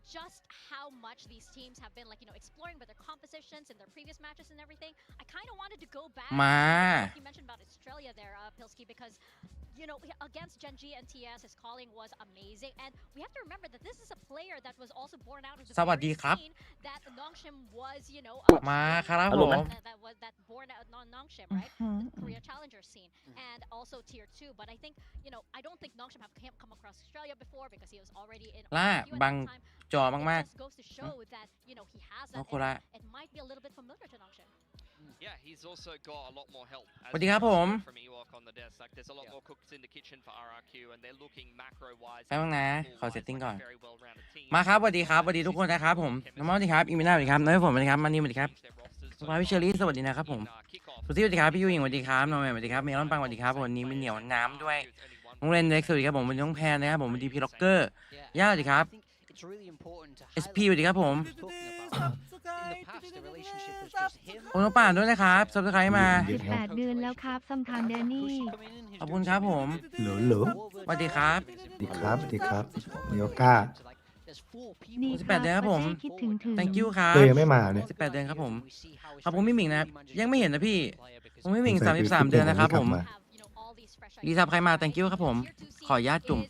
just how much these teams have been like exploring with their compositions in their previous matches and everything. I kind of wanted to go back. มา You mentioned about Australia there, Pilsky, because against Genji and TS, his calling was amazing, and we have to remember that this is a player that was also born out of the สวัสดีครับ scene that Nongshim was, มาครับผม that born out Nongshim, right? The Korea Challenger scene, and also Tier 2. But I think, I don't think Nongshim have come across Australia before because he was already in ล่า RRQ at บัง that time. จอมาก It just goes to show that, he has ๆน้อง that, โคระ it might be a little bit familiar to Nongshim. Yeah, he's also got a lot more help. สวัสดีครับผม From Ewok on the desk. Like, there's a lot more cooks in the kitchen for RRQ, and they're looking macro-wise. แป๊บนึงนะขอ setting ก่อน very well-rounded team. มาครับสวัสดีครับสวัสดีทุกคนนะครับผมน้องมอสสวัสดีครับอีมิน่าสวัสดีครับน้องฝนสวัสดีครับมานี่สวัสดีครับสวัสดีพี่เชอรี่สวัสดีนะครับผมสุธีสวัสดีครับพี่ยูหญิงสวัสดีครับน้องแมนสวัสดีครับเมลอนปังสวัสดีครับวันนี้มีเหนียวน้ำด้วยน้องเรนเล็กสวัสดีครับผมวันนี้น้องแพนนะครับผมวันนี้พี่ล็อกเกอร์ย่าสวัสดีครับ SP สวัสดีครับผมโอ้น้องป่านด้วยนะครับซับสไครต์มา18 เดือนแล้วครับซัมไทม์แดนนี่ ขอบคุณครับผม หลู สวัสดีครับ ดีครับดีครับโยก้า ดี 18 เดือนครับผม คิดถึง thank you ครับ เตยยังไม่มาเนี่ย 18 เดือนครับผมขอบคุณพี่หมิงนะครับยังไม่เห็นนะพี่ผมพี่หมิง33 เดือนนะครับผมดีซับใครมา thank you ครับผมขออนุญาตจุ่ม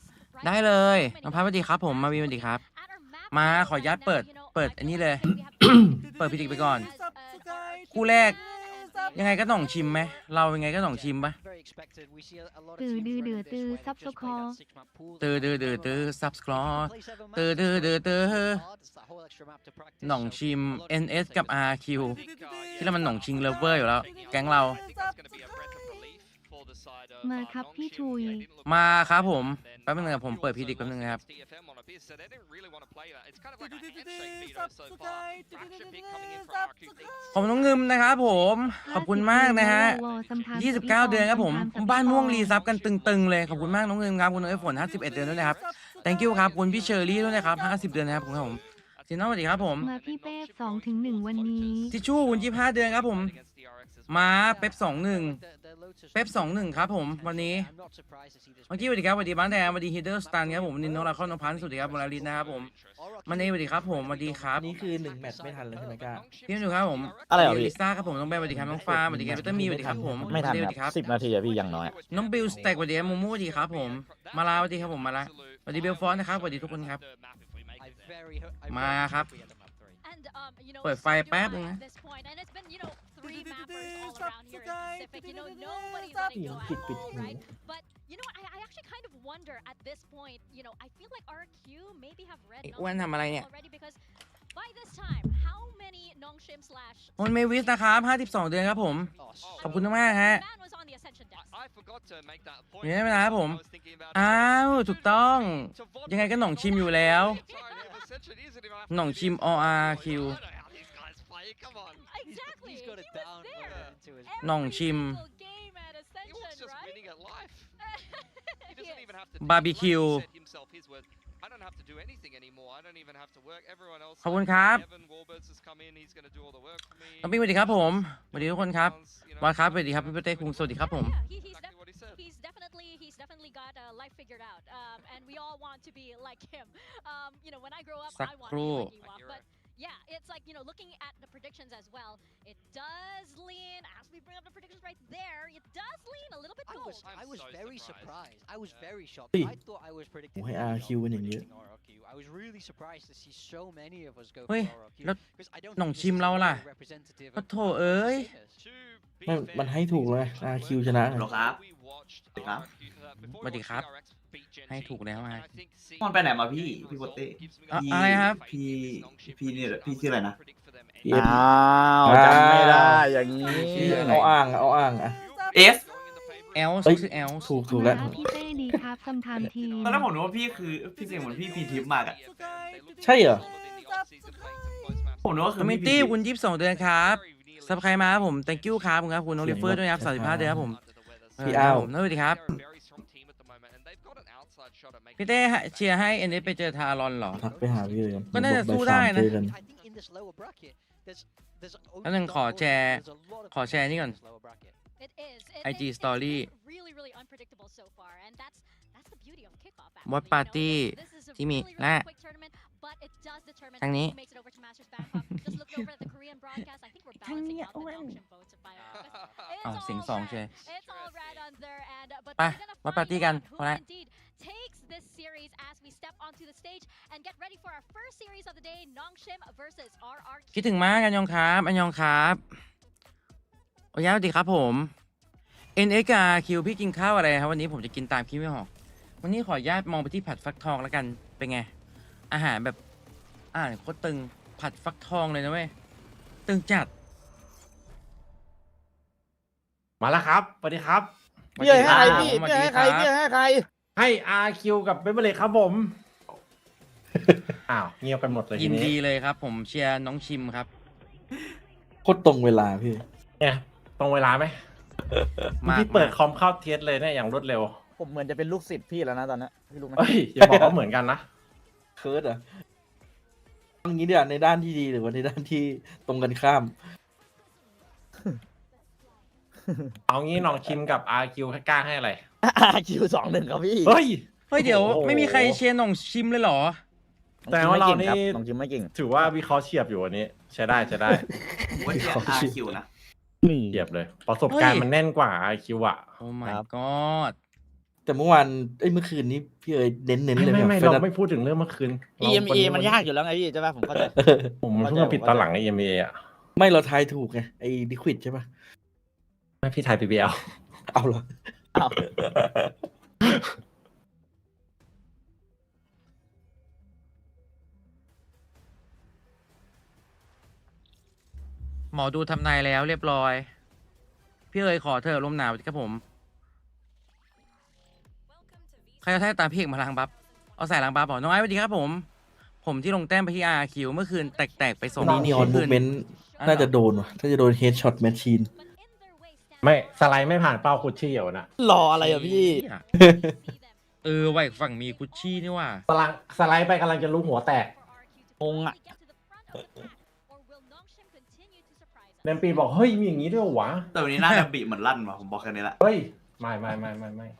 ได้เลยน้องพัดสวัสดีครับผมมาวีสวัสดีครับมาขออนุญาตเปิดอันนี้เลย เปิดพิจิกไปก่อนคู่แรกยังไงก็ต้องชิมไหมเรายังไงก็ต้องชิมปะ ตื่นดื้อเดือตื้อซับสคอ ตื้อซับสครอตื้อหน่องชิม NS กับ RRQ ที่เรามันหน่องชิงเลเวอร์อยู่แล้วแก๊งเรา มาครับพี่ชุย มาครับผมแป๊บนึงครับผมเปิดพิจิกแป๊บนึงนะครับผมน้องงึมนะครับผมขอบคุณมากนะฮะ29 เดือนครับผมบ้านม่วงรีซับกันตึงๆเลยขอบคุณมากน้องงึมครับคุณน้อยฝน51 เดือนด้วยนะครับ thank you ครับคุณพี่เชอรี่ด้วยนะครับ50 เดือนนะครับผมสิน้องสวัสดีครับผม มาพี่เป๊ป2 ถึง 1 วันนี้ ทิชชู่คุณ25 เดือนครับผมมาเป๊ป21ครับผมวันนี้เมื่อกี้สวัสดีครับสวัสดีบ้านแดงสวัสดีฮีเดอร์สตันครับผมนินโนราคอนพันธ์สวัสดีครับบอลลินนะครับผมมันนี่สวัสดีครับผมสวัสดีครับ นี่คือ1 แมตช์ไม่ทันแล้วใช่ไหมก้า พี่หนูครับผม อะไรเหรอพี่ ลิซ่าครับผมน้องแบมสวัสดีครับน้องฟ้าสวัสดีครับพีเตอร์มีสวัสดีครับผม ไม่ทัน สวัสดี ค ค รั รั บบ10 นาทีอะพี่อย่างน้อย น้องบิลสเต็กสวัสดีครับมูมูสวัสดีครับผมมาลาสวัสดีครับผมมาลาสวัสดีเบลฟอนนะครับสวัสดีทุกคนครับมาครับ เปิดไฟแป๊บนึงนะ Three mappers all around here in Pacific. Nobody's letting go at all, right? But I actually kind of wonder at this point. I feel like RRQ maybe have read อ้วนทำอะไรเนี่ย already because by this time, how many Nongshim slash มนเมวิสนะครับ52 เดือนครับผมขอบคุณมากฮะ man was on the ascension desk. อยู่ได้ไหมนะครับผมอ้าวถูกต้องยังไงก็หน่องชิมอยู่แล้วหน่องชิม RRQ Exactly. He was there. หน่องชิม Every single game at Ascension, right? บาร์บีคิวขอบคุณครับน้องพี่สวัสดีครับผมสวัสดีทุกคนครับวาครับสวัสดีครับพี่เป้คุงสวัสดีครับผม He's definitely got life figured out, and we all want to be like him. When I grow up, I want to be like Ewok, but yeah, it's like looking at the predictions as well. It does lean, as we bring up the predictions right there, it does lean a little bit gold. I was very surprised. I was very shocked. Hey. I thought I was predicting โอ้ย RRQ เป็นอย่างนี้ RRQ. I was really surprised to see so many of us go เฮ้ย for RRQ แล้ว because I don't หน่อง think ชิ this ม is เราล่ะ very representative ก็ of โถเอ้ย มันให้ถูกเลย RRQ ชนะ หรอครับครับ สวัสดีครับให้ถูกแล้วฮะ มันไปไหนมาพี่โปเต้ อะไรครับ พี่เนี่ยพี่ชื่ออะไรนะ อ้าวจำไม่ได้อย่างนี้ เอาอ่างอ่ะ S แอล เอ้ย ชื่อแอล ถูกแล้ว มาพี่เต้ดีครับซัมไทม์ทีม ตอนแรกผมนึกว่าพี่คือพี่เสียงเหมือนพี่พีทิปมากอะ ใช่เหรอ ผมนึกว่าคือ คอมมิ พี่ ตี้คุณ22 เดือนครับซับใครมาครับผม thank you ครับคุณครับคุณน้องลิฟเฟอร์ด้วยนะครับ35 เดือนครับผม พี่อ้าว ผมสวัสดีครับพี่เต้เชียร์ให้ NS ไปเจอทารอนเหรอ ทักไปหาพี่เลย ก็น่าจะสู้ได้นะ เจอกั I think in this lower bracket, there's แล้วนึงขอแชร์นี่ก่อน It is. IG story Really, really unpredictable so far, and that's the beauty of Kickoff. What party ที่มีและ but it does determine ทางนี้ who makes it over to Masters Bangkok. Just looking over at the Korean broadcast, I think we're balancing out the Nongshim votes by It's อ้าวเสียงสองเฉย It's all red on their end, but ไป we're gonna มาปาร์ตี้ find กัน out พ who อแล้ว indeed takes this series as we step onto the stage and get ready for our first series of the day, Nongshim versus RRQ. คิดถึงมากอันยองครับอันยองครับโอ้ยสวัสดีครับผม NX กับ RRQ พี่กินข้าวอะไรครับวันนี้ผมจะกินตามคิดไม่ออกวันนี้ขออนุญาตมองไปที่ผัดฟักทองแล้วกันเป็นไงอาหารแบบโคตรตึงผัดฟักทองเลยนะเว้ยตึงจัด มาแล้วครับสวัสดีครับ พี่ให้ใครพี่ พี่ให้ใครพี่ให้ใคร ให้ RQ กับเบเบอร์เลยครับผม อ้าวเงียบกันหมดเลย ยิน ที ดีเลยครับผมเชียร์น้องชิมครับ โคตรตรงเวลาพี่ เนี่ยตรงเวลาไหม พี่เปิดคอมเข้าเทสเลยเนี่ยอย่างรวดเร็ว ผมเหมือนจะเป็นลูกศิษย์พี่แล้วนะตอนนี้พี่รู้ไหม เฮ้ยอย่าบอกว่าเหมือนกันนะ เคิร์ดเหรออย่างนี้เดี๋ยวในด้านที่ดีหรือว่าในด้านที่ตรงกันข้าม เอางี้น้องชิมกับ RQ กล้าให้อะไร RQ 2-1ครับพี่ เฮ้ย เฮ้ยเดี๋ยว โอ้โห ไม่มีใครเชียร์น้องชิมเลยเหรอ แต่ว่าเรานี่ น้องจิมไม่เก่ง ถือว่าวิเคราะห์เฉียบอยู่วันนี้ ใช้ได้ใช้ได้ ว่าเชียร์ RQ นะ นี่ เฉียบเลย ประสบการณ์ เฮ้ย มันแน่นกว่า RQ อ่ะ โอ้ my ครับ god แต่เมื่อวานเมื่อคืนนี้พี่เอ๋ยเน้นเลย ไม่ แบบ เราไม่พูดถึงเรื่องเมื่อคืน EMA มันยากอยู่แล้วไงพี่ใช่ป่ะผมเข้าใจ ผมเพิ่งมาปิดตอนหลังไอ้ EMA อ่ะ ไม่เราทายถูกไงไอ้ดิควิดใช่ป่ะ ไม่พี่ไทย PBL เอาเหรอเอา หมอดูทำนายแล้วเรียบร้อย พี่เอ๋ยขอเธอะลมหนาวครับผม ใครจะให้ตามพี่เอกมาล้างบัฟเอาใส่ล้างบัฟบอกน้องไอ้สวัสดีครับผม ผมที่ลงแต้มไปที่ RRQ เมื่อคืนแตกๆไปสอง นี่นีออนมูเมนต์น่าจะโดนว่ะน่าจะโดนเฮดช็อตแมชชีน ไม่สไลด์ไม่ผ่านเป้าคุชชี่อยู่นะ รออะไรอ่ะพี่ ว่าอีกฝั่งมีกุชชี่นี่ว่า สไลด์ไปกำลังจะลุกหัวแตก งงอ่ะ เดมปีบอกเฮ้ยมีอย่างนี้ด้วยเหรอวะ แต่วันนี้หน้าดับบิเหมือนลั่นว่ะผมบอกแค่นี้แหละ เฮ้ยไม่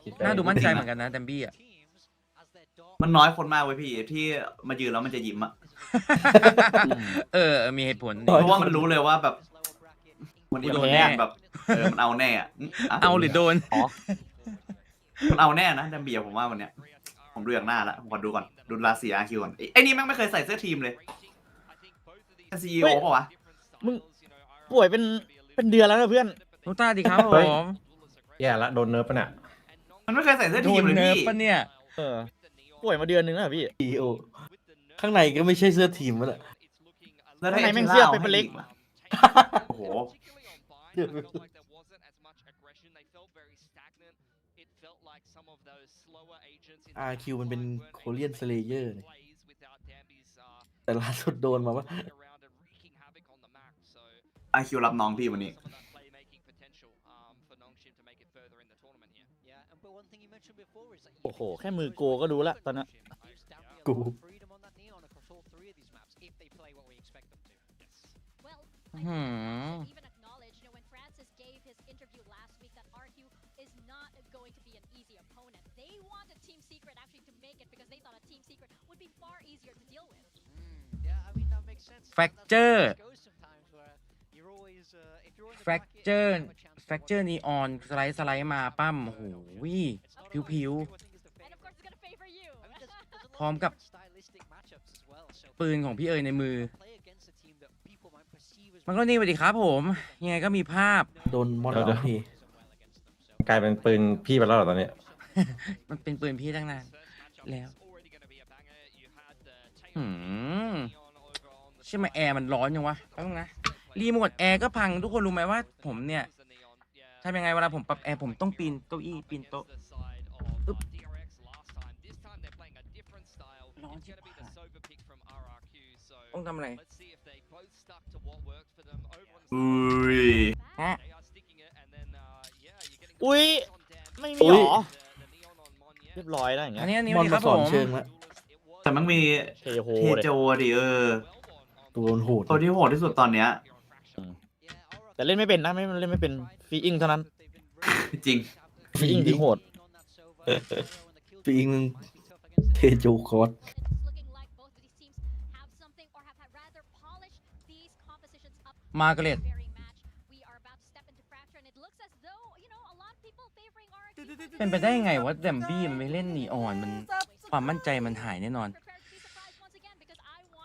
คิดไป น่าดูมั่นใจเหมือนกันนะแดมบี้อ่ะ มันน้อยคนมากเว้ยพี่ที่มายืนแล้วมันจะยิ้มอะ มีเหตุผล เพราะว่ามันรู้เลยว่าแบบวันนี้โดนแน่แบบมันเอาแน่อะ เอาหรือโดน มันเอาแน่นะดัมเบียผมว่าวันเนี้ยผมดูอย่างหน้าละผมขอดูก่อนดูราศี RQ ก่อนไอ้นี่แม่งไม่เคยใส่เสื้อทีมเลย CEO ป่ะวะ มึงป่วยเป็นเดือนแล้วนะเพื่อน นุตาดีครับผม แย่ละโดนเนิร์ฟปะเนี่ย มันไม่เคยใส่เสื้อ โด ทีม น เลย เนิร์ฟ พี่ ปะเนี่ย ป่วยมาเดือนนึงแล้วพี่ CEO ข้างในก็ไม่ใช่เสื้อทีมแล้วแหละ แล้ว ข้างในแม่งเสื้อเป็นเล็ก โอ้โห RQ มันเป็นโคเรียนสเลเยอร์แต่ล่าสุดโดนมาว่า RQ รับน้องพี่วันนี้ โอ้โห แค่มือโกก็รู้ละตอนนั้นกู Even acknowledged, when Francis gave his interview last week that RQ is not going to be an easy opponent. They want a team secret actually to make it because they thought a team secret would be far easier to deal with. Yeah, I mean that makes sense. Fracture That's how it goes sometimes where you're always if you're in the bracket, you have a chance to แฟกเจอร์นีออนสไลด์มาปั้มโอ้โหผิว And of course, it's gonna favor you. พร้อมกับ ปืนของพี่เอ๋ยในมือ มันก็นี่สวัสดีครับผมยังไงก็มีภาพ โดนมอนเอาพี่ กลายเป็นปืนพี่ไปแล้วเหรอตอนนี้ มันเป็นปืนพี่ตั้งนานแล้วใช่ไหมแอร์มันร้อนยังวะแป๊บนึงนะรีโมทแอร์ก็พังทุกคนรู้ไหมว่าผมเนี่ยทำยังไงเวลาผมปรับแอร์ผมต้องปีนเก้าอี้ปีนโต๊ะร้อนชิบหายต้องทำอะไร อุ้ย ฮะ อุ้ยไม่มีหรอเรียบร้อยแล้วอย่างเงี้ อั ย นนี้ มอน ครั มา บ ส ผ อน ม เชิงแล้ว แต่มันมี เทโฮ เท เลย โจดิตัวโหด ตัวที่โหดที่สุดตอนเนี้ย แต่เล่นไม่เป็นนะไม่เล่นไม่เป็นฟรีอิงเท่านั้น จริง ฟรีอิงที่โหดฟรีอิงเทโจคอร์ส มาเกรด เป็นไปได้ยังไงว่าแดมบี้มันไม่เล่นนีออนมันความมั่นใจมันหายแน่นอน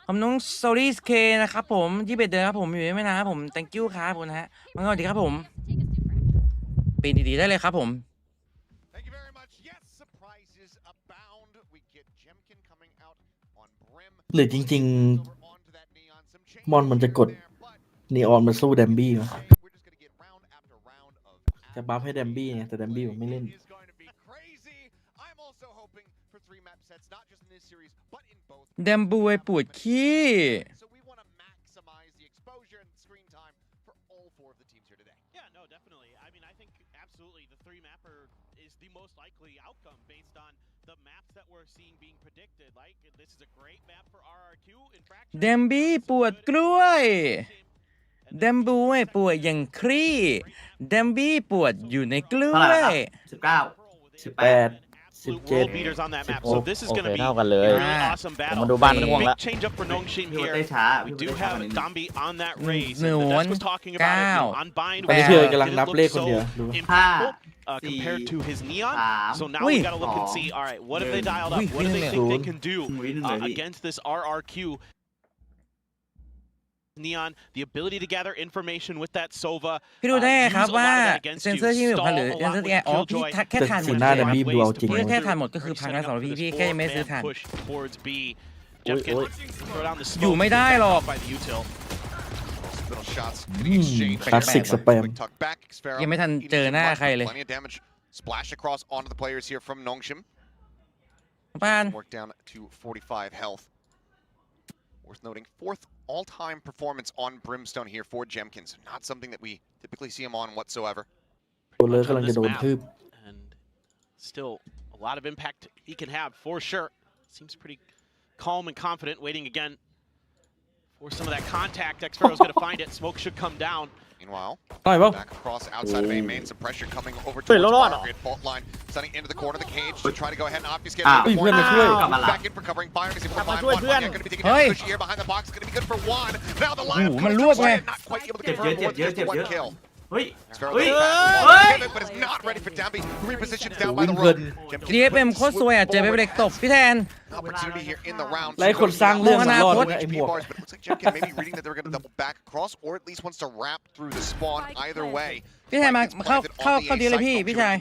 ผมน้องโซลี่เคนะครับผม21เดือนครับผมอยู่ไม่นานครับผม thank you ครับผมนะฮะมันก็ดีครับผมปีนดีๆได้เลยครับผมหรือจริงๆมอนมันจะกดนีออนมาสู้แดมบี้มั้ยจะบัฟให้แดมบี้ไงแต่แดมบี้ผมไม่เล่น แดมบูไอปวดขี้ Yeah, no, definitely. I mean, I think absolutely the three mapper is the most likely outcome based on the maps that we're seeing being predicted. Like, this is a great map for RRQ. In fact, แดมบี้ปวดกล้วยแดมบูไอปวดอย่างครี่แดมบี้ปวดอยู่ในกล้วย 19 18 world beaters on that map. So this is going to be a เท่ากันเลย really awesome ผม battle. มาดูบ้านมันง่วง Big ละ change up for Nongshim พี่ here. ได้ช้า We do have Dambi on that raise. หนึ่ง And Desk was talking about it, you know, unbind ตอนนี้ was เธอกำลังนับเลขคนเดียว so ดู impactful compared to his neon. So now we got to look and see, all right, what have they dialed up? What do they think they can do against this RRQ? Neon, the ability to gather information with that Sova. พี่ดูได้ครับว่าเซนเซอร์ที่มีพันหรือเซนเซอร์ที่อ๋อพี่แค่ทานหมด สีหน้าแดมบี้ดูเอาจริง พี่แค่ทานหมดก็คือพังแล้วสำหรับพี่แค่ยังไม่ซื้อทานอยู่ไม่ได้หรอก คลาสสิกสแปม ยังไม่ทันเจอหน้าใครเลย Splash across onto the players here from Nongshim. ปาน Work down to 45 health. Worth noting, fourth all-time performance on Brimstone here for Jemkins. Not something that we typically see him on whatsoever. ตัวเลิกกำลังจะโดนทืบ And still a lot of impact he can have for sure. Seems pretty calm and confident, waiting again for some of that contact. Xfero's going to find it. Smoke should come down. Meanwhile, ต่อยป่ะ back across outside of A main, some pressure coming over towards Margaret. Fault line, setting into the corner of the cage to try to go ahead and obfuscate. Back in for covering fire. Is able to find one. Going to be taking a push here behind the box. Going to be good for one. Now the line. มันรวบไง Not quite able to get through one kill. เฮ้ย But is not ready for Dambi. Repositions down by วิ่ the งเพลิน rope. DFM โคตรสวยอ่ะเจอไปเบรกตบพี่แทน Opportunity here in the round. ไล่คนสร้างเรื่องมันรอดนะไอ้หมวก But it looks like Jemkin maybe reading that they're going to double back across, or at least wants to wrap through the spawn. Either way, พี่แทนมาเข้าดีเลยพี่ชาย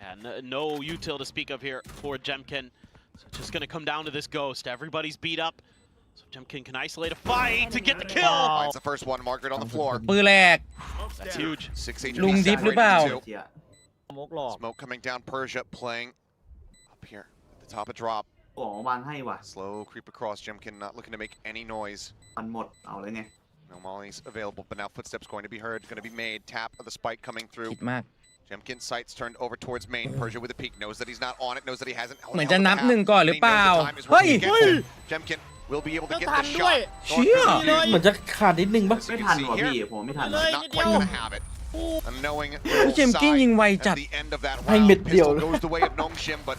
And no util to speak of here for Jemkin. So it's just going to come down to this ghost. Everybody's beat up. So Jemkin can isolate a fight to get the kill. Finds the first one, Margaret on the floor. ปืนแหลก That's huge. 6 ลุงดิฟหรือเปล่า Smoke coming down, Persia playing up here at the top of drop. โอ้วางให้ว่ะ Slow creep across, Jemkin not looking to make any noise. มันหมดเอาเลยไง No mollies available, but now footsteps going to be heard, going to be made. Tap of the spike coming through. คิดมาก Jemkin's sights turned over towards main. Persia with a peek, knows that he's not on it, knows that he hasn't. เหมือนจะนับหนึ่งก่อนหรือเปล่าเฮ้ย Jemkin will be able to get the shot. เชี่ย เหมือนจะขาดนิดนึงป่ะ ไม่ทันว่ะพี่ผมไม่ทัน Not quite gonna have it. And knowing เจมกิ้งยิงไวจัด at the end of that ให้ round, เม็ดเดียว pistol goes the way of Nongshim, but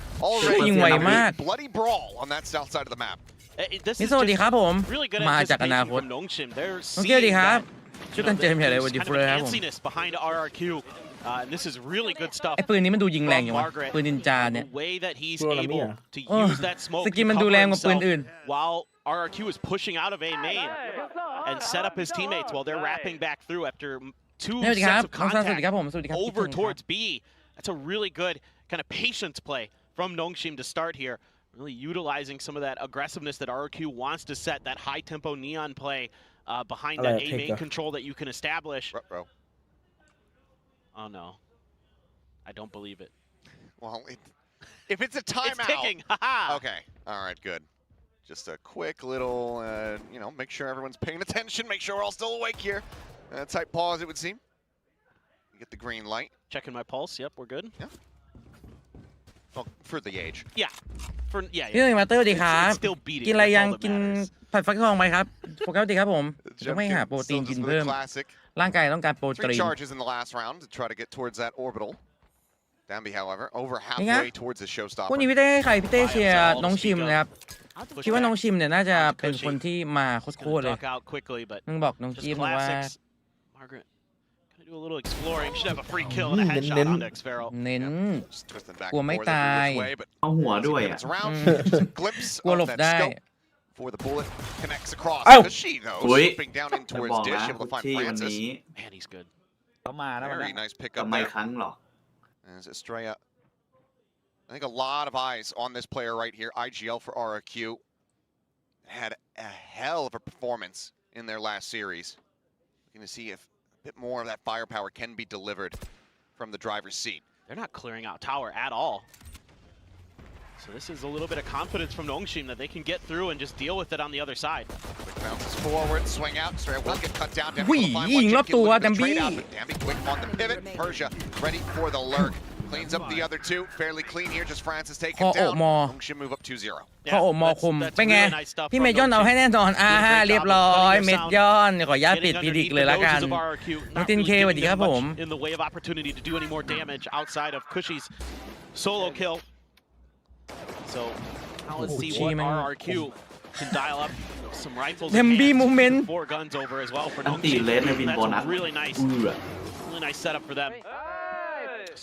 ยิงไว already มาก bloody brawl on that south side of the map. This มิ is สวัสดีครับผม really good มาจากอนาค anticipation ต from Nongshim. They're น้องเกียวดี seeing ครับ that ช่วยกันเจมใหญ่เลยวันดี kind เฟ of ลครับผม antsiness behind RRQ. And this is really good stuff. ไอ้ปืนนี้มันดูยิงแรงอย่างวะ Margaret. ปืนนินจาเนี่ย The way that he's Bro, able Lamia. to โอ้ use that smoke ส to กินมันดู cover แรงกว่าปืน himself อื่น while RRQ is pushing out of A main and set up his teammates while they're wrapping back through after two สวัสดีครับ sets of น้องซันสวัสดีครับ contact ผมสวัสดีครับ over towards B. That's a really good kind of patience play from Nongshim to start here. Really utilizing some of that aggressiveness that RRQ wants to set, that high tempo neon play behind that A main control that you can establish. Oh no. I don't believe it. Well, if it's a timeout. It's ticking. Haha. Okay. All right. Good. Just a quick little, make sure everyone's paying attention. Make sure we're all still awake here. Tight pause, it would seem. You get the green light. Checking my pulse. Yep, we're good. Yeah. Well, for the age. Yeah. For พี่หนึ่งมาเตอร์สวัสดีครับ It's still beating. กินอะไร That's ยัง all that กิน matters. ผัดฟักทองไหมครับปกติครับผมต้องไม่หา Jemkin โปรตีน still กิน just with เพิ่ a ม classic. ร่างกายต้องการโปรตี 3 น charges in the last round to try to get towards that orbital. Dambi, however, over halfway towards the พวก showstopper. นี้พี่เต้ให้ใครพี่เต้เชียร์น้องชิมนะครับคิดว่าน้องชิมเนี่ยน่าจะเป็นคนที่มาโคตรๆเลย Duck out quickly, but มึงบอกน้อง just จิมว่า classics. Margaret gonna do a little exploring. Should have a free kill and a headshot on Xfero. เน้น Just twisting back กลัว and ไม่ forth ตาย every which way, but เอาหัวด้วย once he อ่ะ pivots around, Mm. just a glimpse กลัว of หลบ that ได้ scope before the bullet connects across. Ow! Kushino Ui. slipping down in จะ towards บอก Dish, นะ able to คุช find ชี่วัน Francis. นี้ Man, he's good. เขามานะวัน Very นี้ nice ทำ pickup ไม there. ครั้งหรอ As Estrella, I think a lot of eyes on this player right here. IGL for RRQ had a hell of a performance in their last series. Looking to see if a bit more of that firepower can be delivered from the driver's seat. They're not clearing out tower at all. So this is a little bit of confidence from Nongshim that they can get through and just deal with it on the other side. Quick bounces forward, swing out. Estrella will get cut down. Dambi วิ่ will find ยิง one. รอบ Jimkin ตัว looking ดั to มบี้ trade out, but Dambi quick on the pivot. Persia ready for the lurk. Cleans up the other two. Fairly clean here. Just Francis พ taken อโอ down. มอ Nongshim move up 2-0. พอโอมอ that's- คม that's เป็นไง really nice stuff พี่ from เมยอนเอา Nongshim. ให้แน่นอน Did a great เรียบ job of ร้อย putting เม็ their ด sound, ยอนขออนุญาตปิด getting พีดิก underneath เลย the ละกัน noses of RRQ, not ติน really เคสวัส giving ดี them ครับผม much in the way of opportunity to do any more damage outside of Cushy's solo kill. So now let's see what RRQ can dial up. Some rifles in Dambi hand, moment. 4 guns over as well for อันตี Nongshim. เลสในวินโบนัส That's really nice. เอือ Really nice setup for them.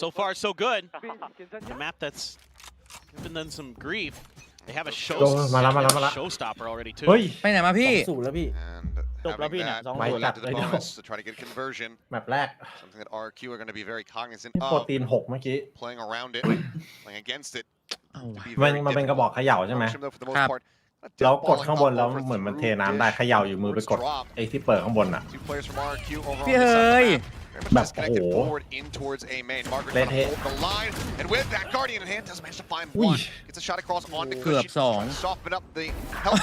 So far, so good. The map that's given them some grief. They have a มาแล้วมาแล้วมาแล้ว showstopper already too. เฮ้ย ไปไหนมาพี่ 2-0แล้วพี่ And Jump having Lavina, that Zong roll Hu. into the bonus to try to get a conversion. แมปแรก Something that RRQ are going to be very cognizant โปร of. ตีน6เมื่อกี้ Playing around it, playing against it. เอา To ว่ะ be มัน very มันเป็นกระบอก difficult. เขย่าใช่ไหม Nongshim, though, for the most ครับ part, แล้วกด dead ข้างบน balling แล้ว up เหมือนมัน over เท through น้ำได้ Dish เขย่าอยู่มือไปกด towards drop. ไอ้ที่เปิดข้างบนอ่ะ Two players from RRQ over on พี่ this เฮ side of ้ย the map. Very muchแบบ disconnected โอ้โห forward in towards A main. Margaret Red trying to hit. hold the line, and with that Guardian in hand, doesn't manage to find Ui. one. Gets a shot across onto เกือบ Cushy. สอง Trying to soften up the health.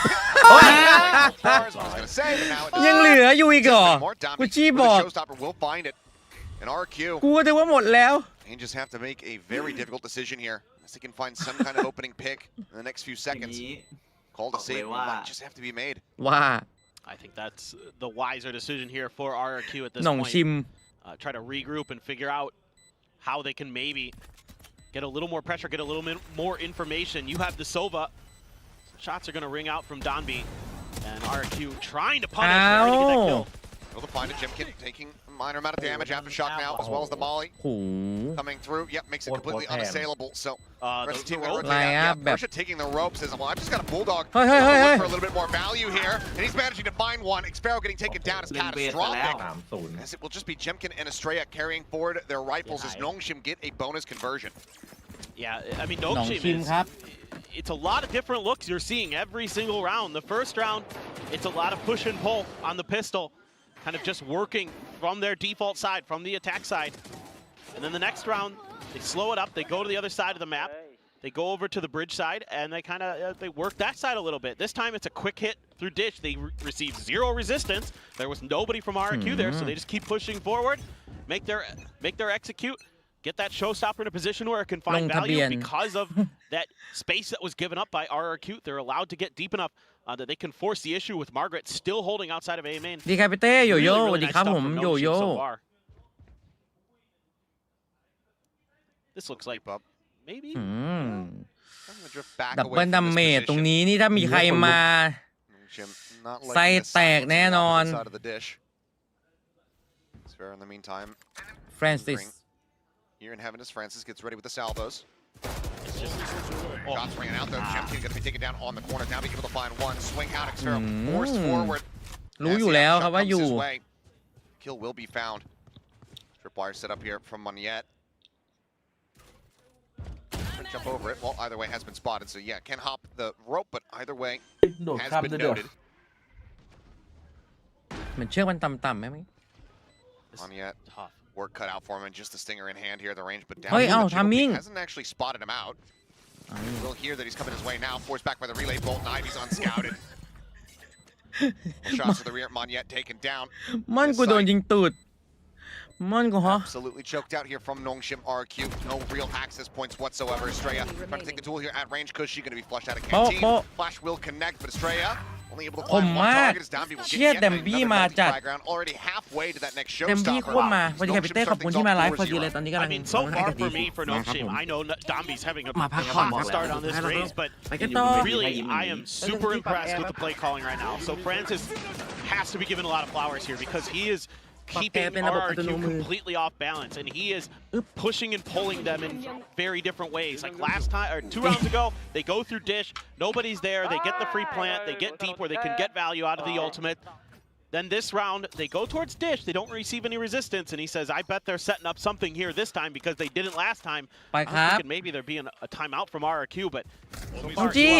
I was gonna say, but now it ยังเหลืออยู่อีกเหรอ more damage. กูชี้ With บ the อก showstopper will find it. And RRQ, กูก็นึกว่าหมดแล้ว they just have to make a very difficult decision here. Unless they can find some kind of opening pick in the next few ที seconds. นี้ Call to save Okay, wow. might just have to be made. ว่า I think that's the wiser decision here for RRQ at this หน่อง point. ชิม Try to regroup and figure out how they can maybe get a little more pressure, get a little bit more information. You have the Sova. Shots are going to ring out from Donby. And RRQ trying to punish. They're already get that kill. Able to find it. Jimkin taking a minor amount of damage. Aftershock now, as well as the Molly โห coming through. Yep, makes it What completely hand? unassailable. So the rest of the team the gonna rope. rotate out. Line up, Yeah, Persia taking the ropes. Says, well, I've just got a bulldog. Hey, hey, I'm gonna hey, look hey. for a little bit more value here, and he's managing to find one. Xfero getting taken down is เล่นเวทไปแล้ว catastrophic. As it will just be Jemkin and Estrella carrying forward their rifles as Nongshim get a bonus conversion. Yeah, I mean, หน่อง Nongshim ชิม is, ครับ it's a lot of different looks you're seeing every single round. The first round, it's a lot of push and pull on the pistol, kind of just working from their default side, from the attack side. And then the next round, they slow it up, they go to the other side of the map, they go over to the bridge side, and they kind of they work that side a little bit. This time it's a quick hit through Dish. They receive 0 resistance. There was nobody from RRQ there, so they just keep pushing forward, make their execute. Get that showstopper in a position where it can find value because of that space that was given up by RRQ. They're allowed to get deep enough that they can force the issue with Margaret still holding outside of A main. ดีครับพี่เต้โยโย่ Really, สวัส really ดี nice ครับ stuff ผม from โย Nongshim โย่ so far. This looks like Keep up. maybe อืม Trying to drift back ดับ away เบิล from ดัม this เมจ ตรง position. นี้นี่ถ้ามีใครมา Nongshim not liking ไส้ the แตก silence แน่ on the นอน opposite side of the dish. Xfero in the meantime. ฟรานซิส Here in heaven as Francis gets ready with the salvos. it's just Shots ringing out though. Jemkin going to be taken down on the corner. Now be able to find one. Swing out. Xfero forced forward. รู้ As อยู่ the แล้ว shot ครับว่า comes อยู่ his way. Kill will be found. Tripwire set up here from Moniette. Jump over it. Well, either way has been spotted. So yeah, can hop the rope, but either way โดด has ข้าม been ได้ด้วย noted. เหมือนเชือกมันต่ำๆไหมมั้ย Moniette. tough. Work cut out for him and just the stinger in hand here at the range, but down. Hey, low, oh, but Jiggle timing. Peak hasn't actually spotted him out. We'll hear that he's coming his way now. Forced back by the relay bolt. Ivy's unscouted. Shots to the rear. Moniette taken down. ม่อนกูโดนยิงตูดม่อนกูฮะ Absolutely choked out here from Nongshim RQ. No real access points whatsoever. Estrella trying to take the tool here at range. Cushy going to be flushed out of canteen. Flash will connect, but Estrella only able to คม find one มาก target. As Dambi will เชี่ย get แด yet มบี้ another มา multi จัด flag round. Already halfway to that next เดมบี้ showstopper. โคตรมาสวัสดีครับพี่เต้ขอบคุณที่มาไลฟ์พอดีเลยตอนนี้กำลั I ง mean, so far for ดี me, for มาครับ Nongshim, ผม I know Dombi's having a มาพักผ่อน tough start on this ให้เรา race, but ไปกันต่อ really, I am super impressed with the play calling right now. So Francis has to be given a lot of flowers here because he is keeping RRQ completely off balance, and he is pushing and pulling them in very different ways. Like last time, or 2 rounds ago, they go through dish, nobody's there, they get the free plant, they get deep where they can get value out of the ultimate. Then this round, they go towards dish, they don't receive any resistance, and he says, I bet they're setting up something here this time because they didn't last time. I was thinking maybe there'd be a timeout from RRQ, but so far, จี้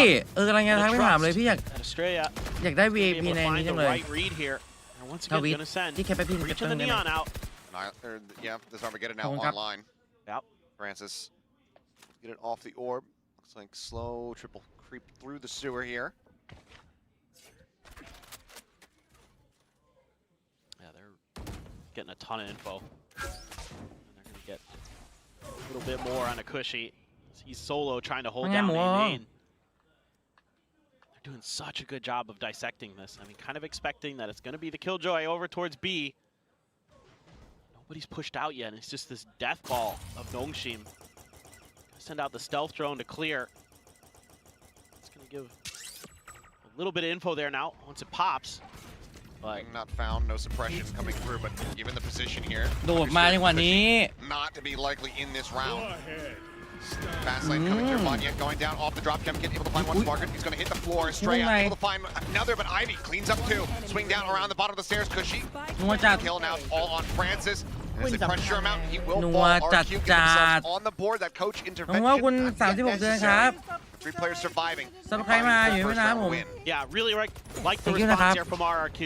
กำลังจะทักไปถามเลยพี่อยาก Australia ได้ VIP ใน find นี้จั the งเลย right read here. And once again, gonna send ที่แค่ไปพิมพ์ reaching the neon out. Yeah, this Armageddon now online. Yep. Francis, get it off the orb. Looks like slow triple creep through the sewer here. Yeah, they're getting a ton of info. And they're gonna get a little bit more on a cushy. He's solo trying to hold down main. They're doing such a good job of dissecting this. I mean, kind of expecting that it's gonna be the Killjoy over towards B. Nobody's pushed out yet, and it's just this death ball of Nongshim. Send out the stealth drone to clear. It's gonna give a little bit of info there now once it pops. But not found, no suppression coming through, but given the position here, โดดมาจังหวะนี้ not to be likely in this round. Fast lane coming through, Manya going down off the drop, Jemkin able to find one Margaret, he's going to hit the floor, Estrella able to find another, but Ivy cleans up two, swing down around the bottom of the stairs, Cushy, kill now all on Francis, as they pressure him out, he will fall, RQ get himself on the board, that coach intervention, คุณ36 เดือนครับ 3 players surviving, ซับใครมาอยู่ไม่นะผม yeah, really like the response here from RRQ.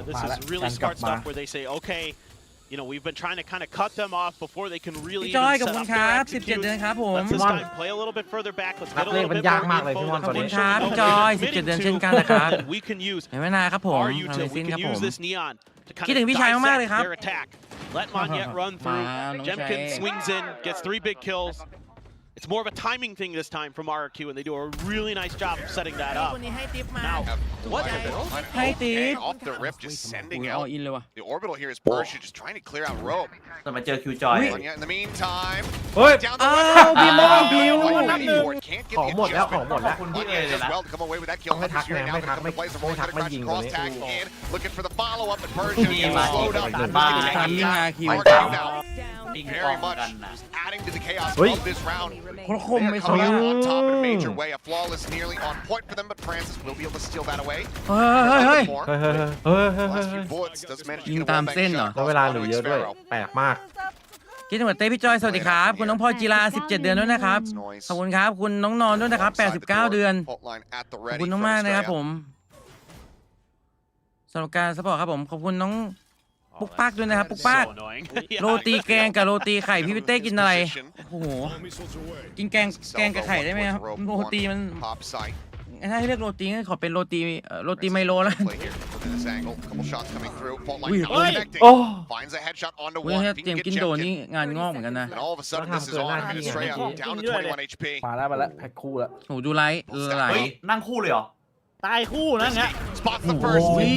This is really smart stuff where they say, okay, you know, we've been trying to kind of cut them off before they can really even set up their execute. 17 เดือนครับผม Let's this time play a little bit further back. Let's get a little bit more info. ขอบคุณครับพี่จอย17 เดือนเช่นกันนะครับ We can use ไม่นานครับผม our util. We can use this neon to kind คิดถึงพี่ชายมากๆเลย of ครับ their attack. Let Monyet run through. Jemkin swings in, gets 3 big kills. It's more of a timing thing this time from RRQ, and they do a really nice job of setting that up. Now, what? Off the rip, just sending out. The orbital here is Persia just trying to clear out rope. จะมาเจอคิวจอย In the meantime, เฮ้ย down อ้า the วพี่มองบิว can't get ของ the หมดแล้ว adjustment. ของหมดแล้ว Manya as well to come away with that kill. ไม่ทัก Here นะ now ไม่ to ทัก come ไม่ to play some ไม่ทัก really ไม่ good ยิง cross ตรง tag นี้ in, looking for the follow up, but Persia slowed up. Very much adding to the chaos of this round. โคตรคม They ไอ้ are สอง coming out on top in a major way. A flawless, nearly on point for them, but Francis will be able to steal that away. เฮ้ย More. เฮ้ย Last few bullets does manage to ยิง get a ตาม wall เส้น bang เหรอ shot แล้ว across เวลา the เหลือ Blue เยอะด้วย Sparrow. แปลกมาก คิดถึงเต้พี่จอยสวัสดีครับคุณน้องพลอยจีรา17 เดือนด้วยนะครับขอบคุณครับคุณน้องนอนด้วยนะครับ89 เดือน Fault line at the ขอบ ready คุณ from มากๆนะครับ Estrella. ผมสำหรับการสปอร์ตครับผมขอบคุณน้องปุ๊กปักด้วยนะครับปุ๊กปัก So annoying. โรตีแกงกับโรตีไข่พี่เต้กินอะไรโอ้โหกินแกงกับไข่ได้ไหมครับโรตีมัน Pop sight. ถ้าให้เลือกโรตีก็ขอเป็นโรตีไมโลแล้ว Play here within this angle. Couple shots coming through. Fault line not Ui. connecting. โอ้ Finds a headshot onto เว้ย one. ถ้า If he เตรีย can ม get กินโดนี่ Jemkin, งานงอกเหมือนกันนะ then all of a sudden this is on. I mean, Estrella down to 21 HP. มาแล้วแพ็คคู่แล้ว โหดูไลท์ไหล เฮ้ยนั่งคู่เลยเหรอ ตายคู่นะเงี้ย Spots the first. Ui.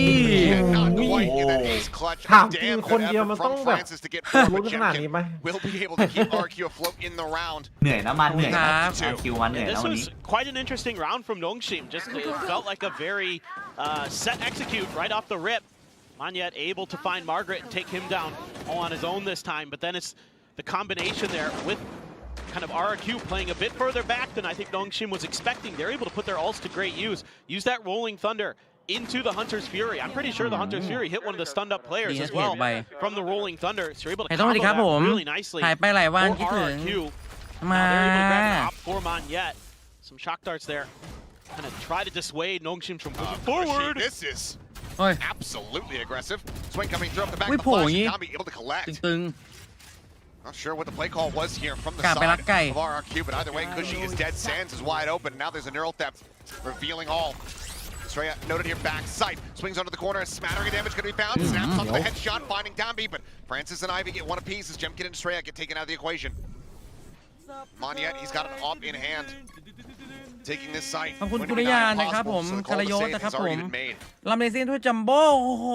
And not quite get that ace clutch. ถามจริง Damn คน good เดียว effort มันต้อง from แบบ Francis to get forward, รู้ but ขนาดนี้ Jemkin ไหม will be able to keep RQ afloat in the round. เหนื่อยนะมันเหนื่อยนะ ครับ คิวมันเหนื่อย This นะวันนี้ was quite an interesting round from Nongshim. Just it felt like a very set execute right off the rip. Monyet able to find Margaret and take him down all on his own this time. But then it's the combination there with kind of RRQ playing a bit further back than I think Nongshim was expecting. They're able to put their ults to great use. Use that rolling thunder into the Hunter's Fury. I'm pretty sure the Hunter's Fury hit one of the stunned up players as well from the rolling thunder. So you're able to ไอ้ต้องสวัสดี combo ครับผม that really nicely หายไปหลายวัน for คิดถึง RRQ. มา Now they're able to grab an op for Monyet. Some shock darts there. Kind of try to dissuade Nongshim from pushing forward. This is เฮ้ย absolutely aggressive. Swing coming through up the back Ui, of the flash. phổi nhỉ? Now be able to collect. ตึง Not sure what the play call was here from the Cả side bài lắc cày. of RRQ, but either way, Cushy is dead. Sands is wide open. Now there's a neural theft revealing all. Estrella noted here back sight. Swings onto the corner. A smattering of damage going to be found. Snaps onto the headshot, finding Dambi, but Francis and Ivy get one apiece as Jemkin and Estrella get taken out of the equation. Monyet, he's got an op in hand. Taking this site. ขอบคุณ When กุ to ล be ยา not นะครับผม impossible, so the คาร call ย to ศ save นะครับ has ผ already ม been made. ลำเลซินถ้วยจัมโบ้โอ้โห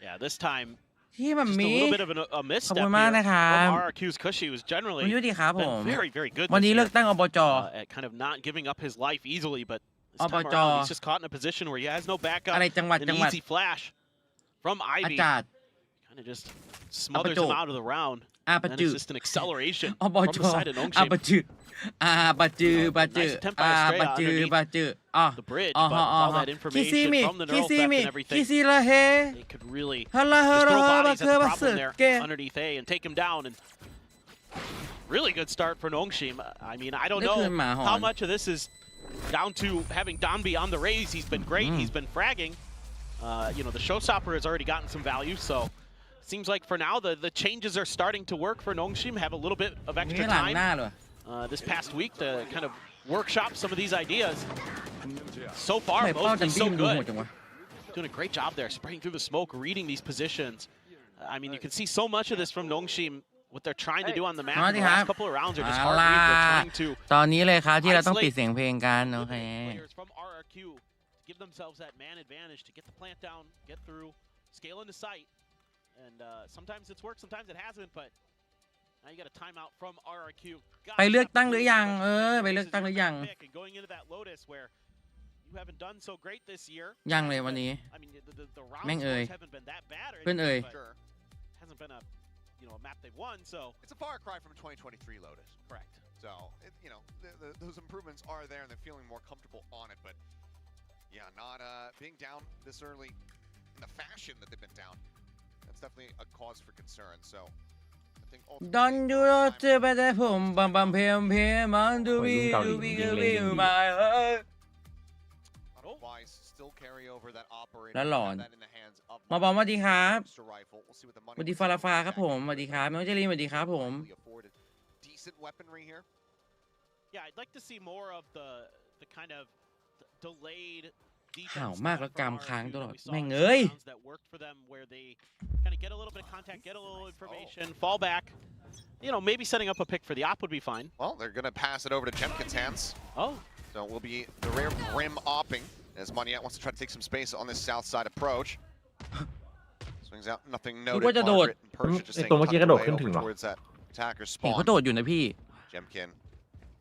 Yeah, this time ที่แบบ just a มี little bit of a ขอบ misstep คุณ here มากนะครับ from RRQ's Cushy, who's คุณ generally ยุติครับผม been very, very good วัน this นี้ year เลือกตั้งอบจ at kind of not giving up his life easily, but this time Obj. around he's just caught in a position where he has no backup. อะไรจังหวัด An จังหวัด easy flash from อา Ivy. จารย์ kind of just smothers him out of the round. อาปะ And จื it's just an acceleration อบ from จ the side of อา Nongshim. ปะจือาปะจืปะจื Nice attempt by อา Estrella ปะจื underneath ปะจือ๋อ the bridge, อ๋อ but อ๋อ all that คิซิ information มิ from the คิ neural ซิ theft มิ and คิ everything, ซิละเฮ they could really ฮัลโหล just throw บะ bodies เค at บะ the สึ problem กเก there underneath A and take him down. And really good start for Nongshim. I mean, I don't นี่คือ know หมาหอ how น much of this is down to having Donby on the raise. He's been great. He's been fragging. You know, the showstopper has already gotten some value, so seems like for now the changes are starting to work for Nongshim. Have a little bit of นี่ extra หลัง time หน้าเลย this past week to kind of workshop some of these ideas. So far, ทำไมเป้าจัน mostly บี้ so มันดูโหด good. จังวะ Doing a great job there, spraying through the smoke, reading these positions. I mean, you can see so much of this from Nongshim. What they're trying to do on the map in the last couple of rounds are just hard reads. They're trying to ตอนนี้เลยครับที่เราต้องปิดเสียงเพลงกันโอเค players from RRQ to give themselves that man advantage to get the plant down, get through, scale into sight. And sometimes it's worked, sometimes it hasn't, but now you got a timeout from RRQ. ไปเลือกตั้งหรือยังไปเลือกตั้งหรือยัง Going into that Lotus where you haven't done so great this year. ยังเลยวันนี้ I mean, the round แม่งเอ่ย scores haven't been that bad or เพื่อนเอ่ย anything, but hasn't been a a map they've won, so It's a far cry from 2023 Lotus. correct. So, you know, those improvements are there and they're feeling more comfortable on it. But, yeah, not being down this early in the fashion that they've been down, that's definitely a cause for concern. So, I think ดอนดูโรเจอไปแต่ผมบัมบัมเพมเพมันดูบีดูบีดูบีมาเฮ้ย otherwise still carry over that operator. แล้วหลอน have that in the hands of มาบอมสวัสดีครับ Mr. Rifle. We'll see what the ส money วัสดี looks ฟารา like. ฟาครับผมสวัสดีครับน้องเจลีนสวัสดีครับผม Really afforded decent weaponry here. Yeah, I'd like to see more of the kind of delayed ห่าว defense มากแล้ว from กาม RRQ ค้างตลอด that we saw แม่ง in เอ้ย some rounds that worked for them where they kind of get a little bit of contact, get a little information, fall back. You know, maybe setting up a pick for the op would be fine. Well, they're going to pass it over to Jemkin's hands. Oh, So it will be the rare Grim opping as Moniette wants to try to take some space on this south side approach. Swings out, nothing noted. What the Margaret and Persia just staying ตัวเมื่อกี้กระโดด tucked ขึ้น away ถึง over เหรอ towards that attacker's เห็น spawn. เขาโดดอยู่นะพี่ Jemkin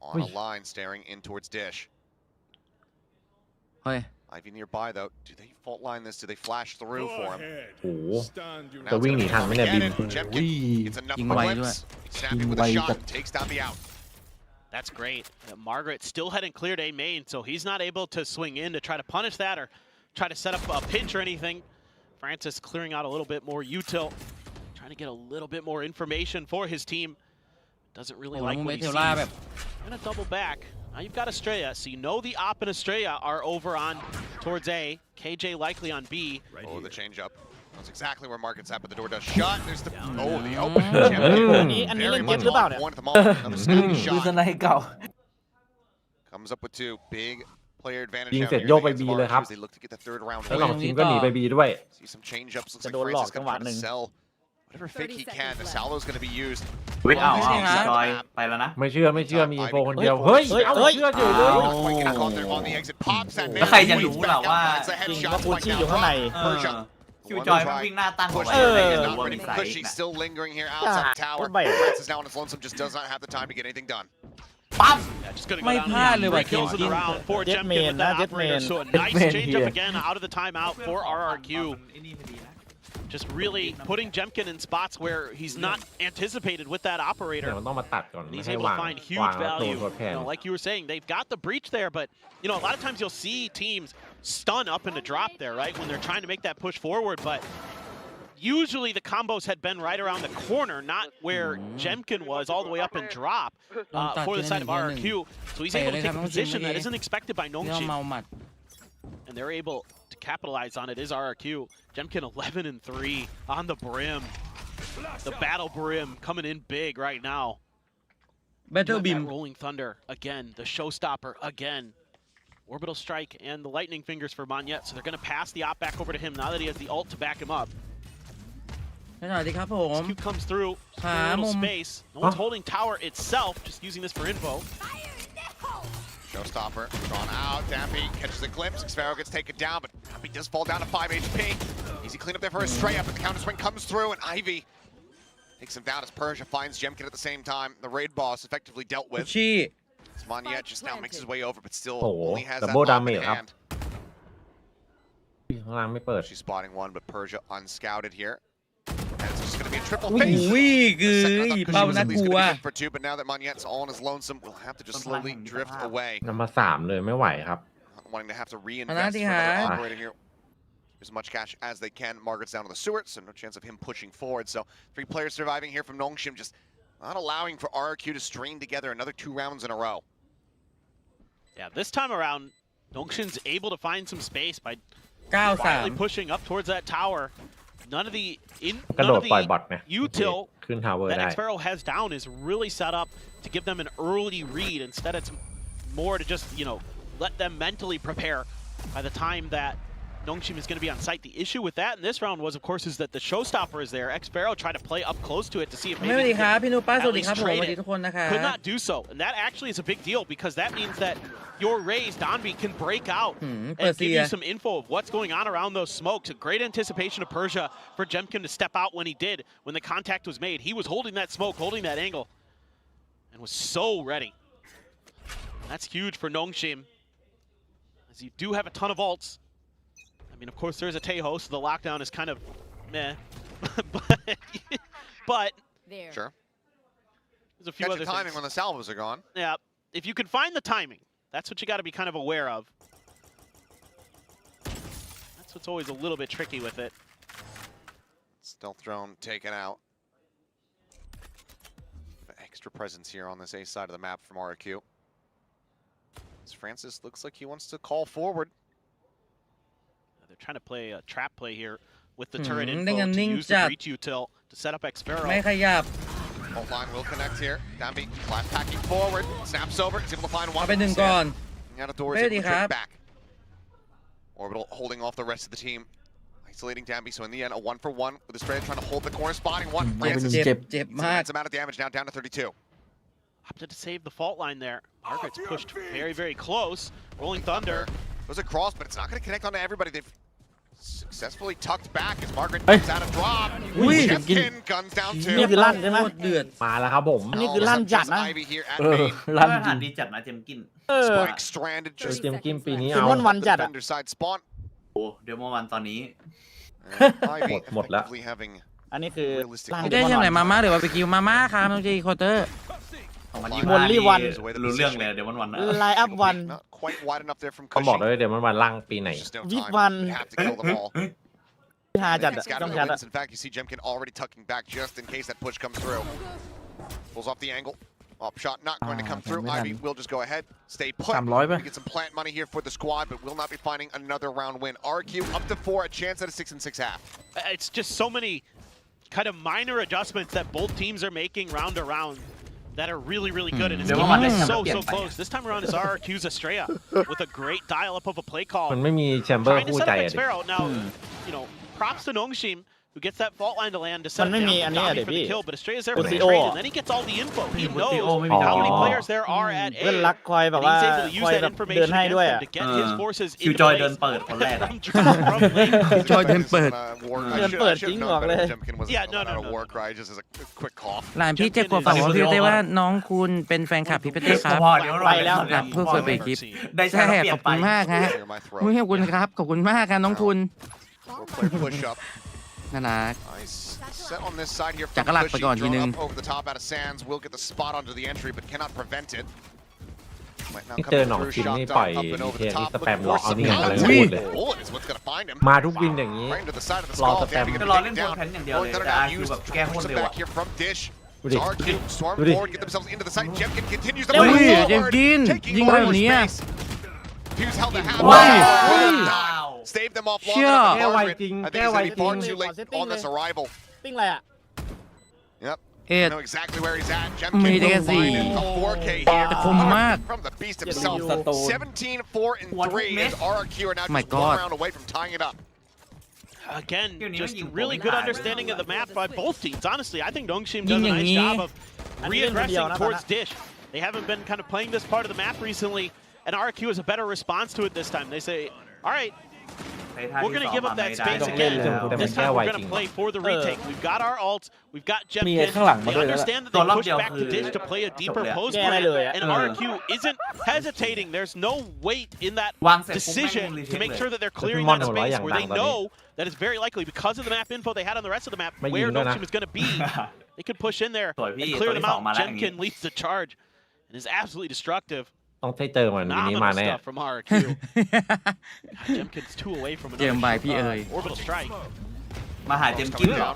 on Ui. a line staring in towards Dish. เฮ้ย Ivy nearby though. Do they fault line this? Do they flash through for him? โอ้โห Now จะ it's วิ่งหนี gonna ทันไหมเนี่ย get บิ it. ม Jemkin อุ้ย gets enough ยิงไวด้วย glimpse. Snappy with aยิงไว shot. จัด Takes down the out. that's great. Margaret still hadn't cleared A main, so he's not able to swing in to try to punish that or try to set up a pinch or anything. Francis clearing out a little bit more util, trying to get a little bit more information for his team. Doesn't really โอ้ like โห what เม he เท sees. ล่าแบบ Gonna double back. Now you've got Estrella, so you know the op and Estrella are over on towards A. KJ likely on B. Oh, the change up. That's exactly where Market's at, but the door does shut. There's the the open.อันนี้ Very เล่นเกม much หรือเปล่า on เนี่ย point at the moment. Another snappy คือส shot ไนเก่า comes up with two big player advantage. ยิง now เสร็จ here โยกไป against B เลยครับ RRQ as they look to get the third round แล้ว win. ลองทีมก็หนีไป B ด้วย See some change ups. Looks จะ like โดนหลอก Francis จัง gonna หวะ try หนึ่ to ง sell whatever fake he can. The Salo's gonna be used. เฮ้ยเอา ไม่ใช่ครับ จอยไปแล้วนะ ไม่เชื่อมีโฟคนเดียวเฮ้ยเอาเชื่อเฉยเลย Not quite getting caught there on the exit. Pops that แล้ว man. ใครจะรู้ล่ะว่า Finds the จริง headshot ว่าคู spike ชี่ down อยู่ข้างใน top. Persia คิวจอยมันวิ่งหน้าตั้งเอา push ไว้ here. เลย He's จะ not รู้ว่า ready มี to ไซ push. ส์ He's นะ still lingering here outside the tower. Bye. Francis now on his lonesome just does not have the time to get anything done. ปั๊ม Yeah, just gonna go ไม่ down พลาด the เลยว่ะ three kills of the round for Jet Jemkin man, with that Jet operator. man. So a Jet nice man change up here. again out of the timeout for RRQ. Just really putting Jemkin in spots where he's not anticipated with that เดี๋ยว operator. มันต้องมาตัดก่อน And ไม่ he's ให้ able วา to ง find วา huge งแล้วโดน value. ทดแทน You know, like you were saying, they've got the breach there, but you know, a lot of times you'll see teams stun up into drop there, right? When they're trying to make that push forward, but usually the combos had been right around the corner, not where Jemkin was all the way up and drop for the side of RRQ. So he's able to take a position that isn't expected by เรื่อง Nongshim. เมาหมัด And they're able to capitalize on it is RRQ. Jemkin 11-3 on the brim. The battle brim coming in big right now. Battle That Beam Rolling Thunder again. The showstopper again. Orbital Strike and the Lightning Fingers for Moniette. So they're going to pass the op back over to him now that he has the ult to back him up. สวัสดีครับผม Q comes through. Ah, A little mum. space. No one's Huh? holding tower itself. Just using this for info. Showstopper drawn out. Dampy catches a glimpse. Xfaro gets taken down, but Dampy does fall down to 5 HP. Easy cleanup there for Estrella, but the counter swing comes through, and Ivy takes him down as Persia finds Jemkin at the same time. The raid boss effectively dealt คุ with. ชี่ Moniette just now makes his way over, but still Oh, only has that double op in damage ครับ hand. ข้างล่างไม่เปิด She's spotting one, but Persia unscouted here. As be a triple อุ้ face. ยคือเป้าน่ากลัว For two, but now that Monyet's all on his lonesome, we'll have to just slowly drift away. นำมา3เลยไม่ไหวครับ Wanting to have to reinvest for another operator here. As much cash as they can. Margaret's down to the sewer, so no chance of him pushing forward. So 3 players surviving here from Nongshim, just not allowing for RRQ to string together another 2 rounds in a row. Yeah, this time around, Nongshim's able to find some space by 9-3 pushing up towards that tower. None of the กระโดดปล่อยบอทไง util ขึ้นทาวเวอร์ that ได้ Xferro has down is really set up to give them an early read. Instead, it's more to just, let them mentally prepare by the time that Nongshim is going to be on site. The issue with that in this round was, of course, is that the showstopper is there. Xferro tried to play up close to it to see if ไม่ maybe ดี they ครับ could พี่นุ๊กป้าสวัส at ดี least ครับผมส trade วัสดี it. ทุกคนนะครับ Could not do so, and that actually is a big deal because that means that your Rays, Donby, can break out and give you some info of what's going on around those smokes. A great anticipation of Persia for Jemkin to step out when he did, when the contact was made. He was holding that smoke, holding that angle, and was so ready. And that's huge for Nongshim, as you do have a ton of ults. I mean, of course, there's a Teho, so the lockdown is kind of meh. but Sure. There's a few Catch other the timing things. when the salvos are gone. Yeah, if you can find the timing, that's what you got to be kind of aware of. That's what's always a little bit tricky with it. Stealth drone taken out. Extra presence here on this A side of the map from RRQ. As Francis looks like he wants to call forward. They're trying to play a trap play here with the turret info ได้เงิน to นิ่ง use จั the ด breach util to set up Xferro. ไม่ขยับ Ult line will connect here. Dambi flash packing forward. Snaps over. He's able to find เอา one. ไป1ก่อน Out of doors, ไม่ able ดี to ครับ trick back. Orbital holding off the rest of the team. Isolating Dambi, so in the end, a 1-for-1 with the spread trying to hold the corner, spotting one. Francis เจ็บมาก some amount of damage now, down to 32. Opted to save the fault line there. Margaret's pushed very, very close. Rolling Thunder. Goes across, but it's not going to connect onto everybody. They've successfully tucked back as Margaret comes out of drop. Jemkin guns down นี่ two. คือลั่นใช่ไหม โคตรเดือด มาแล้วครับผม อันนี้คือลั่นจัดนะ Ivy here at ลั่น ฐา จริ น ง ดีจัดนะเจมกิน Spike stranded เจอ just เจมกิมปีนี้ เป็น เอา วันๆจัดอะ defender side spawn. โอ้เดี๋ยวเมื่อวันตอนนี้ Ivy หมดแล้ว effectively having อันนี้คือ realistic พี่ได้ยังไหนมาม่าหรือว่าไปกิวมาม่าครับน้องจีโคเตอร์ Only one รู้เรื่องเลยเดี๋ยววันนะ ไลน์อัพวัน not quite wide enough there from เขาบอก Cushing. เลยเดี๋ยวมันวันล่างปีไหน Just no Week time. one. They have to kill them all. ฮาจัดอะ Scatter ต้องจัดอะ wins. In fact, you see Jemkin already tucking back just in case that push comes through. Pulls off the angle. Up shot not going to come through. Ivy will just go ahead, stay put. 300 ป่ะ We get some plant money here for the squad, but will not be finding another round win. RQ up to 4, a chance at a 6 and 6 half. It's just so many kind of minor adjustments that both teams are making round to round that are really, really good. And it's so close. This time around is RRQ's Estrella with a great dial-up of a play call. มันไม่มีแชมเบอร์ Trying to คู่ set ใจ up อะดิ Xferro. Now, props to Nongshim, who gets that fault line to land to set มันไม่ down มีอันนี้อะ Donby ดิ for พี่ the kill, but Estrella's there for the Buttio trade, อะ and then he gets all the info. He Buttio knows ไม่มี how many อ๋อ players there are at A, เพื่อนรักคอยแบบ and ว่า he's able to ค use อย that แบบเดิน information ให้ against ด้วย them อะ to get his forces คิว into จอยเดิน place เปิดคนแรกอะ from lane. จอยเดินเปิด บอกเลย Yeah, no. Work, right? Just as a quick cough. หลานพี่เจ็บกว่าฝั่งว่าพี่เต้ว่าน้องคุณเป็นแฟนคลับพี่เต้ครับ พอเดี๋ยว ไปแล้ว ครับเพื่อเปิดไปคลิป ได้ใช้ ใช่ แล้วเปลี่ย ขอน บ ไป คุณมากฮะ Clear my throat. ขอบคุณครับขอบคุณมากครับน้องคุณ We'll play push up. น่ารัก Nice set on this side here จั from กรหลักไป Cushy. ก่อนทีนึ Drone ง up over the top out of Sands. Will get the spot onto the entry, but cannot prevent it. Might now นี่ come เจอ in หนอง through ชิม shot นี่ dart ปล่อย up and over เที the ยนี่ top. สแปม Looking หลอก for เอา some นี่อย่างอะไร guns. พูดเลย Bullet is what's gonna find him. มาทุกวินอย่างนี้ Right into the side of the รอ skull. สแปม Damn, ก็ gonna รอ take เล่น it บน down. แพนอย่างเดียวเลย Going แต่ down อาคิว used. แบบแก้โคตร Push เร็ them ว back อะ here from Dish.ดูดิ RQ storm ดูดิ forward, get themselves into the site. Jemkin continues to เร็ว push อุ้ย forward, เจมกิน taking ยิง more แบบนี้ space. Fuse held the half. ว้าว Save them off long เชื่อ enough. แก้ไว Margaret, จริง I think แก้ it's ไว gonna จ be ริ far ง too late on this arrival. ติ้งอะไรอะ Yep. เอ็ด Know exactly where he's at. ไม่ Jemkin ได้กันสิ finding a 4K here แต่คมมาก from the beast himself. 17, 4, and 3 as RRQ are now My just one God. round away from tying it up. Again, You're just needing really Bolin good High. understanding of the map by both teams. Honestly, I think Nongshim does a ยิงอย่าง nice นี้ job of อันนี้เล่นคนเดียว reaggressing นะ towards Dish. They haven't been kind of playing this part of the map recently, and RRQ has a better response to it this time. They say, all right, we're going to give up that space ต้องเล่น again. เลยแต่มัน This แค่ time ไว we're จ going ริง to play for the retake. We've got our ults. We've got มี Jemkin. ข้างหลังมา They ด้วยแล้ว understand that ตัว they รอบ push เดียว back คื to อ Dish to play a deeper จบเลย post แก้ได้เลยอะ and RRQ isn't hesitating. There's no weight in that วางเสร็จปุ๊บแม่ง decision รีเท to ค make เลย sure that they're clearing Mon that หัวเราะ space อย่าง where ดั they งตอนนี้ know that it's very likely because of the map info they had on the rest of the map ไม่ยิง where ด้วยนะ Nongshim is going to be. They could push in there สวยพี่ and clear ตัว them ที่สอง out. มาแล้วอย่างงี้ Jemkin leads the charge and is absolutely destructive. ต้องให้เจอมันวันนี้มา Phenomenal แน่ stuff from RRQ. Jemkin's 2 away from เจม another บายพี่เอ๋ย orbital strike. มาหาเจมส์กิ้วเหรอ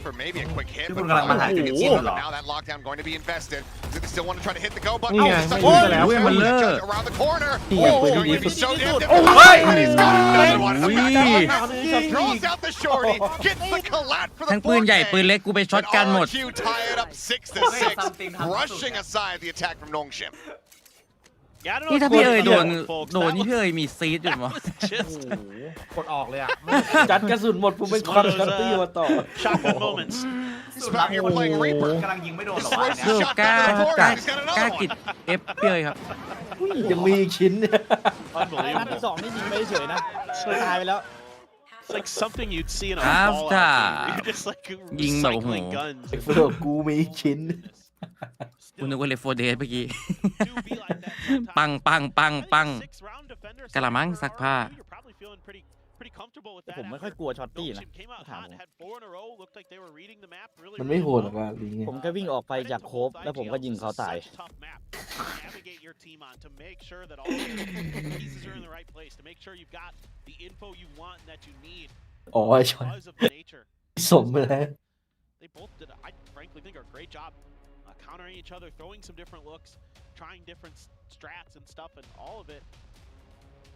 For maybe a quick hit, People but are gonna have to get but seen. now that lockdown going to be infested. Do they still want to try to hit the go button? Yeah, it's yeah, like- yeah, yeah, yeah, yeah. around the corner. Yeah, Oh, but going he- to be so damn Oh, difficult. hey! And he's got another one. Wee. Draws out the shorty, gets the collat for ทั้ the งปืนใหญ่ปืน 4K. เล็กกูไปช็อตกันหมด RRQ tie it up 6-6, something happened. brushing aside the attack from Nongshim. Yeah, I don't know นี่ if ถ้าพี่เอ๋ย it's โดน folks. โดน That นี่ was พี่เอ๋ยมีซีดอยู่มั้ง just กดออกเลยอ่ะ จัดกระสุนหมดผมเป็นคอนคัตตี้มาต่อ shotgun moments. This is out here playing Reaper. กำลังยิงไม่โดนหรอกวะ Throws เนี่ the ย shot กล้า back to the forward. กล้า He's got กล้า another กิด one. เอฟพี่เอ๋ยครับ ยังมีอีกชิ้นเนี่ย นัดที่ Unbelievable. 2นี่ยิงไปเฉยๆนะเคยตายไปแล้ว It's like something you'd see in a After. Fallout game. You're just like ยิงแบบโอ้โห recycling guns. ไอ้เฟิร์กูมีอีกชิ้น คุณนึกว่าเลฟโฟเดสเมื่อกี้ Do be like that sometimes. ปังปังปังปัง Six-round defender กะละมัง for ซักผ้า RRQ. You're probably feeling pretty comfortable with that ผมไม่ after ค่อยกลัวช็อตตี้นะ Nongshim came out ถาม hot, ผม had 4 in a row, looked like they were reading the map really, มันไม่ really โหดหร well. อกว่าลิงเนี่ย ผมก็วิ่งออกไปจากโคฟแล้วผมก็ยิงเขาตาย Such a tough map to navigate your team on to make sure that all your pieces are in the right place, to make sure you've got the info you want and that you need อ๋อไอ้ช็อต because of the nature. สมไปแล้ว They both did, I frankly think, a great job countering each other, throwing some different looks, trying different strats and stuff, and all of it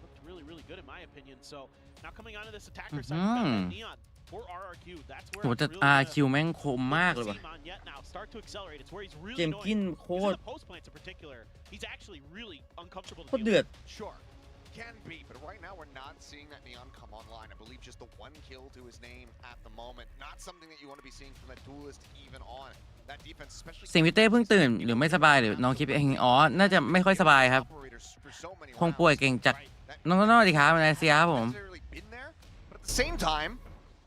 looked really, really good in my opinion. So now coming onto this attacker side, we've got that Neon for RRQ. That's โห where แต่ it's really RQ แม่งคมมากเลยว่ะ on yet now. Start to accelerate. It's where he's really เจมกิน annoying. โค Because ต in ร the post plants in particular, he's actually really uncomfortable โค to ตร deal เดือ with. ด Sure, can be, but right now we're not seeing that Neon come online. I believe just the one kill to his name at the moment. Not something that you want to be seeing from a duelist even on that defense, especially. สิ่งพี่เต้เพิ่งตื่นหรือไม่สบายหรือน้องคิดเองอ๋อ น่าจะไม่ค่อยสบายครับ คงป่วยเก่งจากน้องๆดีครับมาเลเซียครับผม Been there, but at the same time,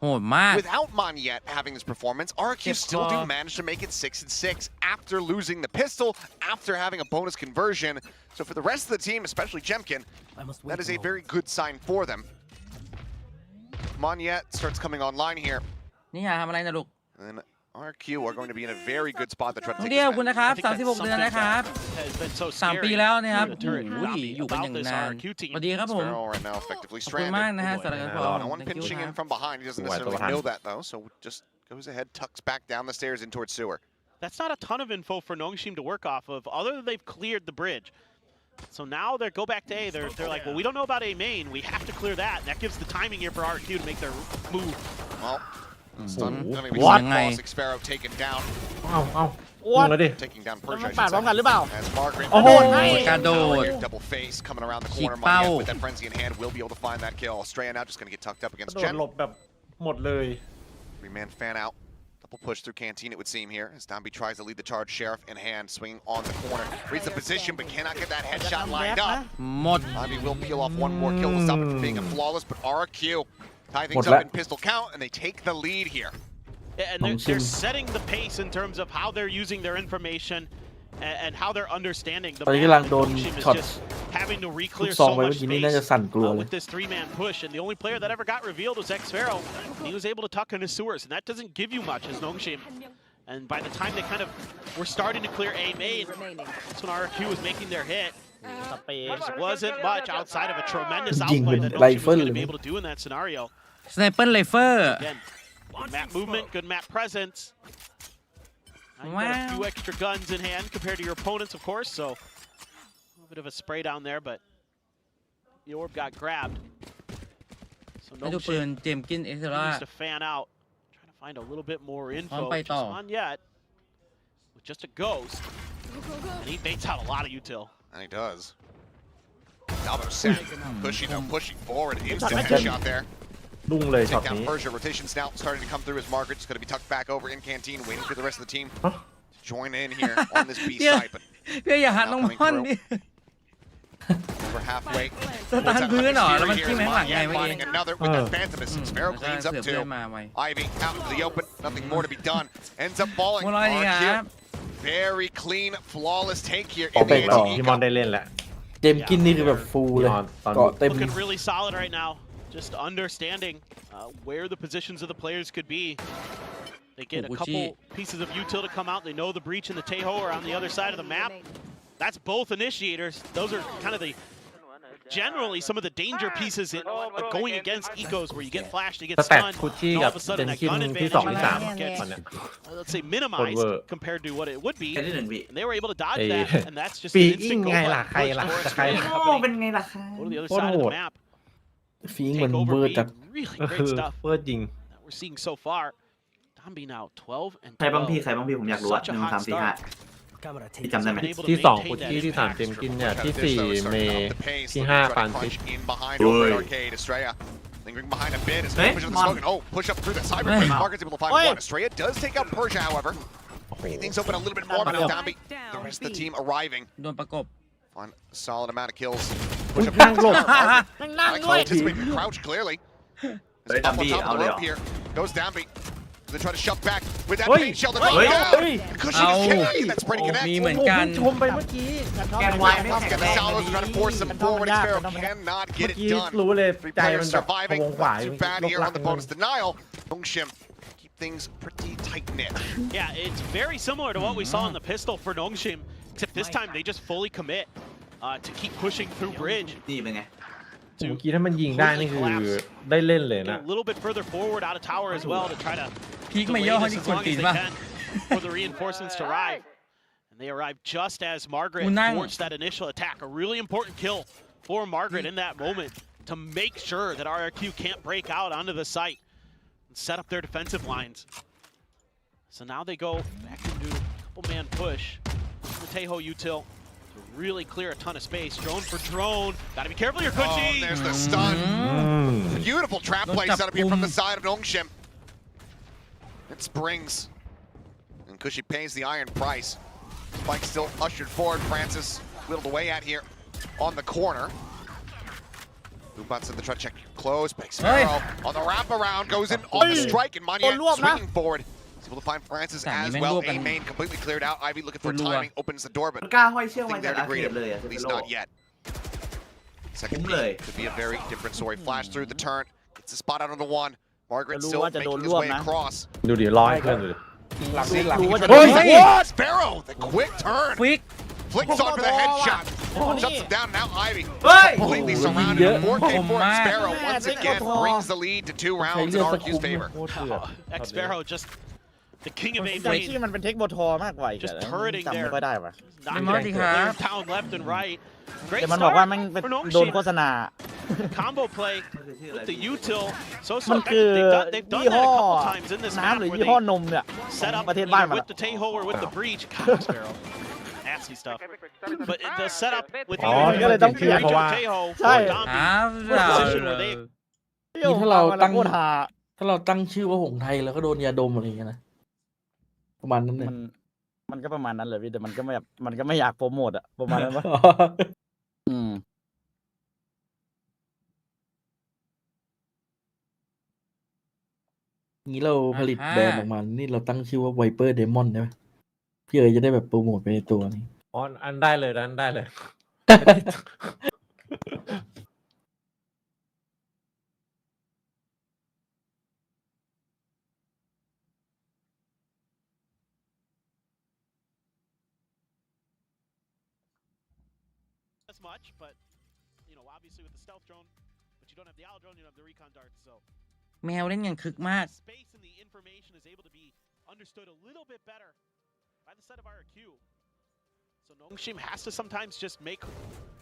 โหดมาก without Monyet having this performance, RRQ still do manage to make it 6-6 after losing the pistol, after having a bonus conversion. So for the rest of the team, especially Jemkin, that is a very good sign for them. Monyet starts coming online here. นี่อย่าทำอะไรนะลูก And RRQ are going to be in a very good spot to try to น้อง take เดียว this คุณ match. นะครับ I think that's 36 เดือน something นะครับ that has been so 3 ปี scary แล้วนะครับ for the turret โอ้ย not be อยู่กัน about อย่าง this นาน RRQ team. สวัสดีครับผม Sparrow right now effectively ขอบคุณมาก stranded. นะฮะสำหรับการฟอล No one pinching in from behind. He doesn't Right, necessarily behind. know that though, so just goes ahead, tucks back down the stairs in towards sewer. That's not a ton of info for Nongshim to work off of, other than they've cleared the bridge. So now they go back to A. They're like, well, we don't know about A main. We have to clear that. And that gives the timing here for RRQ to make their move. Well, stun. I mean, we What? see Classic Sparrow taken down, เอ้าเอ้า What? ยิงเลยดิ taking down แล้ว Persia. มั I น should ปาดพร้อม say. กันหรือเปล่า As Margaret โอ้โห กระโดด double face coming around the ฉีก corner. เป้า Monyet with that frenzy in hand will be able to find that kill. Estrella now just going to get tucked up กระ against โดด Jen. หลบแบบหมดเลย Three-man fan out. Double push through Canteen, it would seem here. As Dombey tries to lead the charge. Sheriff in hand, swinging on the corner. Reads the position, but cannot get that headshot lined up. หมด Dombey will peel off one more kill to stop it from being a flawless, but RRQ tie things Một up lẽ. in pistol count, and they take the lead here. And they're setting the pace in terms of how they're using their information and how they're understanding the ตอนนี้ map. กำลัง And โดน Nongshim is ช็อต just having to ลูก re-clear ซอง so ไปเมื่ much อกี้นี้น่าจะ space สั่นกลัวเลย with this three-man push. And the only player that ever got revealed was Xpharaoh. And he was able to tuck in his sewers, and that doesn't give you much as Nongshim. And by the time they kind of were starting to clear A main, that's when RRQ was making their hit. สเปรย์ There just wasn't much outside of a tremendous ยิง outplay เป็น that ไร Nongshim เฟิล was เล going ย to be มั้ง able to do in that scenario. สไนเปอร์ไลเฟอร์ Again, good map movement, good map presence. Now you've got a Wow. few extra guns in hand compared to your opponents, of course, so a little bit of a spray down there, but the orb got grabbed. So ให้ดูปืน Nongshim เจมกินเอ็กซ์ตร้า needs to fan out, trying to find a little bit more info. One by Justต่อ on yet, with just a ghost, and he baits out a lot of util. And he does. Dalbo set, pushing forward. Instant Shot. headshot there. ดุ้งเลยช็อ Take ต down นี้ Persia. Rotation's now starting to come through as Margaret's going to be tucked back over in Canteen, waiting for the rest of the team Huh? to join in here on this B Yeah. side. But พี่อย่าหันน้องม่อนดิ over halfway. สตาร์ทพื้นเหรอแล้วมันจิ้มแม่งหลังไงเมื่อกี้ Finding another with that Phantom as Sparrow cleans up เสือ too. มาไว Ivy out into the open, nothing more to be done. Ends up falling. โมลอยดีครับ Very clean, flawless take here ออก in ไป the ต่อ พี่มอน anti-eco. ได้เล่นแล้ว เจมกินนี่คือแบบฟูลเลยเกาะเต็ม Looking really solid right now. Just understanding where the positions of the players could be. They get a couple pieces of util to come out. They know the breach and the Tejo are on the other side of the map. That's both initiators. Those are kind of the generally some of the danger pieces in going against ecos where you get flashed, you get สแตท stunned, คุชชี่ and กั all บ of a เจ sudden น that คิน gun ที่ advantage 2ที่ 3 gets มันเนี่ย let's say minimized Over. compared to what it would be. แค่ที่หนึ่งวิ And they were able to dodge ไอ้ that, and that's just ปี an อิง instant go ไง button ล่ะใคร push ล่ะ for จะใคร Australia. โอ้เป็นไงล่ะคะ Go to the other โคตร side โห of ด the map. ฟีงเหมือน Take over เบิร์ด B. จัด Really เอ great อ stuff เฟิร์สยิง that we're seeing so far. Dambi now 12 and ใครบ้าง 12. พี่ใครบ้างพี่ผมอยากรู้อะ Such 1 a 2 hot 3 4 5 start. พี่จำได้ไหม Been able to ที่ 2 maintain คุช that ชี่ที่ 3 impact. เจมกินเนี่ย Look ที่ at this, though. 4 Starting เม to ย์ up the pace, ที่ looking to 5 try ฟาน to ซิก crunch in behind Oi. over at Arcade. Estrella lingering behind a bit as Hey, pushing the Mon. smoke. Oh, push up through the cyber Hey. frame. Margaret's able to find Oi. one. Estrella does take out Persia, however. Making things open a little bit more, but now Dambi, the rest of the team arriving. โดนประกบ On a solid amount of kills. นั่งหลบ Like how anticipating the crouch clearly. Hey, Up on Dambi, top of the out rope there. here. Goes Dambi. They try to shove back with that Oi. paint shell. They're Oi. going down. Oi. Cushion is Ow. killing. That's pretty มี connect. เหมือนกัน ชมไปเมื่อกี้ แกนไวไม่แข็ง Get แร the ง Sallows trying to force them forward. Sparrow cannot เมื่ get อ it กี้ done. รู้เลย Three ใจ players มันแบบ surviving. วงขวา Not too bad ล here ก on the bonus denial. Nongshim keep things pretty tight knit. Yeah, it's very similar to what we saw in the pistol for Nongshim, except this time they just fully commit to keep pushing through bridge นี่เป็นไง เมื่อกี้ถ้ามันยิงได้นี่คือได้เล่นเลย Get นะ a little bit further forward out of tower as well to try to พีคมา delay ย่อ this ที่ as คน long ตี as น they ป่ะ can for the reinforcements to arrive. And they arrive just as Margaret Unang. forced that initial attack. A really important kill for Margaret in that moment to make sure that RRQ can't break out onto the site and set up their defensive lines. So now they go back into a couple-man push. The Tejo util to really clear a ton of space. Drone for drone. Gotta be careful here, Oh, Kuchi. and there's the stun. อืม Beautiful trap play set up here from the side of Nongshim. It springs. And Kushi pays the iron price. Spike still ushered forward. Francis whittled away at here on the corner. Boobots in the try to check close. Big Sparrow on the wraparound. Goes in on the strike. And Manya swinging forward. He's able to find Francis as well. A main completely cleared out. Ivy looking for timing. Opens the door, but กล้าห้อยเชือก I ไว้ think แต่ they're อาเข agreed. ตเลยอะ At least not yet. Second Đúng peak rồi. could be a very different story. Flash through the turn. Gets the spot out on the one. Margaretรู้ still ว่าจะโดน making his รวบ way นะ across. ดูดิรอให้เพื่อนดูดิ หลังนี่หลัง รู้ว่าจะ เฮ้ย Sparrow, the quick turn. ฟิก Flicks on for the headshot. Shuts him down. Now Ivy เฮ้ย completely Oh, surrounded. yeah. 4K4 Oh, man. Sparrow once Yeah, again take it. brings the lead to 2 rounds in RQ's favor. โคตรเดือด X Sparrow just the king of A จำชื่อ main. มันเป็นเทคโบทอมากกว่าอีก Just อะ turreting จำ there. ไม่ค่อยได้ว่ะ Not Memori getting ka. cleared down left and right. Great แต่มันบอกว่า start แม่งเป็น for โดน Nongshim. โฆษณา Combo play with the util. So มันคือ they've done ยี่ that ห้ a อ couple times in this น้ำ map หรือ where ยี่ห้อ they นมเนี่ย set up ประเทศบ้าน either มัน with the Tejo or with the breach. God, Sparrow. Nasty stuff. But the setup with Oh, eitherก็เลยต้องเปลี่ยน breach เพราะ or ว่า Tejo ใช่ or Dambi. อ้าว Position where they นี่ถ้าเราตั้ง โคตรฮา ถ้าเราตั้งชื่อว่าหงไทยแล้วก็โดนยาดมอะไรอย่างเงี้ยนะประมาณนั้นเลย มันก็ประมาณนั้นเลยพี่แต่มันก็ไม่แบบมันก็ไม่อยากโปรโมทอะประมาณนั้นปะอืม งี้เราผลิตแบรนด์ออกมา นี่เราตั้งชื่อว่าไวเปอร์เดมอนได้ไหมพี่เอ๋ยจะได้แบบโปรโมทไปในตัวนี้ อ๋ออันได้เลยอันได้เลย as much, but you know, obviously with the stealth drone, but you don't have the owl drone, you don't have the recon darts, so แมวเล่นอย่างคึกมาก space and the information is able to be understood a little bit better by the set of RRQ. So Nongshim has to sometimes just make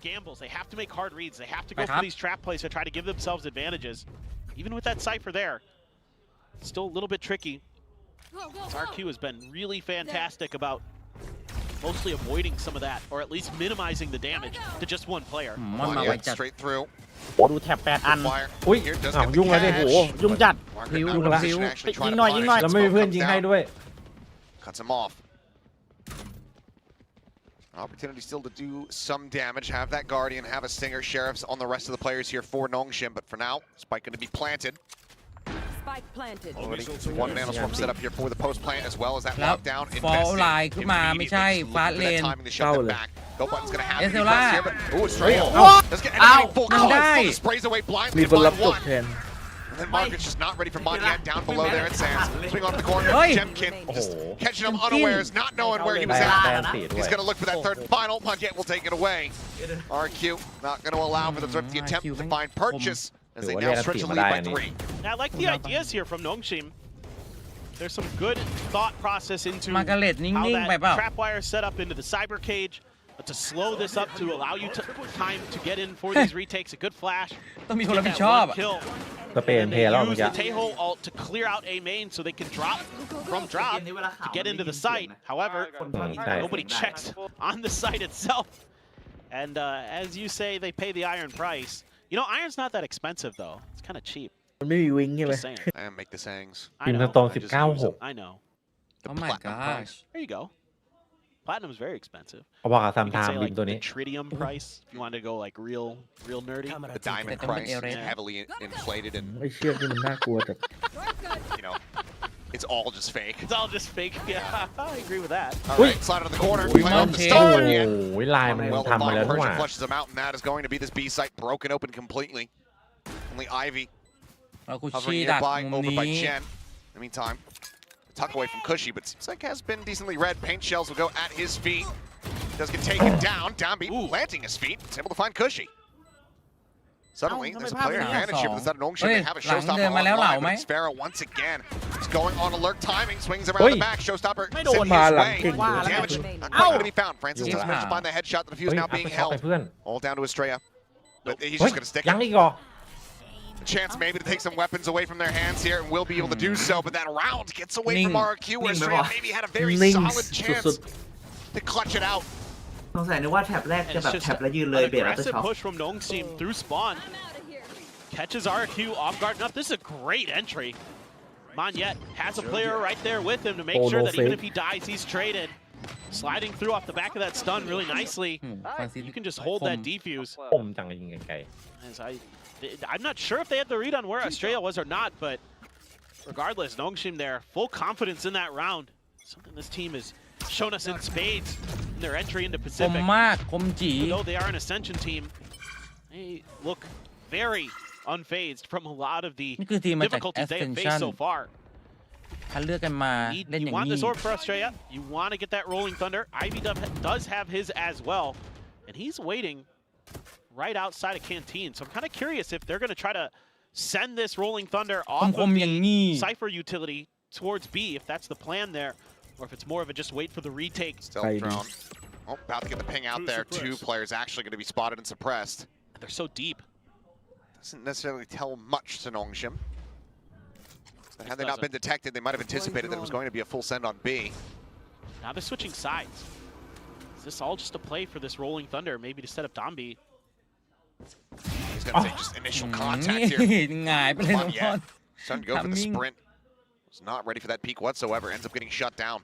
gambles. They have to make hard reads. They have to go for these trap plays to try to give themselves advantages. Even with that cipher there, it's still a little bit tricky. RRQ has been really fantastic about mostly avoiding some of that, or at least minimizing the damage to just one player. มันมาไว Manya จัด straight through. ดูแท็บ8 อัน Fire. Ui, Here does ảo, get the dung rồi đây, catch. โอ้ยุ่งจัด Margaret Hiu, not in dung a là position hiu. to actually tryยิง to หน่อย punish ยิงหน่อย him. แล้วไม่มี Smoke เพื่อน comes ยิง down. ให้ด้วย Cuts him off. Opportunity still to do some damage, have that Guardian, have a Stinger, Sheriffs on the rest of the players here for Nongshim, but for now, Spike going to be planted. Spike planted. Already one nanoswarm set up here for the post plant as well as that แล้ว lockdown. ฟอลไลน์ขึ้นมาไม่ใช่ฟาสเลน timing to shut them back. Go button's going to have to be Ezreal pressed here, but ooh, Estrella. Let's get full Não color. dai. Still sprays away มี blindly คนรับ by จบ one. แทน And then Margaret's just not ready for Monyet down below there at Sands. Swing off the corner. Oi. Jemkin just catching him unawares, not knowing where he was แบ at. นสีด้ว He's ย going to look for that third and final. Monyet will take it away. RQ not going to allow for the Thrifty attempt to find purchase as they now stretch the lead by 3. I like the ideas here from Nongshim. There's some good thought process into มาการ์เล็ตนิ่ how งๆไปเปล่า that trapwire is set up into the cyber cage to slow this up to allow you time to get in for these retakes. A good flash. ต้องมีคนรับ Get ผิด that ชอบ one kill. สเปน And เพ they ลแล้วเมื่อ use กี้ the Taeho ult to clear out A main so they can drop from drop to get into the site. However, nobody checks on the site itself. And as you say, they pay the iron price. You know, iron's not that expensive though. It's kind of cheap. มันไม่มีวิงใช่ไหม Just saying. And make the sayings. I ทีม know. สตอง I just use 19-6 I know. The Oh my platinum gosh. price. There you go. Platinum's very expensive. เขาบอกกับซัม You ไท could ม์ say บิ like นตัว the นี้ tritium price if you wanted to go like real nerdy. The diamond Don't price make it red. heavily inflated and, ไอ้เชือกนี่มันน่ากลัวจัด you know, it's all just fake. It's all just fake. Yeah, I agree with that. All right, slide on the corner. Ui, Play off the Monte. โอ้ start again. โหลายมัน Well, ทำมาแล้ว the ทั้งหม Persian ด flushes them out, and that is going to be this B site broken open completely. Only Ivy เราคุช hovering ชี่ดัก nearby มุม over by นี้ Chen. In the meantime, the tuck away from Cushy, but seems like has been decently red. Paint shells will go at his feet. Does get taken down. Downbeat planting his feet. It's able to find Cushy. Suddenly, there's a player advantage here for the side of Nongshim. They have a showstopper on the line, but it's Sparrow once again. He's going on alert timing, swings around the back. Showstopper sending his way. Damage not quite going to be found. Francis does manage to find the headshot. The defuse เฮ้ย now พัก being ไปช็อตไป held. เพื่อน All down to Estrella. But he's เฮ้ย just going to stick ยัง it. อีกเหรอ A chance maybe to take some weapons away from their hands here and will be able to do so. But that round gets away from RRQ where Estrella maybe had a very solid chance to clutch it out. สงสัยนึกว่าแท็บแรก And จะ it's แบบ just แท็บแล้วยืนเลย an เบรดแล้วจะ aggressive ช็อป push from Nongshim through spawn. Catches RRQ off guard enough. This is a great entry. Monyet has a player right there with him to make Oh, sure no that even fake. if he dies, he's traded. Sliding through off the back of that stun really nicely. ฟันซี You can just hold that defuse. ผมจังเลยยิงไกล As I'm not sure if they had the read on where Australia was or not, but regardless, Nongshim there, full confidence in that round. Something this team has shown us in spades in their entry into คม Pacific. มากคมจี Though they are an Ascension team, they look very unfazed from a lot of the นี่คือทีมมาจาก difficulties they have Ascension faced so far. คัดเลือกกันมาเล่นอ You ย่าง want นี้ this orb for Australia. You want to get that Rolling Thunder. Ivy does have his as well, and he's waiting right outside of Canteen. So I'm kind of curious if they're going to try to send this Rolling Thunder ค off ม of ๆอย่างนี้ the Cypher utility towards B, if that's the plan there, or if it's more of a just wait for the retake. Stealth drone. Oh, about to get the ping out there. Two players actually going to be spotted and suppressed. They're so deep. Doesn't necessarily tell much to Nongshim. Had they not been detected, they might have anticipated that it was going to be a full send on B. Now they're switching sides. Is this all just a play for this Rolling Thunder, maybe to set up Dombi? He's going to take just initial contact here. หงายไปเลยน้องพร Starting to go for the Timing. sprint. Was not ready for that peak whatsoever. Ends up getting shut down.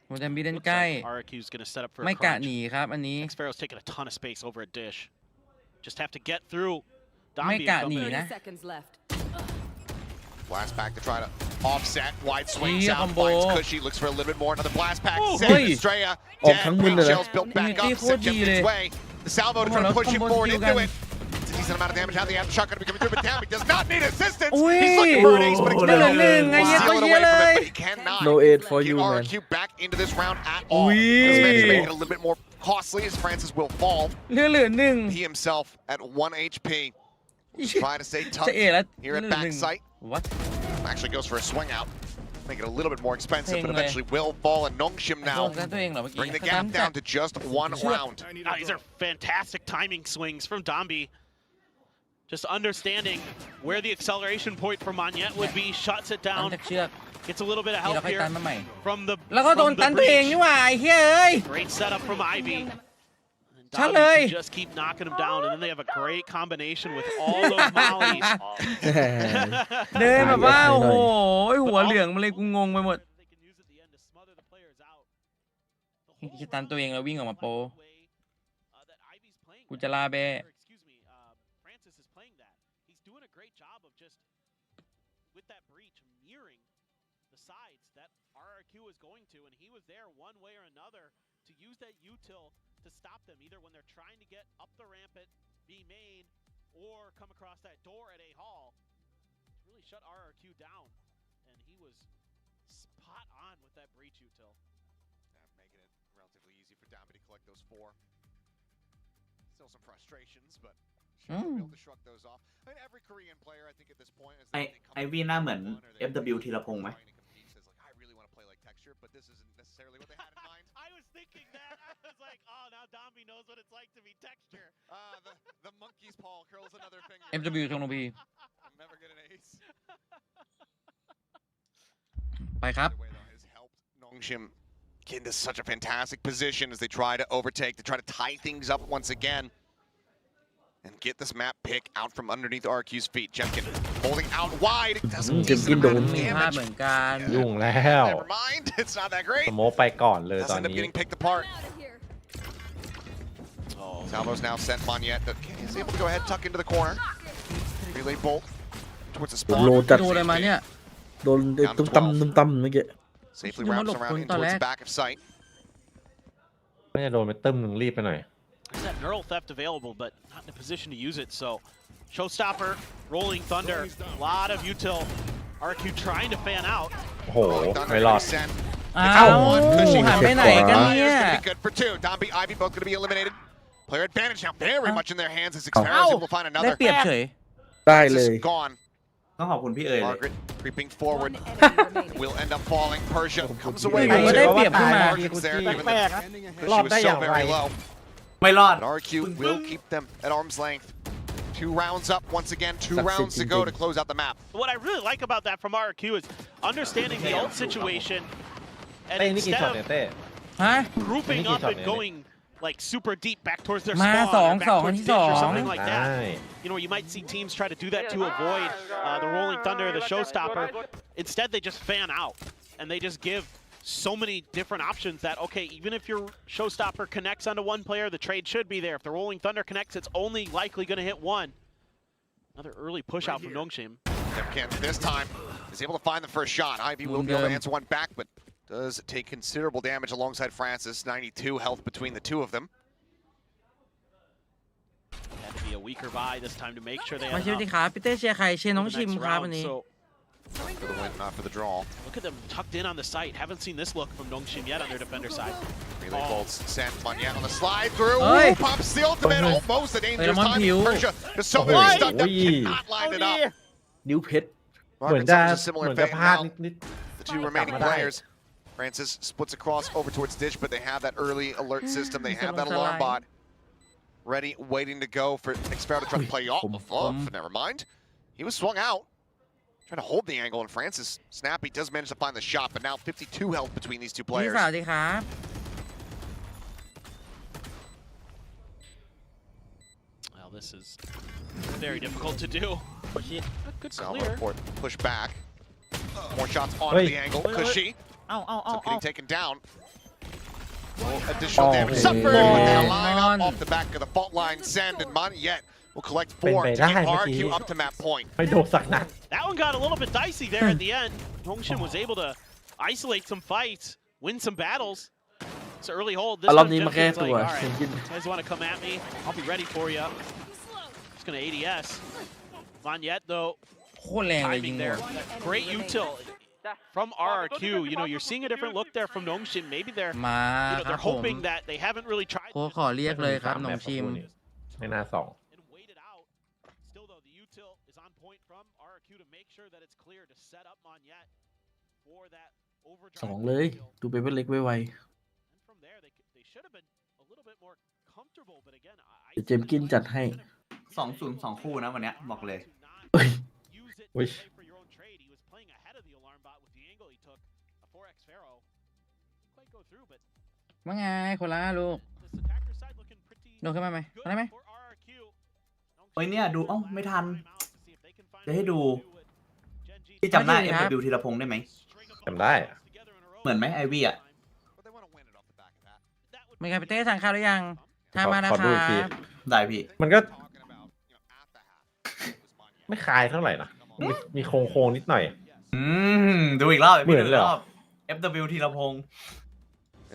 ผมจะมีเล่น Looks ใกล้ like RRQ's going to set up for a ไม่กะ crunch. หนีครับอันนี้ X-Pharaoh's taking a ton of space over a dish. Just have to get through ไม่ Dombi กะ and หนี company. นะ seconds left. Blast back to try to offset. Wide swings Yeah, out. combo. Finds Cushy. Looks for a little bit more. Another blast pack. Oh, Save hey. Estrella. Oh, Dead. come Paint on, shells built back Unity up. for Sent him its D. way. The salvo to Come try on, to push him combo forward skill into gun. it. It's a decent amount of damage. How the aftershock going to be coming through, but damn, he does not need assistance. Ui. He's looking for an ace, but Heลือหนึ่งไงเหี้ย steal ตัว it เหี้ย away เล from ย it, but he cannot No aid for get you, man. RRQ back into this round at all. Ui. This match is making it a little bit more costly as Francis will fall. เหลือหนึ่ง He himself at 1 HP. Trying to stay tough จะเอแล้ว here เห at ลือหนึ่ง backside. What Actually goes for a swing out. Make it a little bit more expensive, but Thing eventually will fall. And Nongshim โด now นกันตัวเองเหรอเมื่อกี้ bring the gap down to just one round. These are fantastic timing swings from Dombi. Just understanding where the acceleration point for Monyet would be, shuts it ตัน down, จากเชือก gets a little bit of นี่เรา help ค่อย here ตันมาใหม่ from the แล้วก็โดน from ตัน the ตัวเอง breach. นี่หว่าไอ้เฮ้ยเอ้ย Great setup from Ivy. And ชัด Dombi เลย can just keep knocking him down, and then they have a great combination with all those mollies. เดินแบบว่าโอ้โหหัวเหลืองมาเลยกูงงไปหมด They can use at the end to smother the players out. The จะตันตัวเองแล้ววิ่งออกมาโปกูจะลาเบ with that breach mirroring the sides that RRQ is going to, and he was there one way or another to use that util to stop them, either when they're trying to get up the ramp at B main or come across that door at A hall to really shut RRQ down, and he was spot on with that breach util. Making it relatively easy for Dambi to collect those 4. Still some frustrations, but should be able to shrug those off. I mean, every Korean player, I think, at this point, is ไอวีหน้าเหมือน FW ธีรพงษ์ไหม I really want to play like texture, but this isn't necessarily what they had in mind. I was thinking that. I was like, oh, now Dambi knows what it's like to be texture. The monkey's paw curls another finger. FW ตรงนู้นพี่ I'm never get an ace. ไปครับ Has helped Nongshim get into such a fantastic position as they try to overtake, to try to tie things up once again. And get this map pick out from underneath RQ's feet. Jemkin holding out wide. It doesn't decent amount of damage. เหมือนกัน ยุ่งแล้ว Never mind. It's not that great. สโมกไปก่อนเลยต Does อน end up นี้ getting picked apart. Salvo's now sent Monyet. He's able to go ahead and tuck into the corner. Relay bolt towards the โล spawn. จัด โดนอะไรมาเนี่ย โดนตุ้มตั้มเมื่อกี้ Safely wraps around in towards the back of sight. ไม่จะโดนไปตึ้มหนึ่งรีบไปหน่อย There's that neural theft available, but not in a position to use it. So, Showstopper, Rolling Thunder, a lot of util. RQ trying to fan out. โอ้โห ไม่รอด อ้าวหันไปไหนกันเนี่ย Gonna be good for 2. Dombi, Ivy both going to be eliminated. Player advantage now very much in their hands as Xpero is able to find ได้ another. เปรียบเฉย ได้เลย Gone. ต้องขอบคุณพี่เอ๋ยเลย Margaret creeping forward. Will end up falling. Persia comes ไม่ away รู้ว่าได้เปรียบขึ้นมา Margins there, given แปลก that ๆนะ because รอ she ด was ได้อ so ย่างไร very low. ไม่รอด But RQ will keep them at arm's length. 2 rounds up once again. 2 rounds to go to close out the map. What I really like about that from RRQ is understanding the ult situation, and เต้นี่กี่ instead ช็อต of เนี่ยเต้ ฮะ grouping Ini up kita and nih. going like super deep back towards their มา spawn สอง or back สอง towards ที่ ditch ส or อง something like ใช่ that. You know, you might see teams try to do that to avoid the Rolling Thunder, the Showstopper. Instead, they just fan out, and they just give so many different options that, okay, even if your Showstopper connects onto one player, the trade should be there. If the Rolling Thunder connects, it's only likely going to hit one. Another early push out from Nongshim. Demkin this time is able to find the first shot. Ivy will be able to answer one back, but does take considerable damage alongside Francis. 92 health between the two of them. Had to be a weaker buy this time to make sure they มา had เชียร์ enough ดีครับพี่เต้เชียร์ใครเชียร์น้อง for the ชิม next ครับ round. วันนี้ So For the win, not for the draw. look at them tucked in on the site. Haven't seen this look from Nongshim yet on their defender side. Relay bolts sent. Monyet on the slide through. Oi. Ooh, pop steal ultimate. Almost a dangerous Lemon time. Pew. Persia is so very Oi. stunned up. Oi. Cannot line it up. นิ้วเพชร เหมือน Margaret จะ suffers a เห similar มือนจะ fate พลาด now. นิด The 2 remaining Gak apa-apa. players. Francis splits across over towards Ditch, but they have that early alert system. They have that alarm bot ready, waiting to go for Xpero to try to play off. Never mind. He was swung out. Trying to hold the angle, and Francis Snappy does manage to find the shot, but now 52 health between these two พี่ players. สาวดีครับ Well, this is very difficult to do. Good Salvo clear. Port push back. More shots onto Oi. the angle. Wait, wait, Kushi Ow, ow, so ow, getting ow. taken down. Additional damage Oh, suffered, but they man. line up off the back of the fault line. Send and Monyet will collect 4 to Bên get bề đai RQ mới up to map point. ไม่โดนสักนัด That one got a little bit dicey there at the end. Nongshim was able to isolate some fights, win some battles. It's an early hold. This อารอบ one นี้มาแก้ Jemkin's ตั like, ว all เซน right, กิน you guys want to come at me? I'll be ready for you. Just gonna ADS. Monyet though, โคตรแรงเลยยิง timing หั there. ว Great util from RRQ. You know, you're seeing a different look there from Nongshim. Maybe they're, มา you know, ครับ they're ผม hoping that they haven't really tried โค้ชขอเรียกเลยครับน้องชิม ไม่น่าสอง and waited out. Still though, the util is on point from RRQ to make sure that it's clear to set up Monyet for that 2 overdrive. เลย ดูไปเป็นเล็กไว And from there, they should have been a little bit more comfortable, but again, ๆเดี๋ยวเจมส์กินจัดให้ 2-0 2 คู่นะวันเนี้ยบอกเลย เฮ้ย use it to Ui. play for your own trade. He was playing ahead of the alarm bot with the angle he took. A 4x Pharaoh didn't quite go through, but ว่าไงคนละลูก this attacker side looking pretty โดนขึ้นมาไหม good ได้ไหม for RRQ. เฮ้ยเนี่ยดูเอ้าไม่ทัน To see if they can find จะให้ดู Gen G ที่จำหน้า ไม่ทันครับ FW ธีรพงษ์ได้ไหม string a จำได้ together in a row. เหมือนไหมไอวี่อ่ะ But they want to win it off the back of that. มีใครไปเต้ทางข้าวหรือยังทางมานะ ขอ ค ดู รั อีกที บ ได้พี่ มันก็ไม่คลายเท่าไหร่นะมีโครงนิดหน่อย ดูอีกรอบ เหมือนเลยเหรอ FW ธีรพงศ์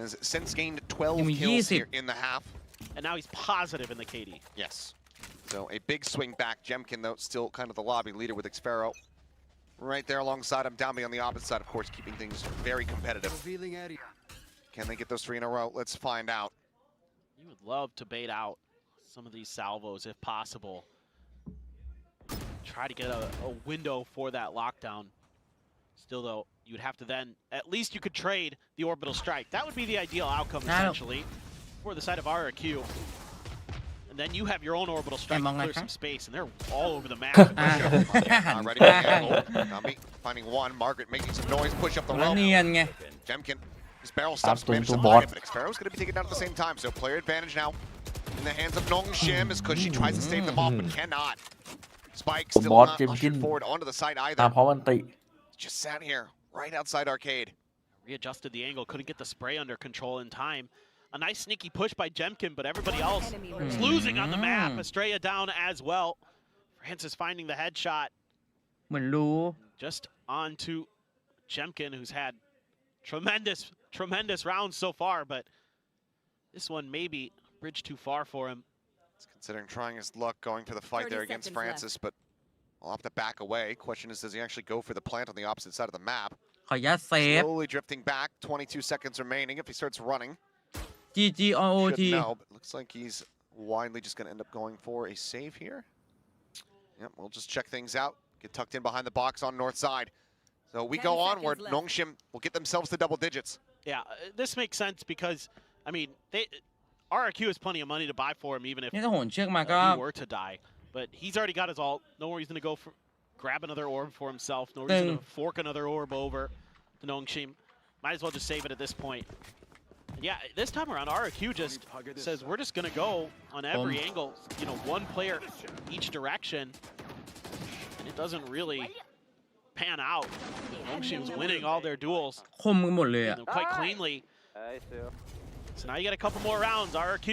Has since gained 12 Give me kills 20. here in the half. And now he's positive in the KD. Yes. So a big swing back. Jemkin, though, still kind of the lobby leader with Xfero. Right there alongside him. Downby on the opposite side, of course, keeping things very competitive. Can they get those 3 in a row? Let's find out. You would love to bait out some of these salvos if possible. Try to get a window for that lockdown. Still, though, you'd have to then, at least you could trade the orbital strike. That would be the ideal outcome, essentially, for the side of RRQ. And then you have your own orbital strike to clear some space, and they're all over the map. Ready for the angle. Downby finding one. Margaret making some noise. Push up the แล้ว rope. เนียนไง Jemkin, his barrel stops, Absolute managed to bot. hide it, but Xfero's going to be taken down at the same time. So player advantage now in the hands of Nongshim as Kushi tries to stave them off, but cannot. Spike still Bot not Jemkin. ushered forward onto the side ตาม either. เพราะมันติ Just sat here, right outside arcade. Readjusted the angle, couldn't get the spray under control in time. A nice sneaky push by Jemkin, but everybody else is losing on the map. Estrella down as well. Francis finding the headshot. เหมือนรู้ Just on to Jemkin, who's had tremendous rounds so far, but this one maybe bridge too far for him. He's considering trying his luck going for the fight 30 there against seconds Francis, but will have to back away. Question is, does he actually go for the plant on the opposite side of the map? ขออนุญาตเซฟ Slowly drifting back, 22 seconds remaining. If he starts running, GGOOT should know, but looks like he's widely just going to end up going for a save here. Yep, we'll just check things out. Get tucked in behind the box on north side. So we 10 go onward. seconds left. Nongshim will get themselves to double digits. Yeah, this makes sense because, I mean, RRQ has plenty of money to buy for him, even if นี่ถ้าโหนเชือกมาก็ he were to die. But he's already got his ult. No reason to go for grab another orb for himself. No reason to fork another orb over to Nongshim. Might as well just save it at this point. And yeah, this time around, RRQ just says we're just going to go on every angle. You know, one player each direction. And it doesn't really pan out. Nongshim's winning all their duels คมกันหมดเลยอะ quite cleanly. So now you get a couple more rounds. RRQ.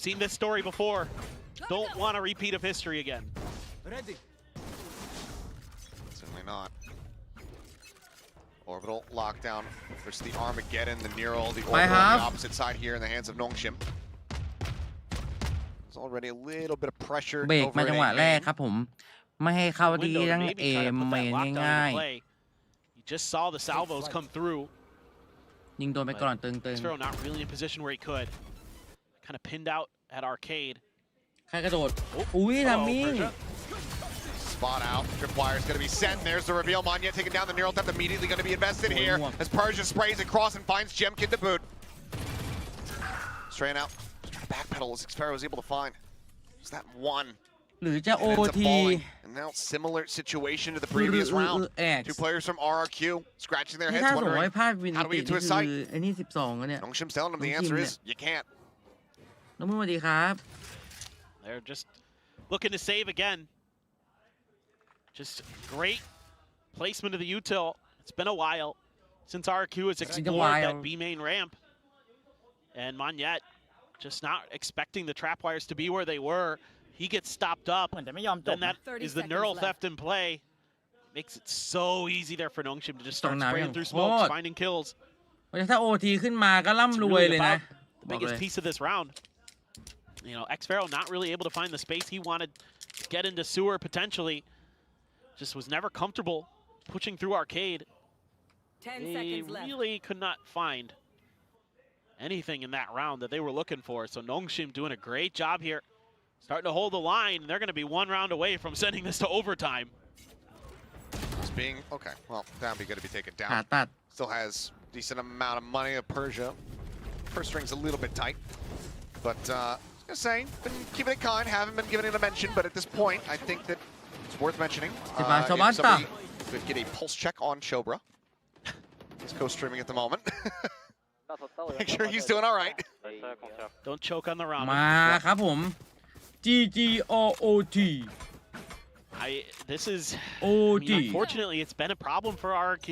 Seen this story before. Don't want a repeat of history again. Certainly not. Orbital lockdown versus the Armageddon, the Neural, the Orbital on the opposite side here in the hands of Nongshim. There's already a little bit of pressure เบรก over มา in จัง A หวะแรก main. ครับผม ไม่ให้เข้าที่ Window to ทั้ง maybe เอ try to put เม that น lockdown ง่าย into play. You just saw the salvos come through. ๆยิงโดนไปก่อนตึง Xfero not really in position where he could. Kind of pinned out at arcade. ๆ ใครกระโดด อุ้ยทำมิ่ง Spot out. Tripwire's going to be sent. There's the reveal. Manya taking down the Neural Theft. Immediately going to be invested here as Persia sprays across and finds Jemkin to boot. Straying out. Just trying to backpedal as Xfero was able to find. Is that one? หรือจะ And ends up OT falling. And now similar situation to the previous round. X Two players from RRQ scratching their นี่ heads ถ้าสมมติ wondering ว่าพลาดวิน how do we ติ get to นี่ his คื site? อไอ้นี่12แล้วเนี่ย Nongshim's telling him the answer is you can't. น้องมึงสวัสดีครับ They're just looking to save again. Just great placement of the util. It's been a while since RRQ has explored that B main ramp. And Monyet just not expecting the trapwires to be where they were. He gets stopped up. เหมือนจะไม่ยอมจ Then บนะ that is the neural theft in play. Makes it so easy there for Nongshim to just start spraying through smokes, finding kills. ถ้า OT ขึ้นมาก็ร่ำรวยเลยนะ The biggest piece of this round. You know, Xfero not really able to find the space he wanted to get into sewer potentially. Just was never comfortable pushing through arcade. 10 They seconds left. really could not find anything in that round that they were looking for. So Nongshim doing a great job here. Starting to hold the line. They're going to be one round away from sending this to overtime. Just being okay. Well, Downby going to be taken ขา down. ตัด Still has decent amount of money. Persia, first string's a little bit tight, but just saying, been keeping it kind. Haven't been giving it a mention, but at this point, I think that it's worth mentioning. If somebody could get a pulse check on Chobra. He's co-streaming at the moment. Make sure he's doing all right. Don't choke on the ramen. มาครับผม GGOOT This is, OT unfortunately, it's been a problem for RRQ.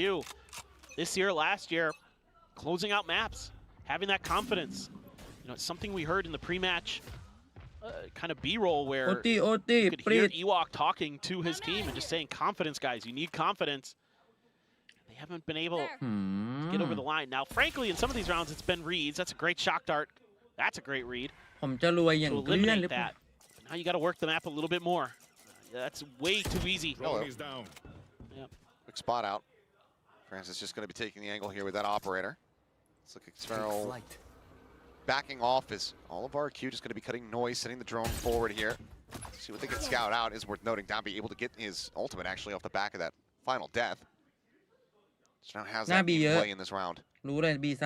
This year, last year, closing out maps. having that confidence. You know, it's something we heard in the pre-match kind of B-roll where you could hear Ewok talking to his team and just saying, confidence, guys, you need confidence. They haven't been able to get over the line. Now, frankly, in some of these rounds, it's been reads. That's a great shock dart. That's a great read. ผมจะรวยอย่าง To เกลื่อนหรือ eliminate เปล่า that. Now you got to work the map a little bit more. That's way too easy. Yep. Quick spot out. Francis just going to be taking the angle here with that operator. Let's look at Sparrow backing off as all of RRQ just going to be cutting noise, sending the drone forward here. See what they can scout out is worth noting. Down be able to get his ultimate actually off the back of that final death. So now has that play in this round. รู้เลย B3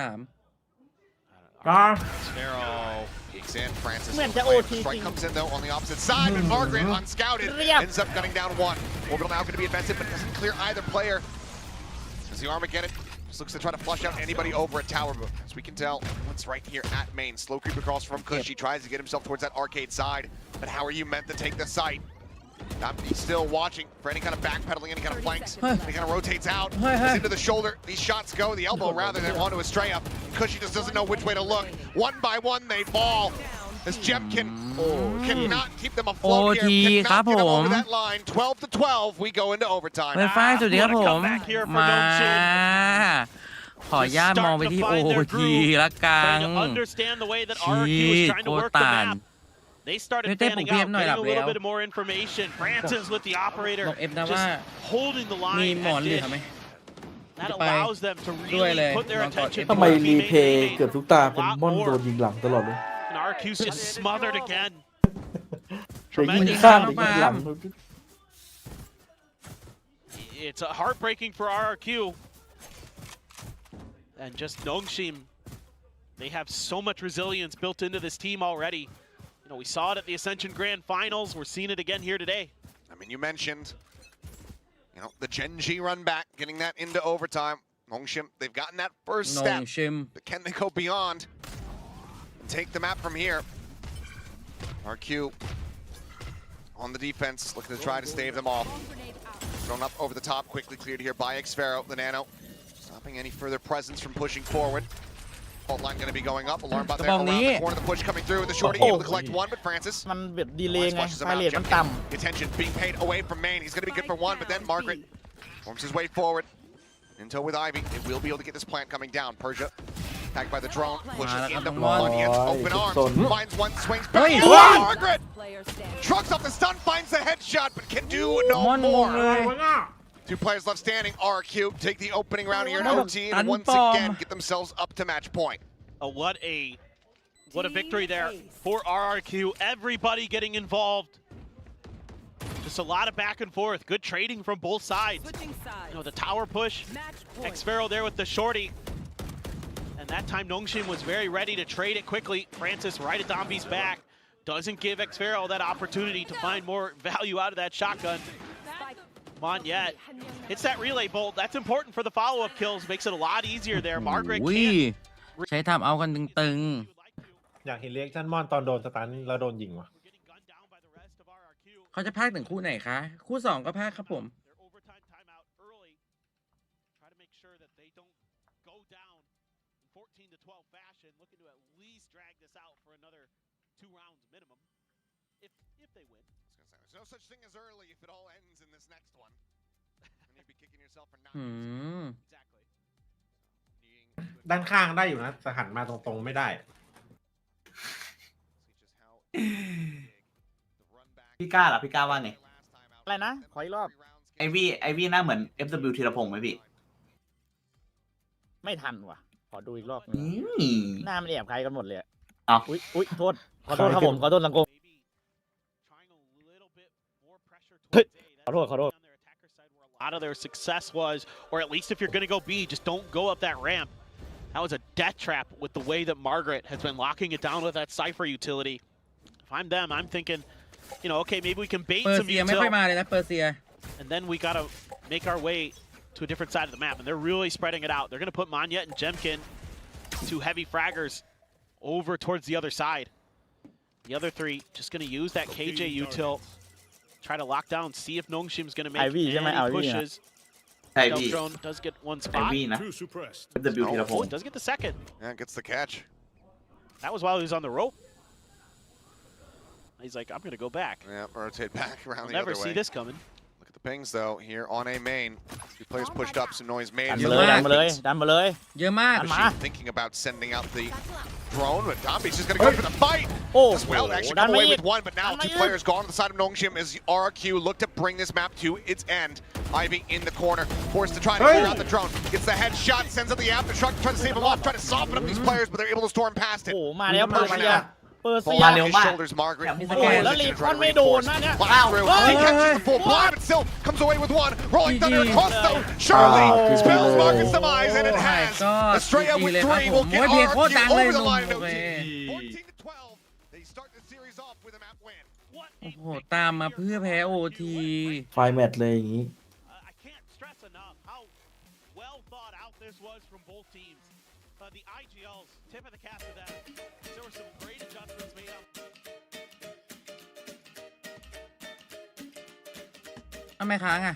Sparrow peeks in. Francis. เหมือนจะ OT จริง Strike comes in though on the opposite side, but Margaret unscouted ends up gunning down one. Orbital now going to be advanced, but doesn't clear either player. As the Armageddon just looks to try to flush out anybody over at tower, but as we can tell, one's right here at main. Slow creep across from Kush. He tries to get himself towards that arcade side, but how are you meant to take the site? He's still watching for any kind of backpedaling, any kind of flanks. He kind of rotates out, goes into the shoulder. These shots go, the elbow rather than onto a stray up. Cushy just doesn't know which way to look. One by one, they fall. As Jemkin cannot keep them afloat here, cannot get them over that line. 12-12, we go into overtime. เว็บไฟสวัสดีครับผมมาขออนุญาตมองไปที่ OT ละกัน Trying to understand the way that RRQ is trying to work the map. They started fanning out, getting a little bit more information. Francis with the operator just holding the line and that allows them to really put their attention ทำไมรีเพย์เกือบทุกตาเป็นม่อนโดนยิงหลังตลอดเลย and RRQ's just smothered again. แต่ยิงข้างหรือยิงหลัง It's heartbreaking for RRQ. And just Nongshim, they have so much resilience built into this team already. You know, we saw it at the Ascension Grand Finals. We're seeing it again here today. I mean, you mentioned, you know, the Gen G run back, getting that into overtime. Nongshim, they've gotten that first step. But can they go beyond and take the map from here? RQ on the defense, looking to try to stave them off. Thrown up over the top, quickly cleared here by Xfero, the Nano. Stopping any further presence from pushing forward. Fault line going to be going up. Alarm bot there around the corner. The push coming through with the shorty able to collect one, but Francis มันแบบดีเลย์ไงไฟเรทมันต่ำ the attention being paid away from main. He's going to be good for one, but then Margaret forms his way forward. Into with Ivy. They will be able to get this plant coming down. Persia tagged by the drone. Pushes into one. He has open arms. Finds one, swings back. Margaret trucks off the stun, finds the headshot, but can do no more. Two players left standing. RRQ take the opening round here in OT and once again get themselves up to match point. What a victory there for RRQ. Everybody getting involved. Just a lot of back and forth. Good trading from both sides. You know, the tower push. Xfero there with the shorty. And that time Nongshim was very ready to trade it quickly. Francis right at Dombi's back. Doesn't give Xfero that opportunity to find more value out of that shotgun. Monyet hits that relay bolt. That's important for the follow-up kills. Makes it a lot easier there. Margaret can't. ใช้ทำเอากันตึง อยากเห็นเรียกชันมอนตอนโดนสตันแล้วโดนยิงวะ ๆเขาจะพากถึงคู่ไหนคะ คู่2ก็พากครับผม There's no such thing as early if it all ends in this next one. And you'd be kicking yourself for not. ด้านข้างได้อยู่นะแต่หันมาตรงๆไม่ได้ พี่ก้าล่ะพี่ก้าว่าไง อะไรนะขออีกรอบ ไอวี่หน้าเหมือน FW ธีรพงษ์ไหมพี่ ไม่ทันว่ะขอดูอีกรอบนึงหน้ามันแอบใครกันหมดเลยอุ้ยโทษขอโทษครับผมขอโทษสังคมขอโทษ A lot of their success was, or at least if you're going to go B, just don't go up that ramp. That was a death trap with the way that Margaret has been locking it down with that Cypher utility. If I'm them, I'm thinking, you know, okay, maybe we can bait some util. And then we got to make our way to a different side of the map. And they're really spreading it out. They're going to put Monyet and Jemkin, two heavy fraggers, over towards the other side. The other three just going to use that KJ util. Try to lock down, see if Nongshim's going to make any pushes. ใช่ Stealth พี่ drone does get one ไอ spot. วี่นะ W ธีรพ Oh, ง it ศ์ does get the second. Yeah, gets the catch. That was while he was on the rope. He's like, I'm gonna go back. Yeah, rotate back around I'll the never other see way. this coming. Look at the pings though here on A main. Two players pushed up, some noise made. ดันมาเลยดันมาเลยดันมาเลย เยอะมาก ดันมา Machine thinking about sending out the drone, but Dombi's just gonna go for the fight โอ้ as well. They actually ดัน come มา away อีก with one, but now ดันมา two อีก players gone on the side of Nongshim as RRQ look to bring this map to its end. Ivy in the corner, forced to try to clear out the drone. Gets the headshot, sends out the aftershock, trying to save him off, trying to soften up these players, but they're able to storm past it. โอ้มาแล้วเปอร์เซียเปอร์เซี Pull ย out his shoulders, Margaret. โอ้โหแล้วลีคอนไม่โดนนะเนี่ย Flash through. He catches the full blind, but still comes away with one. Rolling thunder across though. Shirley spells Margaret's demise, and it has. A straight up with three will get RRQ over the line. 14-12. They start the series off with a map win. โอ้โหตามมาเพื่อแพ้โอที ไฟแมตช์เลยอย่างนี้ I can't stress enough how well thought out this was from both teams. The IGLs, tip of the cap for that. There were some great adjustments made up. ทำไมค้างอ่ะ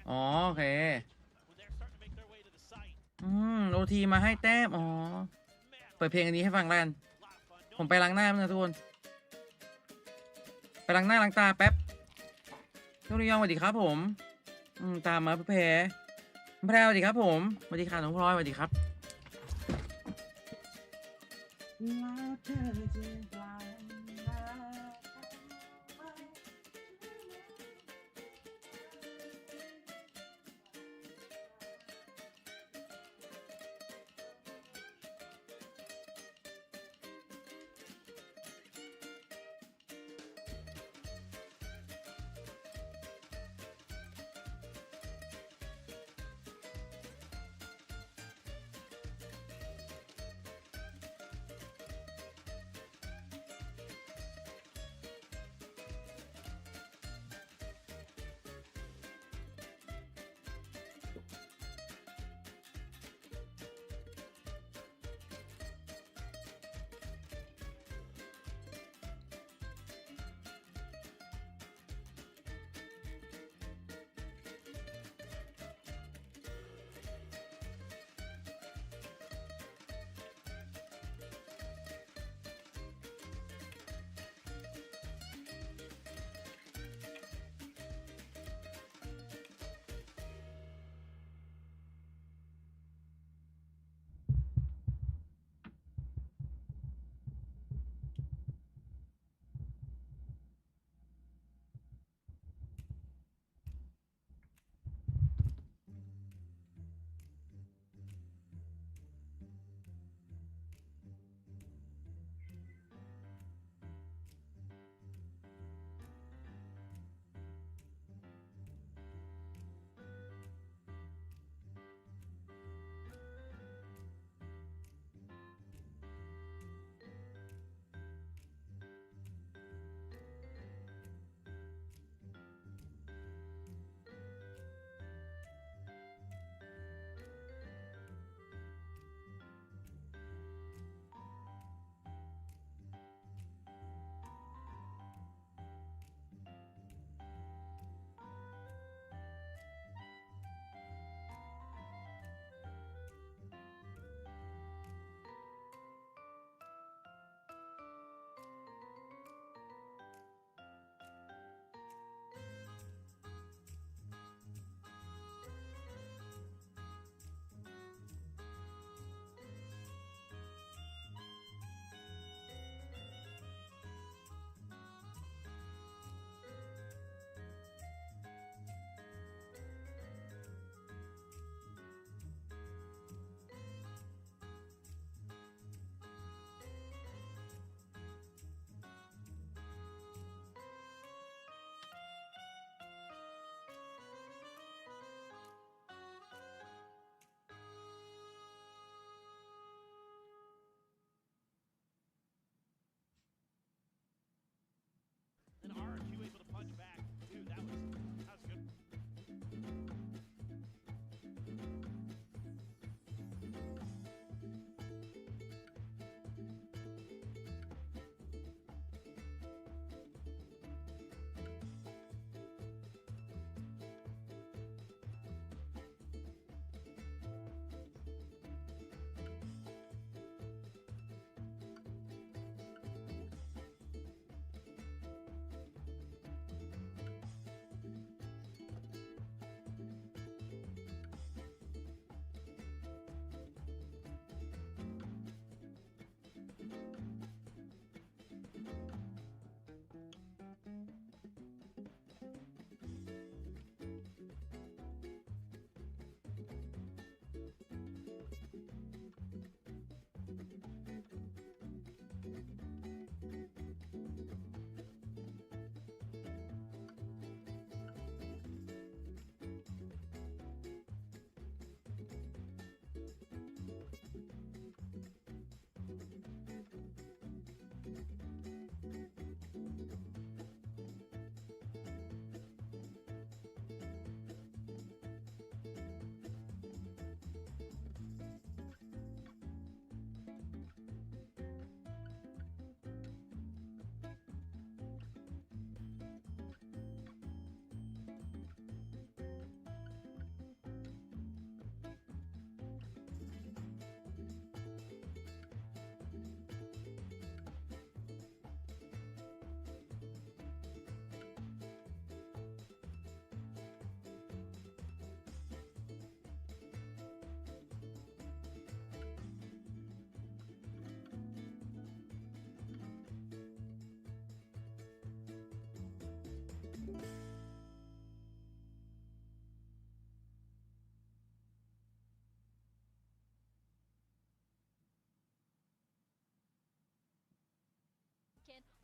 อ๋อโอเคโอทีมาให้แต้มอ๋อเปิดเพลงอันนี้ให้ฟังแล้วกันผมไปล้างหน้านะทุกคนไปล้างหน้าล้างตาแป๊บทุกนิยองสวัสดีครับผมตามมาเพื่อแพ้แพรวสวัสดีครับผมสวัสดีค่ะน้องพลอยสวัสดีครับ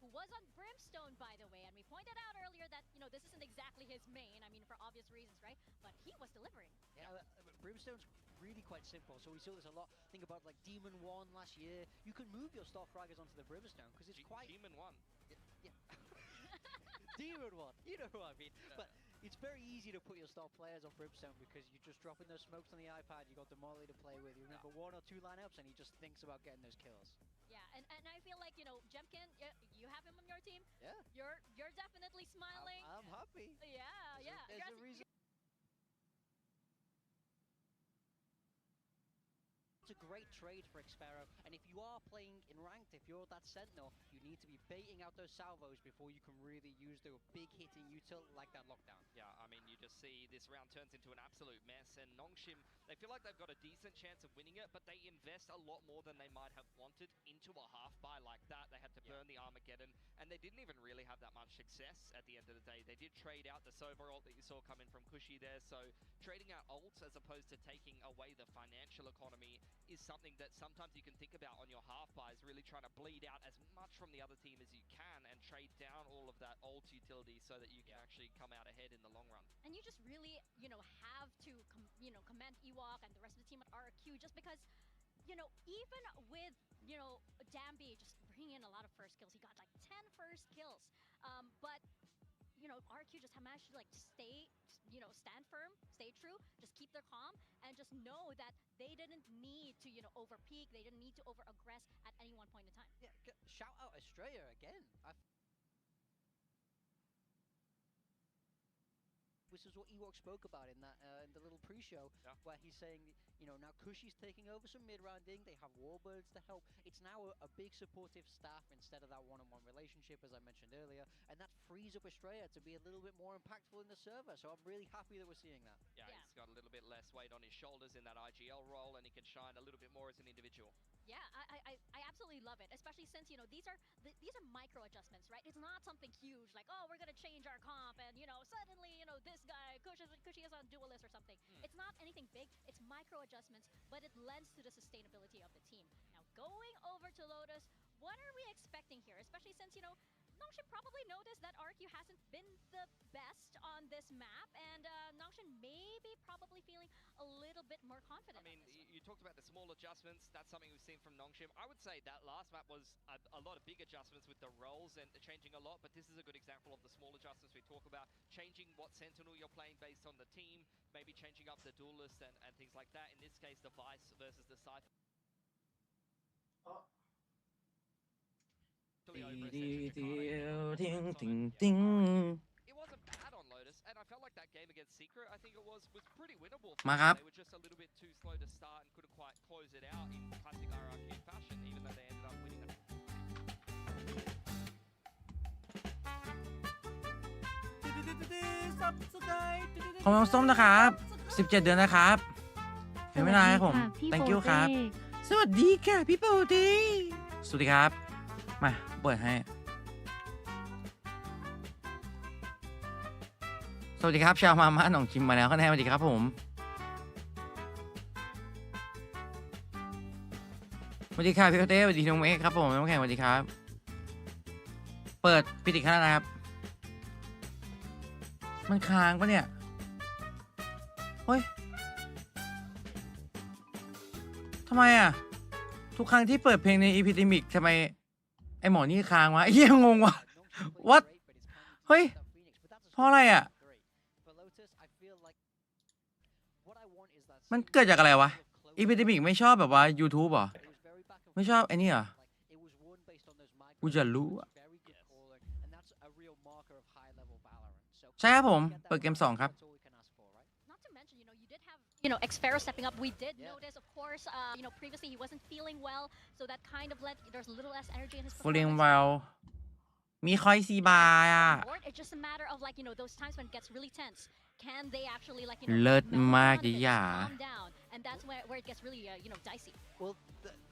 who was on Brimstone, by the way, and we pointed out earlier that, this isn't exactly his main, I mean, for obvious reasons, right? But he was delivering. Yeah, Brimstone's really quite simple, so we saw this a lot. Think about, like, Demon 1 last year. You can move your Star Fraggers onto the Brimstone, because it's quite... Demon 1? Yeah. Demon 1, you know what I mean. Yeah. But it's very easy to put your star players on Brimstone, because you're just dropping those smokes on the iPad, you got the Molly to play with, you remember 1 or 2 lineups, and he just thinks about getting those kills. Yeah, and I feel like, Jemkin, you have him on your team. Yeah. You're definitely smiling. I'm happy. Yeah. There's a reason. It's a great trade for Xpero, and if you are playing in ranked, if you're that Sentinel, you need to be baiting out those salvos before you can really use the big hitting util like that lockdown. Yeah, I mean, you just see this round turns into an absolute mess, and Nongshim, they feel like they've got a decent chance of winning it, but they invest a lot more than they might have wanted into a half buy like that. They had to burn the Armageddon, and they didn't even really have that much success at the end of the day. They did trade out the Sova ult that you saw coming from Cushy there, so trading out ults as opposed to taking away the financial economy is something that sometimes you can think about on your half buys, really trying to bleed out as much from the other team as you can and trade down all of that ult utility so that you can actually come out ahead in the long run. And you just really, have to, commend Ewok and the rest of the team at RRQ just because, even with, Dambi just bringing in a lot of first kills, he got like 10 first kills, but RRQ just managed to stay, stand firm, stay true, just keep their calm, and just know that they didn't need to, over-peak, they didn't need to over-aggress at any one point in time. Yeah, shout out Australia again. This is what Ewok spoke about in that in the little pre-show, where he's saying, now Cushy's taking over some mid-rounding, they have Warbirds to help. It's now a big supportive staff instead of that one-on-one relationship, as I mentioned earlier, and that frees up Australia to be a little bit more impactful in the server, so I'm really happy that we're seeing that. Yeah, he's got a little bit less weight on his shoulders in that IGL role, and he can shine a little bit more as an individual. Yeah, I absolutely love it, especially since, these are micro adjustments, right? It's not something huge, like, oh, we're going to change our comp, and, suddenly, this guy, Cushy is on duelist or something. It's not anything big, it's micro adjustments, but it lends to the sustainability of the team. Now, going over to Lotus, what are we expecting here? Especially since, Nongshim probably noticed that RRQ hasn't been the best on this map, and Nongshim may be probably feeling a little bit more confident. I mean, you talked about the small adjustments. That's something we've seen from Nongshim. I would say that last map was a lot of big adjustments with the roles and changing a lot, but this is a good example of the small adjustments we talk about, changing what Sentinel you're playing based on the team, maybe changing up the duelist and things like that. In this case, the Vice versus the Cypher. It wasn't bad on Lotus, and I felt like that game against Secret, I think it was pretty winnable. They were just a little bit too slow to start and couldn't quite close it out in classic RRQ fashion, even though they ended up winning it. ขอบคุณส้มนะครับ 17 เดือนนะครับ เห็นไหมนะครับผม thank you ครับ สวัสดีค่ะพี่โปเต้สวัสดีครับมาเปิดให้สวัสดีครับชาวมาม่าหนองชิมมาแล้วคะแนนสวัสดีครับผมสวัสดีค่ะพี่โปเต้สวัสดีน้องเมฆครับผมน้องแข่งสวัสดีครับเปิดปิดอีกครั้งนะครับมันค้างปะเนี่ยเฮ้ยทำไมอ่ะทุกครั้งที่เปิดเพลงใน Epidemic ทำไมไอหมอนี่ค้างวะเหี้ยงงวะ What เฮ้ยเพราะอะไรอ่ะมันเกิดจากอะไรวะ Epidemic ไม่ชอบแบบว่า YouTube เหรอไม่ชอบไอ้นี่เหรอกูจะรู้อ่ะใช่ครับผมเปิดเกม2ครับXpero stepping up, we did notice, of course, previously he wasn't feeling well, so that kind of led, there's a little less energy in his performance. Feeling well มีคอยซีบายอ่ะ It's just a matter of those times when it gets really tense. Can they actuallyเลิศมากดิย่า calm down, and that's where it gets really dicey. Well,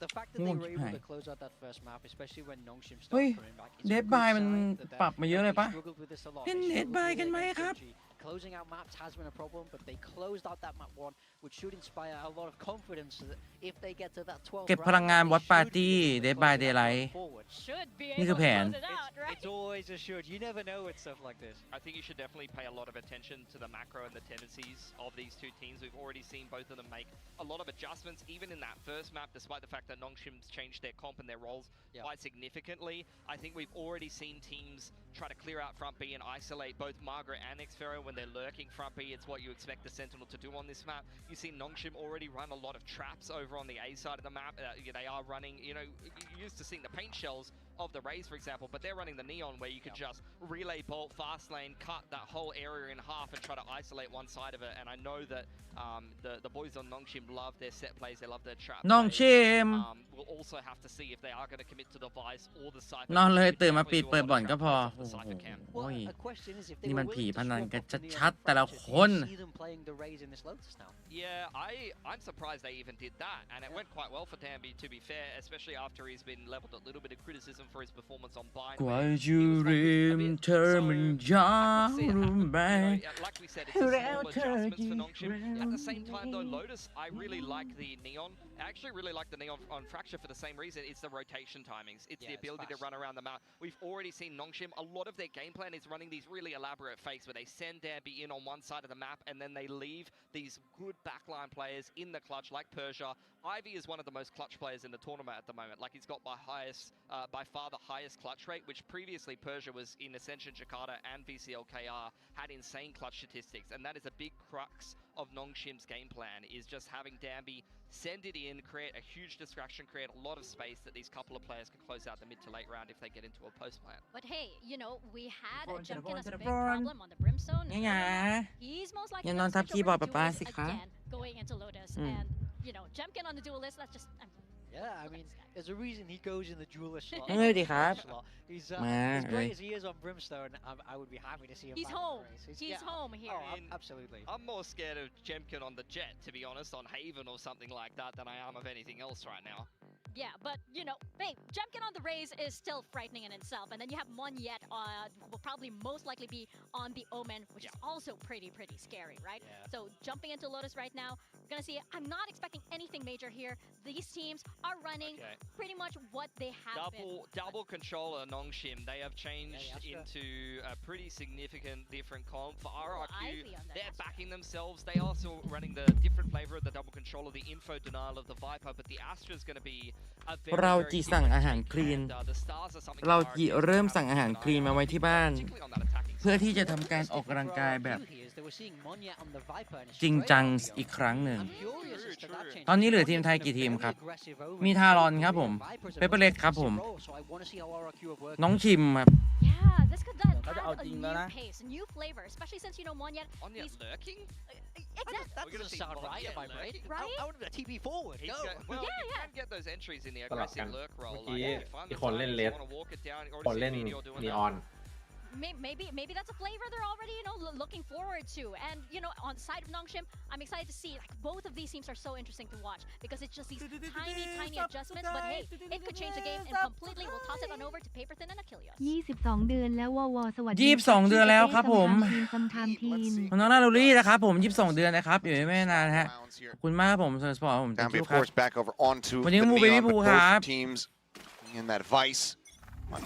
the fact that they were able to close out that first map, especially when Nongshim เฮ้ย started coming back, เดดบายมันปรับมาเยอะเลยปะเล่นเดดบายกันไหมครับ closing out maps has been a problem, but they closed out that map one, which should inspire a lot of confidence that if they get to that 12th เก็บพลังงาน Watch Party Dead by Daylight นี่คือแผน It's always a should. You never know with stuff like this. I think you should definitely pay a lot of attention to the macro and the tendencies of these two teams. We've already seen both of them make a lot of adjustments, even in that first map, despite the fact that Nongshim's changed their comp and their roles quite significantly. I think we've already seen teams try to clear out front B and isolate both Margaret and Xferro when they're lurking front B. It's what you expect the Sentinel to do on this map. You've seen Nongshim already run a lot of traps over on the A side of the map. They are running, you're used to seeing the paint shells of the Rays, for example, but they're running the Neon where you could just relay bolt, fast lane, cut that whole area in half and try to isolate one side of it. And I know that the boys on Nongshim love their set plays, they love their trap plays. Nongshim We'll also have to see if they are going to commit to the Vice or the Cypher. นอนเลยตื่นมาปิดเปิดบ่อนก็พอโอ้ย A question is if they นี่ were มันผี willing to พนัน swap กัน up the Neon ชัดๆแต่ละ approach, คน do you see them playing the Rays in this Lotus now? Yeah, I'm surprised they even did that, and it went quite well for Danby, to be fair, especially after he's been leveled a little bit of criticism for his performance on Bind. กว่าจะลืมเธอมันยากรู้ไหม Like we said, it's a small adjustments for Nongshim. At the same time, though, Lotus, I really like the Neon. I actually really like the Neon on Fracture for the same reason. It's the rotation timings. It's the ability to run around the map. We've already seen Nongshim. A lot of their game plan is running these really elaborate fakes where they send Danby in on one side of the map and then they leave these good backline players in the clutch like Persia. Ivy is one of the most clutch players in the tournament at the moment. Like he's got by far the highest clutch rate, which previously Persia was in Ascension Jakarta and VCLKR had insane clutch statistics, and that is a big crux of Nongshim's game plan, is just having Danby send it in, create a huge distraction, create a lot of space that these couple of players can close out the mid to late round if they get into a post plan. But hey, we had Jumpkin as a big problem on the Brimstone. He's most likely going to switch over to Duelist again going into Lotus, and Jumpkin on the Duelist, that's just... Yeah, I mean, there's a reason he goes in the Duelist slot. เฮ้ยดีครับ He's มา as great as he is on Brimstone. I would be happy to see him. He's back home. in the race. He's home here. Absolutely. I'm more scared of Jemkin on the Jet, to be honest, on Haven or something like that, than I am of anything else right now. Yeah, but hey, Jemkin on the Rays is still frightening in itself, and then you have Monyet will probably most likely be on the Omen, which is also pretty scary, right? Yeah. So jumping into Lotus right now, we're gonna see. I'm not expecting anything major here. These teams are running pretty much what they have Double controller Nongshim. They have changed into a pretty significant different comp. For RRQ, they're backing themselves. They are also running the different flavor of the double controller, the info denial of the Viper, but the Astra is going to be a very, เรา very จีสั่งอาหารคลีน the stars are something เราจีเริ่มสั่งอาหารคลีนมาไว้ที่บ้าน เพื่อที่จะทำการออกกำลังกายแบบจริงจังอีกครั้งหนึ่ง ตอนนี้เหลือทีมไทยกี่ทีมครับ มีทารอนครับผมเปเปอร์เล็กครับผม น้องชิมครับ Yeah, this could add a new pace, a new flavor, especially since Monyet. Onyet lurking? Exactly. That doesn't sound right, am I right? Right? Out of the TP forward. Go. Well, you can get those entries in the aggressive lurk role. เมื่อกี้ Like, if I'm อี the กคนเล่น Tigers, เล you ส want to walk it down. You คน already เล่น see Meteor doing นี that. ออน Maybe that's a flavor they're already looking forward to, and on side of Nongshim, I'm excited to see like both of these teams are so interesting to watch because it's just these tiny adjustments, but hey, it could change the game and completely. We'll toss it on over to Paper Thin and Achilles. 22 เดือนแล้ววสวัสดี 22 เดือนแล้วครับผม ซัมไทม์ทีม น้องนาลูรี่นะครับผม22 เดือนนะครับอยู่ไม่นานฮะขอบคุณมากครับผมสปอร์ตผม thank Danby, you of ครับ course, back over onto วัน the นี้มูเบบี้ Neon, บู but ครับ both teams in that Vice.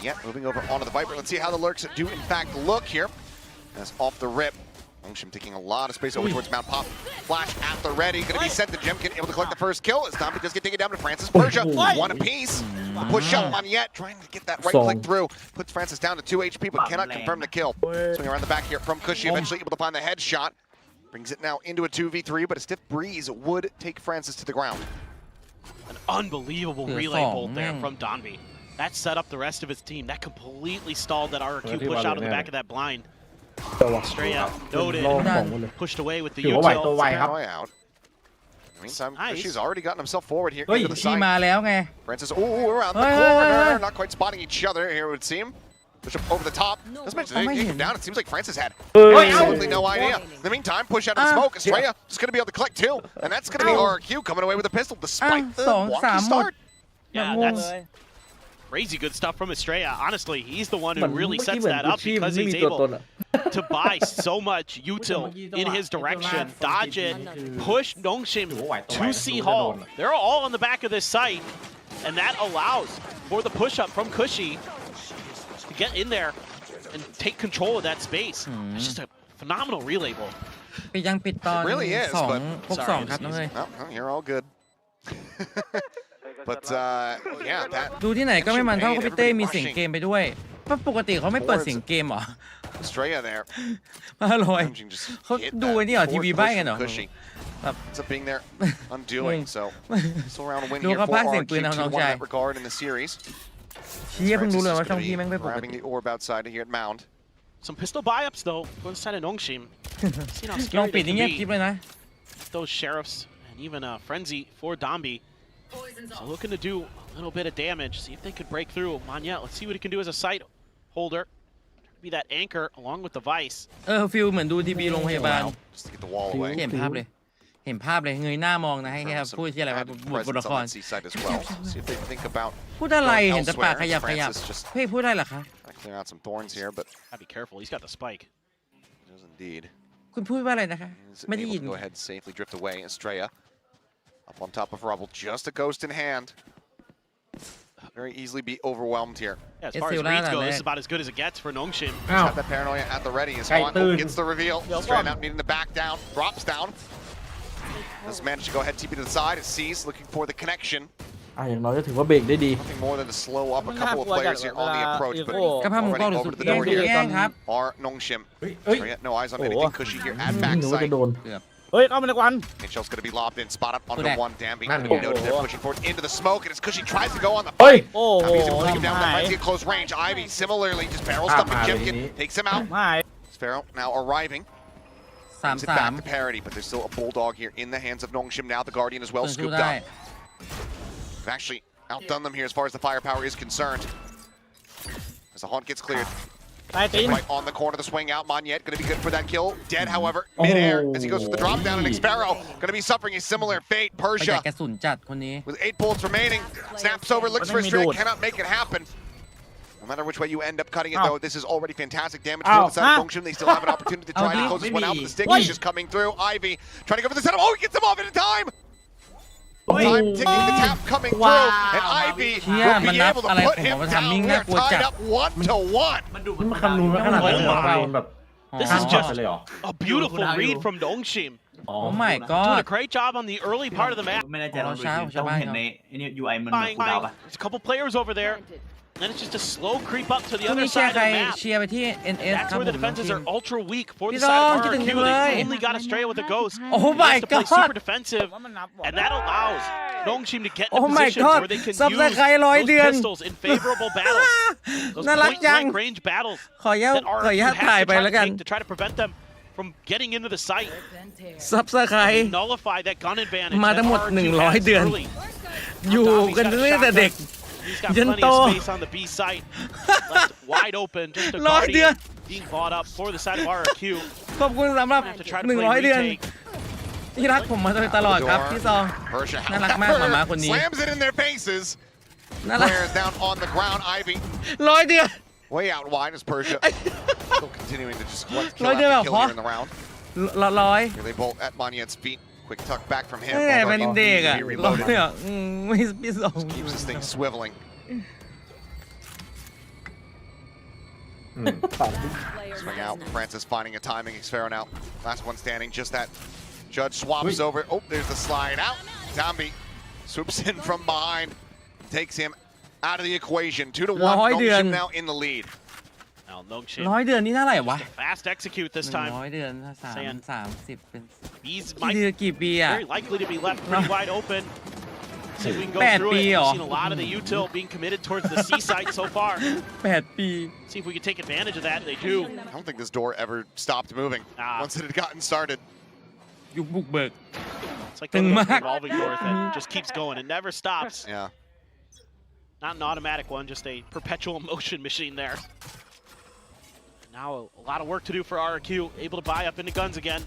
Yet moving over onto the Viper. Let's see how the lurks do in fact look here. That's off the rip. Nongshim taking a lot of space over towards Mount Pop. Flash at the ready. Going to be sent to Jemkin, able to collect the first kill. As Danby does get taken down to Francis Persia. One apiece. Push up on Yet, trying to get that right click through. Puts Francis down to 2 HP, but cannot confirm the kill. Swing around the back here from Cushy, eventually able to find the headshot. Brings it now into a 2v3, but a stiff breeze would take Francis to the ground. An unbelievable relay bolt there from Danby. That set up the rest of his team. That completely stalled that RRQ push out of the back of that blind. Straight out, noted, pushed away with the util. Out. In the meantime, Cushy's already gotten himself forward here เฮ้ย into the ที่มา side. แล้วไง Francis, around the corner. Not quite spotting each other here, it would seem. Push up over the top. Just mentioned they take him down. It seems like Francis had absolutely no idea. In the meantime, push out of the smoke. Estrella just going to be able to collect two. And that's going to be RRQ coming away with a pistol despite the wonky start. Yeah, that's crazy good stuff from Estrella. Honestly, he's the one who really sets that up because he's able to buy so much util in his direction, dodge it, push Nongshim to C Hall. They're all on the back of this site, and that allows for the push-up from Cushy to get in there and take control of that space. It's just a phenomenal relay ball. ยังปิดตอน really is, 2 but พวก 2 ครับน้องเอ้ย you're all good. But yeah, that ดูที่ไหนก็ไม่มันเท่ากับพี่เต้มีเสียงเกมไปด้วยปกติเขาไม่เปิดเสียงเกมเหรอ Estrella there. มาลอยเขาดูไอ้นี่เหรอทีวีใบ้กันเหรอ Ends up being there undoing so. Still around a win ดู here เขา for พากย์เสียงปืน RRQ เอาน้อง 2-1 in ชาย that regard in the series. เชี่ยเพิ่งรู้เลยว่าช่องพี่ Gonna แม่ง be ไม่ปก grabbing ติ the orb outside here at Mound. Some pistol buy-ups though, going inside of Nongshim. See how ลอง scary ปิด they นี่เงียบ can คลิป be. เลยนะ Those sheriffs and even a frenzy for Dombi. So looking to do a little bit of damage. See if they could break through. Manya, let's see what he can do as a sight holder. Be that anchor along with the vice. ฟิลเหมือนดูทีวีโรงพยาบาล Just to get the wall away. เห็นภาพเลยเงยหน้ามองนะให้พูดที่อะไรวะบทละคร See if they think about พูดอะไรเห็นแต่ปากขยับเฮ้ยพูดได้เหรอคะ clear out some thorns here, but Gotta be careful. He's got the spike. he does indeed. คุณพูดว่าอะไรนะคะ He's ไม่ได้ able ยิน to go ahead and safely drift away. Estrella up on top of rubble, just a ghost in hand. Very easily be overwhelmed here. Yeah, as far as reads go, this is about as good as it gets for Nongshim. Just have that paranoia at the ready as Han gets the reveal. Straight out needing to back down, drops down. Does manage to go ahead, TP to the side. It sees, looking for the connection. อย่างน้อยก็ถือว่าเบรกได้ดี Nothing more than to slow up a couple of players here on the approach, but กระเพราหมูกรอบหรือสุด over to the แย่ง door สุด here แย่งครับ are Nongshim. No eyes on anything cushy here at หนูจะ backside. โดน เฮ้ยเข้ามาในควัน Ninjal's going to be lobbed in, spot up onto Correct. one. Dambi Not going to be good. noted there, pushing forward into the smoke, and as Cushy tries to go on the เฮ้ย โอ้โห Dambi's able to take him down with ทำ the ไม frenzy at close range. Ivy similarly just barrels up and Jimkin takes him out. ไม่ Sparrow now arriving. Brings it back 3-3 to parity, but there's still a bulldog here in the hands of Nongshim now. The Guardian as well สู้ scooped ได้ up. They've actually outdone them here as far as the firepower is concerned. As the haunt gets cleared. ตายตีน Right on the corner, the swing out. Monyet going to be good for that kill. Dead, however, midair as he goes for the drop down. And Xparrow going to be suffering a similar fate. ประหยัด Persia กระสุนจัดคนนี้ with 8 bullets remaining. Snaps over, looks for a straight, cannot make it happen. No matter which way you end up cutting it, though, this is already fantastic damage for the side of Nongshim. They still have an opportunity to try to close this one out, but the stick is just coming through. Ivy trying to go for the setup. Oh, he gets him off in time! Time ticking, the tap coming through, and Ivy เชี่ย will มัน be นับ able to อะไร put ของ him มันทำมิ่ง down. น่า We're กลัวจัด tied up 1-1. มันคำนวณไว้ขนาดนั้นเหรอโดนแบบ This ข้าม is ช็อต just ไปเลยเหรอ a beautiful read from Nongshim. อ๋อ โอ้ my Doing god a great job on the early part of the map. ไม่แน่ใจลองดูดิต้องเห็นใน UI มัน Buying, there's a couple players over there. Then it's just a slow creep up to the ช่วง other นี้เชีย side ร์ of ใคร the map. เชียร์ไปที่ NS That's ครับ where ผ the มน้อง defenses ที are ม ultra weak for theพี่ side น้อง of คิดถึง RRQ. จังเลย They only got Estrella with a ghost. Oh He my has to play god super defensive, and that allows Nongshim to get in Oh my positions god where they can use ซับสไครต์100 เดือน those pistols in favorable battles. Those น่ารัก point จัง blank range battles ขออนุญาต that ขออนุญาต RRQ ถ่าย has to ไป try แล้ว to กัน take to try to prevent them from getting into the site. ซับสไครต์ Nullify that gun advantage มาทั้ that งหมด RRQ 100 has เดือน early. อยู่กันตั้งแต่เด็ก He's got ยัน plenty โต of space on the B site. Left wide open. Just a 100 เดือน Guardian being bought up for the side of RRQ. ขอบคุณสำหรับ Have to try to play 100 เดือน retake. ที่รักผมมาโดยตลอดครับพี่ซอง Persia, น่ารักมากหมาม้าคนนี้ slams it in their faces. น่ารัก Players down on the ground. Ivy 100 เดือน way out wide as Persia still continuing to just collect kill 100 เดือน after แบบ kill เพราะ here in the round. ร้อย Here they bolt at Monyet's feet. Quick tuck back from him. แม่มันเด็กอ่ะ He ร้อย reloaded. อ่ะไม่พี่ซอง Keeps this thing swiveling. ตัด Swing out. Francis finding a timing. Xfero now. Last one standing. Just that. Judge swaps over. Oh, there's the slide out. Zombie swoops in from behind. Takes him out of the equation. 2-1. Nongshim now in the lead. Now Nongshim 100 เดือนนี่เท่าไหร่วะ fast execute this time. 100 เดือน30เป็น He's กี่เดือนกี่ปีอ่ะ very likely to be left pretty wide open. See if we can go 8 through ปี it. เหรอ We've seen a lot of the util being committed towards the C site so far. 8 ปี See if we can take advantage of that. They do. I don't think this door ever stopped moving once it had gotten started. ยุคบุกเบิก It's like ตึง one of มา those ก revolving doors that just keeps going. It never stops. Yeah. Not an automatic one, just a perpetual motion machine there. Now a lot of work to do for RRQ. Able to buy up into guns again.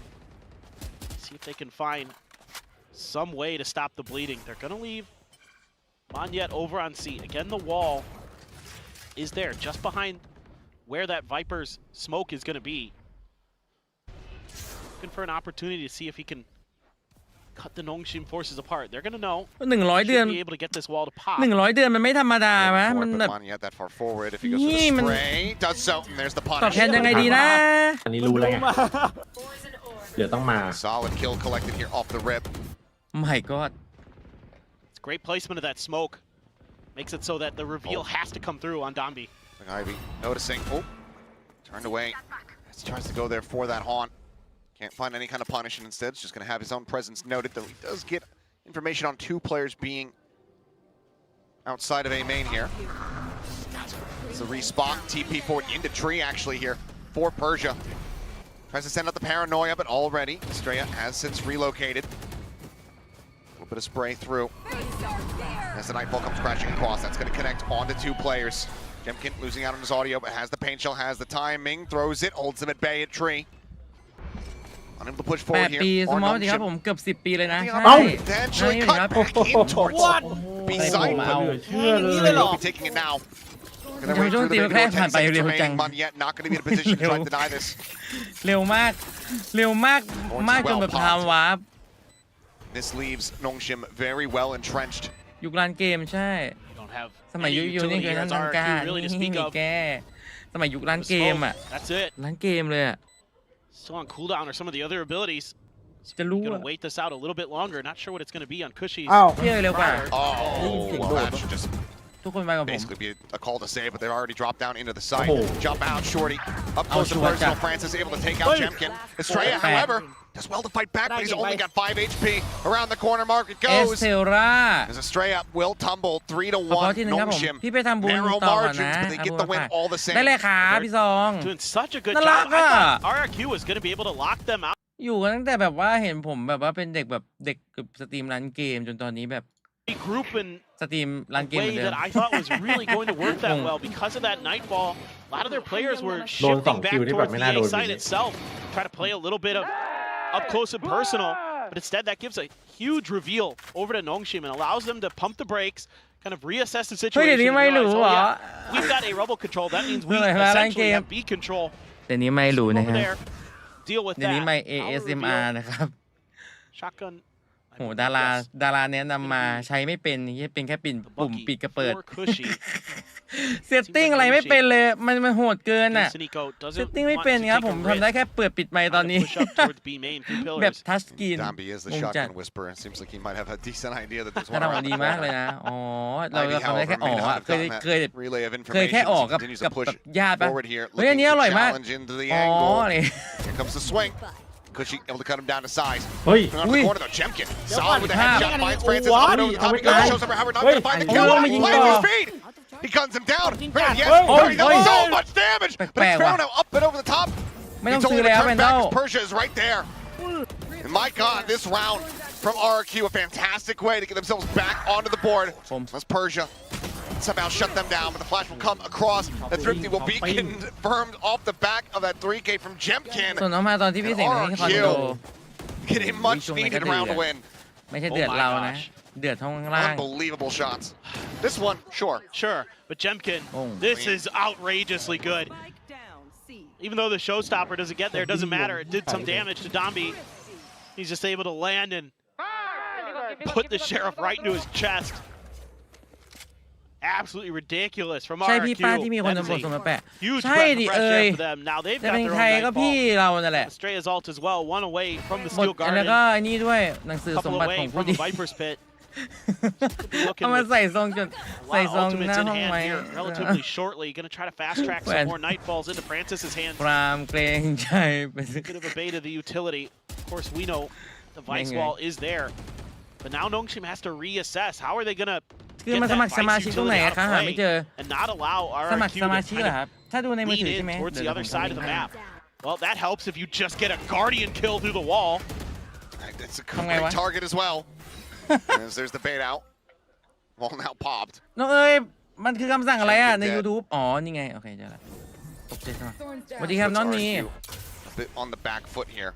See if they can find some way to stop the bleeding. They're going to leave Monyet over on C. Again, the wall is there just behind where that Viper's smoke is going to be. Looking for an opportunity to see if he can cut the Nongshim forces apart. They're going to know. 100 เดือน Should be able to get this wall to pop. 100 เดือนมันไม่ธรรมดาวะมันแบบ Mani had that far forward. If he goes for the spray, does so. And there's the ตอบ punish. แทนยังไงดีนะ อันนี้รู้แล้วไงเดี๋ยวต้องมา Solid kill collected here off the rip. My God It's great placement of that smoke. Makes it so that the reveal has to come through on Dombi. Ivy noticing. Oh, turned away. As he tries to go there for that haunt. Can't find any kind of punish, and instead, is just going to have his own presence noted, though he does get information on 2 players being outside of A main here. It's a respawn. TP forward into tree, actually, here for Persia. Tries to send out the paranoia, but already Estrella has since relocated. A little bit of spray through. As the Nightfall comes crashing across, that's going to connect onto 2 players. Jemkin losing out on his audio, but has the paint shell, has the timing, throws it, holds him at bay at tree. Unable to push forward 8 ปี here. สมมติครับผมเกือบ10 ปีเลยนะ ใช่ Potentially นี่ cut ครับ back in towards Decisive. เอา He'll be taking it now. Gonna run through the big door, 10 seconds remaining. Mun yet not going to be in a position to try to deny this. เร็วมากมากจนแบบทำวาร์ป This leaves Nongshim very well entrenched. ยุคร้านเกมใช่ Don't have สมัย any ยุคนี้ utility คือ here นั่ as นทางการ RRQ really to นี่ speak มี of. แกสมัยยุคร้านเกมอ่ะ That's it. ร้านเกมเลยอ่ะ Still on cooldown or some of the other abilities. จะรู้ Gonna อ่ะ wait this out a little bit longer. Not sure what it's going to be on Cushy's. อ้าว เที่ยวเร็วกว่า Oh, well, that should just ทุกคนไปกับผม basically be a call to save, but they've already dropped down into the site. Oh. Jump out, Shorty. Up close and personal. Francis able to take out Jemkin. Estrella, however, does well to fight back, but he's only got 5 HP. Around the corner mark it เอส goes. เทลรา As Estrella will tumble 3 to ขอ 1. ที่หนึงครับผม Nongshim. พี่ไปทำบุญ Narrow ต่อก่อน margins, นะ but they get the win all the ได้ same. เลยครับพี่ซอง Doing such a good น่า job. รัก I อ่ะ thought RRQ was going to be able to lock them out. อยู่กันตั้งแต่แบบว่าเห็นผมแบบว่าเป็นเด็กแบบเด็กกับสตรีมร้านเกมจนตอนนี้แบบ A group in สตรีมร้านเกมเหมื way อนเดิม that I thought was really going to work that well because of that nightfall. A lot of their players were โดน shifting 2 back คิวที่แบบ towards ไม่ the น่าโด A น site itself, try to play a little bit of up close and personal, but instead that gives a huge reveal over to Nongshim and allows them to pump the brakes, kind of reassess the เฮ้ย situation. เดี๋ยวนี้ and ไม่ realize, รู้ oh เหรอ yeah, we've got A rebel control. That means we เมื่อไหร่มาร้านเก essentially ม have B control. เดี๋ยวนี้ไม่รู้ Over นะครับ there, deal with เดี๋ยวนี้ that. ไม่ Power ASMR reveal. นะครับ Shotgun. โหดาราแนะนำมาใช้ไม่เป็นนี่เป็นแค่ปุ่มปิดกระเปิด For Cushy. เซตติ้งอะไรไม่เป็นเลยมันโหดเกินอ่ะ Sneeko เซต doesn't ติ้งไม่ want เป็น to ครับ take ผ a มทำได้ risk. แค่เปิดปิดไมค์ตอนนี้ Push up towards B main through แบบ pillars. ทัชสกรีน Dombi is the งงจัด shotgun whisperer. It seems like he might have a decent idea that there's ถ้า one ทำ around ดี the มากเลย corner. นะอ๋อเรา Ivy, ทำได้แค่ however, อ๋อ may not อะ have เคย gotten เคย that relay of เคยแค่ information. ออก He กับ continues กับ to push ญาติปะ forward here, เฮ้ยอัน looking นี้อ to ร่อยมาก challenge into the อ๋อ angle. เลย Here comes the swing. Cushy able to cut him down to size. เฮ้ย Around the corner though, Jemkin. Solid with the Wow. headshot. Finds Francis What? up and over the top. He goes, shows over Howard not Wait, gonna find the I kill. know. Playing his speed. He guns him down. Brandon, yes, Wait, Perry does wait. so much damage. But Back, it's found out up and over the top. ไม่ต้อง He's ซื้อ only แล้ว returned แวน back ดอ as ล Persia is right there. And my God, this round from RRQ, a fantastic way to get themselves back onto the board. As Persia somehow shut them down, but the flash will come across. The Thrifty will be confirmed off the back of that 3K from Jemkin. ส่วนน้องมาตอนที่พี่เสกให้คอนโด Get a much needed round to win. ไม่ใช่เดือดเรานะ เดือดท้องข้างล่าง Unbelievable shots. This one, sure. But Jemkin, Oh. this is outrageously good. Even though the showstopper doesn't get there, it doesn't matter. It did some damage to Dombi. He's just able to land and put the sheriff right into his chest. Absolutely ridiculous from ใช่ RRQ. พี่ป้าที่มีคน That is นำบท a สมแปะ huge ใช่ breath of ดิ fresh เอ้ย air for them. Now they've จะ got เป็น their ใคร own ก็พี่ nightfall. เรานั่นแหละ Estrella's ult as well, one away from the บท steel แล้ว garden. ก็ไอ้นี่ด้วยหนังสือสม Couple บัติของ away ผู้ from ดี the Viper's pit. เอามาใส่ซองจน A ใส่ lot of ซอง ultimates หน้า in ห้อง hand ไว้ here relatively shortly. Going to try to fast track some When? more nightfalls into Francis's hands. ปรามเกรงใจไปสิ Bit of a bait of the utility. Of course, we know the vice Dang it. wall is there. But now Nongshim has to reassess. How are they going to คือ get มาสมัค that รสมา vice ชิกตรงไหน utility อะ out คะ of หาไม่ play เจอ and not allow สมัคร RRQ สมา to ชิกเหรอ kind ครับ ถ้าดูในมือ of ถือ lean ใช่ไหม in towards เดี๋ the ยว other ผม side of the map. Well, that helps if you just get a Guardian kill through the wall. That's a Không nghe great quá. target as well. As there's the bait out. Wall now popped. น้องเอ้ยมันคือคำสั่งอะไรอ่ะใน YouTube อ๋อ นี่ไง โอเคเจอแล้วตกใจใช่ไหมสวัสดีครับ Puts น้องนี RRQ a bit on the back foot here.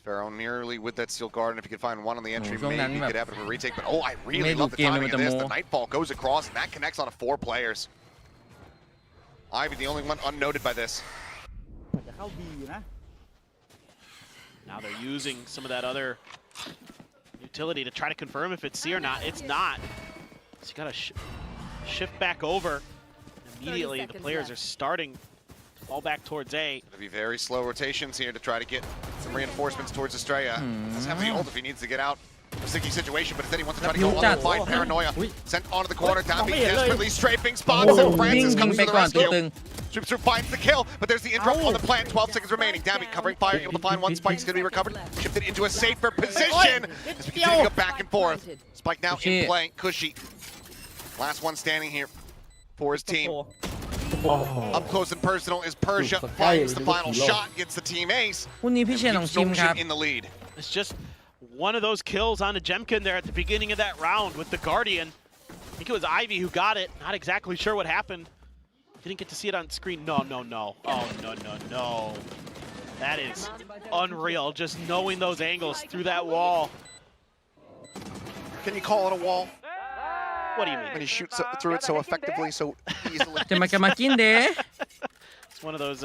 Sparrow nearly with that steel guard, and if he could find one on the entry,ช่วงนั้น maybe แบบ could have it for a retake. But oh, I ไม่ really ดู love the เกมเลย timing มัน of จะ this. โม้ The Nightfall goes across, and that connects on 4 players. Ivy the only one unnoted by this. จะเข้า B อยู่นะ Now they're using some of that other utility to try to confirm if it's C or not. It's not. So you gotta shift back over. Immediately, the players are starting to fall back towards A. It'll be very slow rotations here to try to get some reinforcements towards Estrella. Doesn't have the ult if he needs to get out. A sticky situation, but instead he wants to try to go on and find Paranoia. Sent onto the corner, Dambi desperately strafing spots, and Francis comes to the rescue. Sweeps through, finds the kill, but there's the interrupt on the plant. 12 seconds remaining. Dambi covering fire, able to find one. Spike's going to be recovered, shifted into a safer position as we continue to go back and forth. Spike now in play. Cushy, last one standing here for his team. Up close and personal is Persia. Finds the final shot, gets the team ace. วันนี้พี่เชียร์น้องชิมครับ in the lead. It's just one of those kills on a Jemkin there at the beginning of that round with the Guardian. I think it was Ivy who got it. Not exactly sure what happened. Didn't get to see it on screen. No. Oh, no. That is unreal, just knowing those angles through that wall. Can you call it a wall? What do you mean? When he shoots through it so effectively, so easily. จะมากินเด้ It's one of those,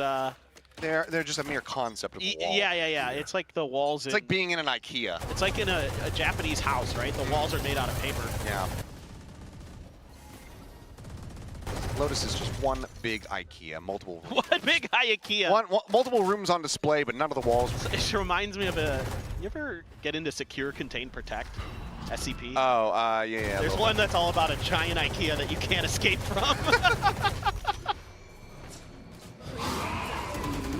They're just a mere concept of a wall. Yeah. It's like the walls It's like being in an IKEA. It's like in a Japanese house, right? The walls are made out of paper. Yeah. Lotus is just one big IKEA, multiple. One big IKEA. Multiple rooms on display, but none of the walls. It reminds me of you ever get into Secure, Contain, Protect? SCP? Oh, yeah. There's one that's all about a giant IKEA that you can't escape from.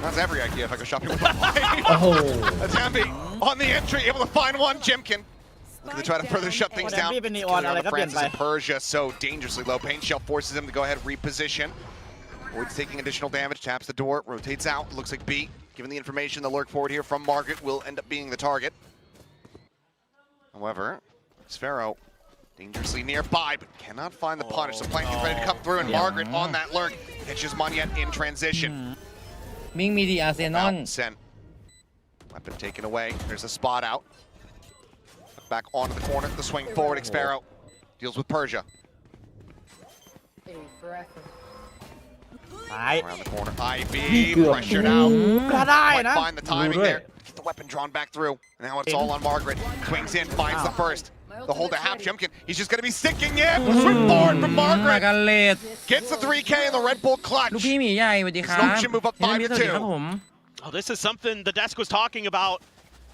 That's every IKEA if I go shopping with my wife. Dambi on the entry, able to find one. Jimkin looking to try to further shut things down. Francis and Persia so dangerously low. Pain Shell forces him to go ahead and reposition. Ward's taking additional damage, taps the door, rotates out. Looks like B, given the information, the lurk forward here from Margaret will end up being the target. However, Sphero dangerously nearby, but cannot find the punish. The plant is ready to come through, and Margaret on that lurk catches Monyet in transition. มิงมีดีอาร์เซนอล Sent. Weapon taken away. There's a spot out. Back onto the corner. The swing forward. Exparo deals with Persia. Around the corner. Ivy pressured out. Might find the timing there. Get the weapon drawn back through. And now it's all on Margaret. Swings in, finds the first. The hold to half Jimkin. He's just going to be sticking in. Swing forward from Margaret. Gets the 3K in the Red Bull clutch. ลูกพี่หมีใหญ่สวัสดีครับ Snowshim move up 5-2. ครับผม Oh, this is something the desk was talking about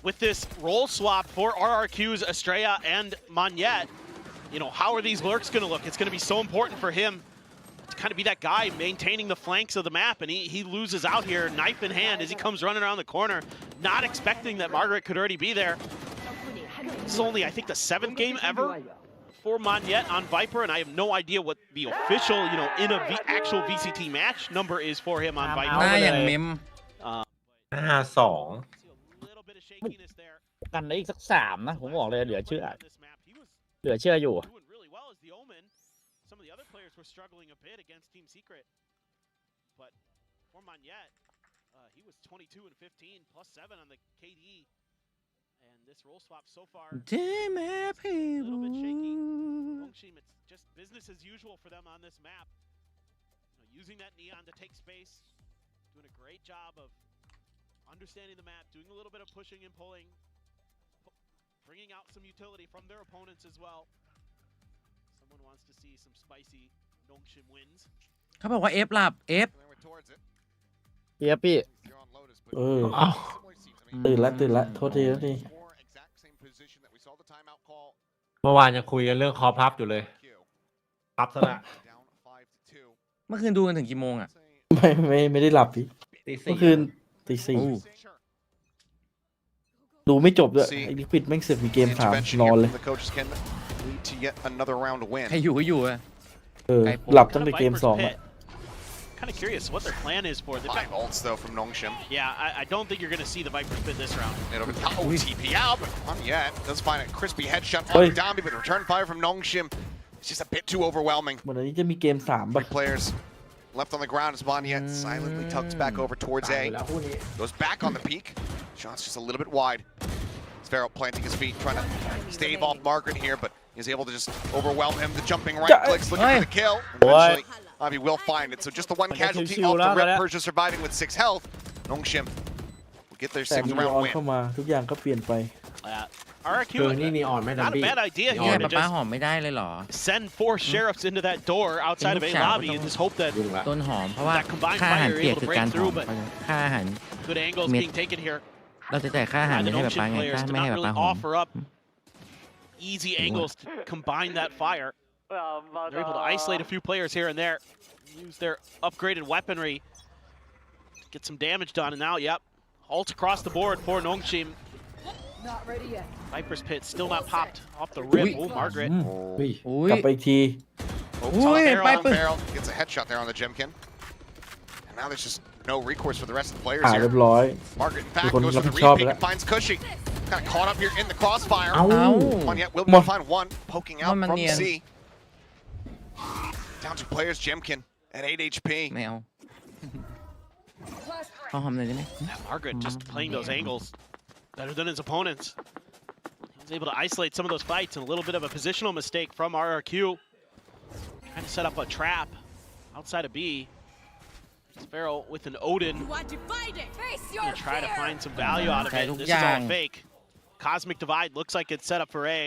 with this role swap for RRQ's Estrella and Monyet. You know, how are these lurks going to look? It's going to be so important for him to kind of be that guy maintaining the flanks of the map, and he loses out here, knife in hand, as he comes running around the corner, not expecting that Margaret could already be there. This is only, I think, the 7th game ever for Monyet on Viper, and I have no idea what the official, you know, in a actual VCT match number is for him on Viper. หน้าอย่างเมม 5-2 กันได้อีกสัก3นะผมบอกเลยเหลือเชื่ออยู่ Some of the other players were struggling a bit against Team Secret, but for Monyet, he was 22 and 15 plus 7 on the KD, and this roll swap so far a little bit shaky. Nongshim, it's just business as usual for them on this map. You know, using that neon to take space, doing a great job of understanding the map, doing a little bit of pushing and pulling, bringing out some utility from their opponents as well. Someone wants to see some spicy Nongshim wins. เขาบอกว่า F หลับ F เฮียพี่ตื่นละโทษที เมื่อวานยังคุยกันเรื่องคอพับอยู่เลยพับซะละ เมื่อคืนดูกันถึงกี่โมงอ่ะ ไม่ได้หลับพี่เมื่อคืนตี 4ดูไม่จบด้วยไอ้ลิควิดแม่งเสร็จมีเกม3นอนเลย ใครอยู่ก็อยู่อะ หลับตั้งแต่เกม2อ่ะ Kind of curious what their plan is for the 5 ults though from Nongshim. Yeah, I don't think you're going to see the Viper spin this round. TP out, but Monyet does find a crispy headshot on Dambi, but the return fire from Nongshim is just a bit too overwhelming. วันนี้จะมีเกม3แบบ 3 players left on the ground as Monyet silently tugs back over towards A. Goes back on the peak. Shot's just a little bit wide. Sphero planting his feet, trying to stave off Margaret here, but he's able to just overwhelm him. The jumping right clicks, looking for the kill. Eventually Ivy will find it. So just the one But casualty that's off the Shield, rip. huh? Persia surviving with 6 health. Nongshim will get their แต่ 6th มีอ round อน win. เข้ามาทุกอย่างก็เปลี่ยนไป RRQ, นี่นีออนไหมดัม not a บี้ bad idea แย่ here to ป้าป้า just หอมไม่ได้เลยเหรอ send 4 sheriffs into that door outside of A lobby and just hope that ยุ่งละ ต้นหอมเพราะว่า that combined ค่าอาหาร fire เปียก able คื to อการ break หอ through, ม but ค่าอาหาร good angles Mid. being taken here เราจะจ่ายค่าอาหาร by เงิ the นให้ป้าป้า Nongshim ไง players ถ้า to ไม่ให้ not ป้า really ป้าหอม offer up easy angles to combine that fire. They're able to isolate a few players here and there, use their upgraded weaponry to get some damage done. And now, yep, ult across the board for Nongshim. Not ready yet. Viper's Pit still not popped off the rip. Oh, Margaret. อุ้ย อุ้ย กลับไปอีกที Focus on Ui, the barrel, Viper. on the barrel. Gets a headshot there on the Jemkin. And now there's just no recourse for the rest of the players อ่าเรีย here. บร้อย Margaret, in fact, Con goes for the lapit shot repeatแล้ว and finds Cushy. Kind of caught up here in the crossfire. เอ้า เอ้า One yet will be Mon. able to find one poking out Mon from Manian. C. Down to players Jemkin at 8 HP. ไม่เอาขอหอมหน่อยได้ไหม Yeah, Margaret just playing those angles better than his opponents. He was able to isolate some of those fights and a little bit of a positional mistake from RRQ. Trying to set up a trap outside of B. Sparrow with an Odin. Want to fight it? Face your Gonna try to fear. find some value out of Okay, it. look This is all young. fake. Cosmic Divide looks like it's set up for A.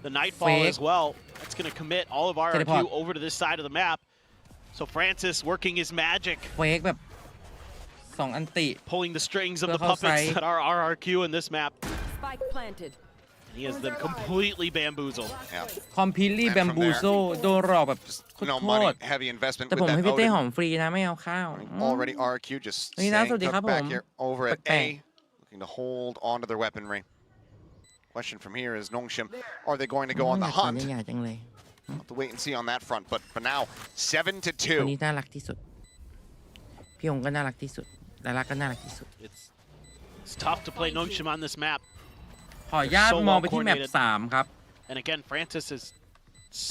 The Nightfall Fake. as well. That's going to commit all of RRQ Teleport. over to this side of the map. So Francis working his magic, เฟกแบบสองอันติ pulling the strings of the Look puppets outside. that are RRQ in this map. Spike planted. And he has them completely bamboo-zled. Yeah. คอมพิลลี่ And แบ from มบูโซ there, โดนหลอกแบบโค No ตร money, heavy investment แต่ with ผม that ให้พี่เต้ Odin. หอมฟรีนะไม่เอาข้าว Already RRQ just Hey, now, staying so tucked back Dikapom. here over at Back. A, looking to hold on to their weaponry. Question from here is Nongshim, are they going to go on the อยาก hunt? อยากจังเลย We'll have to wait and see on that front, but for now, 7 to คน 2. นี้น่ารักที่สุดพี่องค์ก็น่ารักที่สุดดาราก็น่ารักที่สุด It's tough to play Nongshim on this map. ขออนุญาต So มอง well ไปที่แมป coordinated. 3 ครับ And again, Francis is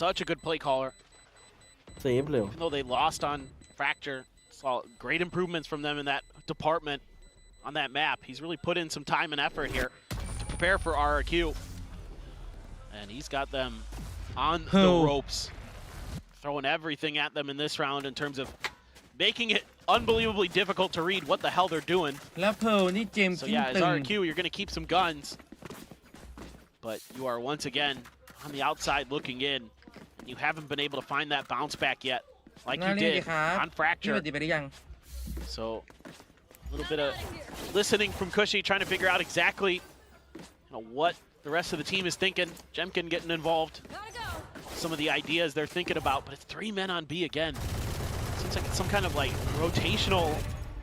such a good play caller. เซฟเร็ว Even though they lost on Fracture, saw great improvements from them in that department on that map. He's really put in some time and effort here to prepare for RRQ. And he's got them on the Oh. ropes, throwing everything at them in this round in terms of making it unbelievably difficult to read what the hell they're doing. แล้วเพร์ลนี่เจมส์ So กิน yeah, as ตึง RRQ, you're going to keep some guns. But you are once again on the outside looking in. And you haven't been able to find that bounce back yet, like น่า you เรียกดี did ครับ on พี่ Fracture. ปฏิไปหรือยัง So a little bit of listening from Cushy, trying to figure out exactly what the rest of the team is thinking. Jemkin getting involved. Some of the ideas they're thinking about, but it's 3 men on B again. Seems like it's some kind of like rotational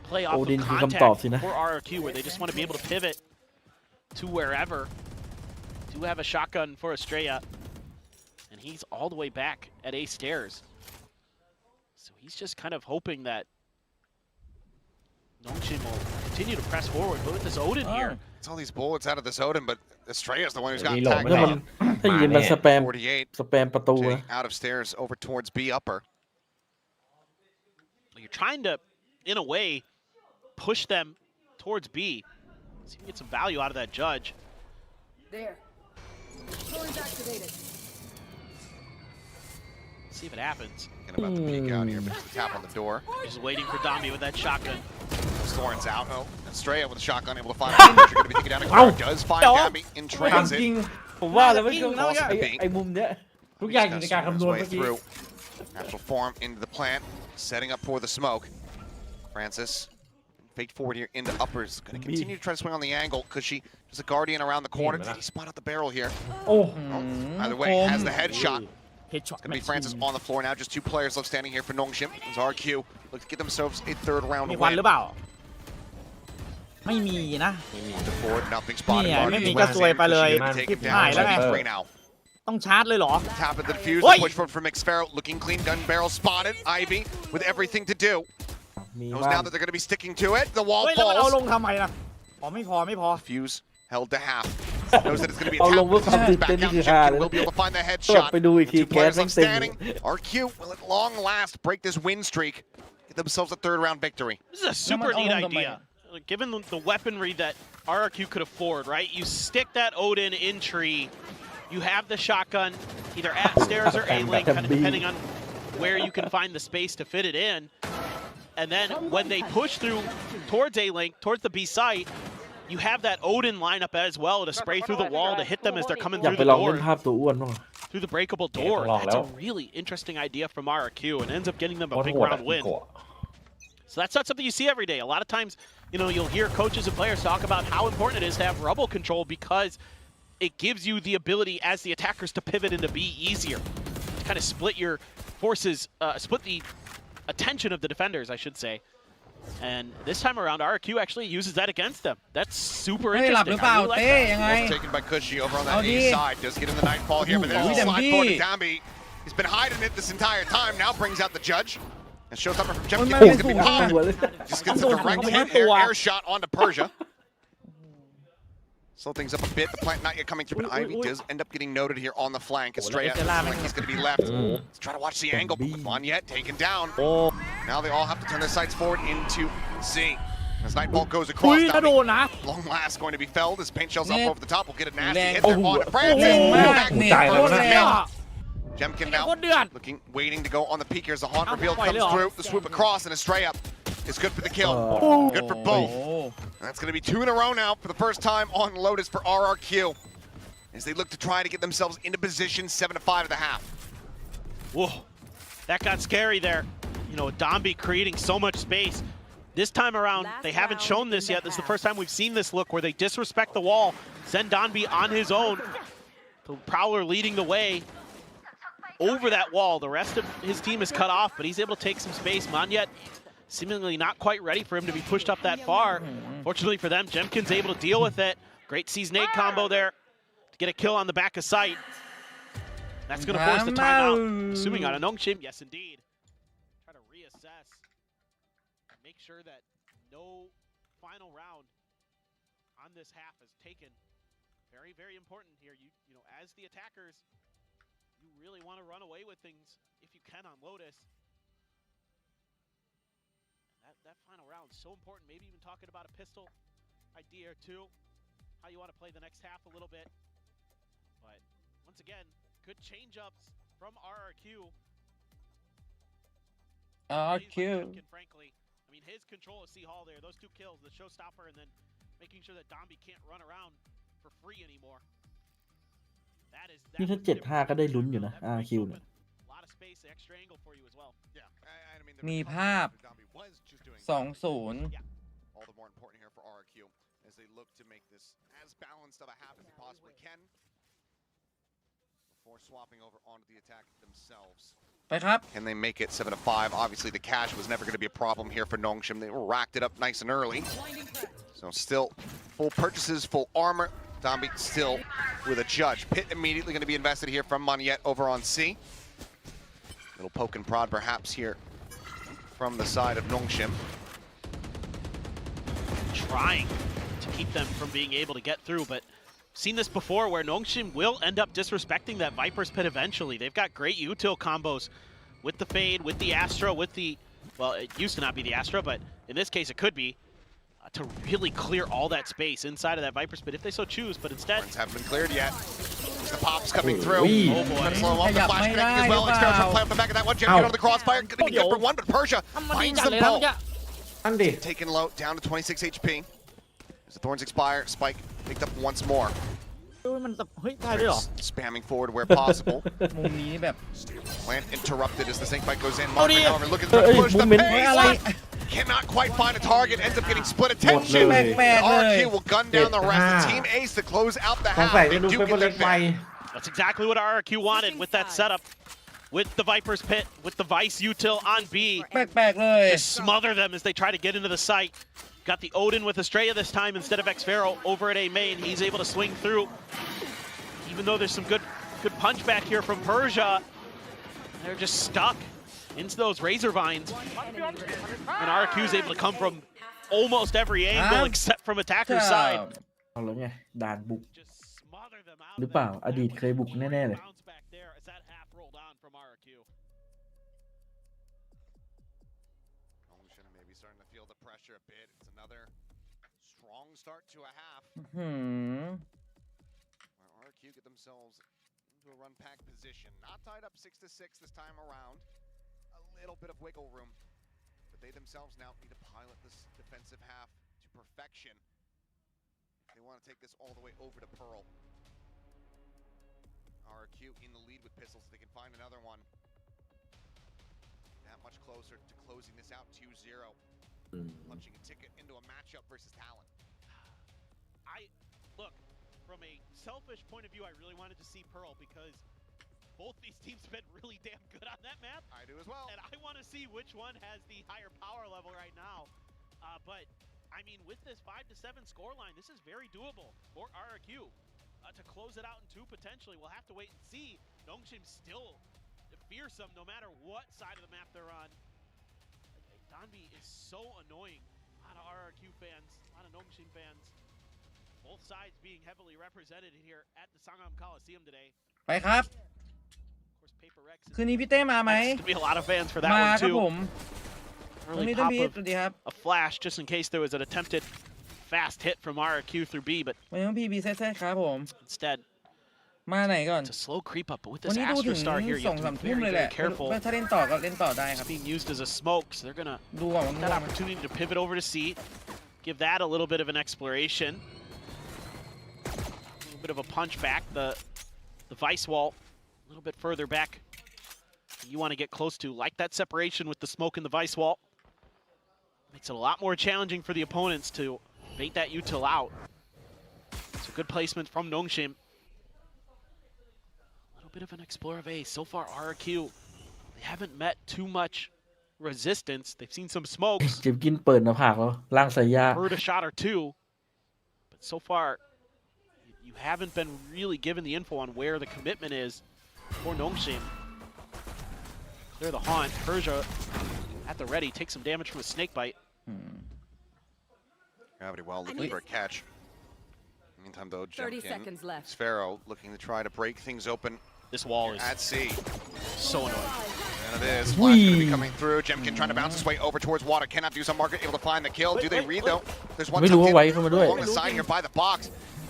play off Odin of คือคำตอบ contact สินะ for RRQ, where they just want to be able to pivot to wherever. Do have a shotgun for Estrella, and he's all the way back at A stairs. So he's just kind of hoping that Nongshim will continue to press forward, but with this Odin here, It's all these bullets out of this Odin, but Estrella's the one who's got Reload, tagged แล้วมัน up. ถ้ายินมันสแปม 48, สแปมประตูนะ out of stairs over towards B upper. you're trying to, in a way, push them towards B. See if you can get some value out of that judge. There. Drone's activated. See if it happens. Thinking about the peek out here, but just a tap on the door. He's waiting for Dami with that shotgun. Soren's out. Oh, Estrella with a shotgun able to find him. You're going to be thinking down the corner. Does find Dami in ถามจริง transit. ผมว่าแล้วไม่ จริงนะ ไอ้มุมเนี้ย ทุกอย่างอ Just ยู่ใน gotta การ swing คำน his วณ way เมื่อกี้ through. Natural form into the plant, setting up for the smoke. Francis, fake forward here into uppers. Going to continue to try to swing on the angle. Cushy, there's a guardian around the corner. Did he spot out the barrel here? โอ้ Either way, has the headshot. Headshot It's going to be Francis on the floor now. Just 2 players left standing here for Nongshim. As RQ look to get themselves a 3rd round มีควัน win. หรือเปล่า ไม่มีนะ To forward, nothing spotted. Yeah, Martin maybe West just way able to ไปเลย take him หาย down. แล้วไง 3 now. ต้องชาร์จเลยเหรอ Tap at the defuse. Oi! The push forward from Sparrow. Looking clean. Gun barrel spotted. Ivy with everything to do. มี Knows บ้า now ง that they're going to be sticking to it. The wall เฮ้ยแล้วมันเอาล falls. งทำไมล่ะอ๋อไม่พอไม่พอ Fuse held to half. Knows that it's going to be a เอาล tap. งเพื่อความตื่น Back เต้น out. นี่คือฮา Jemkin เลย will be able to find the กลับ headshot. ไปดูอีกที The 2 แก๊ส players แม่ง left เต็ม standing. RQ will at long last break this win streak. Get themselves a 3rd round victory. This is a super neat idea. Given the weaponry that RRQ could afford, right? You stick that Odin in tree. You have the shotgun either at stairs or A-Link, kind of depending on where you can find the space to fit it in. And then when they push through towards A-Link, towards the B site, you have that Odin lineup as well to spray through the wall to hit them as they're coming อยาก through ไป the ลองเล่ door. นภาพตัวอ้วนบ้าง Through the breakable door. That's a really interesting idea from RRQ and ends up getting them a big round win. So that's not something you see every day. A lot of times, you'll hear coaches and players talk about how important it is to have rubble control because it gives you the ability as the attackers to pivot into B easier. To kind of split your forces, split the attention of the defenders, I should say. And this time around, RRQ actually uses that against them. That's super interesting. Taken by Cushy over on that A side. Does get in the nightfall here, but there's a slide forward to Dambi. He's been hiding it this entire time. Now brings out the judge. And showstopper from Jemkin is going to be popped. Just gets a direct hit here. Air shot onto Persia. Slow things up a bit. The plant not yet coming through, but Ivy does end up getting noted here on the flank. Estrella like he's going to be left. Let's try to watch the angle, but Monyet taken down. Now they all have to turn their sights forward into C. As Nightfall goes across, long last going to be felled as paint shells up over the top. We'll get a nasty hit there on Francis. Jemkin now looking, waiting to go on the peak. Here's the haunt reveal comes through. The swoop across and Estrella is good for the kill. Good for both. And that's going to be 2 in a row now for the first time on Lotus for RRQ as they look to try to get themselves into position 7-5 at the half. Whoa, that got scary there. Dombi creating so much space. This time around, they haven't shown this yet. This is the first time we've seen this look where they disrespect the wall, send Dombi on his own. The Prowler leading the way over that wall. The rest of his team is cut off, but he's able to take some space. Monyet seemingly not quite ready for him to be pushed up that far. Fortunately for them, Jemkin's able to deal with it. Great C's nade combo there to get a kill on the back of sight. That's going to force the timeout, assuming on a Nongshim. Yes, indeed. Try to reassess. Make sure that no final round on this half is taken. Very, very important here. You know, as the attackers, you really want to run away with things if you can on Lotus. That final round is so important. Maybe even talking about a pistol idea or two, how you want to play the next half a little bit. But once again, good change-ups from RRQ. RRQ. Frankly, I mean, his control of C Hall there, those 2 kills, the showstopper, and then making sure that Dombi can't run around for free anymore. นี่ถ้า7-5 ก็ได้ลุ้นอยู่นะ RQ เนี่ย มีภาพ 2-0 All the more important here for RRQ as they look to make this as balanced of a half as they possibly can before swapping over onto the attack themselves. ไปครับ Can they make it 7-5? Obviously, the cash was never going to be a problem here for Nongshim. They racked it up nice and early. So still full purchases, full armor. Dombi still with a judge. Pit immediately going to be invested here from Monyet over on C. Little poke and prod perhaps here from the side of Nongshim. Trying to keep them from being able to get through, but seen this before where Nongshim will end up disrespecting that Viper's Pit eventually. They've got great util combos with the Fade, with the Astra, with the, well, it used to not be the Astra, but in this case it could be, to really clear all that space inside of that Viper's Pit if they so choose, but instead... Haven't been cleared yet. The pops coming through. Oh boy. Gonna slow off the flash connecting as well. Experiment trying to play off the back of that one. Jemkin on the crossfire. Gonna be good for 1, but Persia finds the ball. Taken low, down to 26 HP. As the Thorns expire, Spike picked up once more. Spamming forward where possible. Plant interrupted as the sync fight goes in. Monk, however, looking to push the pace. Cannot quite find a target, ends up getting split attention. RRQ will gun down the rest. Team Ace to close out the half. They do get their pick. That's exactly what RRQ wanted with that setup. With the Viper's Pit, with the Vice util on B. Just smother them as they try to get into the site. Got the Odin with Estrella this time instead of Xpharaoh over at A main. He's able to swing through. Even though there's some good punch back here from Persia, they're just stuck into those razor vines. And RRQ is able to come from almost every angle except from attacker's side. เอาแล้วไงด่านบุกหรือเปล่าอดีตเคยบุกแน่ๆเลย Maybe starting to feel the pressure a bit. It's another strong start to a half. RRQ get themselves into a run pack position. Not tied up 6-6 this time around. little bit of wiggle room, but they themselves now need to pilot this defensive half to perfection. They want to take this all the way over to Pearl. RRQ in the lead with pistols. They can find another one. That much closer to closing this out 2-0. Punching a ticket into a matchup versus Talon. Look, from a selfish point of view, I really wanted to see Pearl because both these teams have been really damn good on that map. I do as well. And I want to see which one has the higher power level right now. But, I mean, with this 5-7 scoreline, this is very doable for RRQ. To close it out in 2 potentially, we'll have to wait and see. Nongshim's still fearsome no matter what side of the map they're on. Donby is so annoying. A lot of RRQ fans, a lot of Nongshim fans. Both sides being heavily represented here at the Sangam Coliseum today. ไปครับ คืนนี้พี่เต้มาไหม To be a lot of fans for that มา one ครับ too. ผมตรงนี้ต้นพีทสวัสดีครับ A flash just in case there was an attempted fast hit from RRQ through B, but วันนี้ต้องพีบีแซ่ๆครับผม instead มาไหนก่อน it's a slow creep up. But with วัน this นี้ดูถึ Astra ง Star here, you 2-3 have to ทุ่ม be เลย very, แหละ very careful. ถ้าเล่นต่อก็เล่นต่อได้ครับ It's being used as a smoke, so they're gonna ดูก่อนว่า that opportunity to pivot over to C, give that a little bit of an exploration, a little bit of a punch back. The vice wall a little bit further back. You want to get close to, like that separation with the smoke in the vice wall. Makes it a lot more challenging for the opponents to bait that util out. It's a good placement from Nongshim. A little bit of an explore of A. So far, RRQ, they haven't met too much resistance. They've seen some smokes. เจ็บกินเปิดหน้าผากแล้วล่างใส่ยา Heard a shot or two. But so far, you haven't been really given the info on where the commitment is for Nongshim. Clear the haunt. Persia at the ready. Take some damage from a snake bite. Gravity well looking for a catch. Meantime, though, 30 seconds left. Sphero looking to try to break things open. This wall is at C. So annoying. And it is. Flash going to be coming through. Jemkin trying to bounce his way over towards water. Cannot do some market. Able to find the kill. Do they read though? There's one ไม่รู้ว่าไว้เข้ามาด้วย along the side here by the box.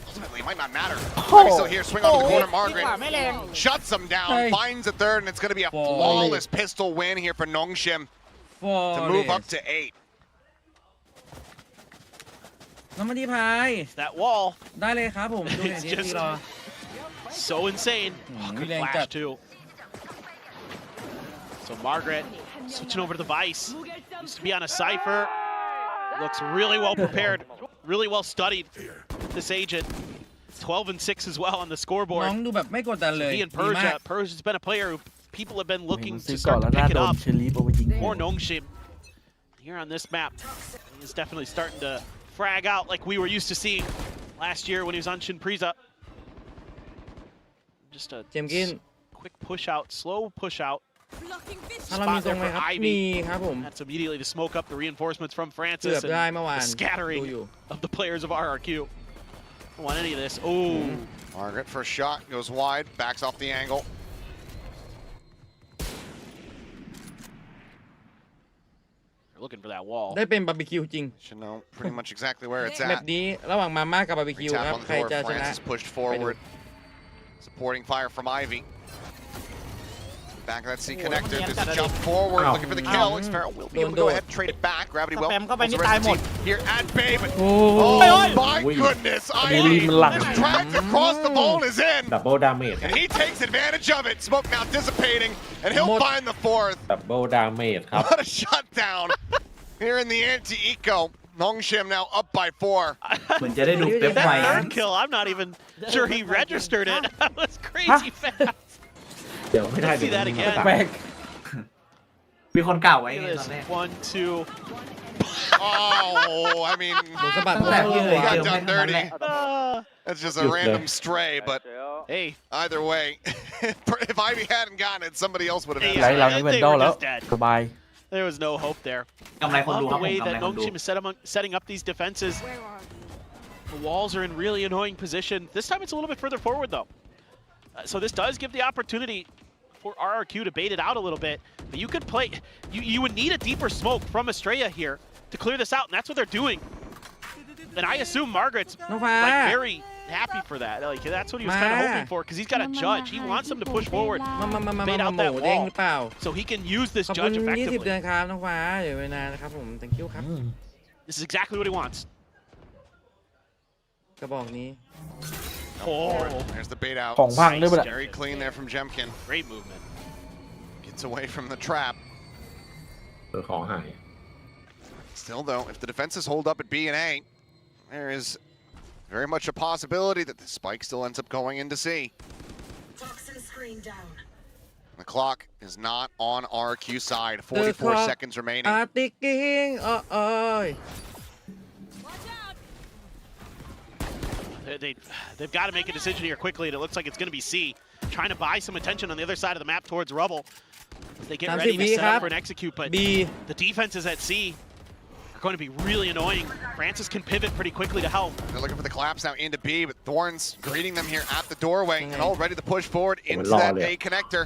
Ultimately, it might not matter. Still here, swing onto the corner. Margaret shuts him down, finds a third, and it's going to be a flawless pistol win here for Nongshim to move up to 8. น้ำมันดีพาย That wall. ได้เลยครับผมดูหน่อย It's ดี just รอ so insane. Good แรงจัด flash too. So Margaret switching over to the Vice. Used to be on a Cypher. Looks really well prepared, really well studied. This agent, 12 and 6 as well on the scoreboard. น้องดูแบบไม่กดดันเลย He and ดีมาก Persia's been a player who people have been looking ซื้ to อก่อน start แล้ว to น่า pick it โดน up เชลีฟเอาไปยิง for Nongshim. Here on this map, he's definitely starting to frag out like we were used to seeing last year when he was on Shinpriza. Just a เจมกิน quick push out, slow push out. ถ้าเรามีตรงไหมครับมีครับผม That's immediately to smoke up the reinforcements from เกือ Francis บได้ and เมื่อวาน the scattering ดูอยู่ of the players of RRQ. Don't want any of this. Oh, Margaret first shot goes wide, backs off the angle. they're looking for that wall. ได้เป็นบาร์บีคิวจริง Should know pretty much exactly where it's แบบ at. นี้ระหว่างมาม่ากับบาร์บีคิว Tap ครับ on the ใคร door. จะชนะ Francis pushed forward, supporting fire from Ivy. Back of that C connector. There's a jump forward, looking for the kill. Sphero will be able to go ahead and trade it back. Gravity well. เข้าไป Also นี่ rest ตาย the หมด team here at Bay, but โอ้ oh my โอ้ย goodness! อันนี้ลี Ivy มันหลัง is dragged across the bone is in, ดับเบิลดาเมจ and he takes advantage of it. Smoke now dissipating, and he'll find the fourth. ดับเบิลดาเมจครับ What a shutdown here in the anti-eco. Nongshim now up by 4. เหมือนจะได้ดูเป๊ป That ไว third kill, I'm not even sure he registered it. That was crazy fast. เดี๋ยวไม่ได้ Let's see that again. แปลก มีคนกล่าวไว้ Look ไง at ตอน this. แรก One, two. Oh, I mean, หมูสะบัด ตั้งแต่ที่ he เจ got อไม่ done เท่านั้นแห dirty. ละ That's just a random stray, but Hey, either way, if Ivy hadn't gotten it, somebody else would have ไห had ไหล it. หลังนี้เป็นดอลแล้ว They were just dead. สบาย there was no hope there. กำไรคนดู Love ครับ the ผม way กำไร that คนดู Nongshim is setting up these defenses. The walls are in really annoying position. This time it's a little bit further forward though. So this does give the opportunity for RRQ to bait it out a little bit. But you could play, you would need a deeper smoke from Estrella here to clear this out, and that's what they're doing. And I assume Margaret's น้องฟ้า like very happy for that. Like that's what he was kind of hoping for because he's got a judge. He wants them to push forward, bait out that wall, so he can use this ขอบคุ judge ณ20 เดือน effectively. ครับน้องฟ้าเดี๋ยวเวลานะครับผม thank you ครับ This is exactly what he wants. กระบอกนี้ Oh, There's the bait out. ของพังด้วยปะเนี่ย Very clean there from Jemkin. great movement. Gets away from the trap. ของหาย Still though, if the defenses hold up at B and A, there is very much a possibility that the spike still ends up going into C. The clock is not on RQ side. 44 seconds remaining. อาร์ติกิ้งอ้อย They've got to make a decision here quickly, and it looks like it's going to be C. Trying to buy some attention on the other side of the map towards Rubble. They get ready to set up for an execute, but the defenses at C are going to be really annoying. Francis can pivot pretty quickly to help. They're looking for the collapse now into B, but Thorns greeting them here at the doorway and all ready to push forward into that A connector.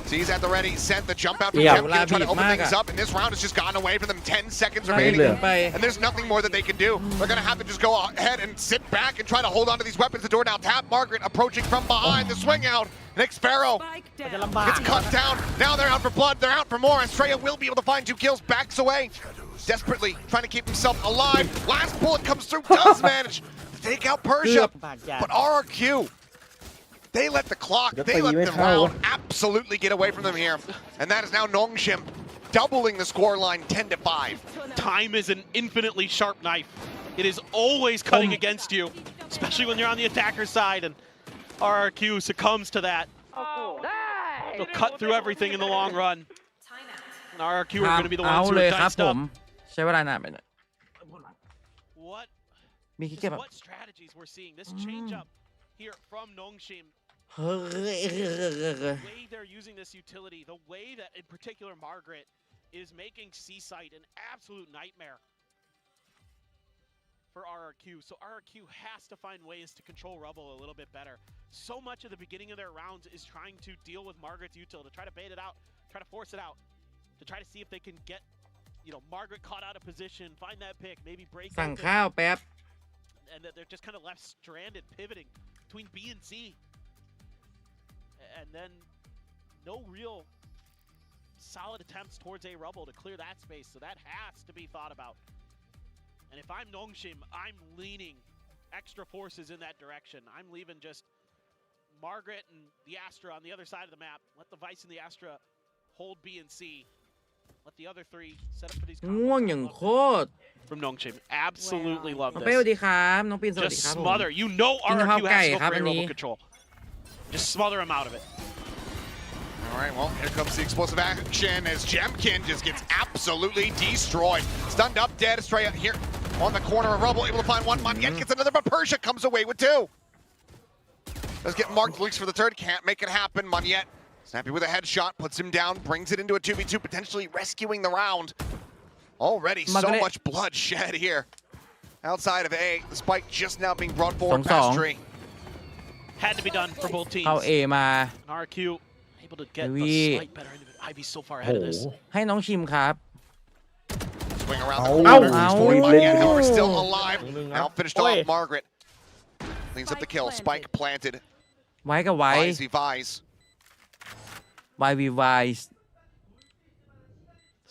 C's at the ready, sent the jump out from Jemkin, trying to open things up, and this round has just gotten away from them. 10 seconds remaining, and there's nothing more that they can do. They're going to have to just go ahead and sit back and try to hold on to these weapons. The door now tap. Margaret approaching from behind. The swing out. Nick Sparrow gets cut down. Now they're out for blood. They're out for more. Estrella will be able to find 2 kills. Backs away, desperately trying to keep himself alive. Last bullet comes through. Does manage to take out Persia, but RRQ, they let the clock, they let the round absolutely get away from them here. And that is now Nongshim doubling the scoreline 10-5. Time is an infinitely sharp knife. It is always cutting against you, especially when you're on the attacker side, and RRQ succumbs to that. They'll cut through everything in the long run. And RRQ are going to be the ones who เลย are ครับ diced ผ up. มใช้เวลานานไปหน่อย What มีคิดเก็บแบบ what strategies we're seeing? This change up here from Nongshim. เฮ้ย The way they're using this utility, the way that in particular Margaret is making C-Site an absolute nightmare for RRQ. So RRQ has to find ways to control Rubble a little bit better. So much of the beginning of their rounds is trying to deal with Margaret's util, to try to bait it out, try to force it out, to try to see if they can get, Margaret caught out of position, find that pick, maybe break สั่ง open, ข้าวแป๊บ and that they're just kind of left stranded, pivoting between B and C. And then no real solid attempts towards A Rubble to clear that space, so that has to be thought about. And if I'm Nongshim, I'm leaning extra forces in that direction. I'm leaving just Margaret and the Astra on the other side of the map. Let the Vice and the Astra hold B and C. Let the other 3 set up for these ง่วงอย่างโคตร from Nongshim. Absolutely love น้อง this. เป้สวัสดีครับน้องปินสวัสดี Just ครับผม smother. You know RRQ has to go for A Annie. Rubble control. Just smother him out of it. All right, well, here comes the explosive action as Jemkin just gets absolutely destroyed. Stunned up, dead. Estrella here on the corner of Rubble, able to find one. Monyet gets another, but Persia comes away with 2. Does get marked, looks for the 3rd, can't make it happen. Monyet, snappy with a headshot, puts him down, brings it into a 2v2, potentially rescuing the round. Already so much blood shed here. Outside of A, the spike just now being brought forward past Tree. Had to be done for both teams. เข้า A มา RRQ able to get the slight better into it. Ivy's so far โอ้ ahead โห of this. ให้น้องชิมครับ Swing around the Ow. corner. Ow. Monyet, however, still alive. Ow. Now finished Oi. off Margaret. Cleans up the kill. Spike planted. ไว้กับไว้ Vice v Vice. YVY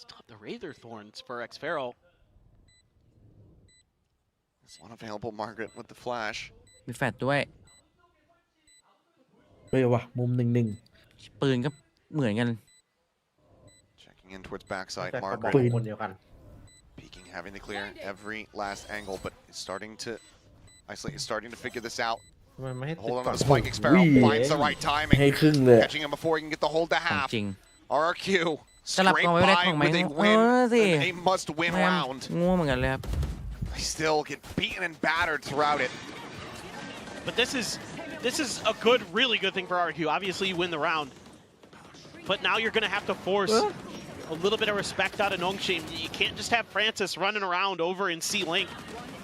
Stop the Rather Thorns for X Pharaoh. One available Margaret with the flash. มีแฟลชด้วย เฮ้ยว่ะมุม1-1 ปืนก็เหมือนกัน Checking in towards backside. แต่กระบอก Margaret คนเดียวกัน peeking, having to clear every last angle, but is starting to isolate. Is starting to figure this out. ทำไมไม่ให้ติด Hold on ก่อ to น the spike. Sparrow finds the right ให้ timing. ครึ่งเลย Catching him before he can get the hold to ของ half. จริง RRQ สลับ straight กองไว้ไม่ได้ by ของไหม with a สิ win. A must-win แม่ง round. ง่วงเหมือนกันเลยครับ They still get beaten and battered throughout it. But this is a good, really good thing for RRQ. Obviously, you win the round. But now you're going to have to force a little bit of respect out of Nongshim. You can't just have Francis running around over in C-Link,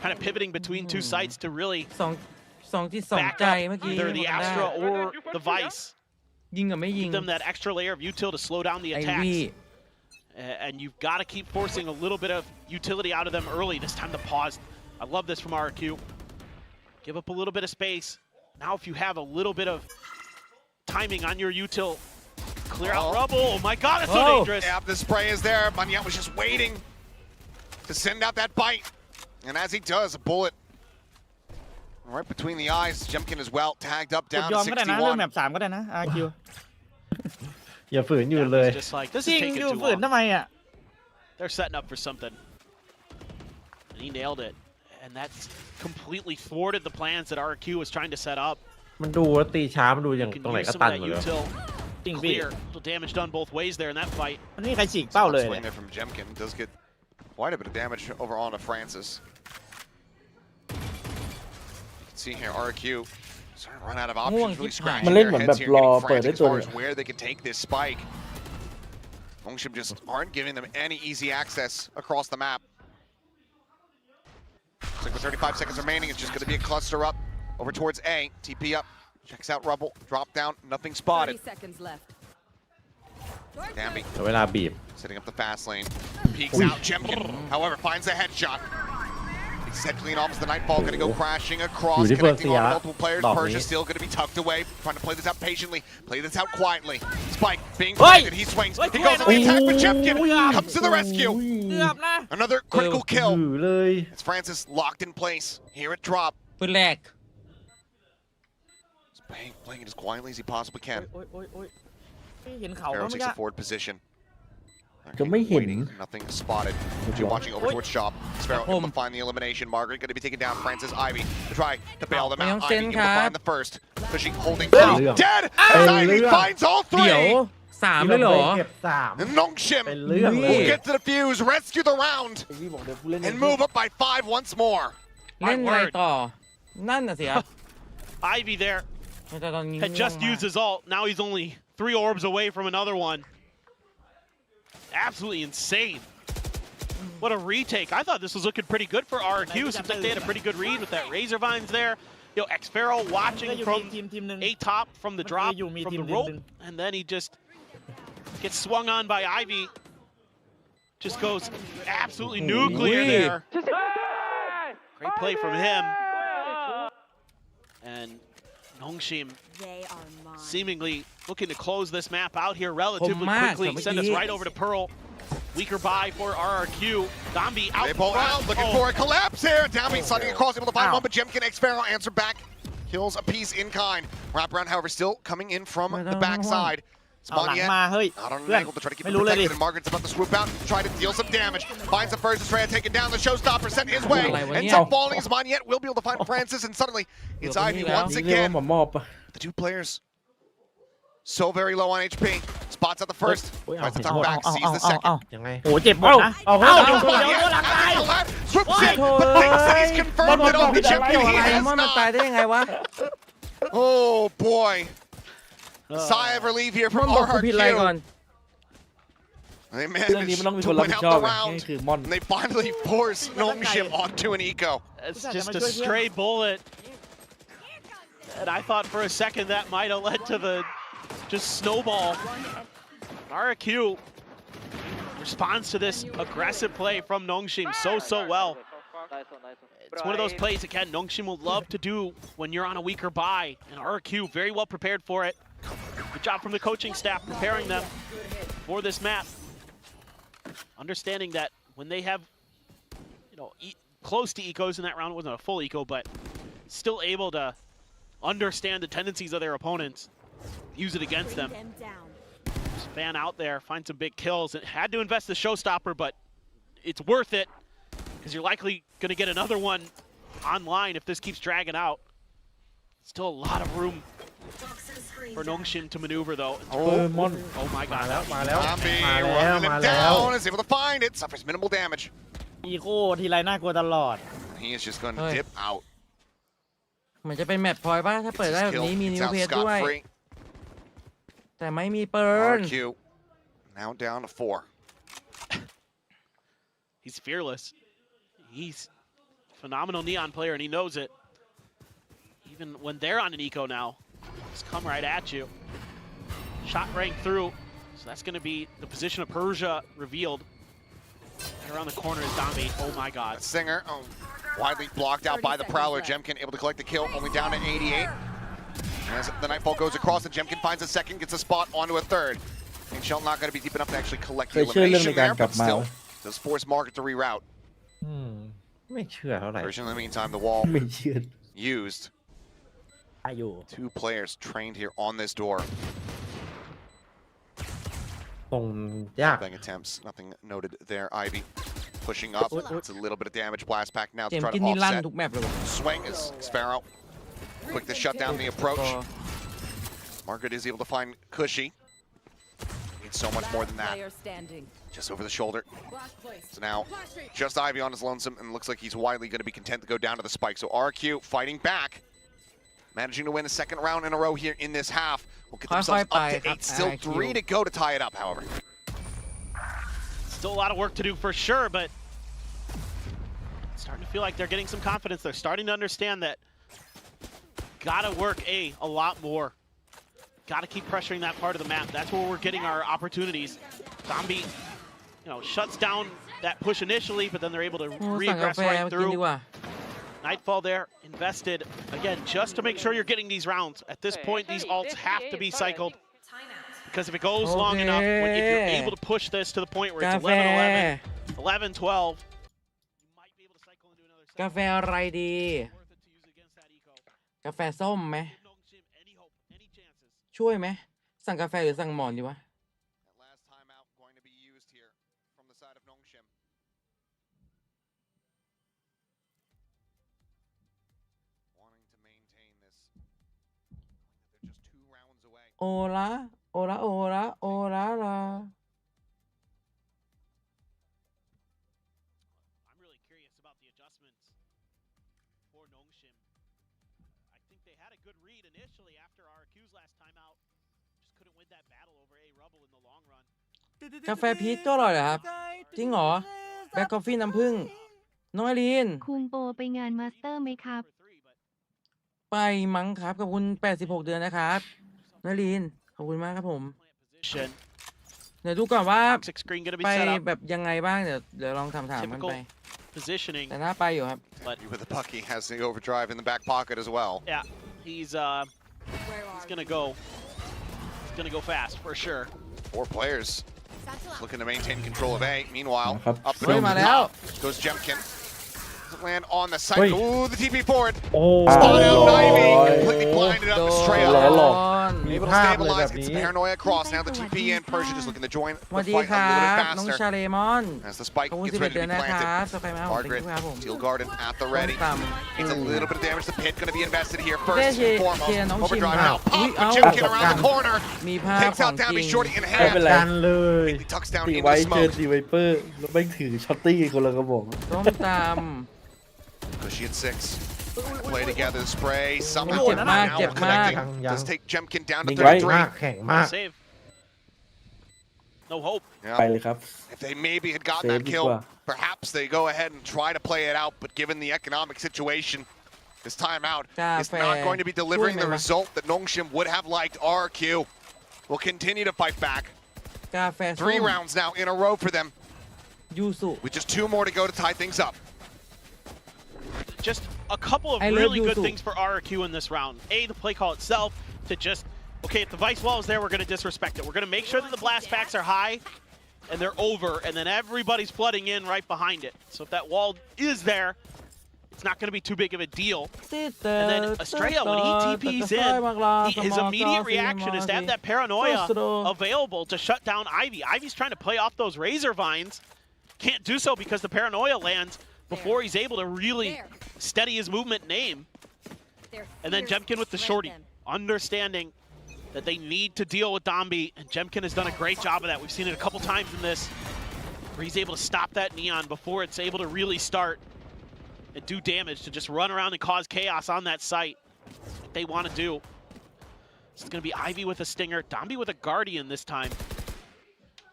kind of pivoting between 2 sites to really สองที่สอง back ใจ up เมื่อกี้ either the Astra or the Vice. ยิงกับไม่ยิง Give them that extra layer of util to slow down the ไอ attacks. วี่ And you've got to keep forcing a little bit of utility out of them early. This time the pause. I love this from RRQ. give up a little bit of space. Now if you have a little bit of timing on your util, clear out rubble. Oh my god, it's so dangerous. Yeah, the spray is there. Manyet was just waiting to send out that bite. And as he does, a bullet right between the eyes. Jemkin as well, tagged up กด down ย to อมก็ได้นะเริ่ม 61. แมป3ก็ได้นะ RQ อย่าฝืนอยู่เลย It's just like, this จริ is ง taking อยู่ too ฝืน long. ทำไมอ่ะ They're setting up for something. And he nailed it. And that's completely thwarted the plans that RRQ was trying to set up. มันดูแล้วตีช้ามันดูอย่าง You can ตรงไหน use ก็ some ตั of น that หมดเลย util จริงพี่ clear. Little damage done both ways there in that fight. มันไม่มีใครฉีกเป้าเลย Swing there from Jemkin. Does get quite a bit of damage overall to Francis. You can see here, RRQ starting to run out of options, really scratching มันเล่น their เหมือนแบ heads บ here, รอ getting เปิดได้ frantic as ตัว far เดี as ยว where they can take this spike. Nongshim just aren't giving them any easy access across the map. Looks like with 35 seconds remaining, it's just going to be a cluster up over towards A. TP up, checks out rubble, drop down, nothing 30 spotted. seconds left. Dambi เวลาบีบ setting up the fast lane, peeks out. Jemkin, however, finds a headshot. He's head clean off as the Nightfall going to go crashing across, Beautiful connecting on Sia. multiple players. Dog Persia me. still going to be tucked away, trying to play this out patiently, play this out quietly. Spike being Oi! planted, he swings, Oi, he goes on the oi, attack, but oi, Jemkin oi, comes to the rescue. เกือบนะ Another critical kill. ถือเลย It's Francis locked in place. Here it drop. ปืนแรก He's playing it as quietly as he possibly can. โอ้ยโอ้ยโอ้ยเห็นเขา Pharaoh แล้วไม่ takes ได้ a forward position. จะไม่เห็น Waiting, nothing spotted. G watching over towards Shop. Sparrow able to find the elimination. Margaret going to be taking down Francis Ivy to try to bail them out. Ivy able to find the first. Pushing, holding. Dead! As Ivy finds all เดี๋ยว three! 3เลยเหรอ เก็บ3 And Nongshim เป็นเรื่องเล will ย get to the fuse, rescue the round, ไอ้พี่บอกเดี๋ยวกูเล่น and move up by 5 once more. เล่นไงต่อ นั่นน่ะสิครับ Ivy there แต่ตอนนี้ had just used his ult. Now he's only 3 orbs away from another one. Absolutely insane. What a retake. I thought this was looking pretty good for RRQ. Seems like they had a pretty good read with that Razor Vines there. You know, X-Pharaoh watching from ทีมหนึ่ง A top from the drop, you meet from him, the rope, him. and then he just gets swung on by Ivy. Just goes absolutely nuclear there. Great play from him. And Nongshim seemingly looking to close this map out here relatively quickly. Send us right over to Pearl. Weaker buy for RRQ. Dambi out They pull out, looking for a collapse here. Dambi sliding across, able to find one, but Jemkin X-Pharaoh answer back. Kills a piece in kind. Wraparound, however, still coming in from the backside. เอาหลังมาเฮ้ย Out on เพื่ an อน angle to try to keep ไม่ it รู้เลยดิ protected, and Margaret's about to swoop out, try to deal some damage. Finds the first, is trying to take it down. The showstopper sent his way. Ends up falling as Manyet will be able to find Francis, and suddenly it's Ivy once นี่เรียกว่า again. หมอมอบปะ The 2 players so very low on HP. Spots out the first. Tries to tuck back, sees the second. ยังไง โอ้เจ็บหมดนะ เอา เอ้า เอา เดี๋ยวตัวหลังตาย Swoops in, but thinks that he's confirmed that only Jemkin he ไอ้ has มอนมันตาย not. ได้ยังไงวะ Oh boy. Sigh of relief here มอน from บอกกูผิดอะไรก่อน RRQ. They เรื่องนี้มันต้อง managed มี to คนรับ win ผิด out ชอบ the ไง round. นี่คือมอน And they finally force Nongshim onto an eco. It's just a stray bullet. And I thought for a second that might have led to the just snowball. RRQ responds to this aggressive play from Nongshim so well. It's one of those plays again Nongshim will love to do when you're on a weaker buy, and RRQ very well prepared for it. Good job from the coaching staff preparing them for this map. Understanding that when they have, you know, close to ecos in that round, it wasn't a full eco, but still able to understand the tendencies of their opponents, use it against them. Just fan out there, find some big kills. It had to invest the showstopper, but it's worth it because you're likely going to get another one online if this keeps dragging out. Still a lot of room for Nongshim to maneuver though. เออมอน Oh my มา god. แล้วมาแล้ว Dambi มาแล้ว running มา him แล้ว down, is able to find it, suffers minimal damage. อีโก้ทีไรน่ากลัวตลอด He is just going to Hey. dip out. เหมือนจะเป็นแมตช์พอยต์ป่ะ ถ้าเปิดได้แบบนี้มี It's นิว out เพจด้วย scot-free. แต่ไม่มีเปิร์น RRQ now down to 4. He's fearless. He's a phenomenal Neon player and he knows it. Even when they're on an eco now, just come right at you. Shot rang through. So that's going to be the position of Persia revealed. Right around the corner is Dambi. Oh my god. Singer, oh, Widely blocked out by the Prowler. Jemkin able to collect the kill, only down to 88. As the Nightfall goes across and Jemkin finds a second, gets a spot onto a third. And Shell not going to be deep enough to actually collect the elimination there, but still does force Market to reroute. ไม่เชื่อเท่าไหร่ Version in the meantime, the wall ไม่เชื่อ used. อายุ Two players trained here on this door. ตรงยาก Bang attempts, nothing noted there. Ivy pushing up. It's a little bit of damage. Blast back now เจ to ม try กิ to นนี่ลั่น offset. ทุกแมปเลยว่ะ Swing is Sparrow. Quick to shut down the approach. Margaret is able to find Cushy. Needs so much more than that. Just over the shoulder. So now, just Ivy on his lonesome, and looks like he's widely going to be content to go down to the spike. So RRQ fighting back. Managing to win a second round in a row here in this half. Will get themselves up to 8. Still 3 to go to tie it up, however. Still a lot of work to do for sure, but starting to feel like they're getting some confidence. They're starting to understand that gotta work a lot more. Gotta keep pressuring that part of the map. That's where we're getting our opportunities. Zombie, shuts down that push initially, but then they're able to โอ้สั่งกา regress แฟ right มากิน through. ดีกว่า Nightfall there, invested, again, just to make sure you're getting these rounds. At this point, these ults have to be cycled. Because if it goes long enough, if you're able to push this to the point where it's กาแฟ 11-11, 11-12, you might be able to cycle into another กาแฟอะไรดี กาแฟส้มไหม any hope, any chances. ช่วยไหมสั่งกาแฟหรือสั่งหมอนดีวะ That last timeout going to be used here from the side of Nongshim. Wanting to maintain this. They're just 2 rounds away. โอละโอละโอละโอละละ I'm really curious about the adjustments for Nongshim. I think they had a good read initially after RRQ's last time out. Just couldn't win that battle over A Rubble in the long run. กาแฟพีชก็อร่อยเหรอครับ จริงเหรอ แบล็คกาแฟน้ำผึ้งน้องไอรีน คุงโปไปงานมาสเตอร์ไหมครับ ไปมั้งครับขอบคุณ86 เดือนนะครับน้องไอรีนขอบคุณมากครับผม Position. เดี๋ยวดูก่อนว่า Toxic screen gonna be ไป set up. แบบยังไงบ้างเดี๋ยวลองถามกันไป Typical positioning. แต่น่าไปอยู่ครับ But With the Bucky has the overdrive in the back pocket as well. yeah, he's gonna go fast for sure. 4 players looking to maintain control of A. Meanwhile, up the เฮ้ยมาแล้ว goes Jemkin. Doesn't land on the site. Wait. Ooh, the TP forward. โอ้ Spot out Oh. Ivy. Completely blinded up the straight โด up. นหลอก Able to ภาพเลย stabilize, แบบ gets นี้ the paranoia across. Now the TP in. Persia just looking to join สวัส the ดี fight ค a รั little bit บ น้อง faster. ชาเลมอน As the spike ขอบคุณ gets 11 ready เดื to อน be นะครับ planted. สบายมากผม Margaret, ครับผม Steel Garden at the ready. ต่ Needs a little bit of damage. The pit going to be invested here เต้ first เชีย and ร์ foremost. น้องชิม Overdrive ครั now. บอุ๊ย Pop เอา with Jemkin around the corner. มีภาพ Takes ของ out จริ Dambi ง Shorty in ไม่ hand. เป็นไร กันเลย He tucks down ตี into ไว้ the เจอ smoke. ตีไวเปอร์ แล้วแม่งถือช็อตตี้คนละกระบอก ส้มต Cushy at 6. Play together, spray. Somehow เจ็บมาก now เจ็บมาก connecting. ยัง Does take Jemkin down to นิ่งไว้ มาก 33. แข็งมาก Save. No hope. ไป Yeah. เลยครับ If they maybe had gotten Save that kill, ดีกว่า perhaps they go ahead and try to play it out. But given the economic situation, this timeout กา is แฟ not going to be ช่วย delivering ไหม the วะ result that Nongshim would have liked. RRQ will continue to fight back. กาแฟส้ 3 ม rounds now in a row for them, ยูสุ with just 2 more to go to tie things up. Just a couple of I love really you good too. things for RRQ in this round. The play call itself to just, okay, if the Vice Wall is there, we're going to disrespect it. We're going to make sure that the blast packs are high and they're over, and then everybody's flooding in right behind it. So if that wall is there, it's not going to be too big of a deal. And then Estrella, when he TPs in, his immediate reaction is to have that paranoia available to shut down Ivy. Ivy's trying to play off those razor vines. Can't do so because the paranoia lands before he's able to really steady his movement and aim. And then Jemkin with the shorty, understanding that they need to deal with Dambi, and Jemkin has done a great job of that. We've seen it a couple times in this, where he's able to stop that Neon before it's able to really start and do damage, to just run around and cause chaos on that site. What they want to do. It's going to be Ivy with a Stinger, Dambi with a Guardian this time.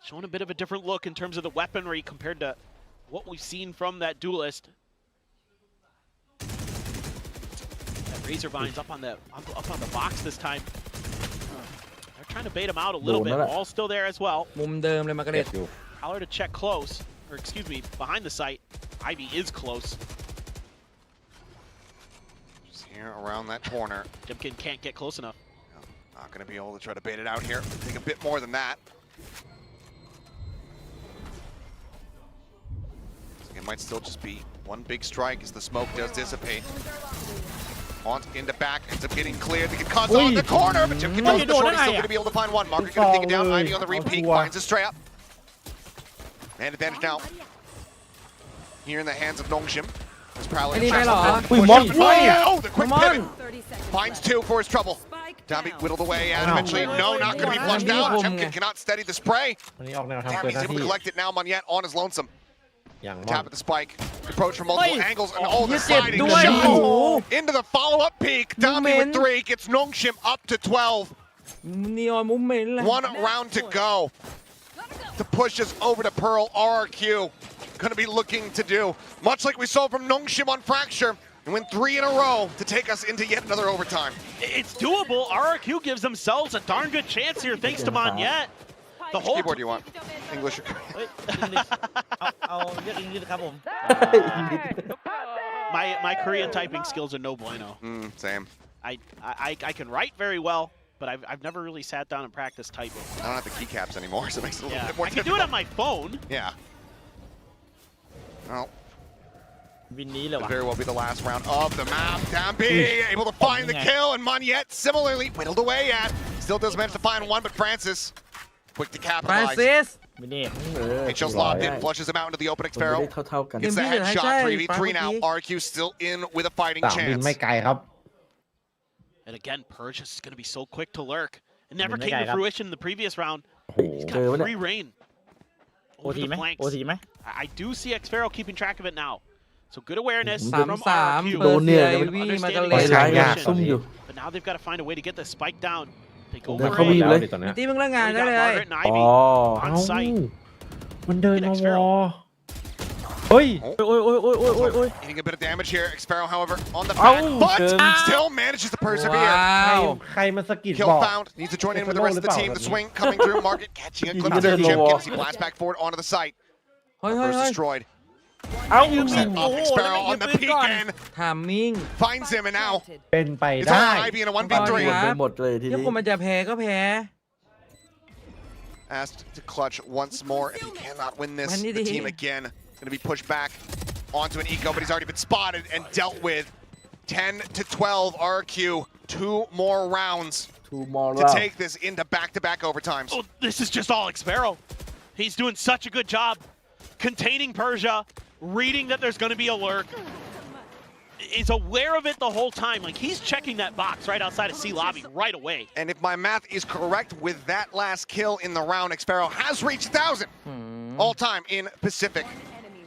Showing a bit of a different look in terms of the weaponry compared to what we've seen from that duelist. That Razor Vine's up on the box this time. They're trying to bait him out a little bit. Wall's still there as well. มุมเดิมเลยมาร์กาเร็ต Haller to check close, or excuse me, behind the site. Ivy is close. here around that corner. Jimkin can't get close enough. Not going to be able to try to bait it out here. Take a bit more than that. It might still just be one big strike as the smoke does dissipate. On into back, ends up getting cleared. They get caught on the corner, but Jimkin knows the short. He's still going to be able to find one. Margaret going to take it down. Ivy on the repeat, finds a straight up. Man advantage now. Here in the hands of Nongshim. Oh, the quick pivot. Finds two for his trouble. Dambi whittled away and eventually, no, not going to be flushed out. Jimkin cannot steady the spray. Dambi's able to collect it now. Monyet on his lonesome. Tap at the spike. Approach from multiple angles and all the sliding shot. Into the follow-up peak. Dambi with 3 gets Nongshim up to 12. 1 round to go. To push us over to Pearl. RRQ going to be looking to do much like we saw from Nongshim on Fracture and win 3 in a row to take us into yet another overtime. It's doable. RRQ gives themselves a darn good chance here thanks to Monyet. The whole keyboard you want? English or My Korean typing skills are no bueno. Same. I can write very well, but I've never really sat down and practiced typing. I don't have the keycaps anymore, so it makes it a little bit more difficult. I can do it on my phone. Yeah. Well, could very well be the last round of the map. Dambi able to find the kill, and Monyet similarly whittled away at. Still does manage to find one, but Francis quick to capitalize. HL's lobbed in, flushes him out into the open. Xpharaoh gets the headshot. 3v3 now. RRQ still in with a fighting chance. And again, Purge is going to be so quick to lurk. It never came to fruition in the previous round. He's got free reign. Over the flanks. I do see Xpharaoh keeping track of it now. So good awareness from RRQ. But now they've got to find a way to get the spike down. They go for it. On site. Eating a bit of damage here. Xpharaoh, however, on the back foot, still manages to persevere. Kill found. Needs to join in with the rest of the team. The swing coming through. Market catching a glimpse of Jimkin. He blasts back forward onto the site. First destroyed. Xpharaoh on the peak end. Finds him and now it's on Ivy in a 1v3. Asked to clutch once more. If he cannot win this, the team again going to be pushed back onto an eco, but he's already been spotted and dealt with. 10 to 12 RRQ. 2 more rounds to take this into back-to-back overtimes. Oh, this is just all Xpharaoh. He's doing such a good job containing Persia, reading that there's going to be a lurk. Is aware of it the whole time. Like, he's checking that box right outside of C lobby right away. And if my math is correct, with that last kill in the round, Xpharaoh has reached 1,000 all-time in Pacific.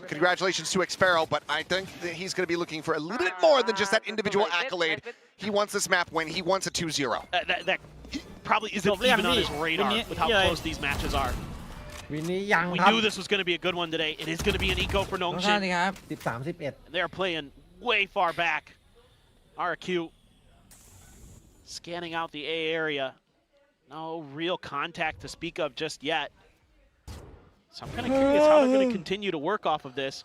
Congratulations to Xpharaoh, but I think that he's going to be looking for a little bit more than just that individual accolade. He wants this map win. He wants a 2-0. That probably isn't even on his radar with how close these matches are. We knew this was going to be a good one today. It is going to be an eco for Nongshim. They're playing way far back. RRQ scanning out the A area. No real contact to speak of just yet. So I'm kind of curious how they're going to continue to work off of this.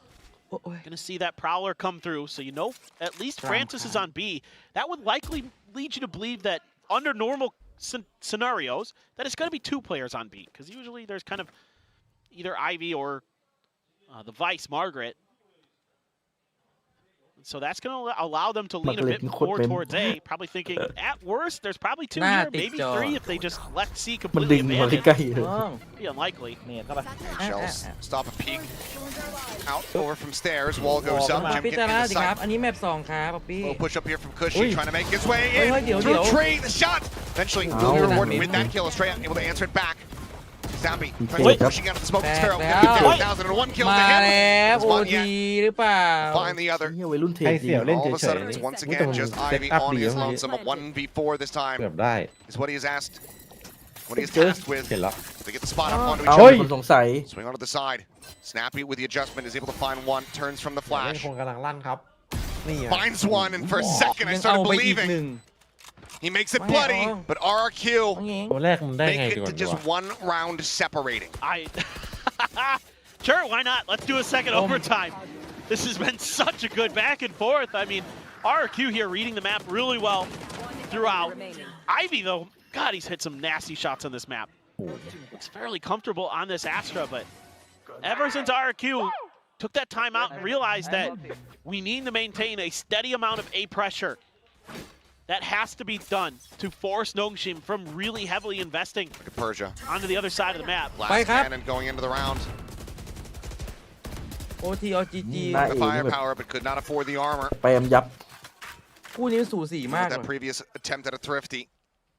Going to see that Prowler come through. So you know at least Francis is on B. That would likely lead you to believe that under normal scenarios that it's going to be 2 players on B. Because usually there's kind of either Ivy or the Vice, Margaret. So that's going to allow them to lean a bit more towards A, probably thinking, at worst, there's probably 2 here, maybe 3 if they just left C completely abandoned. Be unlikely. Shells stop a peek. Out over from stairs, wall goes up, Jim getting in the sight. Little push up here from Cushy, trying to make his way in. Through tree, the shot! Eventually, will be rewarded with that kill. Estrella able to answer it back. Zambi pushing out of the smoke. Xpharaoh gonna get down 1,001 kills to him. Find the other. All of a sudden, it's once again just Ivy on his lonesome. A 1v4 this time is what he has asked. What he is tasked with. They get the spot up onto each other. Swing onto the side. Snappy with the adjustment is able to find one. Turns from the flash. Finds one, and for a second I started believing. He makes it bloody, but RRQ make it to just 1 round separating. Sure, why not? Let's do a second overtime. This has been such a good back and forth. I mean, RRQ here reading the map really well throughout. Ivy, though, God, he's hit some nasty shots on this map. Looks fairly comfortable on this Astra, but ever since RRQ took that time out and realized that we need to maintain a steady amount of A pressure, that has to be done to force Nongshim from really heavily investing Persia onto the other side of the map. Last cannon going into the round. OTOGG The firepower, but could not afford the armor. ไปยับ คู่นี้สูสีมาก That previous attempt at a thrifty.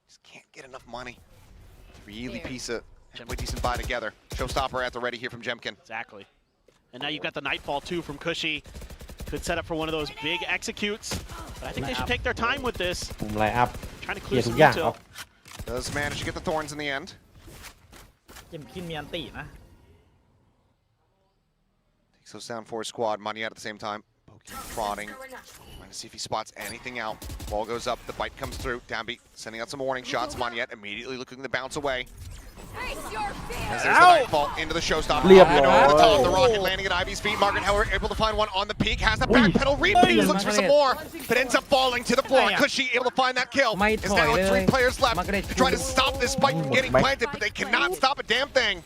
Just can't get enough money. Really piece of halfway decent buy together. Showstopper at the ready here from Jemkin. Exactly. And now you've got the Nightfall too from Cushy. Could set up for one of those big executes. But I think they should take their time with this. ผมไลน์อัพ Trying to เคลีย clear ร์ทุ some กอย่างครับ util. Does manage to get the thorns in the end. เจมคินมีอันตีนะ Takes those down for his squad. Money out at the same time. Poking, prodding. Trying to see if he spots anything out. Ball goes up. The bite comes through. Downbeat sending out some warning shots. Moneyette immediately looking to bounce away. As there's the Nightfall into the Showstopper. Over the top. The rocket landing at Ivy's feet. Margaret, however, able to find one on the peak. Has the backpedal. Repeats. Looks for some more. But ends up falling to the floor. Cushy able to find that kill. It's now with 3 players left. Trying to stop this spike from getting planted, but they cannot stop a damn thing.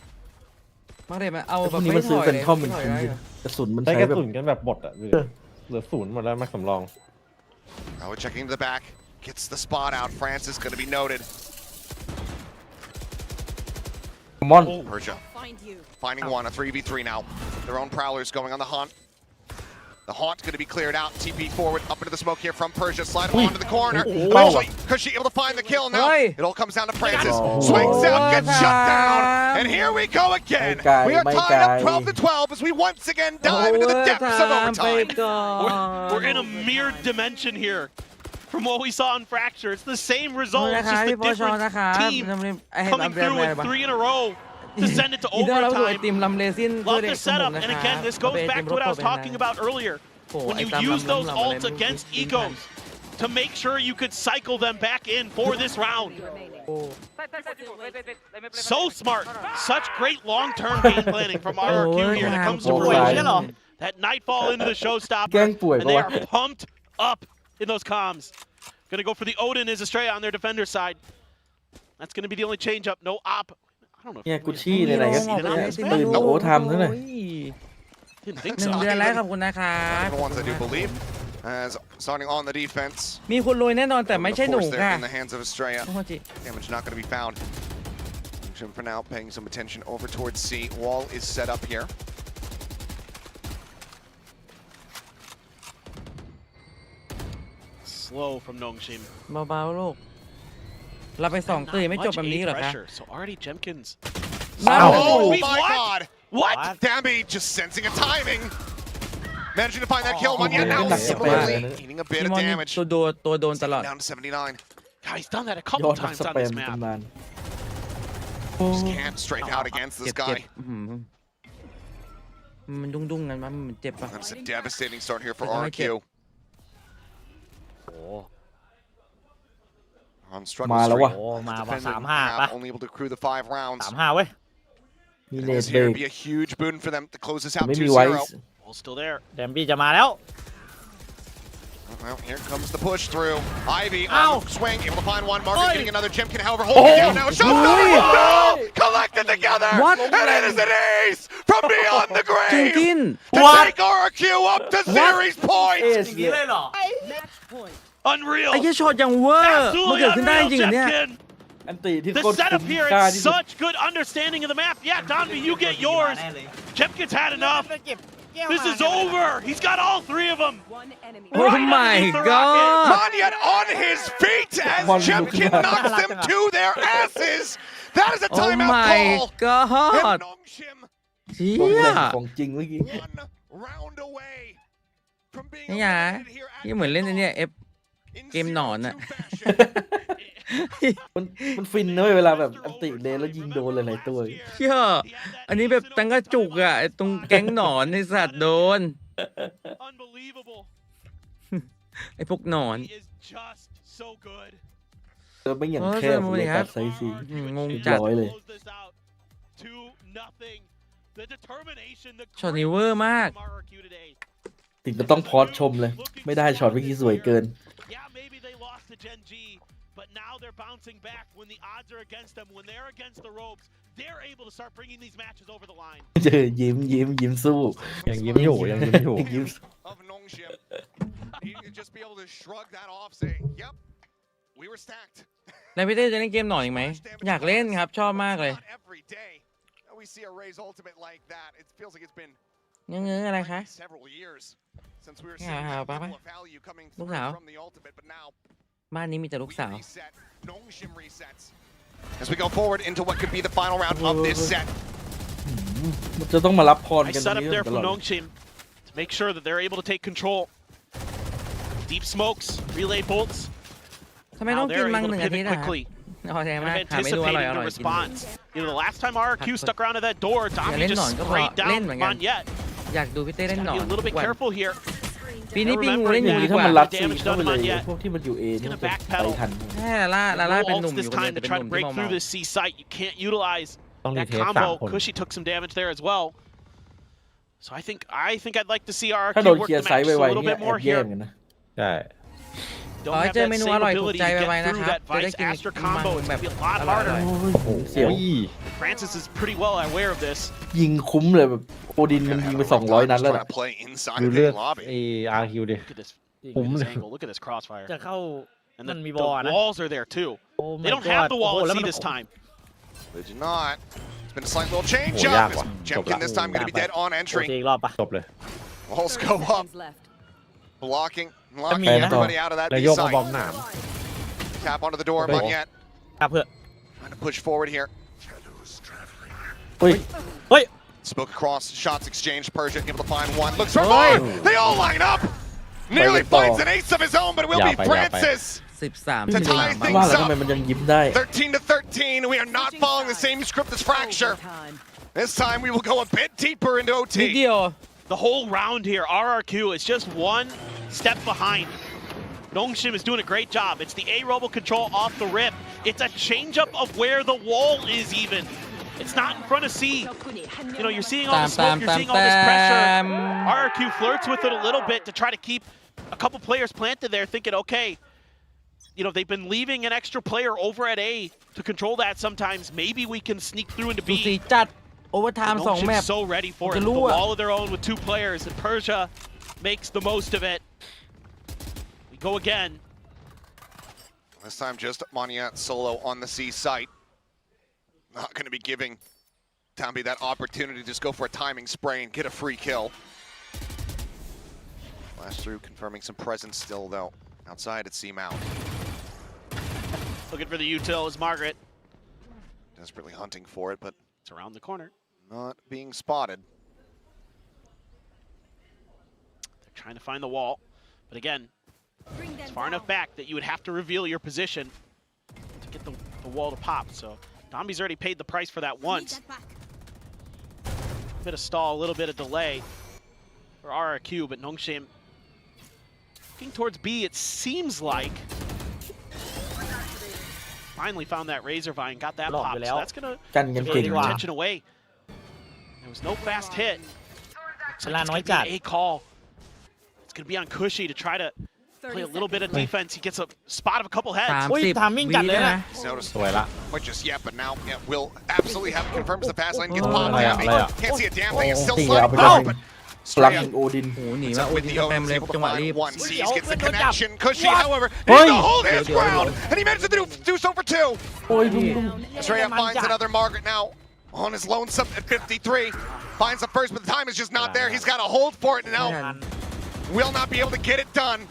มาเลยมาเอา พ แบ ว บ กนี้ ไม่ มัน ถ ซื้อ อย เป็น เลย ข้อมัน ไม่ถอย คุ้ม เลย กระสุนมัน ใช้ ใช้ กระ แบบ สุนกันแบบบดเหลือศูนย์หมดแล้วแม็กสำรอง Now we're checking to the back. Gets the spot out. Francis going to be noted. มอน Persia finding one. A 3v3 now. Their own prowlers going on the hunt. The haunt's going to be cleared out. TP forward up into the smoke here from Persia. Slide him onto the corner. Eventually, Cushy able to find the kill. Now it all comes down to Francis. Swings out, gets shut down. And here we go again. We are tied up 12-12 as we once again dive into the depths of overtime. We're in a mirrored dimension here from what we saw in Fracture. It's the same result, นะ it's ครับ just a พี่ปอชอ different นะครับ team ให้ coming แบรน through ด์อะไร with บ้าง 3 in a row to send it to ยินดีต้อนรับสู่ไอ overtime. ติมลำเลซิน Love the setup, and again, this goes back to what I was talking about earlier. When you use those ults against egos to make sure you could cycle them back in for this round. So smart. Such great long-term game planning from RRQ here that comes to fruition. That Nightfall into the Showstopper, and they are pumped up in those comms. Gonna go for the Odin as Estrella on their defender side. That's gonna be the only change-up. No op. I don't know. เนี่ยกุชชี่ไหนๆก็ตื่นโอ้ทำซะหน่อย Didn't think หนึ่ง so. เดือนแล้วขอบคุณนะครับ The ones I do believe. As starting on the defense. มีคนรวยแน่นอนแต่ไม่ใช่หนู Of course, ค่ะ they're in the hands of Estrella. โอ้โหจิ Damage not going to be found. For now, paying some attention over towards C. Wall is set up here. Slow from Nongshim. เบาๆลูกเราไปสองตื่นไม่จบแบบนี้เหรอคะ So already Jemkins. Oh my What? god! What? Dambi just sensing a timing. Managing to find that kill. Manya now eating a bit พี่ of มอน damage. ตัวโดนตลอด Down to 79. God, he's done that a ย couple อดนัก times ส on แปม this ตำ map. นาน Just can't strike out against เจ็ this บเจ็บ guy. มันดุ้งๆกันมั้ยมันเจ็บปะ That's a devastating start here for It's only RRQ. On struggle มาแล้ววะ streak. โอ้มาว่ะ Defending 3-5 ปะ only able to accrue the 5 rounds. 3-5 เว้ย มี And เน this ตเบร here ก would be a huge boon for them to close this out ไม่ 2-0. มีไวส์ Ball's still there. แดมบี้จะมาแล้ว Well, here comes the push through. Ivy Ow. on the swing, able to find one. Margaret getting another. Jemkin, however, holding it down now. Showstopper! No! Collected together! What? And it is an ace from beyond the จริง grave กิน to take RRQ up to series เอ points! สเนี่ย Match point. Unreal. ไอ้เหี้ยช็อตอย่างเวอร์มัน Absolutely เกิดขึ้นได้จ unreal, ริงเหรอเนี่ย Jemkin. อันตีที่ The โคตร setup คุ้ม here ค่า and ที่สุด such good understanding of the map. Yeah, Donby, you get yours. Jemkin's had enough. This is over. He's got all 3 of them. One enemy. Oh my god Monyet on his feet as Mon Jemkin looking knocks them to their asses! That is a Oh timeout my call! god And Nongshim เชี่ ของ ย เล่นของจริงเมื่อกี้ one round away from being นี่ไง eliminated here at นี่เหมือนเล่นไอ้เนี่ย F in เกมหนอนอะ series 2 fashion. มันฟินนะเว้ยเวลาแบบอันติเลนแล้วยิงโดนหลายๆตัว เชี่ยอันนี้แบบตังกระจุกอะไอ้ตรงแก๊งหนอนในสัตว์โดน Unbelievable. ไอ้พวกหนอน He is just so good. เออไม่อย่างแคบเลยตัดไซส์สี่ งงจัด ร้อยเลย Close this out. 2-0. The determination, the ช็อตนี้เวอร์มาก from RRQ today. ถึงก็ต้องพอดชมเลย ไม่ได้ช็อตเมื่อกี้สวยเกิน Yeah, maybe they lost to Gen G, but now they're bouncing back when the odds are against them. When they're against the ropes, they're able to start bringing these matches over the line. เจอยิ้มสู้ ยังยิ้มอยู่ ยิ้ม of Nongshim. He could just be able to shrug that off, saying, "Yep, we were stacked." แล้วพี่เต้จะเล่นเกมหนอนอีกไหมอยากเล่นครับชอบมากเลย Not every day we see a Raze ultimate like that. It feels like it's been เงื้ออะไรคะ several years since we were หา seeing ป้า level of value coming ลูก through สาว from the ultimate, but now บ้านนี้มีแต่ลูก we สาว reset. Nongshim resets as we go forward into what could be the final round of this set. มันจะต้องมารับพร Nice กันตรง setup นี้ there ต from ลอด Nongshim to make sure that they're able to take control. Deep smokes, relay bolts. ทำไมต้ Now องกิน they're มัง able ห to นึ่งอาทิต pivot ย์อะ quickly. พอใจ Kind มาก of หาเมนูอร่อย anticipating อ the ร่อยกิน response. You know, the last time RRQ stuck around at that door, Dami len just ngon ko sprayed ba? Len down man yan. Monyet. อยากดูพี่เต้เล่นหน Gotta อ be น a little bit วัน careful here. ปีนี้ปีงูเล่น อ อยู่ ย่าง ดี นี้ ก ถ้า ว่า มันรัด The สี damage เข้าไป done เลย Monyet. พวกที่มันอยู่เอนี่มันจะไปทัน แค่ลาล่าเป็นห No นุ่ม ults อยู่ this คนเดียว time แต่ to เป็น try ห to นุ่มที่ break เมา through this C site. You can't utilize ต้องรี that เทส combo. 3 คน Cushy took some damage there as well. So I think I'd like to see ถ้าโด RRQ น work เคลีย the ร์ไซ match ส์ just ไว a ๆ little เนี่ย bit แอ more บแย่เห here. มือนกันนะ ใช่ Don't Nói have chơi that menu same อร่อยถูก ability ใจ to ไว get ๆนะ through ครับ that จะได้ Vice กิน Astra มัง combo. แบ It's บ gonna be a lot อร่อย harder. โอ้โหเสียว Francis is pretty well aware of this. ยิงคุ้มเลยแบบโอดินมันยิงไป200 นัดแล้ว Trying นะ to play inside ดู of เลือ the ด lobby. ไอ้ RQ ดิ Look at this. Look คุ้ม at เล this ย angle. Look at this crossfire. จะเข้า And มัน the มีบอลนะ walls are there too. Oh my They don't have the God. wall โอ้โห at แล้ว C มัน this time. They do not. It's been a slight little change โอ้ยาก up. ว่ะ As จบ Jemkin ละ this time going to be dead on โอ entry. เคอีกรอบปะ จบเลย Walls 30 go up, seconds left. blocking, Mì locking á. everybody out of that แล้ว B โยกมาบอม site. หนาม Tap onto the door, Okay. Monyet ครับเพื่อ trying to push forward here. เฮ้ย เฮ้ย Spoke across, shots exchanged. Persia able to find one. Looks for Oh. more. They all line up. Nearly Ball. finds an ace of his own, but it will be Yeah, yeah, Francis. 13 To ที่ tie หลัง things ว่าแล้วทำไมมันยังยิ้มได้ 13 to 13. We are not following the same script as Fracture. Overtime. This time we will go a bit deeper into นิด OT. เดียว The whole round here, RRQ is just one step behind. Nongshim is doing a great job. It's the A-Robo control off the rip. It's a changeup of where the wall is even. It's not in front of C. You know, you're seeing all the smoke, you're seeing all this pressure. RRQ flirts with it a little bit to try to keep a couple players planted there thinking, okay, you know, they've been leaving an extra player over at A to control that sometimes. Maybe we can sneak through into ดูสี B. จัดโอเวอร์ไทม์2 แมป Nongshim's so ready for it.จะ The รู้อะ wall of their own with 2 players, and Persia makes the most of it. We go again. This time just Monyet solo on the C site. Not going to be giving Tambi that opportunity to just go for a timing spray and get a free kill. Flash through, confirming some presence still though. Outside at C Mount. Looking for the util is Margaret. Desperately hunting for it, but It's around the corner. not being spotted. They're trying to find the wall. But again, it's far enough back that you would have to reveal your position to get the wall to pop. So Dombi's already paid the price for that once. A bit of stall, a little bit of delay for RRQ, but Nongshim looking towards B, it seems like. Finally found that Razor Vine, got that Lọt pop. rồi So léo. that's going to กันกัน take เก่ง the ว่ะ attention away. There was no fast hit. เวลา It's น้อย going to จัด be an A call. It's going to be on Cushy to try to play a little bit of defense. He gets a spot of a couple heads. 30 อุ้ย ทามมิ่งจัดเลยนะ He's noticed สวยละ quite just yet, but now will absolutely have confirms the pass lane, gets Oh. popped. Lay out, Tambi lay out. can't see a damn thing. It's still ตี sliding เอาไป forward, เลย but พลัง straight up. โอดิน โอ้โหหนี It's มา up โอ with ดิน the สแปม O's เลย able to จังหวะรีบ find one. Sees gets the Open it up. connection. Cushy, What? however, Oi. needs to hold his Yo, yo, yo. ground, and he manages to do so for 2. โอ้ยลุงลุง Straight up Man, finds Jack. another Margaret now on his lonesome at 53. Finds the first, but the time is just not there. He's got to hold for it now. Will not be able to get it done.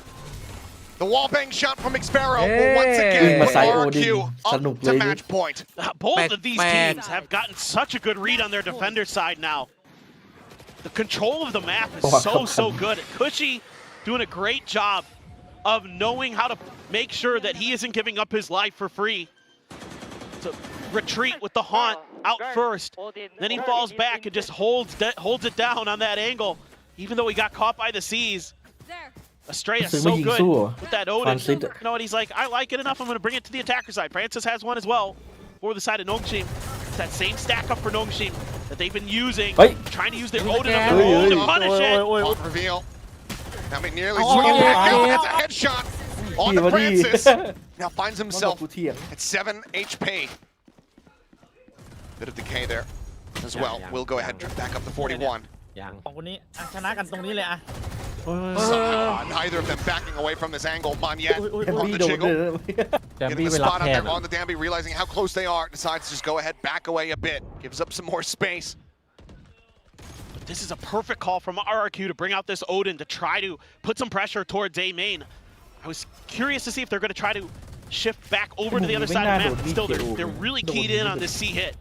The wall bang shot from Xpero will once Hey. again put Masai RRQ Odin. up Sanuk to lady. match point. Both of these Back. teams have gotten such a good read on their defender side now. The control of the map is so good. Cushy doing a great job of knowing how to make sure that he isn't giving up his life for free. To retreat with the haunt out first. Then he falls back and just holds it down on that angle, even though he got caught by the C's. Estrella รู้สึก so ไม่ยิง good สู้เหรอ with that ฟาน Odin. ซิด You know what? He's like, I like it enough. I'm going to bring it to the attacker side. Francis has one as well for the side of Nongshim. It's that same stack up for Nongshim that they've been using, Hey. trying to use their Look Odin at of their that. own to Oi, punish it. Pop reveal. Now he nearly swings back out, gets a headshot on the Francis. Now finds himself at 7 HP. Bit of decay there as well. We'll go ahead and drift back up to 41. ของคนนี้ชนะกันตรงนี้เลยอะ Neither of them backing away from this angle. Monyet on the jiggle. Getting the spot out there on the Dambi, realizing how close they are, decides to just go ahead, back away a bit, gives up some more space. But this is a perfect call from RRQ to bring out this Odin to try to put some pressure towards A main. I was curious to see if they're going to try to shift back over to the other side of the map. But still, they're really keyed in on this C hit.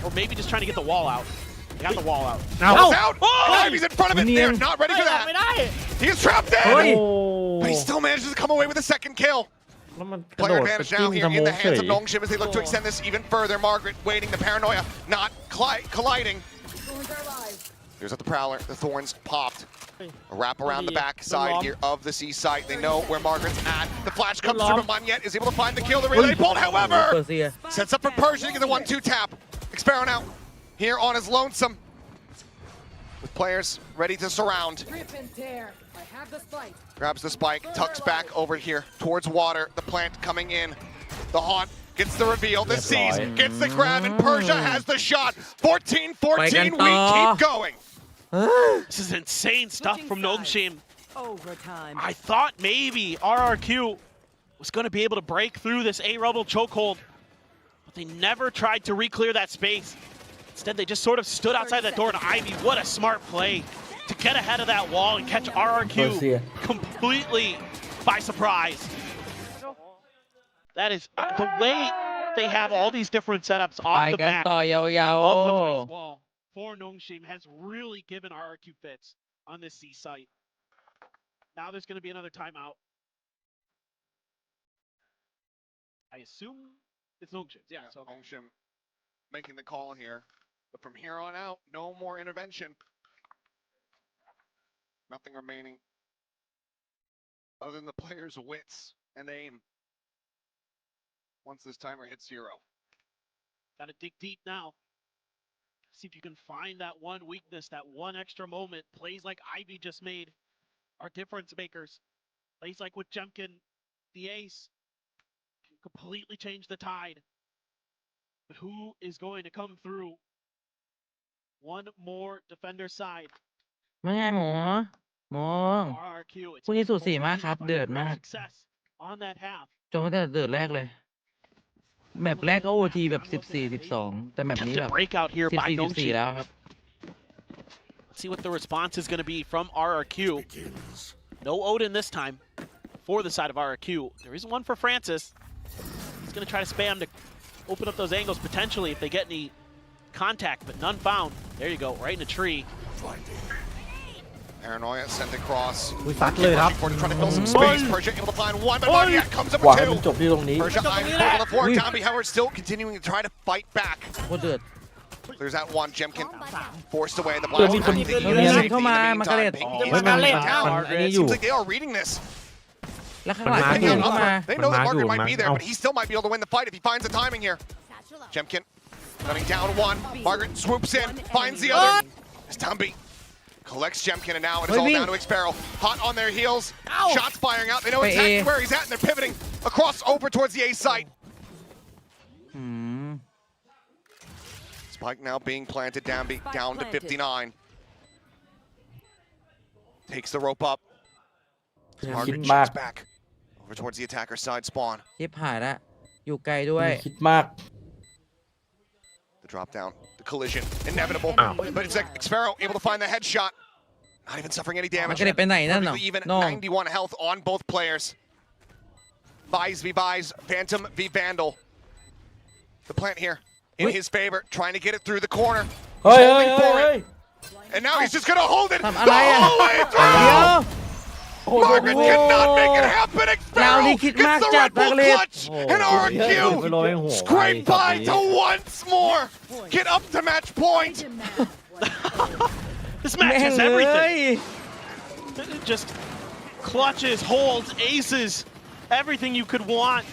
Or maybe just trying to get the wall out. They got the wall out. Wall's out! Oh! He's in front of it. They're not ready for that. He is trapped in! But he still manages to come away with a second kill. Player advantage now here in the hands of Nongshim as they look to extend this even further. Margaret waiting, the paranoia not colliding. Here's at the Prowler, the Thorns popped. A wrap around the back side here of the C site. They know where Margaret's at. The flash comes through, but Monyet is able to find the kill. The relay bolt, however, sets up for Pershing in the 1-2 tap. Expero now here on his lonesome, with players ready to surround. Grabs the spike, tucks back over here towards water. The plant coming in. The haunt gets the reveal. The sees, gets the grab, and Persia has the shot. 14-14, we keep going. This is insane stuff from Nongshim. I thought maybe RRQ was going to be able to break through this A-Rebel chokehold, but they never tried to re-clear that space. Instead, they just sort of stood outside that door, and Ivy, what a smart play to get ahead of that wall and catch RRQ completely by surprise. That is the way they have all these different setups off the back of the wall for Nongshim has really given RRQ fits on this C site. Now there's going to be another timeout. I assume it's Nongshim. Yeah, so Nongshim making the call here. But from here on out, no more intervention. Nothing remaining other than the player's wits and aim. Once this timer hits 0. Gotta dig deep now. See if you can find that one weakness, that one extra moment. Plays like Ivy just made are difference makers. Plays like with Jemkin, the ace, can completely change the tide. But who is going to come through? One more defender side. ไม่ไงหมอพวกนี้สูสีมากครับเดือดมาก on that half. จนตั้งแต่เดือดแรกเลยแมปแรกก็ OT แบบ 14-12 แต่แมปนี้แบบ 14-14 แล้วครับ Let's see what the response is going to be from RRQ. No Odin this time for the side of RRQ. There is one for Francis. He's going to try to spam to open up those angles potentially if they get any contact, but none found. There you go, right in the tree. Paranoia sent across. Trying to fill some space. Persia able to find one, but Monyet comes up with 2. Persia Ivy holding the floor. Dambi, however, still continuing to try to fight back. There's that one. Jemkin forced away. The blast. Seems like they are reading this. They know that Margaret might be there, but he still might be able to win the fight if he finds the timing here. Jemkin running down one. Margaret swoops in, finds the other. It's Dambi. Collects Jemkin, and now it is all down to Expero. Hot on their heels. Shots firing out. They know exactly where he's at, and they're pivoting across over towards the A site. Spike now being planted. Dambi down to 59. Takes the rope up. Margaret shoots back over towards the attacker side spawn. ยิบหายแล้วอยู่ไกลด้วย The drop down, the collision, inevitable. But it's like Expero able to find the headshot. Not even suffering any damage. Even 91 health on both players. Vise v Vise, Phantom v Vandal. The plant here in his favor, trying to get it through the corner. Holding for it. And now he's just gonna hold it the whole way through. Margaret cannot make it happen. Expero gets the Red Bull clutch. And RRQ scrape by to once more get up to match point. This match is everything. It just clutches, holds, aces, everything you could want.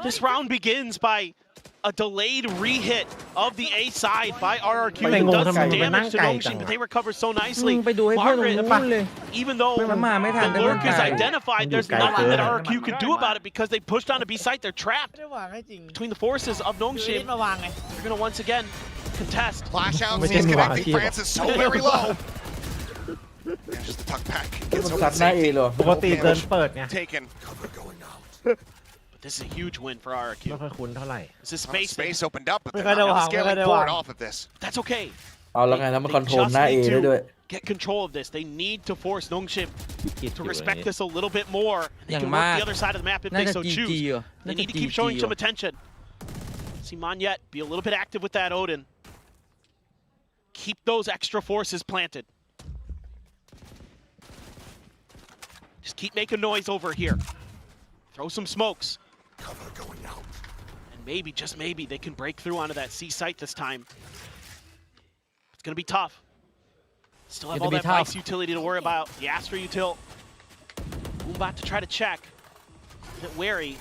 This round begins by a delayed re-hit of the A side by RRQไม่งง does ทำไม some มันนั่ง damage to ไกล Nongshim, จัง but วะ they recover so มึ nicely. งไปดูให้เพื่อนตรง Margaret, นู้นเลย even though มันมาไม่ทัน the ได้ lurk is ไกล identified, there'sอยู่ไกล nothing that เกิน RRQ can do about it because they pushed onto B site. They're trapped ไม่ได้วางให้จริง between the forces of คือลิ Nongshim. สมาวางไง They're going to once again contest. Flash out,ไม่ใช่มือวาง disconnecting ที่ France is so very low. And just the tuck back มัน gets ซัดหน้าเอ safety เลย ปกติเดินเปิดไง taken. But this is a huge win for ไม่ RRQ. ค่อยคุ้นเท่าไหร่ This is Well, space. space opened up, butไม่ they're ค่อย not ได้ really วางไม่ค่อย scaling ได้วาง forward off of this. That's okay. เอาแล้วไงแล้วมันคอนโทรลหน้าเอได้ด้วย Get control of this. They need to force Nongshim กิดอ to ยู่ respect this a little bit more. They Yang can work mak. the other side of the map if น่า they จะ so จี choose. จีเหรอ They น่าจะ need to จี keep จี showing เหร some อ attention. See Monyet be a little bit active with that Odin. Keep those extra forces planted. Just keep making noise over here. Throw some smokes. And maybe, just maybe, they can break through onto that C site this time. It's going to be tough. Still have all that Vice utility to worry about. The Astra util. About to try to check. A bit wary.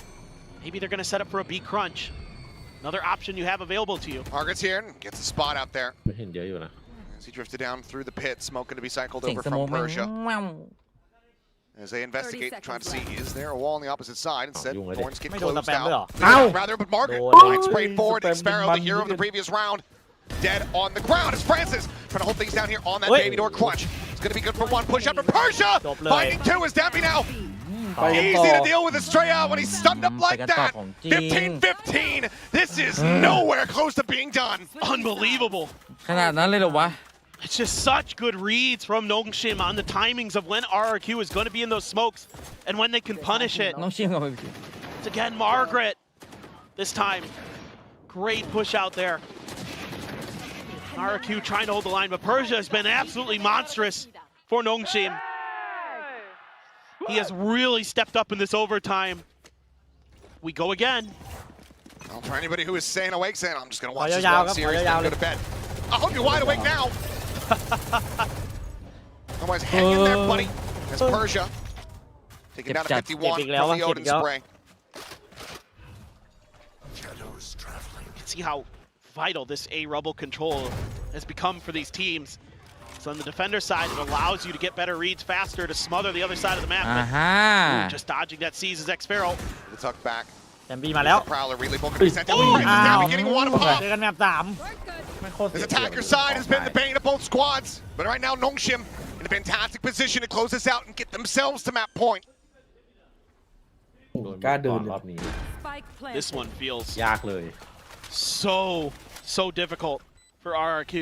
Maybe they're going to set up for a B crunch. Another option you have available to you. Margaret's here and gets a spot out there ไม่เห็นเยอะอยู่นะ as he drifted down through the pit, smoke going to be cycled เสียง over สโม from กมัน Persia ว้าว as they investigate, trying to see is there a wall on the opposite side. Instead, Yung Thorns get ไม่โดนส closed แปมด้วยเหรอ out. Ow! Rather, but Margaret Doon. line sprayed forward. Spam Sparrow, the hero of the previous round, dead on the ground. As Francis trying to hold things down here on that Wait. baby door crunch. It's going to be good for one push up from Persia. Stop line. Finding two is Dampy now. ไปกันต่อ Easy to deal with a stray out when he's stunned up ไป like กันต่อ that. ของจริง 15-15. This is nowhere close to being done. Unbelievable. ขนาดนั้นเลยเหรอวะ It's just such good reads from Nongshim on the timings of when RRQ is going to be in those smokes and when they can punish it. น้องชิมกับไป It's again Margaret. This time, great push out there. RRQ trying to hold the line, but Persia has been absolutely monstrous for Nongshim. He has really stepped up in this overtime. We go again. Well, for anybody who is staying awake, saying, I'm just going to watch this Yao, one series and go to bed. I hope you're wide awake now. Otherwise, hang in there, buddy. As Persia taking down a 51 from the Odin spray. You can see how vital this A rubble control has become for these teams. So on the defender side, it allows you to get better reads faster to smother the other side of the map. อ่า But ฮะ just dodging that sees his X Pharaoh. The tuck back. แชมปี้มาแล้ว Prowler really looking to be sent down. Ow. Now beginning one pop. เจอกันแมปสาม ไม่โคตร His attacker side has been the bane of both squads. But right now, Nongshim in a fantastic position to close this out and get themselves to map point. กล้าเดิน รอบนี้ Spike planted. This one feels ยากเลย so difficult for RRQ.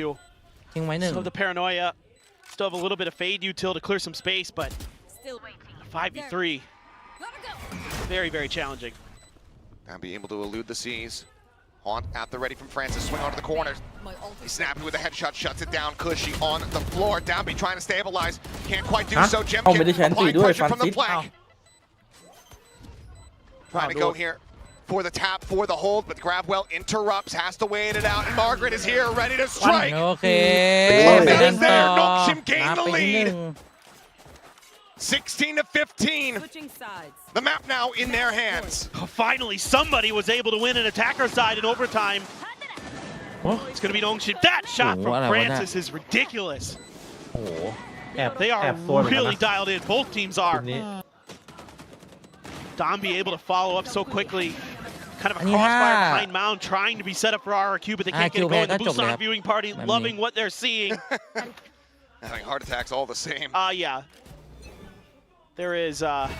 ทิ้งไว้หนึ่ง Still have the paranoia. Still have a little bit of fade util to clear some space, but Still waiting. 5v3, Gotta go. very challenging. Now be able to elude the seas. Haunt at the ready from Francis. Swing onto the corner. My ult He's is snappy with a headshot. Shuts it down. Cushy on the floor. Downby trying to stabilize. Can't quite do Huh? so. Oh, Jemkinไม่ได้แชนตี applying ด้วย pressure from the Francis flank. Trying to go here for the tap, for the hold, but Grabwell interrupts. Has to wait it out. And Margaret is here, ready to strike. โอเค Close ไป it กัน is ต่อ there. Nongshim gain นับ the ไปที่ห lead. นึ่ง 16-15. switching sides. The map now in their hands. Finally, somebody was able to win an attacker side in overtime. It's going to be Nongshim. That shot Oh, from what a- Francis is ridiculous. โอ้โหแอบ They แอ are บตัวเหมือนกัน really นะ dialed in. Both teams ที are. นี้ Domby able to follow up so quickly. Kind of a อันนี้ crossfire ห้า behind Mound trying to be set up for RRQ, but they can't get it RRQ going. The แพ้ก็จบเลย Busan ครับ viewing party แบบนี้ loving what they're seeing. Having heart attacks all the same. Yeah. There is, Where are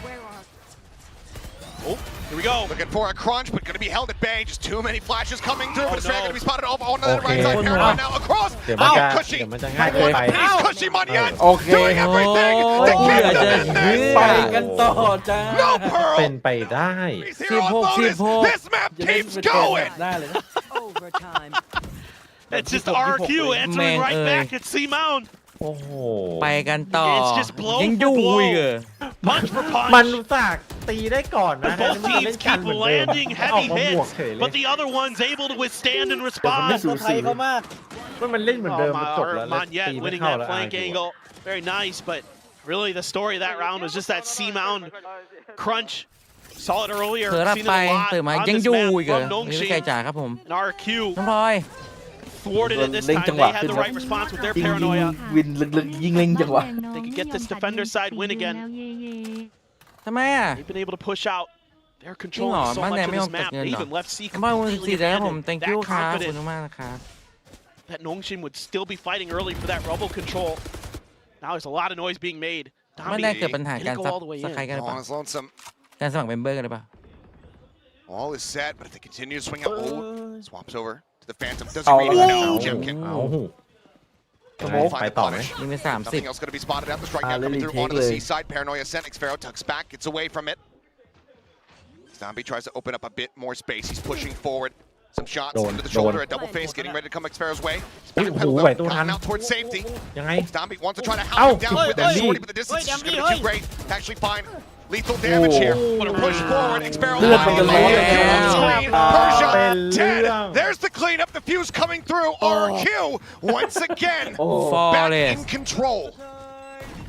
oh, here we go. Looking for a crunch, but going to be held at bay. Just too many flashes coming through. Oh, but it's going no. to be spotted off on the Okay. right side. Oh, no. Paranoid now across. เดี๋ยวมันจะ Cushy. เดี๋ยวมันจะง่าย Might เกิน want ไป a piece. Cushy Munyan โอเค doing everything to โอ้ keep ย them จะ in เชื่ this. อ ไปกันต่อจ้า No pearl. เป็นไปได้ He's here on bonus. 16. This map จะเล่น keeps เป็นแกน going. ได้เลยนะ overtime? It's just 26 RRQ เลย answering Man, right back at C Mound. โอ้โห ไปกันต่อ It's just blow ยัง for อยู่ blow. อีกเหรอ Punch for มัน punch. อุตส่าห์ตีได้ก่อนนะ Both มันเล่ teams นกัน keep เหมือนเดิม landing ออก heavy มาบวก hits, เฉยเลย but the other one's able to withstand and ไม่ respond. สู ไท สี ยเขามาก มันเล่นเหมือนเดิมมันจบแล้วแล้ว Monyet ตีไม่ winning เข้า that แล้ว flank angle. Very nice, but really the story of that round was just that C Mound crunch Saw it earlier. เผลอหลับ Seen ไป it a lot ตื่นมา on ยัง this อยู่ map อีกเหรอ from นี่ไก่จ๋าครับผม RRQ น้องพลอย thwarted it this เล่ง time. จังหวะ They had ขึ้น the ครับ right response with their ยิง paranoia. วินลึกๆยิงเล็งจังหวะ They could get this defender side win again. ทำไมอ่ะ They've been able to push out. They're จริง controlling เหรอ so บ้าน much แดง of ไม่ยอ this มตัด map. เงิน They เหรอ even left C บ้านวัน completely 14แล้วผม abandoned. thank That you ครับขอบคุณ confident มากนะครับ that Nongshim would still be fighting early for that rubble control. Now there's a lot of noise being made. บ้านแดงเกิดปัญหา Didn't การ go ซับ all the way ส in. ไครกันหรือเป On ล่า his lonesome. การสมัครเมมเบอร์กันหรือเปล่า All is set, but if they continue to swing out, swaps over to the Phantom. Doesn't read it. No, Jemkin. เอาหู Find ไป the ต่อไหม punish. ยิงไป Nothing else going to be spotted out. The strike now coming through onto the seaside. Paranoia sent. Xfero tucks back, gets away from it. Zombie tries to open up a bit more space. He's pushing forward. Some shots into the shoulder. A double face getting ready to come Xfero's way. Backpedal though, out towards safety. ยังไง Zombie wants to try to hound him down with that shorty, but the distance is just going to be too great to actually find lethal damage here. But a push forward. Xfero Persia dead. There's the cleanup. The fuse coming through. RRQ once again back in control.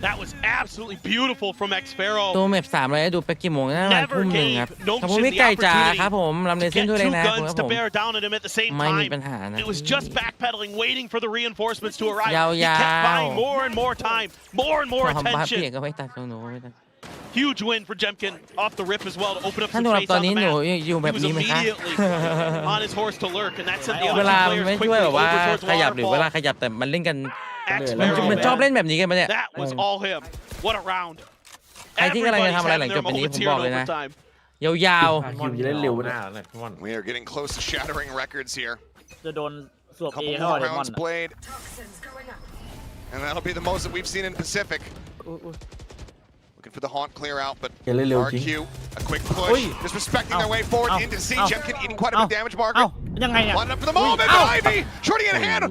That was absolutely beautiful from Xfero. ตัวเมฟ3เลยดูไปกี่โมงนะวันทุ่มหนึ่งครับขอบคุณพี่ไก่จ๋าครับผมลำเลเส้น Get ด้วยเลย two นะคุณค guns รับ to ผม bear down at him at the same ไม่มี time. ปัญหานะ It was just backpedaling, waiting for the reinforcements to arrive. ยาว He kept ๆ buying more and more time, more and more ความบ้าเปียก attention. ก็ไม่ตัดของหนูก็ไม่ตัด Huge win for Jemkin off the rip as well to open up ท่าน some ดูแบบ space ตอน on นี้ the หนู map. อยู่ He แบบ was นี้ไหมคะ immediately on his horse to lurk, and that sent the เว other ลา players ไม่ช่วย quickly แบบว่า over towards ขยับหรือเวลา waterfall. ขยับแต่มันเล่นกัน Xfero, มันชอบ man. เล่นแบบนี้กันปะเนี่ย That was all him. What a round. ใครที่กำลังจะ Everybody's ทำอะไรหลัง having จ their บวันนี้ moments ผม here บ in อกเลยนะ overtime. ยาว คิวจะเล่นเร็ว ห นะ น้าเลยพี่บอล We are getting close to shattering records here. จะโดนสวบเอ Couple เข้า more เดมอน rounds played, and that'll be the most that we've seen in Pacific. Looking for the haunt clear out, but อย่าเล่นเร็วจริง RQ, a quick push, just respecting their way forward into C. Jemkin eating quite a bit of damage, Margaret. ยังไงเนี่ย Lining up for the moment, but Ivy shorting in hand.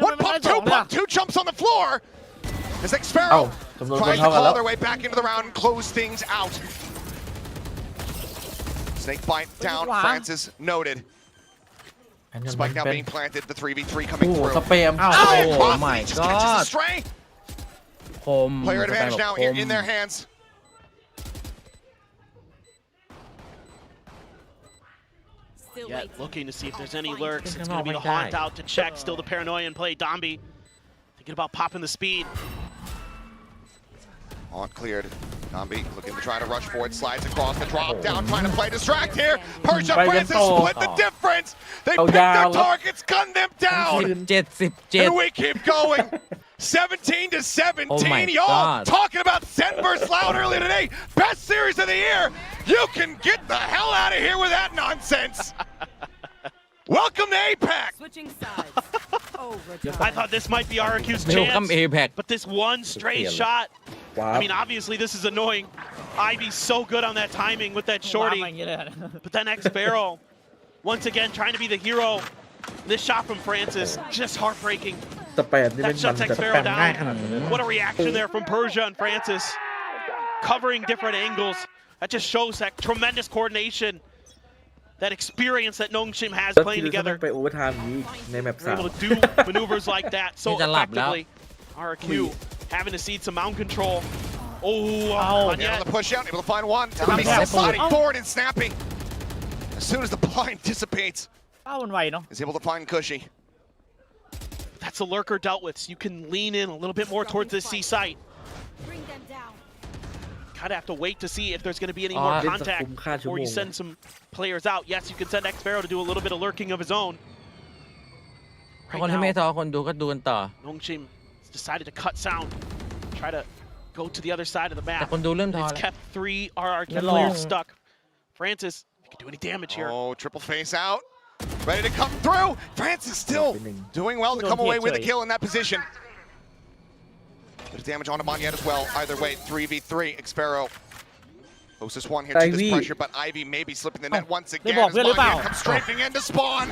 One pump, two jumps on the floor. As Xfero จำนวนคน tries to เท่ากันแล้ claw ว their way back into the round and close things out. Snake bite down, Francis noted. Spike now being planted, the 3v3 coming โอ้ through. สเปม ๆโอ้ Cross my just catches the god stray. คม Player advantage ส now ไปร์ here แบบ in their hands. Yet looking to see if there's any lurks. It's Think going to be the about haunt out to check. Still the paranoia in play. Dombi thinking about popping the speed. Haunt cleared. Nambi looking to try to rush forward, slides across the drop down, trying to play distract here. Persia Francis split the difference. They picked their targets, gunned them down. 17 And we keep going. 17 to 17. Oh my Y'all God. talking about Sen vs. Loud earlier today. Best series of the year. You can get the hell out of here with that nonsense. Welcome to APAC. Switching sides. I thought this might be RRQ's Welcome chance, APAC but this one stray shot. I mean, obviously this is annoying. Ivy's so good on that timing with that วาง shorty, มาอย่างนี้เลยนะ but then Xfero once again trying to be the hero. This shot from Francis just heartbreaking. สเปมนี่เป็ That นมัน shuts จัด Xfero ง่ายข down. นาดนั้นเลยนะ What a reaction there from Persia and Francis, covering different angles. That just shows that tremendous coordination, that experience that Nongshim has แล้ว playing คือถ้า together. ไปโอเวอร์ไทม์นี้ในแมป They're 3 able to do maneuvers like that so He's a lap now. effectively. RRQ having to cede some mound control. Oh, Again yeah. on the push out, able to find one. Tommy sliding forward and snapping. As soon as the blind dissipates, เป้ามันไวเนาะ is able to find Cushy. That's a lurker dealt with. So you can lean in a little bit more towards this C site. Bring them down. Kind of have to wait to see if there's going to be any more เล่นส contact กุมค่าชั่ว before โม you ง send some players out. Yes, you can send Xfero to do a little bit of lurking of his own. คนที่ไม่ท้อคนดูก็ดูกันต่อ Nongshim has decided to cut sound, try to go to the other side of the แต่ map. คนดูเริ่มท้อ It's แล้ว kept 3 RRQ Hello. players stuck. Francis, if you can do any damage here. Oh, triple face out. Ready to come through. Francis still doing well to come away with a kill in that position. Bit of damage on him on yet as well. Either way, 3v3. Xfero. Closest one here to this pressure, but Ivy may be slipping the net once again. As Manya comes strafing in to spawn.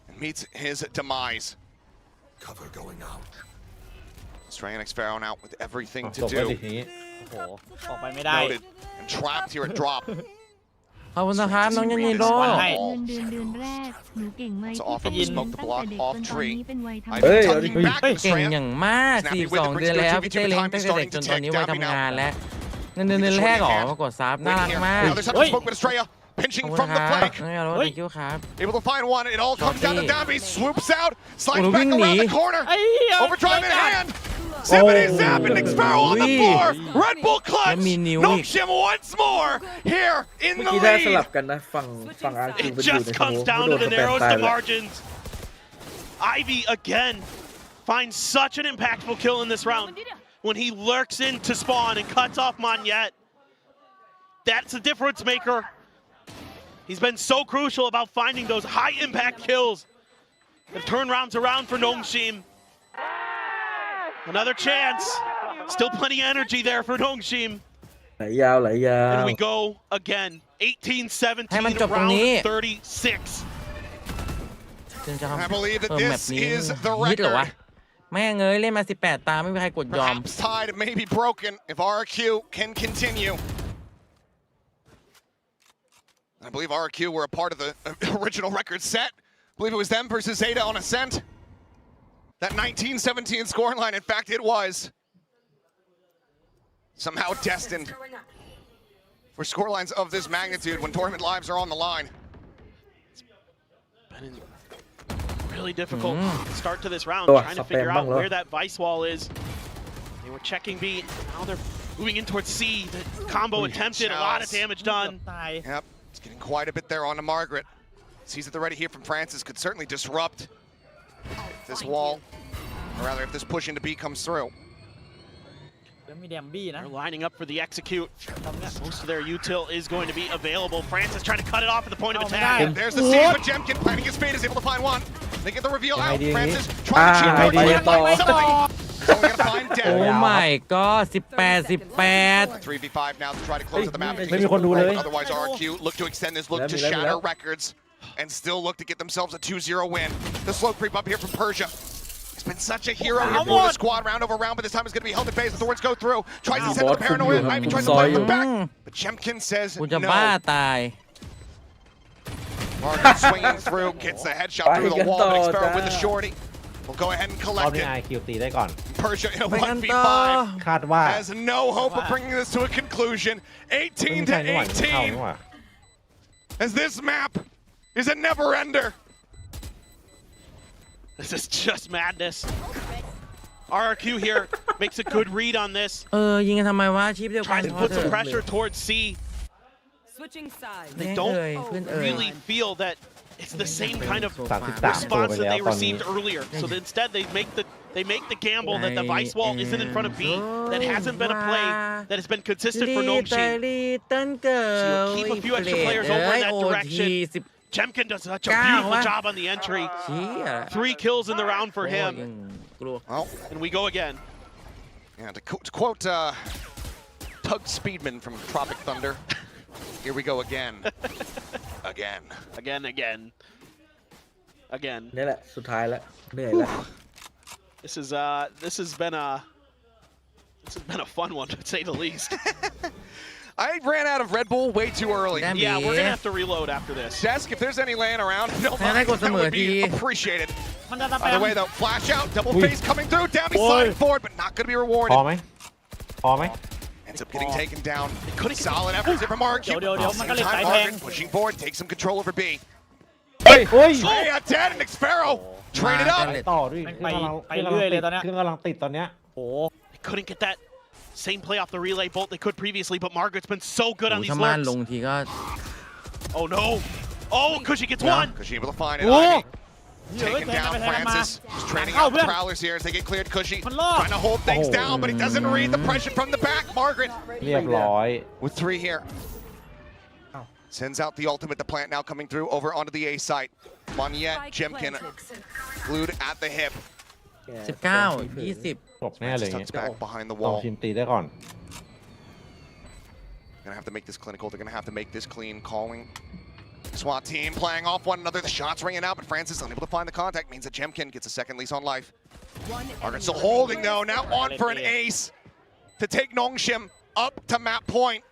And meets his demise. Cover going out. Stray and Xfero now with everything to จบแล้ว do. ดิทีนี้ โอ้โหออกไปไม่ได้ Noted and trapped here at drop. ขอบคุณนะครับน้องยันยินโด ให้ เงินเดือนแรกหนูเก่งไหม It's ที่ off เป็น from smoke the ตั้ง block แต่เด็ก off จนตอน tree. นี้เป็นวัยทำ Ivy เฮ้ย tucking back เก่ง Stray. อย่างมาก 42 เดือนแล้วพี่เต้เล้งตั้งแต่เด็กจนตอนนี้วัยทำงานแล้ว เงินแรกเหรอมากดซับน่ารักมาก Now there's some smoke with Estrella pinching from the flank. โอ้ยครับ Able to find one. It all comes down to Dambi. Swoops out, slides Oh, back wingy. around the corner. Overdrive in hand. Zippity Zap and Sparrow on the floor. Red Bull clutch. Nongshim once more here in เมื่อ the กี้ได้ส lead. ลับกันนะฝั่งอาร์คิว It เป็นอยู่ just ในส comes โม down โด to น the สแปม narrowest ตาย of แล้ว margins. Ivy again finds such an impactful kill in this round when he lurks into spawn and cuts off Monyet. That's a difference maker. He's been so crucial about finding those high impact kills. The turnarounds around for Nongshim. Another chance. Still plenty of energy there for Nongshim. ไหลยาว And we go again. 18-17 ให้มันจบตรงนี้ round 36. I believe that this is the ฮิตเหรอวะ record. แม่งเอ้ยเล่นมา18 ตาไม่มีใครกดยอม Perhaps tide may be broken if RRQ can continue. I believe RRQ were a part of the original record set. I believe it was them versus Zeta on Ascent. That 1917 scoreline, in fact, it was somehow destined for scorelines of this magnitude when tournament lives are on the line. Been a really difficult start to this round, ตัว trying ส to แปม figure บ้าง out เหรอ where that vice wall is. They were checking B, now they're moving in towards C. The combo attempted, a lot of damage done. Yep, it's getting quite a bit there onto Margaret. Sees that the ready here from Francis could certainly disrupt this wall, or rather if this push into B comes through. แล้วมีแดมบี้นะ They're lining up for the execute. Most of their util is going to be available. Francis trying to cut it off at the point of attack. There's the siege, but Jemkin planting his fate is able to find one. They get the reveal out. Francis trying to cheat Ah, code, idea trying to findต่อ something. Only gonna find โอ้ dead. my god 18 3v5 now to try to close out the map. ไม่มีคนดูเลย Otherwise, RRQ look to extend this, look to shatter records, and still look to get themselves a 2-0 win. The slow creep up here from Persia. He's been such a hero here for the squad round over round, but this time it's going to be held at bay as the Thorns go through. Tries to send the paranoia, Ivy tries to play him back, but Jemkin says กูจะบ้า no. ตาย Margaret swinging through, gets the headshot through the wall, but Experiment with the shorty. We'll go ahead and รอบ collect นี้ it. IQ ตีได้ก่อน Persia in a ไปกัน 1v5 ต่อ คาดว่า has no hope of bringing this to a conclusion. ไม่ 18 ใช่ to นี่หว่าเข้า 18 นี่หว่า as this map is a never-ender. This is just madness. RRQ here makes a good read on this. ยิงกันทำไมวะชีพเดียวกัน Tries to put some pressure towards C. Switching sides. They แม่ง don't เพื่อน really feel that it's the same kind of 33 response ตัวไป that แล้ว they ตอนนี้ received earlier. So instead they make the gamble that the vice wall isn't in front of B. That hasn't been a play that has been consistent for Nongshim. เกิ So you'll keep a few extra players over in that direction. Jemkin does such a beautiful job on the entry. เชี่ย 3 kills in the round for โอ้ย him. ยังกลัว Well, And we go again. yeah, to quote Tug Speedman from Tropic Thunder, here we go again. Again. Again. นี่แหละสุดท้ายแล้วเหนื่อยแล้ว This has been a fun one to say the least. I ran out of Red Bull way too early. Damn. Yeah, we're gonna have to reload after this. Desk, if there's any laying around, no Hey, mind, that goes that would be somewhere. appreciated. มันจะตะแป By ม the way, though, flash out, double Ui. face coming through, Dammy Oi. sliding forward, but not going to be พอ rewarded. ไหมพอไหม Ends up getting taken down. Solid efforts here from RRQ. เดี๋ยวมันก็เล่น Same สาย time, แทง Margaret pushing forward, takes some control over B. เฮ้ยเฮ้ย Hey, dead and Sparrow traded up. ต่อด้วย ไปเรื่อยเลยตอนเนี้ย เครื่องกำลังติดตอนเนี้ย โอ้ They couldn't get that same play off the relay bolt they could previously, but Margaret's been so good on โอ้ these ถ้าม่านล lurks. งทีก็ Oh no! Oh, Cushy gets Yeah. one! Because she able to find it. Whoa. Ivy. เดี๋ยว Taking down ไปแทงกันมา Francis. Just training เข้า out เพื่ the อน Prowlers here as they get cleared. Cushy มันรอด trying to hold things down, but it doesn't read the pressure from the back. Margaret เรียบร้อย with 3 here. Sends out the ultimate. The plant now coming through over onto the A site. Monyet, Jemkin glued at the hip. 19 20 จบแน่เลยอย่าง Tucks เงี้ย back behind the ลอง wall. ทีมตีได้ก่อน Gonna have to make this clinical. They're gonna have to make this clean. Calling SWAT team playing off one another. The shots ringing out, but Francis unable to find the contact. Means that Jemkin gets a second lease on life. Margaret still holding though. Now on for an ace to take Nongshim up to map point.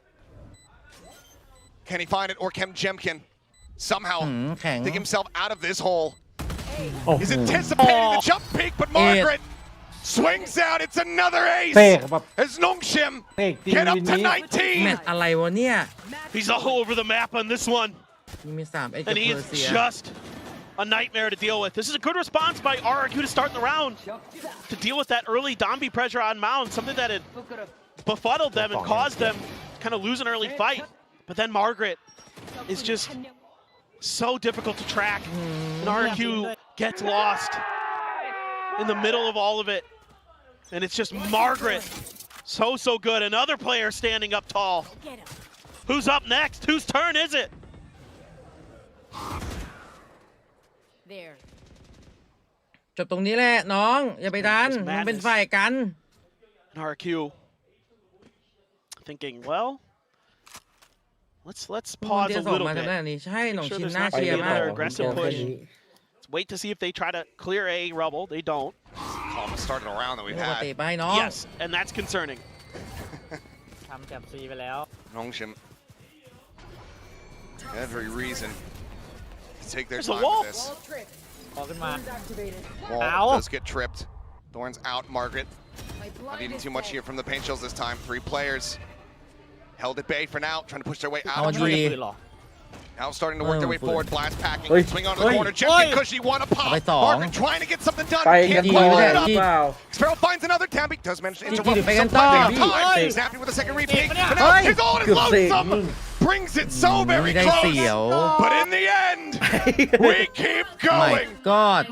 Can he find it, or can Jemkin somehow แข็ง dig himself out of this hole? โอ้โห He's anticipating the jump peak, but Margaret swings out. It's another เตะ ace แบบ as Nongshim เตะจริง get วิ up น to นี้ แม 19. ตช์อะไรวะเนี่ย He's all over the map on this one, มี3เอ็กซ์ and กับ he เพอ is ร์เซีย just a nightmare to deal with. This is a good response by RRQ to start the round to deal with that early Dombi pressure on Mound, something that had befuddled them and caused them to kind of lose an early fight. But then Margaret is just so difficult to track, and RRQ gets lost in the middle of all of it, and it's just Margaret, so good. Another player standing up tall. Who's up next? Whose turn is it? There. จบตรงนี้แหละน้องอย่าไปดันมันเป็นฝ่ายกัน And RRQ thinking, well, let's มัน pause เดีย a วสอง little มาทำได้ bit. อันนี้ใช่หนอง Make sure ชิน there's น่า not เชียร์ gonna be มาก another aggressive push. นี้ Let's wait to see if they try to clear a rubble. They don't. Almost started a round that ป we've กติ had. ไปน้อง Yes, and that's concerning. ทำแจมซีไปแล้ว Nongshim, every reason to take their There's a time wall. with this. ออกขึ้นมา Wall Ow. does get tripped. Thorns out. Margaret not needing too much here from the paint shells this time. 3 players held at bay for now, trying to push their way out. เอา of ดี tree. Now starting to work their way forward. Blast packing. Oi. Swing onto the Oi. corner. Jimmy Oi. Cushy want to pop. Phải sỏng. Margaret trying to get something done. ไปกัน Can't ต่อ follow เล it ย up. เปล่า Sparrow finds another Tambi. Does manage to interrupt. Đi, đi, phải someกันต่อ plenty of พี่ time. Oi. Snappy with a second repeat. Đi, And now Oi. his ult is เกือบเสก lonesome. Brings it so ไม่ very ได้เสียว close. But in the end, we keep ไม่ going. กอด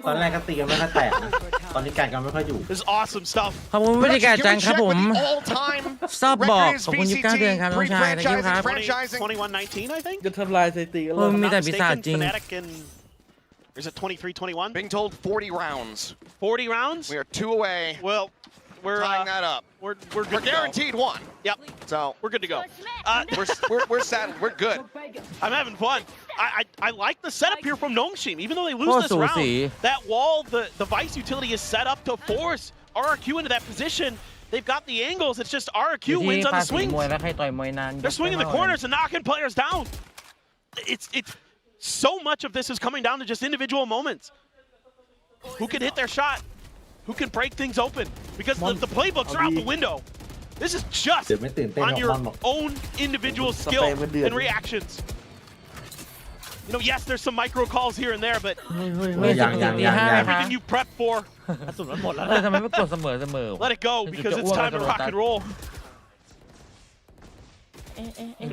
ตอนแรกก็ตีกันไม่ค่อยแตกนะตอนนี้การกันไม่ค่อยอยู่ This is awesome stuff. ขอบคุณบรรยากาศจังครับผม All-time ชอบบอก record is ขอบคุณ29 VCT เดือนครับน้องชาย thank you ครับ franchising. 21-19, I think. จะทำลายสถิติกัน เอ เล อย มี Not แต่ปีศาจ mistaken, จริง Fnatic and or is it 23-21? Being told 40 rounds. 40 rounds? We are 2 away. Well, we're Tying that up. we're We're good to go. guaranteed 1. Yep, So we're good to go. we're settled. We're good. I'm having fun. I like the setup here from Nongshim. Even though they lose โคตร this สูสี round, that wall, the Vice utility is set up to force RRQ into that position. They've got the angles. It's just อยู่ RRQ ที่ wins on ภา the ษี swings. มวยและใครต่อยมวยนาน They're swinging the corners and knocking players down. It's so much of this is coming down to just individual moments. Who can hit their shot? Who can break things open? Because the playbooks are out the window. This is just เดี๋ยวไม่ตื่นเต้น on หรอก your บอลบอก own individual skill and reactions. You know, yes, there's some micro calls here and there, but ไม่ ยั สิ ง บ ยัง ตี ยัง ห้า ยัง นะคะ everything you prepped for, กระสุนมันหมดแล้ว ทำไมไม่กดเสมอวะ let it go because it's time to rock and roll.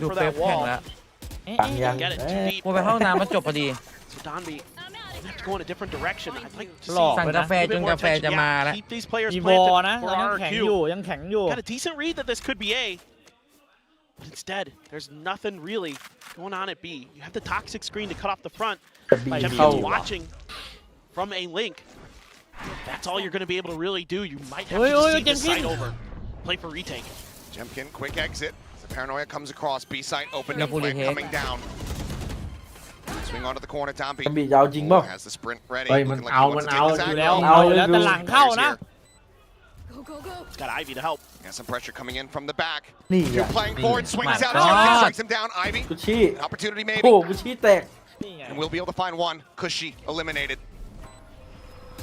ดู For เฟ that ฟแข่ง wall. แล้ว ยัง Get it too deep. กูไปห้องน้ำมาจบพอดี So Donby, you have to go in a different direction. I'd like to หลอก see สั่ง ไป กา นะ แฟจนกาแฟจะมาแล้ว keep these players มีวอ planted นะ for เรายังแข็งอยู่ RRQ. ยังแข็งอยู่ Got a decent read that this could be A, but instead, there's nothing really going on at B. You have the toxic screen to cut off the front. บี Jeffy เข้า is watching from a link. That's all you're going to be able to really do. You might have to just see this side over. Play for retake. Jemkin, quick exit. The paranoia comes across. B side open. No Flank bully hit. coming down. Swing onto the corner. Dombi บียาวจริงเปล่า has the sprint ready. เฮ้ยมัน Looking like เอา he มัน wants to เอา take this อยู่ aggro. แล้ว เอา เอาอยู่แล้วแต่หลังเข้านะ It's got Ivy to help. Got some pressure coming in from the back. นี่ You're อ่ะ playing forward. Swings out. God. Jemkin strikes him down. Ivy. กุชี่ An opportunity โอ้โห maybe. กุชี่แตก นี่ไง And we'll be able to find one. Cushy eliminated.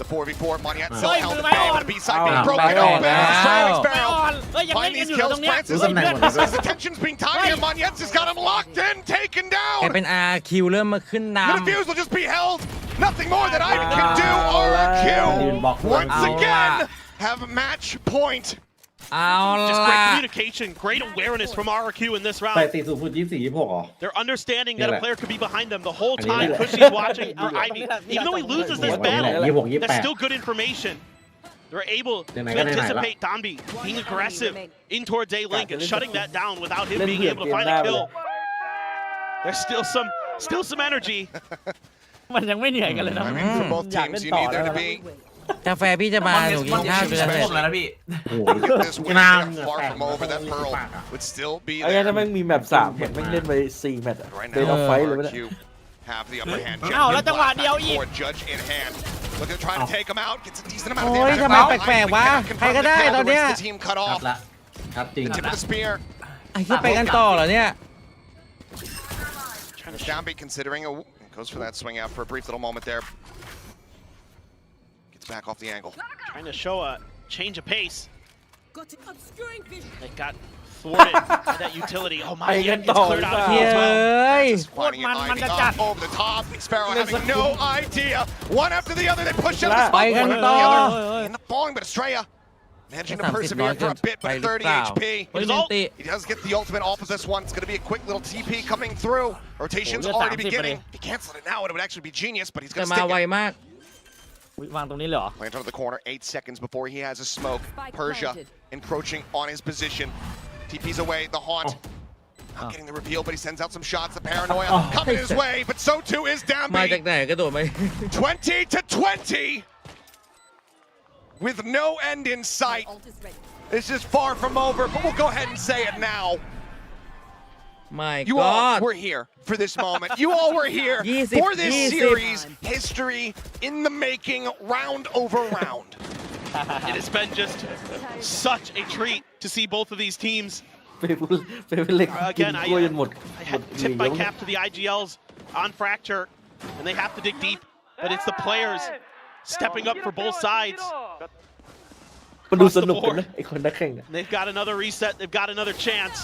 The 4v4. Moniette Oi, still held at move bay, on. but the B side Ow. being broken Back open. on. Sparrow, ไม่ Sparrow. อ่อนเฮ้ยยังเล่น Find กัน these อยู่ตร kills. งเนี้ย Francis รู้ตำแหน่งหมดเลย as the tension's being tied here. Moniette's has got him locked in, taken แก down. เป็น RQ เริ่มมาขึ้นน The defuse will just be held. Nothing more that Ivy can do. RRQ ยืนบล็อกเลย once again have match point. ำเอา Just ล่ะ great communication, great awareness from RRQ in this ใส่ round. ตีสูงพูด26เหรอ They're understanding that a Yeah. player could be behind them the whole I mean, time. yeah. Cushy's watching for Ivy. Even though he loses this Yeah. battle, 26 that's still good information. They're able to Then I got it, anticipate Donby being aggressive in towards A-Link and shutting that down without him being able to find a kill. There's still some energy. มันยังไม่เหนื่อยกันเลยนะ I mean, for both อยาก teams, เล่น you ต่อ need แล้ว there to นะ be กาแฟพี่จะมาหนูกินข้าวจะเสร็จ แล้วนะพี่ โอ้โห look at this win. น้ำ They're far from over. That pearl would still be ไอ้เงี้ย there. ถ้าแม่งมีแมป3แมปแม่งเล่นไป4แมตช์อะ Right เป็น now, ออฟไฟท์เลยไม่ได้ RRQ have the upper hand. อ้าวแล้ว Jemkin จังหวะ blast เดียว back อีก and forth, Judge in hand. Looking to try to take him out. Gets a decent amount of โอ้ย damage. ทำไม Ivy แปลกๆวะ cannot ใคร confirm ก็ the ได้ kill. ตอน The เนี้ย rest of the team cut ชัด off. ละชัดจริง The tip of the spear. ไอ้ที่ไปกันต่อเหรอเนี่ย Dombi considering goes for that swing out for a brief little moment there. Gets to back off the angle. Trying to show a change of pace. Got it. Obscuring vision. They got thwarted by that utility. Oh my, yeah, gets cleared out as เฮ้ well. ย Finding an Ivy up over the top. Sparrow having no idea. One after the other, they push out the spot. ไปกัน One ต่อ after the other. In the falling, but Estrella managing to persevere for a bit, but 30 HP. เฮ้ยมินติ He does get the ultimate off of this one. It's going to be a quick little TP coming through. Rotation's already beginning. If he cancels it now, it would actually be genius, but he's จะ going to มา stick ไว it. มาก วางตรงนี้เลยเหรอ Lands under the corner, 8 seconds before he has a smoke. Persia encroaching on his position. TP's away, the haunt. Not getting the reveal, but he sends out some shots. The paranoia coming his way, but so too is มาจาก Dambi. ไหนกระโดดไป 20-20 with no end in sight. Ult is ready. This is far from over, but we'll go ahead and say it now. My You all God were here for this moment. You all were here 20 for this 20 series. History in the making, round over round. It has been just such a treat to see both of these teams. เป็นเล็กกิน Again, กล้วยจนหมด I had tipped my cap to the IGLs on Fracture, and they have to dig deep, but it's the players stepping up for both sides. มันดูสนุกกันนะไอคนนักแข่งเนี่ย They've got another reset, they've got another chance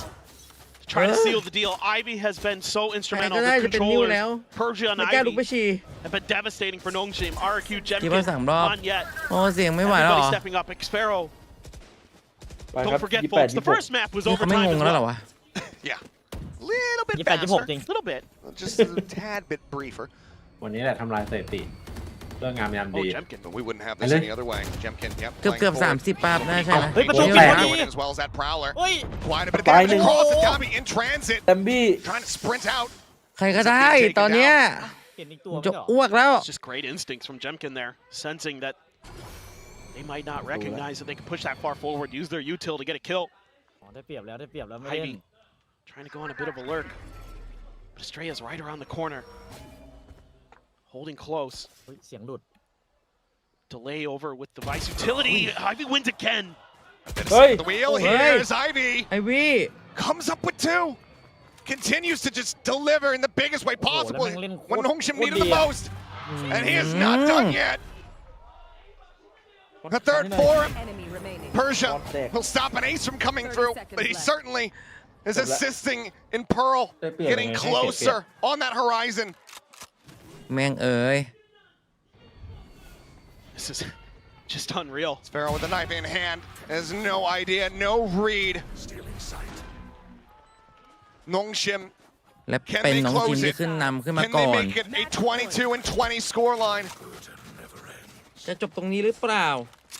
to try to seal the deal. Ivy has been so instrumental. ใครก็ได้ The จะเป็นนิ้ว controllers, แล้ว Persia and ไม่กล้าลุกไป Ivy ฉี่ have been devastating for Nongshim. RRQ, คิดว่า Jemkin, 3 รอบ not yet. โอ้เสียงไม่ไหวแล้วเหร Everybody อ stepping up. Xpero, ไปครั don't บ forget, 28 folks, the first map was นี่เขาไม่ overtime งง as แล้วเหรอ well. วะ Yeah. Little bit 28 26 จริง faster. Little bit. Just a tad bit briefer. วันนี้แหละทำลายสถิติเรื่องงามยาม Oh, ดี Jemkin. But we wouldn't have this Really? any other way. Jemkin, yep. เกือบ playing forward. 30 ปาบน่าใช่ไหม เฮ้ยประตู โอ้ แต ย ก แล้ว As well as that Prowler. เฮ้ย Quite a bit of Bye, damage Nick. across the Tommy in transit. แตมบี้ Trying to sprint out. ใครก็ได้ตอนเนี้ย เห็นอีกตัว ผม ไม่ จะ เหรอ อ้วกแล้ว It's just great instincts from Jemkin there, sensing that they might not recognize that they can push that far forward, use their util to get a kill. อ๋อได้เปรียบแล้วไม่เล่น Ivy trying to go on a bit of a lurk, but Estrella's right around the corner, holding close. เฮ้ยเสียงหลุด Delay over with the Vice utility. Ivy wins again. Hey. The wheel Hey. here is Ivy. ไอวี่ Comes up with 2. Continues to just deliver in the biggest way possibleแล้วแม่งเล่นโคตร when Nongshim โคตร needed ดี the อะ most. And he is not done yet. The third for him. Enemy remaining. Persia One sec. will stop an ace from coming 30 through, seconds but he left. certainly is Good luck. assisting in Pearl, getting closer on that horizon. แม่งเอ๋ย This is just unreal. Sparrow with the knife in hand has no idea, no read. Stealing sight. Nongshim, และ can เป็น they น้องทีม close ที่ it? ขึ้นนำขึ้นมา Can ก่ they อน make it a 22-20 scoreline? Burden never ends. จะจบตรงนี้หรือเปล่า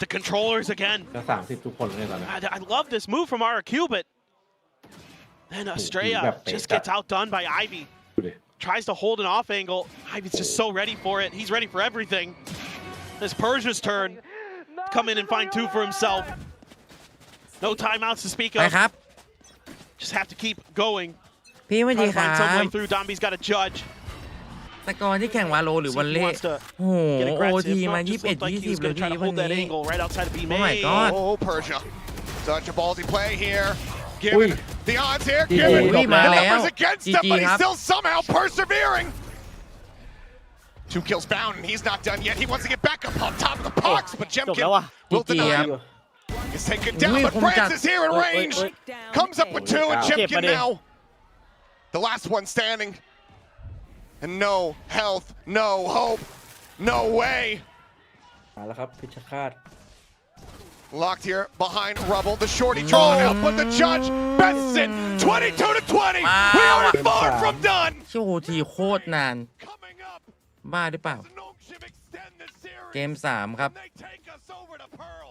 The controllers again. แล้ว30 ทุกคนเลยตอนนี้ I love this move from RRQ, but then Estrella just gets outdone by Ivy. ดูดิ Tries to hold an off angle. Ivy's just so ready for it. He's ready for everything. It's Persia's turn. Come in and find 2 for himself. No timeouts to speak ไป of. ครับ Just have to keep going. พี่ไม่ดี Try to ครั find some บ way through. Dambi's got to judge. แต่ก่อนที่แข่งวาโลหรือ See วัน if he เล่ wants to โอ้โห get โอ aggressive. ทีมา No, just looked like he 20 was going to try to วัน hold that นี้ angle right outside of B Oh my main. God. Oh, Persia. Such a ballsy play here. Ui. Given the odds here, GG. given Ui, the mà numbers léo. against GG him, but he'sครับ still somehow persevering. 2 kills bound, and he's not done yet. He wants to get back up on top of the box, but จบแล้วว่ะ Jemkin will GG deny ครับ him. He's taken down, Ui, but không France chặt. is here in Ui, ui, range. ui. Comes up with 2, and Wow. Jemkin Kịp mà đi. now. The last one standing. And no health, no hope, no way. มาแล้วครับพิชคาต Locked here behind rubble. The shorty drawn out, but the judge bests it. 22-20. We are far from done. โอ้โหทีโคตรนาน Coming up, บ้าหรือเปล่า Nongshim extend the series. เกม 3 ครับ And they take us over to Pearl.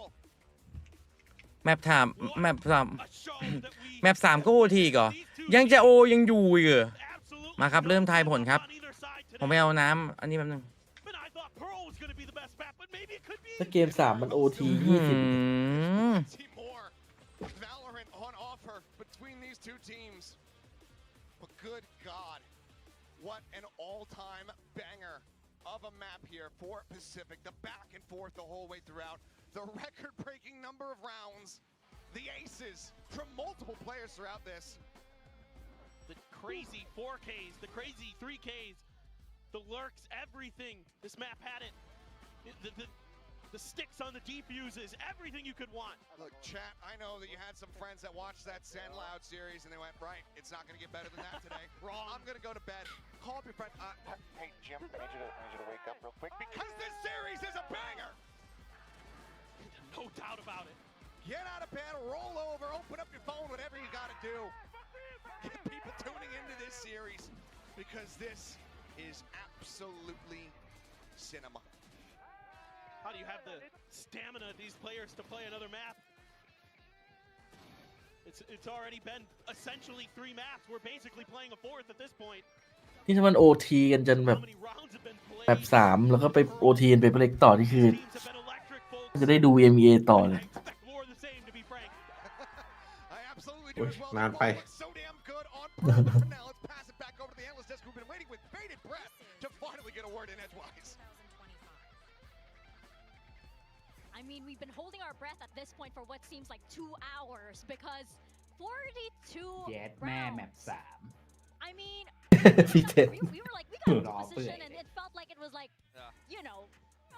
แมปถามแมป3 A show that we แมป3 ก็โอทีอีกเหรอ ยังจะโอยังอยู่อีกเหรอ Absolutely มาครับเริ่มทายผลครับ on either side ผม today. ไปเอาน้ำอันนี้แป๊บนึง And I thought Pearl was going to be the best map, but maybe it could be ถ้าเกม 3 มันโอที อืม see more Valorant on offer between these 2 teams. But good God, what an all-time banger of a map here for Pacific. The back and forth the whole way throughout. The record-breaking number of rounds. The aces from multiple players throughout this. the crazy 4Ks, the crazy 3Ks, the lurks, everything. This map had it. the sticks on the defuses, everything you could want. Look, chat, I know that you had some friends that watched that Send Loud series and they went, right, it's not going to get better than that today. Wrong. I'm going to go to bed. Call up your friend. Hey, Jim, I need you to wake up real quick because this series is a banger. No doubt about it. Get out of bed, roll over, open up your phone, whatever you got to do. Get people tuning into this series because this is absolutely cinema. How do you have the stamina of these players to play another map? It's already been essentially 3 maps. We're basically playing a 4th at this point. นี่ถ้ามันโอทีกันจนแบบ3แล้วก็ไปโอทีกันไปเล็กต่อนี่คือจะได้ดู MEA ต่อเลย นานไป I mean, we've been holding our breath at this point for what seems like 2 hours because 42 rounds. I mean, we were like, we got into position and it felt like it was like, you know,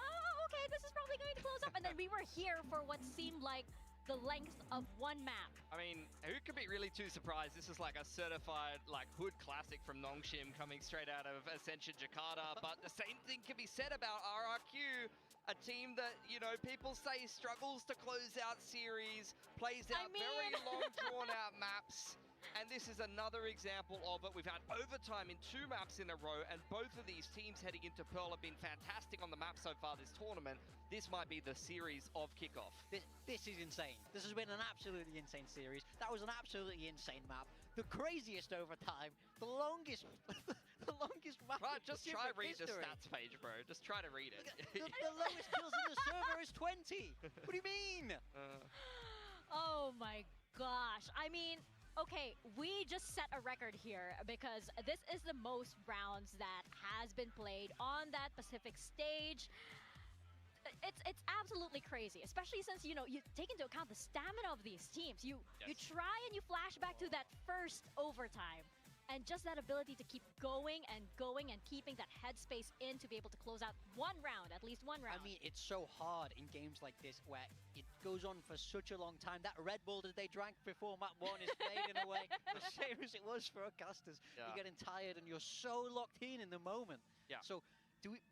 oh, okay, this is probably going to close up. And then we were here for what seemed like the length of 1 map. I mean, who could be really too surprised? This is like a certified like hood classic from Nongshim coming straight out of Ascension Jakarta. But the same thing can be said about RRQ, a team that, you know, people say struggles to close out series, plays out very long drawn out maps. And this is another example of it. We've had overtime in 2 maps in a row, and both of these teams heading into Pearl have been fantastic on the map so far this tournament. This might be the series of Kickoff. This is insane. This has been an absolutely insane series. That was an absolutely insane map. The craziest overtime, the longest map. Right, just try read the stats page, bro. Just try to read it. The lowest kills in the server is 20. What do you mean? Oh my gosh. I mean, okay, we just set a record here because this is the most rounds that has been played on that Pacific stage. It's absolutely crazy, especially since, you know, you take into account the stamina of these teams. You try and you flash back to that first overtime. And just that ability to keep going and keeping that headspace in to be able to close out 1 round, at least 1 round. I mean, it's so hard in games like this where it goes on for such a long time. That Red Bull that they drank before map 1 is fading away, the same as it was for our casters. You're getting tired and you're so locked in the moment. So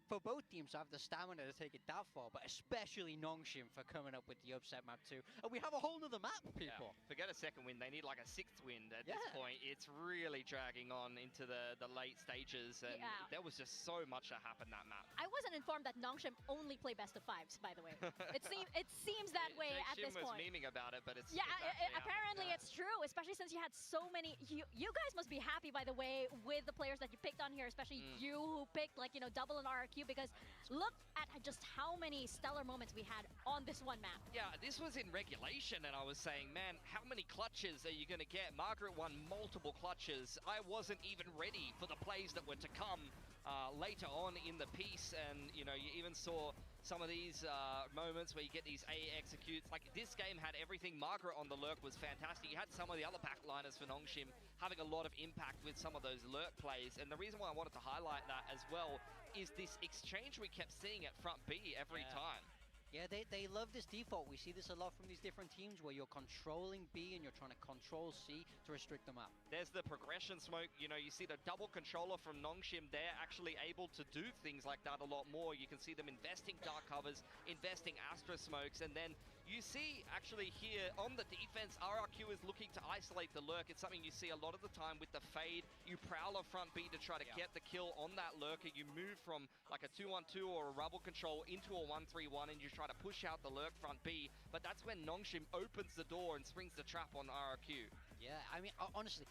for both teams to have the stamina to take it that far, but especially Nongshim for coming up with the upset map too. And we have a whole nother map, people. Forget a 2nd win. They need like a 6th win at this point. It's really dragging on into the late stages, and there was just so much that happened that map. I wasn't informed that Nongshim only play best of 5s, by the way. It seems that way at this point. Shim was memeing about it, but it's apparently it's true, especially since you had so many. You guys must be happy, by the way, with the players that you picked on here, especially you who picked like, you know, double and RRQ, because look at just how many stellar moments we had on this 1 map. Yeah, this was in regulation, and I was saying, man, how many clutches are you going to get? Margaret won multiple clutches. I wasn't even ready for the plays that were to come later on in the piece, and, you know, you even saw some of these moments where you get these A executes. Like, this game had everything. Margaret on the lurk was fantastic. You had some of the other backliners for Nongshim having a lot of impact with some of those lurk plays, and the reason why I wanted to highlight that as well is this exchange we kept seeing at front B every time. Yeah, they love this default. We see this a lot from these different teams where you're controlling B and you're trying to control C to restrict them up. There's the progression smoke. You know, you see the double controller from Nongshim. They're actually able to do things like that a lot more. You can see them investing dark covers, investing Astra smokes, and then you see actually here on the defense, RRQ is looking to isolate the lurk. It's something you see a lot of the time with the fade. You prowl on front B to try to get the kill on that lurker. You move from like a 2-1-2 or a rubble control into a 1-3-1, and you try to push out the lurk front B. But that's when Nongshim opens the door and springs the trap on RRQ. Yeah, I mean, honestly,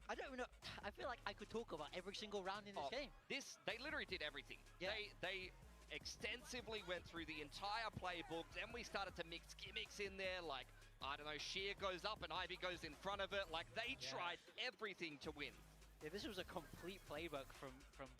I don't know. I feel like I could talk about every single round in this game. They literally did everything. They extensively went through the entire playbook. Then we started to mix gimmicks in there, like, I don't know, Sheer goes up and Ivy goes in front of it. Like, they tried everything to win. Yeah, this was a complete playbook from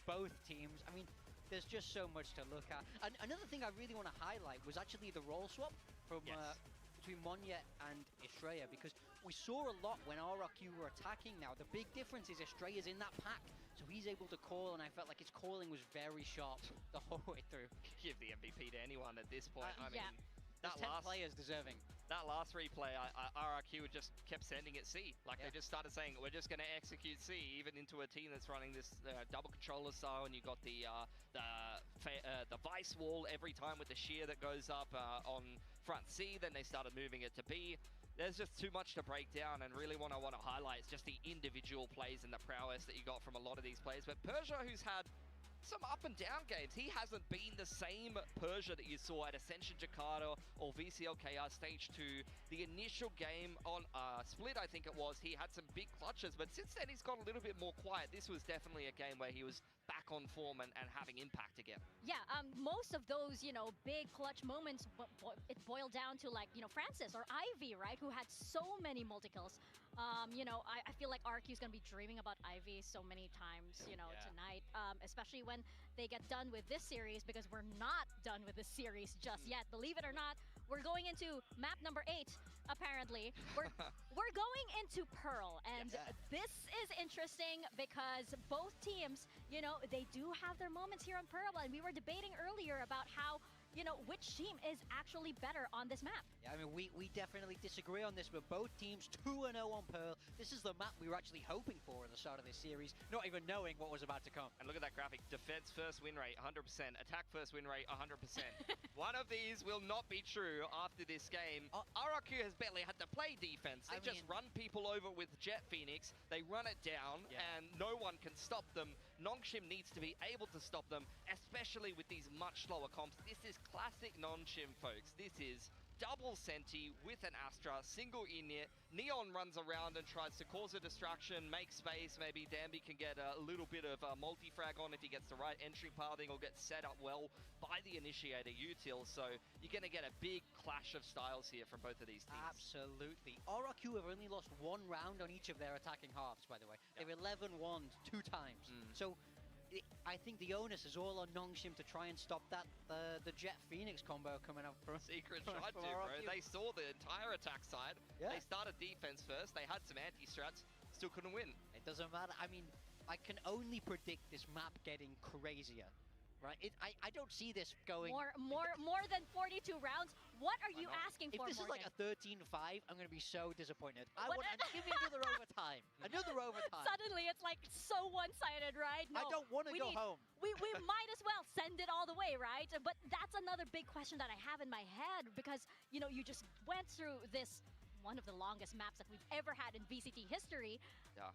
both teams. I mean, there's just so much to look at. And another thing I really want to highlight was actually the role swap from between Monya and Estrella, because we saw a lot when RRQ were attacking now. The big difference is Estrella's in that pack, so So he's able to call, and I felt like his calling was very sharp the whole way through. Give the MVP to anyone at this point. I mean, Yeah. that 10 last players deserving. That last replay, RRQ just kept sending it C. Like they just started saying, we're just going to execute C, even into a team that's running this double controller style, and you got the vice wall every time with the shear that goes up on front C. Then they started moving it to B. There's just too much to break down, and really what I want to highlight is just the individual plays and the prowess that you got from a lot of these players. But Persia, who's had some up and down games, he hasn't been the same Persia that you saw at Ascension Jakarta or VCLKR Stage 2. The initial game on Split, I think it was, he had some big clutches, but since then he's got a little bit more quiet. This was definitely a game where he was back on form and having impact again. Yeah, most of those, big clutch moments, it boiled down to like, Francis or Ivy, right, who had so many multi-kills. I feel like RRQ is going to be dreaming about Ivy so many times, tonight, especially when they get done with this series, because we're not done with this series just yet. Believe it or not, we're going into map number 8, apparently. We're going into Pearl, and this is interesting because both teams, they do have their moments here on Pearl, and we were debating earlier about how, which team is actually better on this map. Yeah, I mean, we definitely disagree on this, but both teams 2-0 on Pearl. This is the map we were actually hoping for at the start of this series, not even knowing what was about to come. And look at that graphic. Defense first win rate, 100%. Attack first win rate, 100%. One of these will not be true after this game. RRQ has barely had to play defense. They just run people over with Jet Phoenix. They run it down, and no one can stop them. Nongshim needs to be able to stop them, especially with these much slower comps. This is classic Nongshim, folks. This is double Senti with an Astra, single init. Neon runs around and tries to cause a distraction, make space. Maybe Danby can get a little bit of multi-frag on if he gets the right entry pathing or gets set up well by the initiator util. So you're going to get a big clash of styles here from both of these teams. Absolutely. RRQ have only lost 1 round on each of their attacking halves, by the way. They've 11-1 2 times. So I think the onus is all on Nongshim to try and stop that the Jet Phoenix combo coming up from Secret tried to, bro. They saw the entire attack side. They started defense first. They had some anti-strats. Still couldn't win. It doesn't matter. I mean, I can only predict this map getting crazier. Right? I don't see this going... More than 42 rounds? What are you asking for, If this Morgan? is like a 13-5, I'm going to be so disappointed. Give me another overtime. Another overtime. Suddenly, it's like so one-sided, right? No, I don't want to go home. We might as well send it all the way, right? But that's another big question that I have in my head, because, you just went through this, one of the longest maps that we've ever had in VCT history.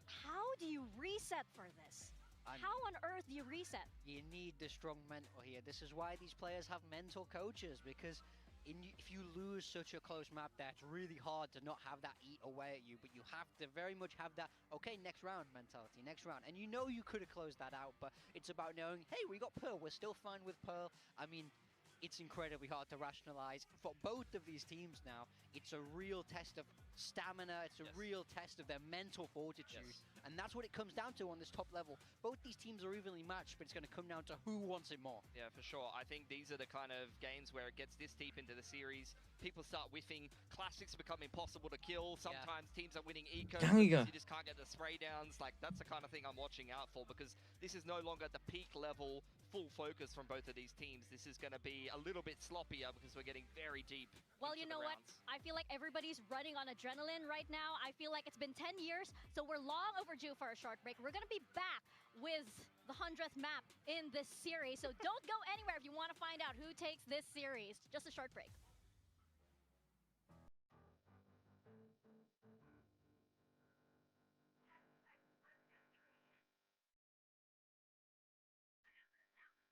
How do you reset for this? How on earth do you reset? You need the strong mental here. This is why these players have mental coaches, because if you lose such a close map there, it's really hard to not have that eat away at you, but you have to very much have that, okay, next round mentality, next round. And you know you could have closed that out, but it's about knowing, hey, we got Pearl, we're still fine with Pearl. I mean, it's incredibly hard to rationalize. For both of these teams now, it's a real test of stamina, it's a real test of their mental fortitude. And that's what it comes down to on this top level. Both these teams are evenly matched, but it's going to come down to who wants it more. Yeah, for sure. I think these are the kind of games where it gets this deep into the series. People start whiffing. Classics become impossible to kill. Sometimes teams are winning eco. You just can't get the spray downs. Like, that's the kind of thing I'm watching out for, because this is no longer the peak level full focus from both of these teams. This is going to be a little bit sloppier because we're getting very deep. Well, you know what? I feel like everybody's running on adrenaline right now. I feel like it's been 10 years, so we're long overdue for a short break. We're going to be back with the 100th map in this series, so don't go anywhere if you want to find out who takes this series. Just a short break.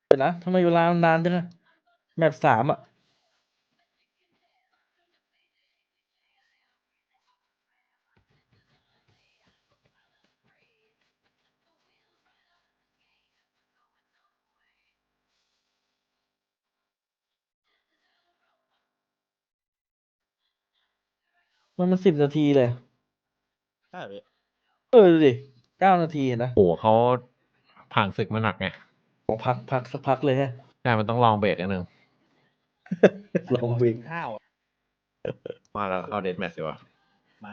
เดี๋ยวนะทำไมเวลานานจังอะแมป3อะมัน10 นาทีเลยดูดิ9 นาทีเห็นนะ โอ้เขาผ่านศึกมาหนักไง พักสักพักเลยฮะ ใช่มันต้องลองเบรกนิดนึง ลองวิ่ง มาแล้วเข้าเดทแมทสิวะ ม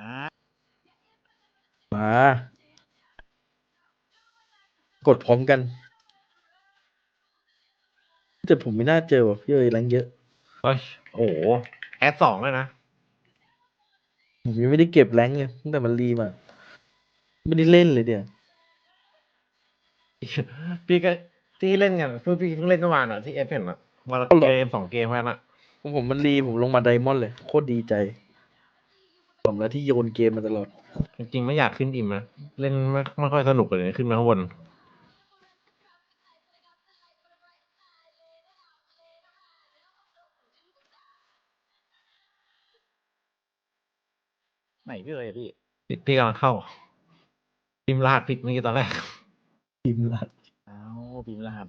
า กดพร้อมกันแต่ผมไม่น่าเจอว่ะพี่แรงเยอะโอ้โหแอด2เลยนะ ผมยังไม่ได้เก็บแรงเลยตั้งแต่มันรีมาไม่ได้เล่นเลยเดี๋ยว พี่ก็ที่เล่นกันเพิ่งเล่นเมื่อวานอ่ะที่เอฟเห็นอ่ะวันละเกม2 เกมแค่นั้นอ่ะผมมันรีผมลงมาไดมอนด์เลยโคตรดีใจผมแล้วที่โยนเกมมาตลอดจริงๆไม่อยากขึ้นอิ่มนะเล่นไม่ค่อยสนุกเลยขึ้นมาข้างบนไหนพี่เลยพี่พี่กำลังเข้าพิมพ์รหัสผิดเมื่อกี้ตอนแรกพิมพ์รหัสพิมพ์รหัส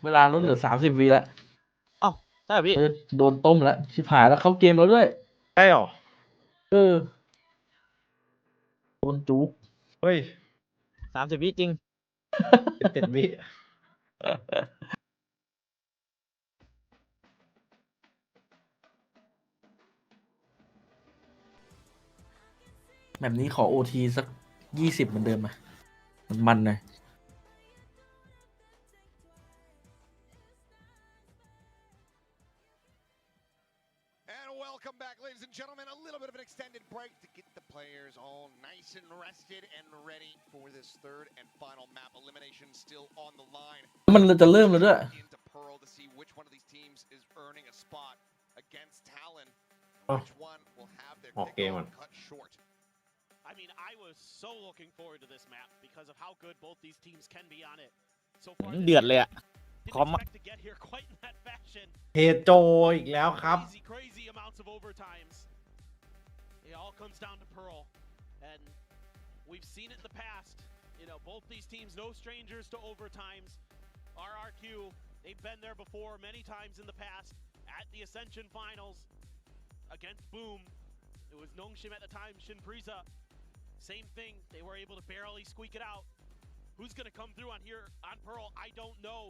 เวลาลดเหลือ30 วิแล้วใช่พี่โดนต้มแล้วชิบหายแล้วเข้าเกมแล้วด้วยใช่หรอโดนจุกเฮ้ย30 วิจริง7 วิแบบนี้ขอ OT สัก20เหมือนเดิมอ่ะมันเลยWelcome back, ladies and gentlemen. A little bit of an extended break to get the players all nice and rested and ready for this third and final map. Elimination still on the line. มันจะเริ่มแล้วด้วย Into Pearl to see which one of these teams is earning a spot against Talon. Which one will have their kickoff cut short. I mean, I was so looking forward to this map because of how good both these teams can be on it. So far, เดือดเลยอะคอมเฮโจอีกแล้วครับ crazy amounts of overtimes. It all comes down to Pearl, and we've seen it in the past. You know, both these teams no strangers to overtimes. RRQ, they've been there before many times in the past at the Ascension Finals against Boom. It was Nongshim at the time, Shinpriza. Same thing, they were able to barely squeak it out. Who's going to come through on here on Pearl? I don't know.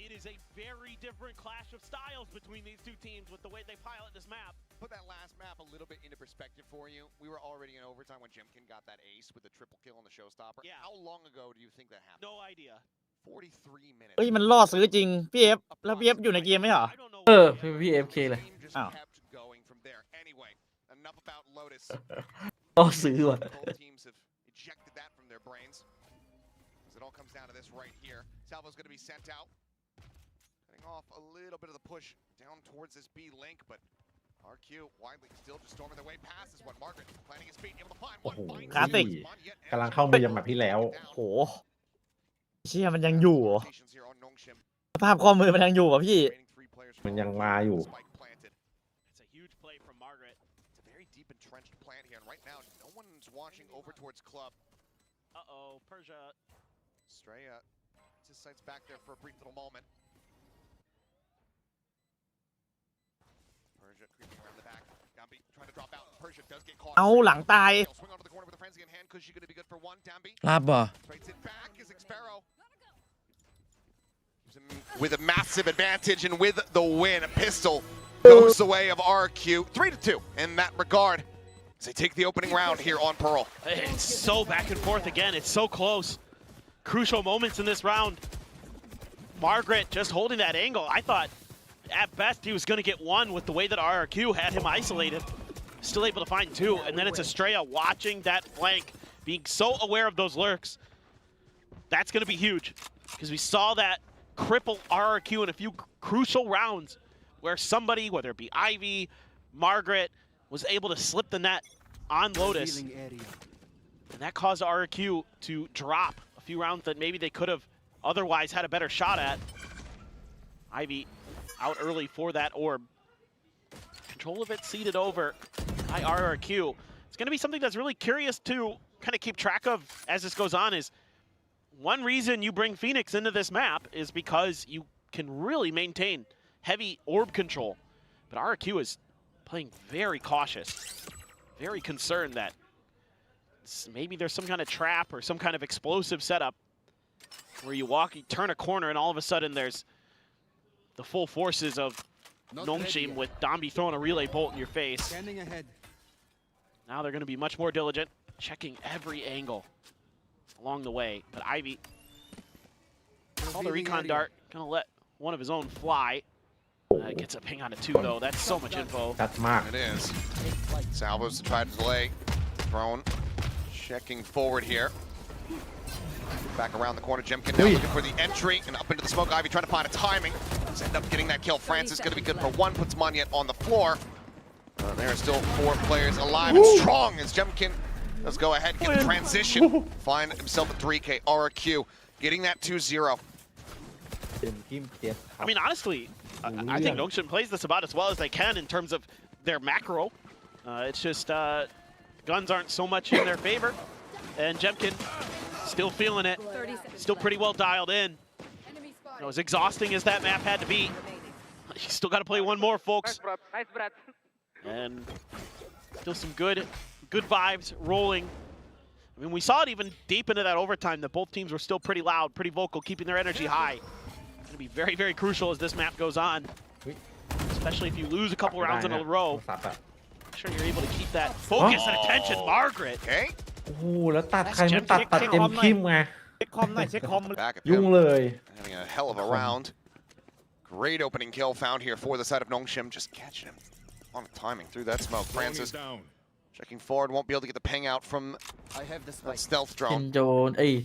It is a very different clash of styles between these two teams with the way they pilot this map. Put that last map a little bit into perspective for you. We were already in overtime when Jimkin got that ace with the triple kill on the showstopper. Yeah. How long ago do you think that happened? No idea. 43 minutes. เฮ้ยมันล่อซื้อจริงพี่เอฟแล้วพี่เอฟอยู่ในเกมไหมเหรอพี่ FK เลย Kept going from there. Anyway, enough about Lotus. ล่อซื้อว่ะ Both teams have ejected that from their brains. It all comes down to this right here. Salvo's going to be sent out. Cutting off a little bit of the push down towards this B link, but RQ widely still just storming their way past this one. Margaret planting his feet, able to find one. คลาสสิกกำลังเข้ามือยังแบบที่แล้วโหเชี่ยมันยังอยู่เหรอสภาพข้อมือมันยังอยู่ป่ะพี่มันยังมาอยู่ It's a huge play from Margaret. It's a very deep entrenched plant here, and right now no one's watching over towards Club. Uh-oh, Persia. Straya just sights back there for a brief little moment. Persia creeping around the back. Dambi trying to drop out. Persia does get caught. เอาหลังตาย Swing onto the corner with a frenzy in hand. Could she gonna be good for one? Dambi ลาบบ่ trades it back. Is Xpero with a massive advantage and with the win. A pistol goes the way of RQ. 3-2 in that regard. As they take the opening round here on Pearl. It's so back and forth again. It's so close. Crucial moments in this round. Margaret just holding that angle. I thought at best he was going to get one with the way that RRQ had him isolated. Still able to find two. And then it's Estrella watching that flank, being so aware of those lurks. That's going to be huge because we saw that cripple RRQ in a few crucial rounds where somebody, whether it be Ivy, Margaret, was able to slip the net on Lotus. And that caused RRQ to drop a few rounds that maybe they could have otherwise had a better shot at. Ivy out early for that orb. Control of it seeded over by RRQ. It's going to be something that's really curious to kind of keep track of as this goes on. Is one reason you bring Phoenix into this map is because you can really maintain heavy orb control. But RRQ is playing very cautious, very concerned that maybe there's some kind of trap or some kind of explosive setup where you walk, you turn a corner, and all of a sudden there's the full forces of Nongshim with Dambi throwing a relay bolt in your face. Now they're going to be much more diligent, checking every angle along the way. But Ivy, all the recon dart, going to let one of his own fly. Gets a ping on a 2 though. That's so much info. That's mark. It is. Salvos to try to delay. Thrown. Checking forward here. Back around the corner. Jemkin now looking for the entry and up into the smoke. Ivy trying to find a timing. He's end up getting that kill. Francis going to be good for 1. Puts Monyet on the floor. There are still 4 players alive and strong as Jemkin does go ahead and get the transition. Find himself a 3K. RRQ getting that 2-0. I mean, honestly, I think Nongshim plays this about as well as they can in terms of their macro. It's just guns aren't so much in their favor. And Jemkin still feeling it. Still pretty well dialed in. You know, as exhausting as that map had to be, you still got to play one more, folks. And still some good vibes rolling. I mean, we saw it even deep into that overtime that both teams were still pretty loud, pretty vocal, keeping their energy high. It's going to be very, very crucial as this map goes on, especially if you lose a couple rounds in a row. Make sure you're able to keep that focus and attention. Margaret. Okay. โอ้โหแล้วตัดใครไม่ตัดเต็มคิมไง เช็คคอมหน่อยเช็คคอม Back at ยุ่ง him. เลย Having a hell of a round. Great opening kill found here for the side of Nongshim. Just catching him on the timing through that smoke. Francis checking forward. Won't be able to get the ping out from that stealth เท drone. นโจ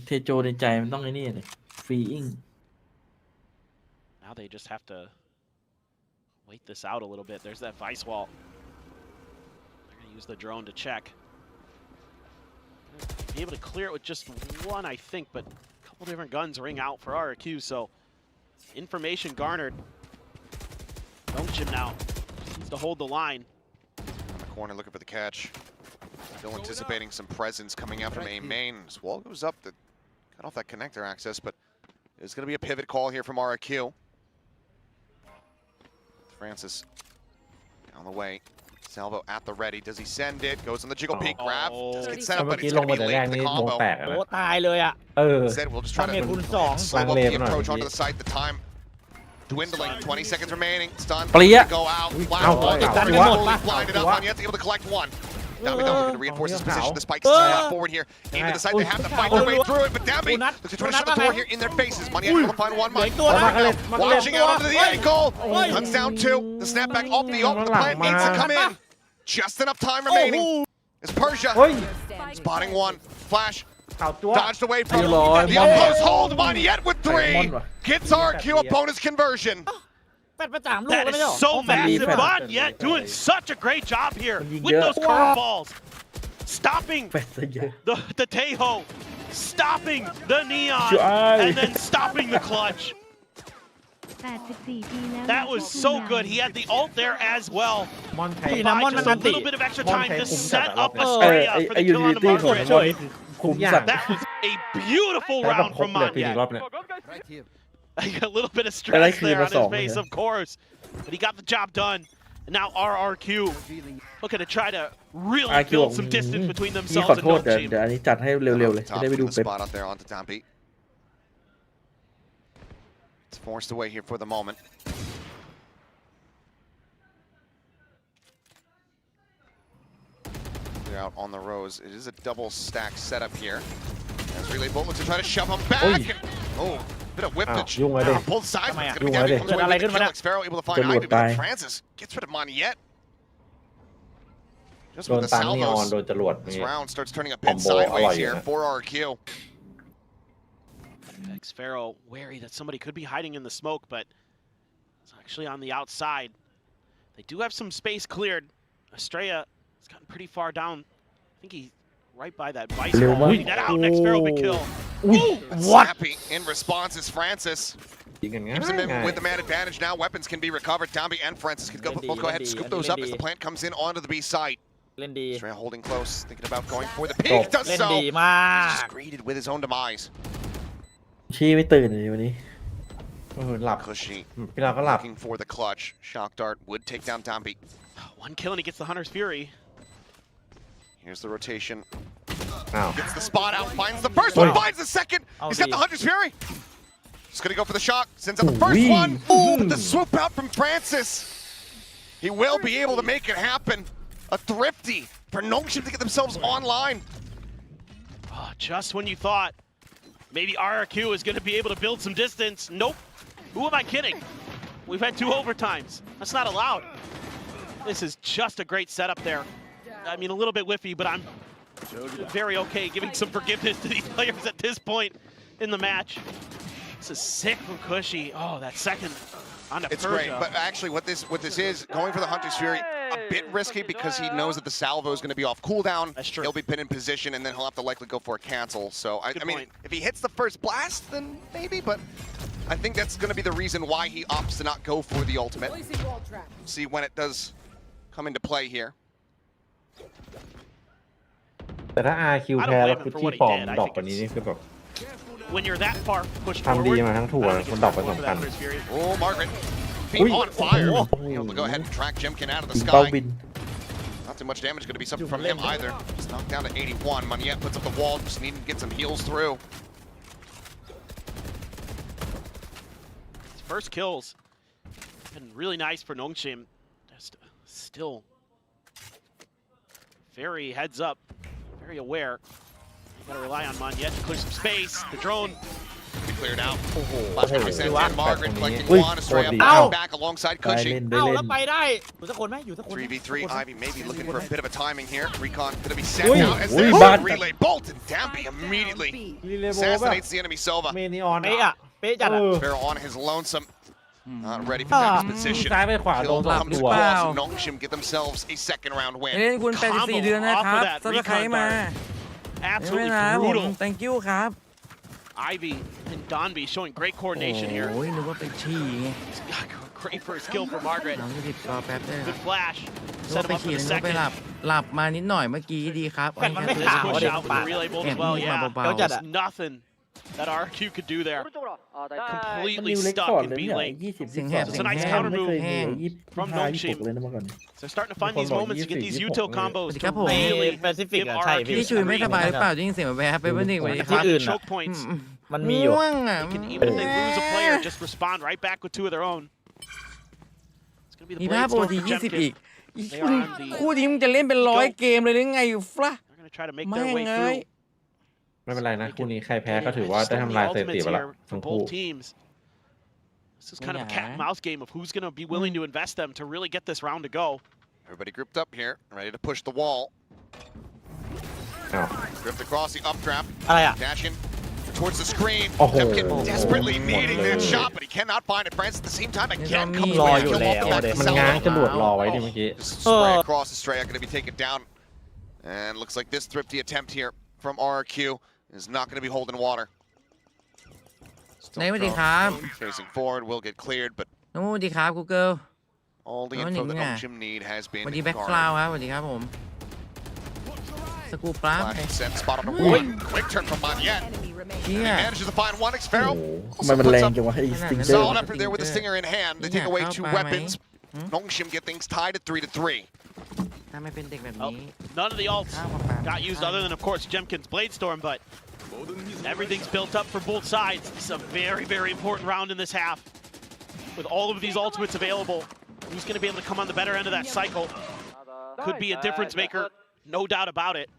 เทโจในใจมันต้องไอ้นี่เลยฟรีอิง Now they just have to wait this out a little bit. There's that vice wall. They're going to use the drone to check. Be able to clear it with just 1, I think, but a couple different guns ring out for RRQ, so information garnered. Nongshim now needs to hold the line. On the corner looking for the catch. Still anticipating some presence coming out from A main. As wall goes up to cut off that connector access, but there's going to be a pivot call here from RRQ. Francis on the way. Salvo at the ready. Does he send it? Goes on the jiggle peek grab. Does get set up, but it's going to be late for the combo. โอ้ตายเลยอ่ะ Instead, we'll just try to slow up the approach onto the site. The time dwindling. 20 seconds remaining. Stun. Go out. Wow. Blinded up. Monyet's able to collect 1. Dambi though looking to reinforce his position. The spike is forward here. Into the site. They have to fight their way through it, but Dambi looks to try to shut the door here in their faces. Monyet able to find 1 mic. Launching out onto the ankle. Guns down 2. The snapback off the ult. The plant needs to come in. Just enough time remaining. It's Persia. Spotting 1. Flash. Dodged away from the outpost hold. Monyet with 3. Gets RQ a bonus conversion. That is so massive. Monyet doing such a great job here with those curveballs. Stopping the Tejo. Stopping the Neon. And then stopping the clutch. That was so good. He had the ult there as well. Just a little bit of extra time to set up Estrella for the kill on the Margaret. That was a beautiful round from Monyet. A little bit of stress there on his face, of course. But he got the job done. And now RRQ looking to try to really build some distance between themselves and Nongshim. เดี๋ยวอันนี้จัดให้เร็วๆเลยจะได้ไปดูเป็น Spot out there onto Dambi. It's forced away here for the moment. They're out on the rows. It is a double stack setup here. As relay bolt looks to try to shove him back. Oh, bit of whippage. Both sides. It's going to be Dambi comes away with the kill. Xfero able to find Ivy, but Francis gets rid of Monyet. Just with the salvos. This round starts turning a bit sideways here for RQ. Xfero wary that somebody could be hiding in the smoke, but it's actually on the outside. They do have some space cleared. Estrella has gotten pretty far down. I think he's right by that vice wall. That out, Xfero big kill. Snappy in response is Francis. ยิงกันง่าย Keeps him in ง่าย with the man advantage now. Weapons can be recovered. Downby and Francis could both go ahead and scoop those up as the plant comes in onto the B site. เล่นดี Trey holding close, thinking about going for the peak. Does เล่น so. ดีมาก Just greeted with his own demise. ชี้ไม่ตื่นเลยวันนี้ หลับ Cushy พี่เราก็หลับ looking for the clutch. Shock dart would take down Downby. One kill and he gets the Hunter's Fury. Here's the rotation. อ้าว Gets the spot out, finds the first one, finds the second. He's got the Hunter's Fury. He's gonna go for the shock. Sends out the first one. Ooh, but the swoop out from Francis. He will be able to make it happen. A thrifty for Nongshim to get themselves online. Oh, just when you thought maybe RRQ is going to be able to build some distance. Nope. Who am I kidding? We've had 2 overtimes. That's not allowed. This is just a great setup there. I mean, a little bit whiffy, but I'm very okay giving some forgiveness to these players at this point in the match. This is sick from Cushy. Oh, that second on the It's great, but actually what this is, going for the Hunter's Fury, a bit risky because he knows that the salvo is going to be off cooldown. That's true. He'll be pinned in position, and then he'll have to likely go for a cancel. So, I mean, if he hits the first blast, then maybe, but I think that's going to be the reason why he opts to not go for the ultimate. See when it does come into play here. แต่ถ้า RQ แพ้แล้วพุชชี่ฟอร์มดรอปกว่านี้นี่คือแบบ When you're that far pushed ทำดี forward, มาทั้งถั่วคนดรอปไปสำคัญ Oh, Margaret, being on fire. Able to go ahead and track Jimkin out of the เป้า sky. บิน Not too much damage going to be suffered from him either. Just knocked down to 81. Maniette puts up the wall, just needing to get some heals through. his first kills been really nice for Nongshim. Just still very heads up, very aware. You gotta rely on Maniette to clear some space. The drone Be cleared out. Last time we sent in Margaret collecting Ui, one, Astray up Ow. back alongside ได้ Cushy. เล่นได้ เอ้า เล่ แล้ว น ไปได้อยู่สักคนไหมอยู่สักคน 3v3, Ivy maybe looking for a bit of a timing here. Recon gonna be sent Ui, out as ui, there's bad. a relay bolt, and Downby immediately รีเลย์โบว์แบบ assassinates the enemy Sova. เมนีออน เป๊ะอะเป๊ะจัดอะ Pharaoh on his lonesome. Not ready for Downby's position. ซ้ายไปขวาตรง Kill สลับ comes ตัว across, and Nongshim get themselves a second round เล่ win. นคุณ84 เดือนนะครับซับสไครต์มาไม่ absolutely นะผม brutal. thank you ครับ Ivy and Donby showing great coordination here. โอ้ยนึกว่าไปฉี่ไง Great first kill for Margaret. น้องจะรอแป๊บได้ครั Good บ flash. นึกว่า Set ไป him up ฉี่ for the นึกว่าไป second. หลับมานิดหน่อยเมื่อกี้ดีครับ แต่มันไม่ โอเค ขาว Push เด็ก out with the relay bolt as well. Yeah, there's nothing that RQ could do there. มัน Completely นิวเล็ก stuck คอร์ด in เลย B เนี่ย lane. 20 เสียงแหบ It's a nice เสียง counter ไม่ move เคยมี from 25 Nongshim. 26เลยนะเมื่อก่อน So they're starting to find these moments to get these util combos ครั to บผม really แปซิฟิก give อะใช่ RQ พี่ พี่ชุยไม่สบายหรือเปล่าได้ยินเสียงแบบไปเป็นหนึ่งวันนี้ค ที่ รับ อื่นอะ choke points. มันมีอยู่ ง่วงอ่ะ Even if they lose a player, just respond right back with 2 of their own. It's gonna be มี the ภาพ Blade โอ Storm ที for 20 อี Jemkin. กคู่นี้มึงจะเล่นเป็น100 เกมเลยหรือไงฟละ They're gonna try to make ไม่ their way ไง through. ไม่เป็นไรนะคู่นี้ใครแพ้ก็ถือว่าได้ทำลายสถิติไปแล้ว for ทั้งคู่ both teams. This is kind of a cat and mouse game of who's going to be willing to invest them to really get this round to go. Everybody grouped up here, ready to push the wall. อ้าว Drift across the updraft. อะไรอะ Dash in towards the screen. Oh. Jemkin desperately Oh. needing that shot, but he cannot find it. France at the same time again Nizami. comes Rò with aอยู่ kill แล้ off ว the back เด็ of มัน Salvo. ง้างจรวดรอไว้ดิเมื่อกี้ Just spray across the Stray, going to be taken down. And looks like this thrifty attempt here from RRQ is not going to be holding water. ไหนสวัสดีครับ Facing forward, will get cleared, but น้องสวัสดีครับกูเกิล all the Oh, info that Ningna. Nongshim need has ส been วัสดีแบ็คกราว garnered. ครับสวัสดีครับผมสกูปลา Flashing set, spot on the Ui. one. Quick turn from Maniette. เชี่ He ย manages to find one. โอ้ Pharaoh โห also มัน puts แรง up จังวะไอ้สติงเกอ solid ร์ effort there with the stinger in hand. They take away 2 weapons. Nongshim get things tied at 3-3. ถ้าไม่เป็นเด็กแบบ Oh, นี้ none of the ults ข้าวกับปลา got used other than, of course, Jemkin's Blade Storm, but everything's built up for both sides. It's a very, very important round in this half. With all of these ultimates available, who's going to be able to come on the better end of that cycle? Could be a difference maker, no doubt about it.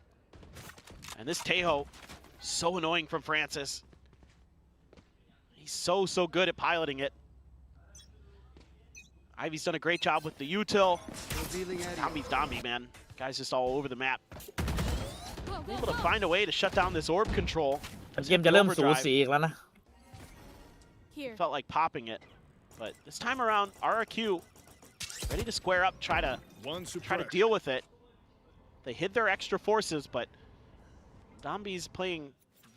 And this Tejo, so annoying from Francis. He's so good at piloting it. Ivy's done a great job with the util. Domby, man. Guy's just all over the map. Able to find a way to shut down this orb control. เกมจะเริ่มสูสีอีกแล้วนะ Felt like popping it. But this time around, RRQ ready to square up, try to deal with it. They hid their extra forces, but Domby's playing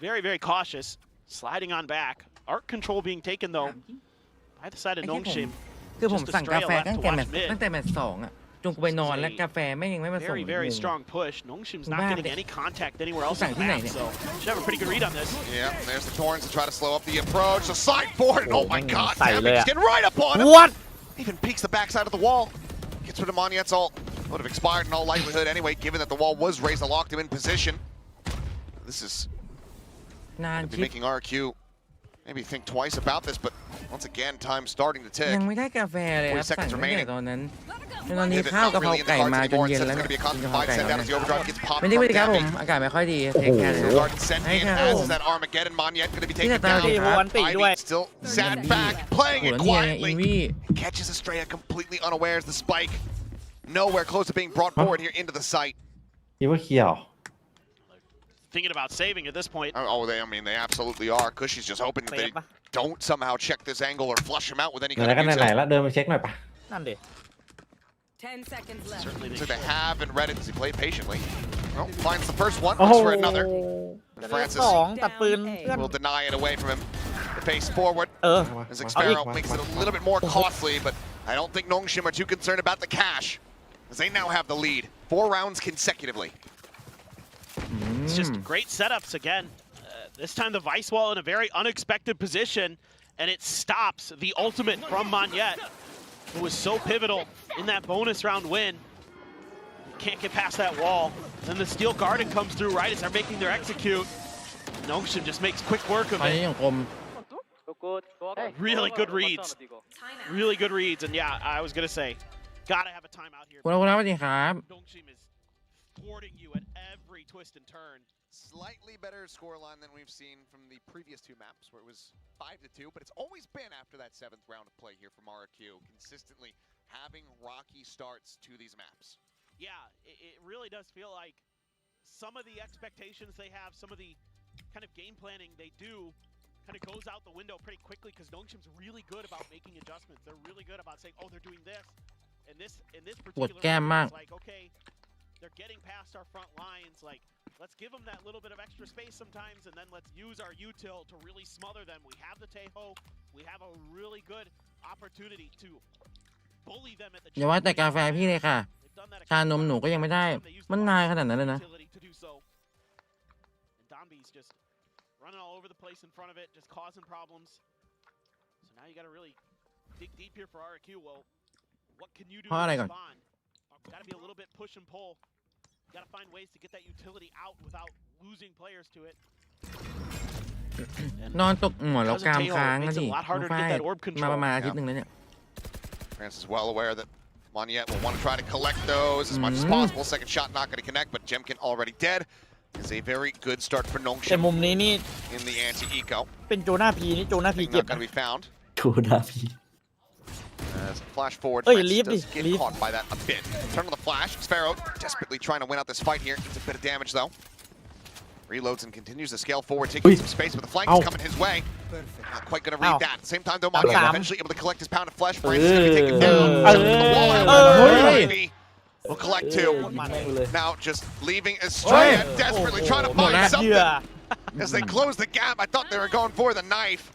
very, very cautious, sliding on back. Arc control being taken though by the side of Nongshim. คือผมสั่งกาแฟตั้งแต่แมตช์2อ่ะจงกูไปนอนแล้วกาแฟแม่งยังไม่มาส่ง Very, very strong push. Nongshim's not getting any contact anywhere else in the map, so should have a pretty good read on this. Yeah, there's the Torrens to try to slow up the approach. The sideboard. Oh my God, Savage getting right up on him. What? Even peeks the backside of the wall. Gets rid of Monyet's ult. Would have expired in all likelihood anyway, given that the wall was raised and locked him in position. This is making RRQ maybe think twice about this, but once again, time starting to tick. ยังไม่ได้กาแฟเลยครับ 40 seconds สั่งตั้งแต่ remaining. ตอนนั้นตอนนี้ข้าวกะเพราไก่มาจนเย็นแล้วเนี่ยกินกะเพราไก่แล้วเนี่ยไม่ได้ครับผมอากาศไม่ค่อยดีเทคแคร์เลยให้ครับผมที่จะตามดีครับ Still sat back, playing it quietly. Catches Estrella completely unawares the spike. Nowhere close to being brought forward here into the site. คิดว่าเขียว Thinking about saving at this point. Oh, they absolutely are. Cushy's just hoping that they don't somehow check this angle or flush him out with any kind of ไหนๆแล้วเดินไปเช็คหน่อยปะ นั่นดิ 10 seconds left. So they have and read it as he played patiently. Well, finds the first one, looks for another. Francis ตัดปืน will deny it away from him. The pace forward. As Xpero makes it a little bit more costly, but I don't think Nongshim are too concerned about the cash, as they now have the lead. 4 rounds consecutively. It's just great setups again. This time the Vice Wall in a very unexpected position, and it stops the ultimate from Monyet, who was so pivotal in that bonus round win. Can't get past that wall. Then the Steel Garden comes through right as they're making their execute. Nongshim just makes quick work of it. Really good reads. Really good reads, and yeah, I was gonna say, gotta have a timeout here. คุณสวัสดีครับ Nongshim is thwarting you at every twist and turn. Slightly better scoreline than we've seen from the previous 2 maps, where it was 5-2, but it's always been after that 7th round of play here from RRQ, consistently having rocky starts to these maps. Yeah, it really does feel like some of the expectations they have, some of the kind of game planning they do, kind of goes out the window pretty quickly because Nongshim's really good about making adjustments. They're really good about saying, oh, they're doing this. And this particular round, it's like, okay, they're getting past our front lines, like, let's give them that little bit of extra space sometimes, and then let's use our util to really smother them. We have the Teho. We have a really good opportunity to bully them at the อย่าว่าแต่กาแฟพี่เลยค่ะชานมหนูก็ยังไม่ได้มันนานขนาดนั้นเลยนะ Domby's just running all over the place in front of it, just causing problems. So now you got to really dig deep here for RRQ. Well, what can you do to respond? Got to be a little bit push and pull. Got to find ways to get that utility out without losing players to it. นอนตกหัวแล้วกรามค้างนะดิมาประมาณอาทิตย์นึงแล้วเนี่ย Francis is well aware that Monyet will want to try to collect those as much as possible. Second shot not going to connect, but Jemkin already dead. Is a very good start for Nongshim แต่มุมนี้นี่ in the anti-eco. เป็นโจนาพีนี่โจนาพีเก็บ Not going to be found. โชดาพี As flash forward, Hey, Francis leave does me, get leave. caught by that a bit. Turn on the flash. Sparrow desperately trying to win out this fight here. Gets a bit of damage though. Reloads and continues to scale forward, taking some space, but the flank is coming his way. Not quite going to read that. At the same time though, Monyet eventually able to collect his pound of flesh. Francis going to be taken down. The wall Ivy will collect 2. Now just leaving Estrella, desperately trying to find something. As they close the gap, I thought they were going for the knife.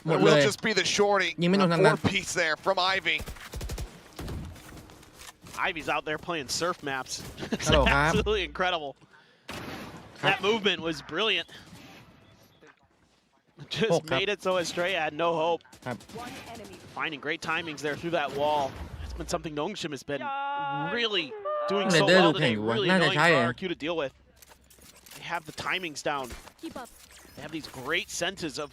It will just be the shorty. 4-piece there from Ivy. Ivy's out there playing surf maps. It's absolutely incredible. That movement was brilliant. Just made it so Estrella had no hope. Finding great timings there through that wall. It's been something Nongshim has been really doing so well today. Really annoying for RRQ to deal with. They have the timings down. They have these great senses of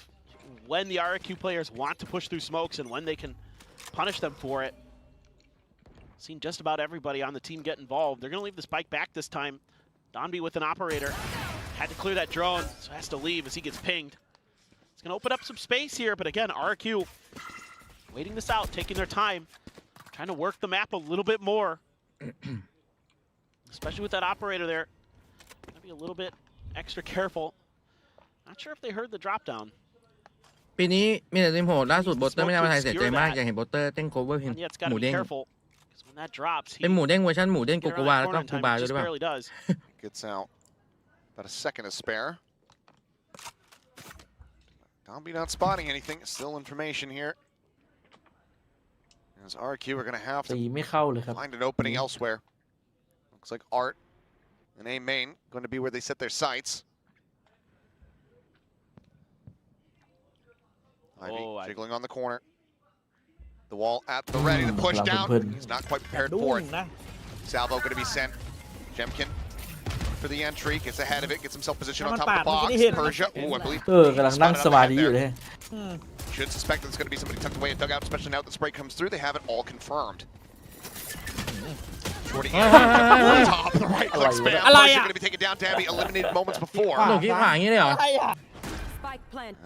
when the RRQ players want to push through smokes and when they can punish them for it. Seen just about everybody on the team get involved. They're going to leave the spike back this time. Donby with an operator. Had to clear that drone, so has to leave as he gets pinged. It's going to open up some space here, but again, RRQ waiting this out, taking their time, trying to work the map a little bit more. Especially with that operator there. Gotta be a little bit extra careful. Not sure if they heard the drop down. ปีนี้มีแต่ทีมโหดล่าสุดโบเตอร์ไม่ได้มาไทยเสียใจมากอยากเห็นโบเตอร์เต้นโคเวอร์เพลงหมูเด้งเป็นหมูเด้งเวอร์ชันหมูเด้งโกโกวาแล้วก็คูบาด้วยหรือเปล่า Gets out. About a second to spare. Dombey not spotting anything. Still information here. As RRQ are going to have to ตีไม่เข้าเลยครับ find an opening elsewhere. Looks like Art and A main going to be where they set their sights. Ivy jiggling on the corner. The wall at the ready to push down. He's not quite prepared for it. Salvo going to be sent. Jemkin for the entry, gets ahead of it, gets himself positioned on top of the box. Persia, I believe. กำลังนั่งสมาธิอยู่เลย Should suspect that there's going to be somebody tucked away at dugout, especially now that the spray comes through. They have it all confirmed. Shorty on top, the right click spam. Persia going to be taken down. Dabby eliminated moments before. หลบที่ขวาอย่างนี้เลยเหรอ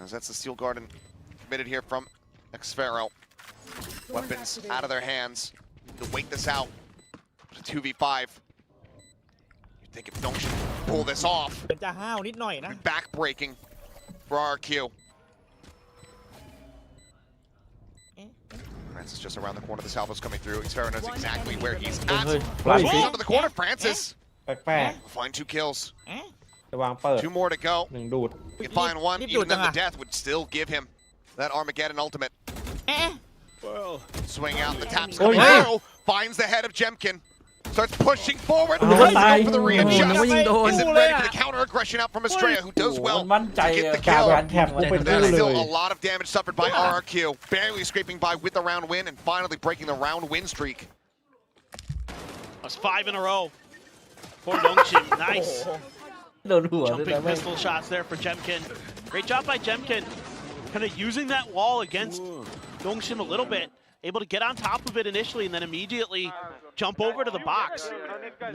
As that's the steel garden committed here from Xfero. Weapons out of their hands. To wait this out. 2v5. You think if Nong should pull this off? เป็นจะห้าวนิดหน่อยนะ Back breaking for RRQ. Francis just around the corner. The salvo's coming through. Xfero knows exactly where he's at. Rolls onto the corner. Francis. แปลก Find 2 kills. ๆจะวางเปิด 2 more to go. 1ดูด He can find 1. Even then the death would still give him that Armageddon ultimate. Swing out. The tap's coming through. Finds the head of Jemkin. Starts pushing forward. Tries to go for the re-in shot. Isn't ready for the counter-aggression out from Estrella, who does well to get the kill. There's still a lot of damage suffered by RRQ. Barely scraping by with the round win and finally breaking the round win streak. That's 5 in a row for Nongshim. Nice. โดนหัว Jumping pistol shots there for Jemkin. Great job by Jemkin. Kind of using that wall against Nongshim a little bit. Able to get on top of it initially and then immediately jump over to the box.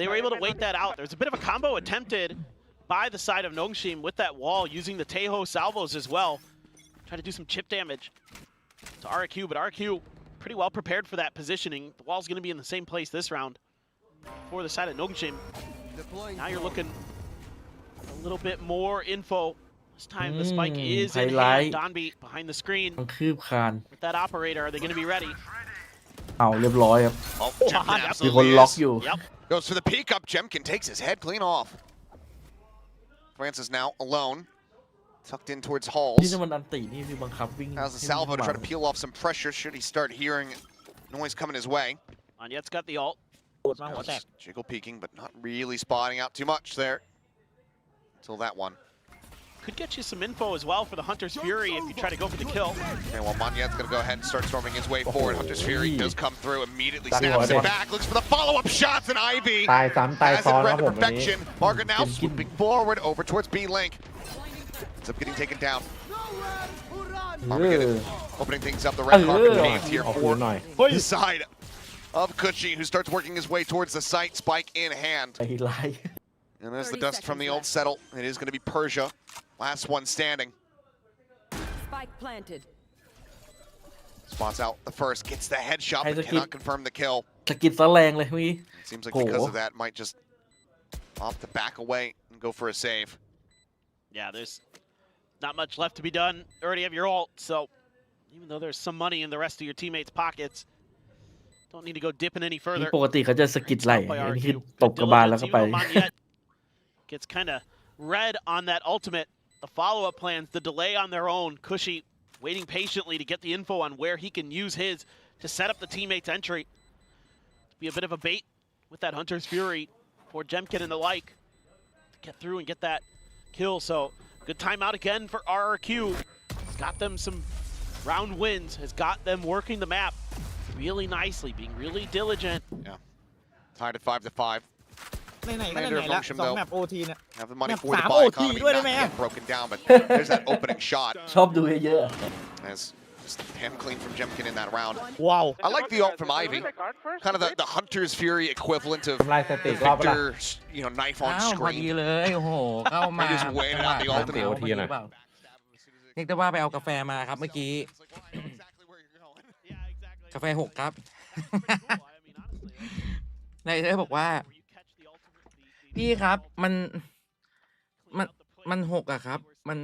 They were able to wait that out. There's a bit of a combo attempted by the side of Nongshim with that wall using the Tejo salvos as well. Try to do some chip damage to RRQ, but RRQ pretty well prepared for that positioning. The wall's going to be in the same place this round for the side of Nongshim. Now you're looking a little bit more info. This time the spike is in hand. Donby behind the screen. มันคืบคาน With that operator, are they going to be ready? เอาเรียบร้อยครับ Oh, Jemkin มีคน absolutely ล็อก is. อยู่ Yep. Goes for the peek up. Jemkin takes his head clean off. Francis now alone. Tucked in towards ที่ Halls. นี่มันอันตีนี่คือบังคับวิ่ง How's the salvo to try to peel off some pressure should he start hearing noise coming his way. Anyet's got the ult. ปวดมาหัวแตก Jiggle peeking, but not really spotting out too much there. Until that one. Could get you some info as well for the Hunter's Fury if you try to go for the kill. Okay, well, Monyet's going to go ahead and start storming his way forward. Hunter's Fury does come through, immediately snaps it back, looks for the follow-up shots, and Ivy ตายซ้ำตาย has ซ้อ it นค read รับ to ผมวันนี้ perfection. Margaret now swooping forward over towards B-Link. Ends up getting taken down. เออ Opening things up, the red carpet paved here ขอบคุ for ณหน่อย the side of Cushy, who starts working his way towards the site, spike in hand. ไอ้ไล่ And as the dust from the ult settle, it is going to be Persia, last one standing. Spike planted. Spots out the first, gets the headshot, but cannot confirm the kill. สกิดซะแรงเลยเมื่อกี้ Seems like because of that, might just opt to back away and go for a save. Yeah, there's not much left to be done. Already have your ult, so even though there's some money in the rest of your teammates' pockets, don't need to go dipping any นี่ further. ปกติเขาจะสกิดไหลอันนี้คือตบกระบาลแล้วก็ไป Gets kind of red on that ultimate. The follow-up plans, the delay on their own. Cushy waiting patiently to get the info on where he can use his to set up the teammates' entry. To be a bit of a bait with that Hunter's Fury for Jemkin and the like to get through and get that kill. So good timeout again for RRQ. Has got them some round wins. Has got them working the map really nicely, being really diligent. Yeah. Tied at 5-5. ไหนๆก็ไหนๆละ2แมป OT เนี่ย Have the money แมป for the 3 buy OT economy ด้วยได้ not ไหม yet broken down, but there's that opening shot. ชอบดูเยอะ As just damn clean from Jemkin in that round. ว้าว I like the ult from Ivy. Kind of the Hunter's Fury equivalent of ทำลายส the ติกรอบละ Victor's, knife อ้า on วพอดี screen. เลยโอ้โหเข้ามา He just waited out the จังหวะ ultimate. พอดีเปล่าเรียกได้ว่าไปเอากาแฟมาครับเมื่อกี้ กาแฟ6ครับ นายเธอบอกว่าพี่ครับมัน6อะครับ มัน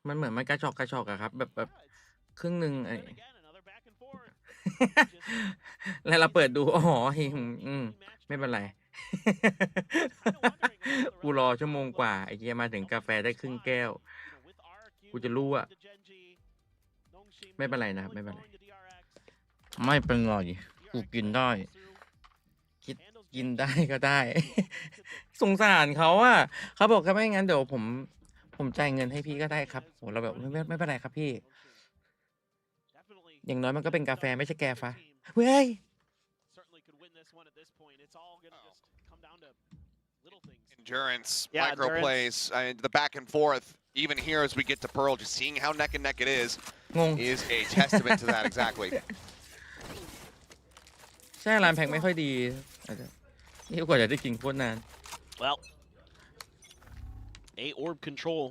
เหมือนมันกระชอกอะครับ แบบครึ่งหนึ่งไอ้ แล้วเราเปิดดูอ๋อไม่เป็นไร กูรอชั่วโมงกว่าไอ้เหี้ยมาถึงกาแฟได้ครึ่งแก้ว กูจะรู้อะ ไม่เป็นไรนะครับไม่เป็นไรไม่เป็นไรกูกินได้กินได้ก็ได้ สงสารเขาอะเขาบอกครับไม่งั้นเดี๋ยวผมจ่ายเงินให้พี่ก็ได้ครับโหเราแบบไม่เป็นไรครับพี่อย่างน้อยมันก็เป็นกาแฟไม่ใช่แกฟ้าเว้ย Endurance, micro plays, the back and forth. Even here, as we get to Pearl, just seeing how neck and neck it is a testament to that exactly. ใช่ร้านแพงไม่ค่อยดีนี่กว่าจะได้กินโคตรนาน Well, A orb control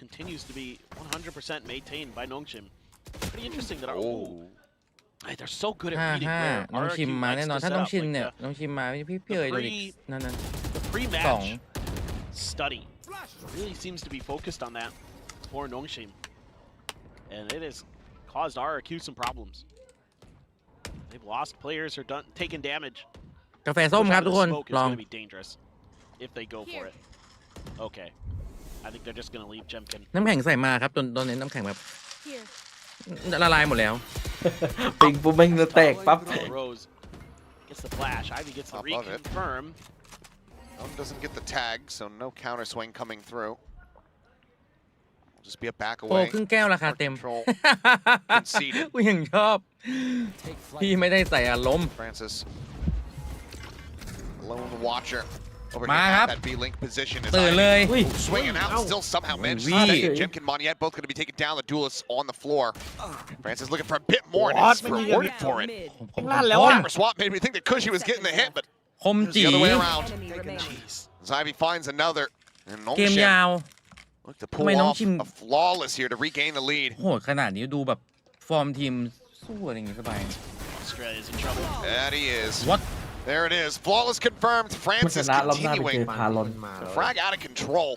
continues to be 100% maintained by Nongshim. Pretty interesting that they're so good at reading where น้องชิม RRQ มาแน่ likes นอน to ถ้า set น้อง up. ชิม Like เนี่ยน้องชิมมาพี่เอ๋ยโดนอีกนั่น the pre-match study really seems to be focused on that for Nongshim, and it has caused RRQ some problems. They've lost players or taken damage. กาแฟส้มครับทุกคนลอง It's going to be dangerous if they go for it. Okay, I think they're just going to leave Jemkin. น้ำแข็งใส่มาครับตอนนี้น้ำแข็งแบบละลายหมดแล้ว ปิงปุ๊บแม่งจะแตกปั๊บ Rose gets the flash. Ivy gets the reconfirm. Doesn't get the tag, so no counter swing coming through. Will just be a back โอ้ away. ครึ่งแก้วราคาเต็ม Conceded. กูยังชอบพี่ไม่ได้ใส่อารมณ์ Francis, lone watcher. Over มา here ครับ at that B-link position is ตื่นเลย swinging out, still somehow managed to stay. Jemkin Moniette both going to be taken down. The duelists on the floor. Francis looking for a bit more, and he's rewarded for it. ลั่นแล้วอ่ะ Camera swap made me think that Cushy was getting the hit, but คม it's จี the other way around. As Ivy finds another, and เกม Nongshim ยาว look to ทำไม pull น้อง off ชิม a flawless here to regain the lead. โหดขนาดนี้ดูแบบฟอร์มทีมสู้อะไรอย่างงี้สบาย Australia's in trouble. That he is. What? There it is. Flawless confirmed. มันช Francis นะรอบหน้าไปเจ continuing. อพารอน The frag out of control.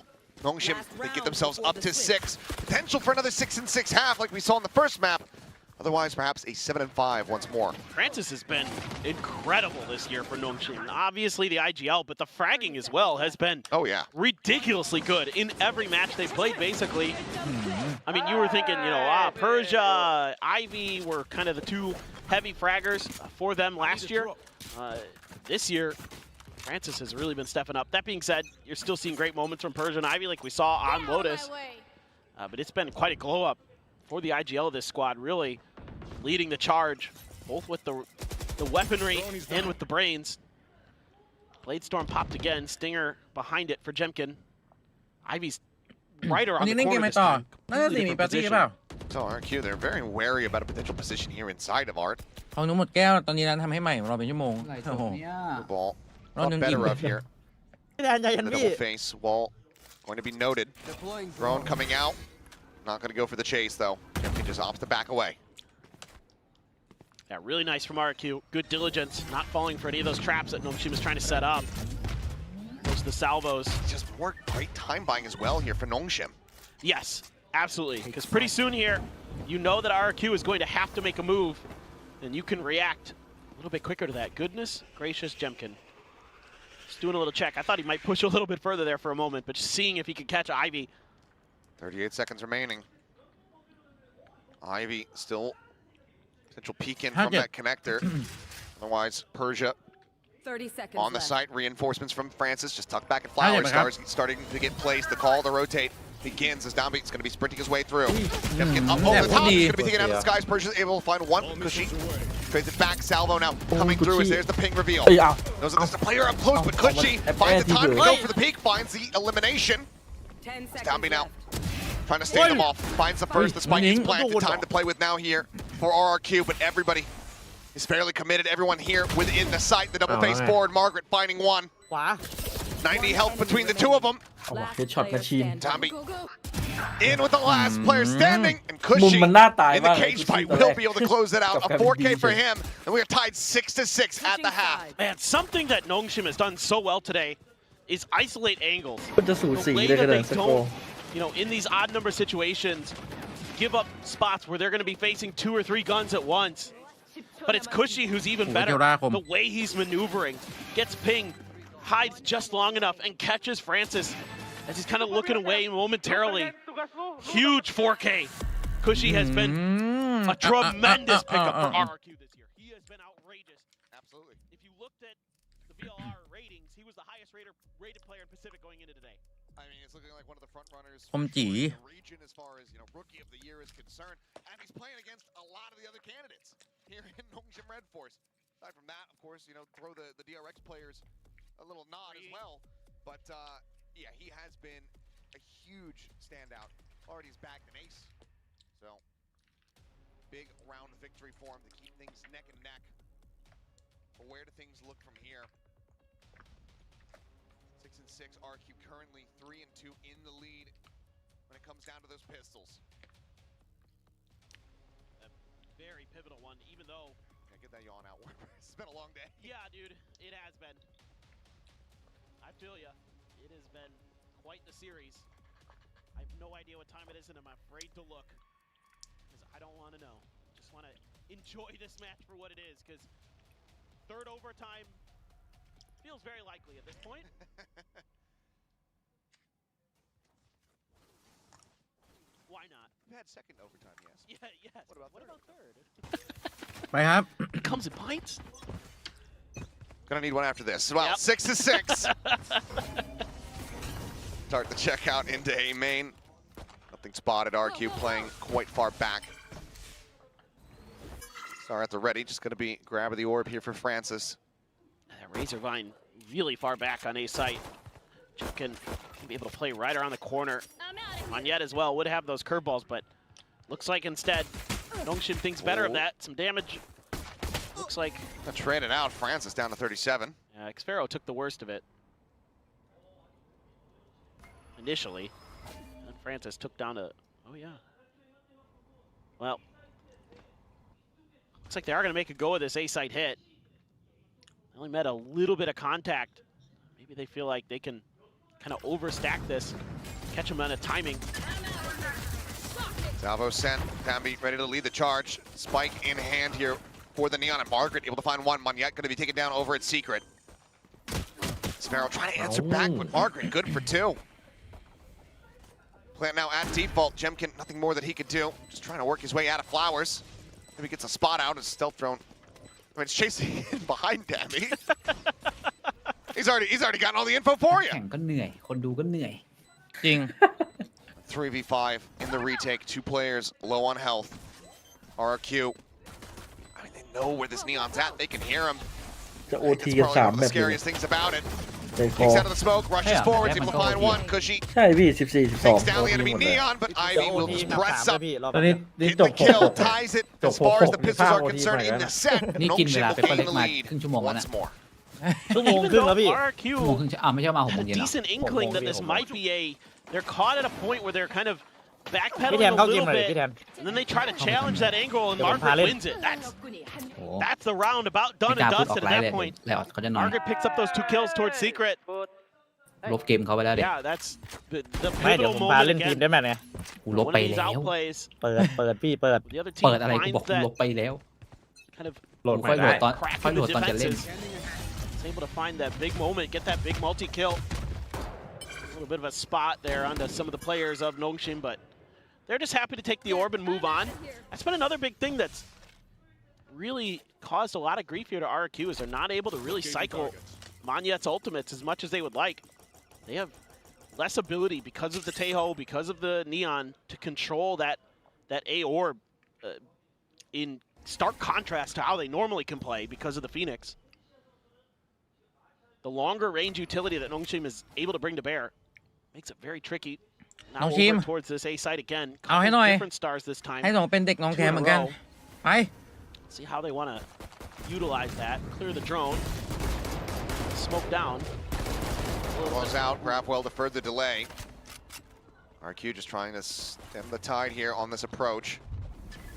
Nongshim, they get themselves up to 6. Potential for another 6-6 half like we saw in the first map. Otherwise, perhaps a 7-5 once more. Francis has been incredible this year for Nongshim. Obviously the IGL, but the fragging as well has been ridiculously good in every match they've played, basically. I mean, you were thinking, Persia, Ivy were kind of the two heavy fraggers for them last year. This year, Francis has really been stepping up. That being said, you're still seeing great moments from Persia and Ivy like we saw on Lotus. But it's been quite a glow-up for the IGL of this squad, really leading the charge, both with the weaponry and with the brains. Bladestorm popped again, Stinger behind it for Jemkin. Ivy's right around the corner this time. Completely different position. So RRQ, they're very wary about a potential position here inside of Art. ของหนูหมดแก้วตอนนี้ร้านทำให้ใหม่รอเป็นชั่วโมงโอ้โห The ball, Run thought and better give. of here. พี่แดนใจเย็น The พี่ double face wall going to be noted. Drone coming out. Not going to go for the chase though. Jemkin just opts to back away. Yeah, really nice from RRQ. Good diligence, not falling for any of those traps that Nongshim is trying to set up. Those the salvos. Just more great time buying as well here for Nongshim. Yes, absolutely. Because pretty soon here, you know that RRQ is going to have to make a move, and you can react a little bit quicker to that. Goodness gracious, Jemkin. Just doing a little check. I thought he might push a little bit further there for a moment, but just seeing if he could catch Ivy. 38 seconds remaining. Ivy still potential peek in from that connector. Otherwise, Persia 30 seconds on the left. site. Reinforcements from Francis just tucked back at Flower Stars. Starting to get placed. The call to rotate begins as Downbeat's going to be sprinting his way through. Jemkin up over the top. He's going to be taken out of the skies. Persia's able to find one. Cushy trades it back. Salvo now coming through as there's the ping reveal. Knows that there's a player up close, but Cushy finds the time to go for the peak. Finds the elimination. 10 seconds Downbeat now. left. Trying to stay them off. Finds the first. The spike is planted. Time to play with now here for RRQ, but everybody is fairly committed. Everyone here within the site. The double face forward. Margaret finding one. ขวา 90 health between the two of them. เอาว่ะเฮดช็อตแมชชีน Tommy in with the last player standing, and มุม Cushy มันน่าตาย in มา the กเลย cage fight will be able to close it out. A 4K for him, and we are tied 6-6 at the half. Man, something that Nongshim has done so well today is isolate angles. มันจะสูสี The way เลย that กันเลย they สกอร์ don't, in these odd number situations, give up spots where they're going to be facing 2 or 3 guns at once. But it's Cushy who's even better. The way he's maneuvering, gets pinged, hides just long enough, and catches Francis as he's kind of looking away momentarily. Huge 4K. Cushy has been a tremendous pickup for RRQ this year. He has been outrageous. Absolutely. If you looked at the VLR ratings, he was the highest rated player in Pacific going into today. I mean, it's looking like one of the front runners คมจี in the region as far as, rookie of the year is concerned. And he's playing against a lot of the other candidates here in Nongshim Red Force. Aside from that, of course, throw the DRX players a little nod as well. But, yeah, he has been a huge standout. Already has bagged an ace. So, big round victory for him to keep things neck and neck. But where do things look from here? 6-6, RQ currently 3-2 in the lead when it comes down to those pistols. A very pivotal one, even though... Get that yawn out. It's been a long day. Yeah, dude, it has been. I feel ya. It has been quite the series. I have no idea what time it is, and I'm afraid to look because I don't want to know. Just want to enjoy this match for what it is, because third overtime feels very likely at this point. Why not? We've had second overtime, yes. Yeah, yes. What about third? ไปครับ It comes in pints. Gonna need one after this. Well, 6-6. Start the checkout into A main. Nothing spotted. RQ playing quite far back. Star at the ready. Just gonna be grabbing the orb here for Francis. Razorvine really far back on A site. Can be able to play right around the corner. Monyet as well would have those curveballs, but looks like instead Nongshim thinks better of that. Some damage. Looks like traded out. Francis down to 37. Yeah, Xfero took the worst of it initially, and Francis took down to. Oh yeah. Well, looks like they are going to make a go of this A site hit. They only met a little bit of contact. Maybe they feel like they can kind of overstack this, catch him on a timing. Salvo sent. Dambi ready to lead the charge. Spike in hand here for the Neon, and Margaret able to find one. Monyet going to be taken down over at Secret. Sparrow trying to answer back, but Margaret good for 2. Plant now at default. Jemkin, nothing more that he could do. Just trying to work his way out of Flowers. Maybe gets a spot out as stealth drone. I mean, it's chasing in behind Dambi. He's already gotten all the info for you. แข่งก็เหนื่อยคนดูก็เหนื่อย จริง 3v5 in the retake. 2 players low on health. RRQ. I mean, they know where this Neon's at. They can hear him. จะ It's OT กัน probably one 3 of แบ the บเลย scariest things about it. ใจคอ Kicks out of the smoke, rushes forward, able to find one. Cushy ใช่พี่ takes down the 14 12 enemy หมดเลย Neon, but Ivy will just press up. ตอนนี้ Hit จ the บ kill, 6 ties it as far as the pistols are concerned in the set. นี่กินเว Nongshim ลา will เปเปอร์ gain เล็ก the มา lead ครึ่งชั่วโมงแล้วนะ once more. ชั่วโมงครึ่งแล้วพี่ RRQ ชั่วโมงครึ่งไม่ใช่มา6 โมง had เย็ a นหรอ decent inkling that this might be they're caught at a point where they're kind of พี่ backpedaling แทน a เข้าเกม little หน่อยพี่แท bit, น and then they try to challenge that angle, and เดี๋ยวผมพา Margaret เล่น wins it. โอ้ That's the round about ไม่ done กล้า and พูดออก dusted ไล at น์เลย that point. แล้วเขาจะนอน Margaret picks up those 2 kills towards Secret. ลบเกมเขาไปแล้วเด็ก Yeah, that's the ไม่เดี๋ยว pivotal ผมพา moment เล่นทีม again. ได้ไหมเนี่ย กูลบ One ไป of these แล้ว outplays. เปิดพี่เปิด The other team เปิดอะไรกู finds บอกกู that ลบไปแล้ว kind of โหลดค่อยโหลดตอน crack ค่อย in โหล the ดตอนจะเล่น defenses. It's able to find that big moment, get that big multi-kill. A little bit of a spot there onto some of the players of Nongshim, but they're just happy to take the orb and move on. That's been another big thing that's really caused a lot of grief here to RRQ, is they're not able to really cycle Monyet's ultimates as much as they would like. They have less ability because of the Teho, because of the Neon, to control that A orb in stark contrast to how they normally can play because of the Phoenix. The longer range utility that Nongshim is able to bring to bear makes it very tricky. Now Nongshim over towards this A site again. เอาให้หน่อย Different stars this time. ให้ส่งเป็นเด็กน้องแคมเหมือนกัน ไป See how they want to utilize that. Clear the drone. Smoke down. Close out. Grapwell deferred the delay. RQ just trying to stem the tide here on this approach.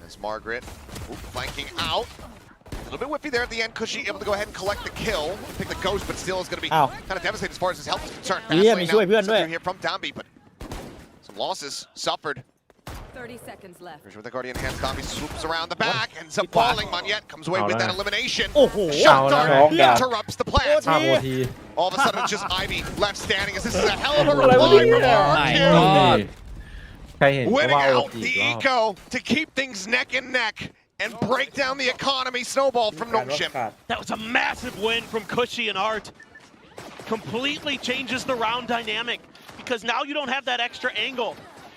As Margaret flanking out. A little bit whiffy there at the end. Cushy able to go ahead and collect the kill. Pick the ghost, but still is going to be kind of devastated as far as his health is concerned. Yeah, มีช่วยเพื่อนด้วย Here from Dambi, but some losses suffered. 30 seconds left. With the Guardian hands, Dambi swoops around the back, ends up falling. Monyet comes away with that elimination. Shot dart interrupts the plan. ภาพ OT All of a sudden, it's just Ivy left standing as this is a hell of a reply from RRQ. ใครเห็น Winning ว่า out the eco to keep things neck and neck and break down the economy. Snowball from Nongshim. That was a massive win from Cushy and Art. Completely changes the round dynamic because now you don't have that extra angle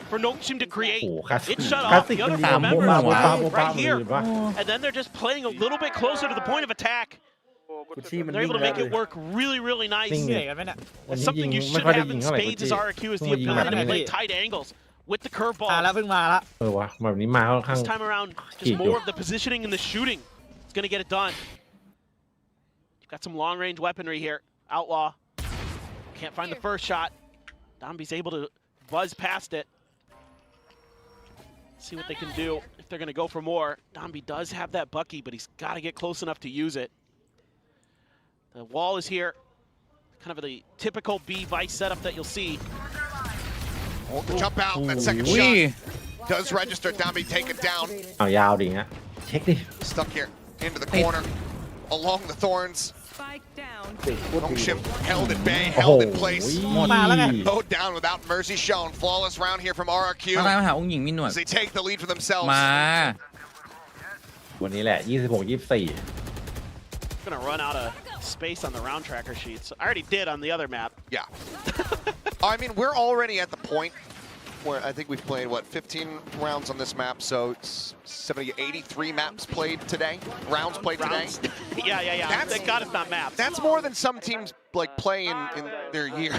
for Nongshim to create. It shut off the other four members right here. And then they're just playing a little bit closer to the point of attack. They're able to make it work really, really nice. Something you should have in spades as RRQ is the ability to play tight angles with the curveball. แล้วเพิ่งมาละ วะแบบนี้มาค่อนข้าง This time around, just more of the positioning and the shooting. It's going to get it done. You've got some long-range weaponry here. Outlaw. Can't find the first shot. Domby's able to buzz past it. See what they can do if they're going to go for more. Domby does have that Bucky, but he's got to get close enough to use it. The wall is here. Kind of the typical B Vice setup that you'll see. The jump out. That second shot does register. Domby taken down. เอายาวดิฮะเช็คดิ Stuck here into the corner along the thorns. Nongshim held at bay, held in place. Mowed down without mercy shown. Flawless round here from RRQ มาได้มาหาองค์หญิงมีหนวด as they take the lead for themselves. มา วันนี้แหละ26-24 Gonna run out of space on the round tracker sheets. I already did on the other map. Yeah. I mean, we're already at the point where I think we've played, what, 15 rounds on this map, so it's 83 maps played today, rounds played today. Yeah. Thank God it's not maps. That's more than some teams, like, play in their year.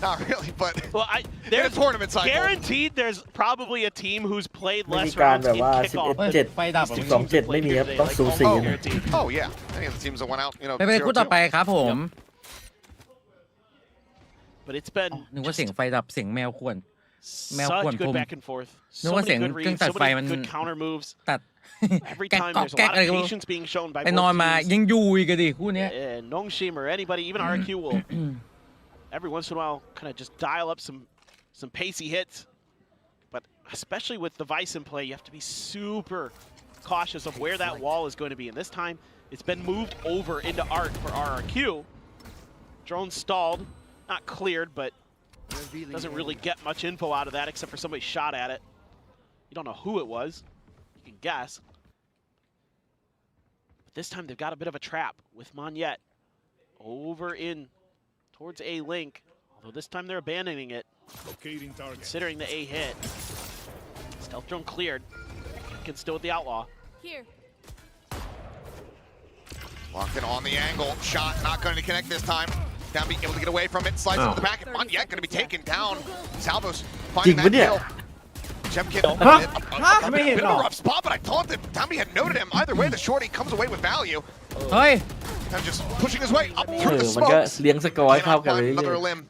Not really, but well, there's a tournament cycle. Guaranteed there's probably a team who's played ไม่มี less การ rounds แบบ in ว่า kickoff. 11-7 12-7 ไม่มีครับต้องสูสีนะ Oh yeah, any of the teams that went out, you know. ไปเป็นคู่ต่อไปครับผม But it's been นึกว่าเสียงไฟดับเสียงแมวข่วน แมวข่วน such พร good ม back and forth. นึก So ว่าเสียง many good เครื่อง reads, ตัด so ไฟ many มัน good counter moves. ตัด Every แก๊ก time ก๊อก there's a แก๊ก lot อะไร of ก็ไม่รู้ patience being shown by ไปนอน both มา teams. ยังอยู่อีกอะดิคู่เนี้ย And Nongshim or anybody, even RRQ will every once in a while kind of just dial up some pacey hits. But especially with the Vice in play, you have to be super cautious of where that wall is going to be. And this time, it's been moved over into Art for RRQ. Drone stalled, not cleared, but doesn't really get much info out of that except for somebody shot at it. You don't know who it was. You can guess. But this time, they've got a bit of a trap with Monyet over in towards A link. Although this time they're abandoning it. Considering the A hit. Stealth drone cleared. Can still with the outlaw. Here. Locked in on the angle. Shot not going to connect this time. Down be able to get away from it. Slides into the back. Monyet going to be taken down. Salvos finding that kill. Jemkin a bit of a rough spot, but I thought that Tommy had noted him. Either way, the shorty comes away with value. เฮ้ย And just pushing his way up through the มันก็ smokes. เลี้ยงสกอร์ให้เข้า Cannot กันเล find ย another limb.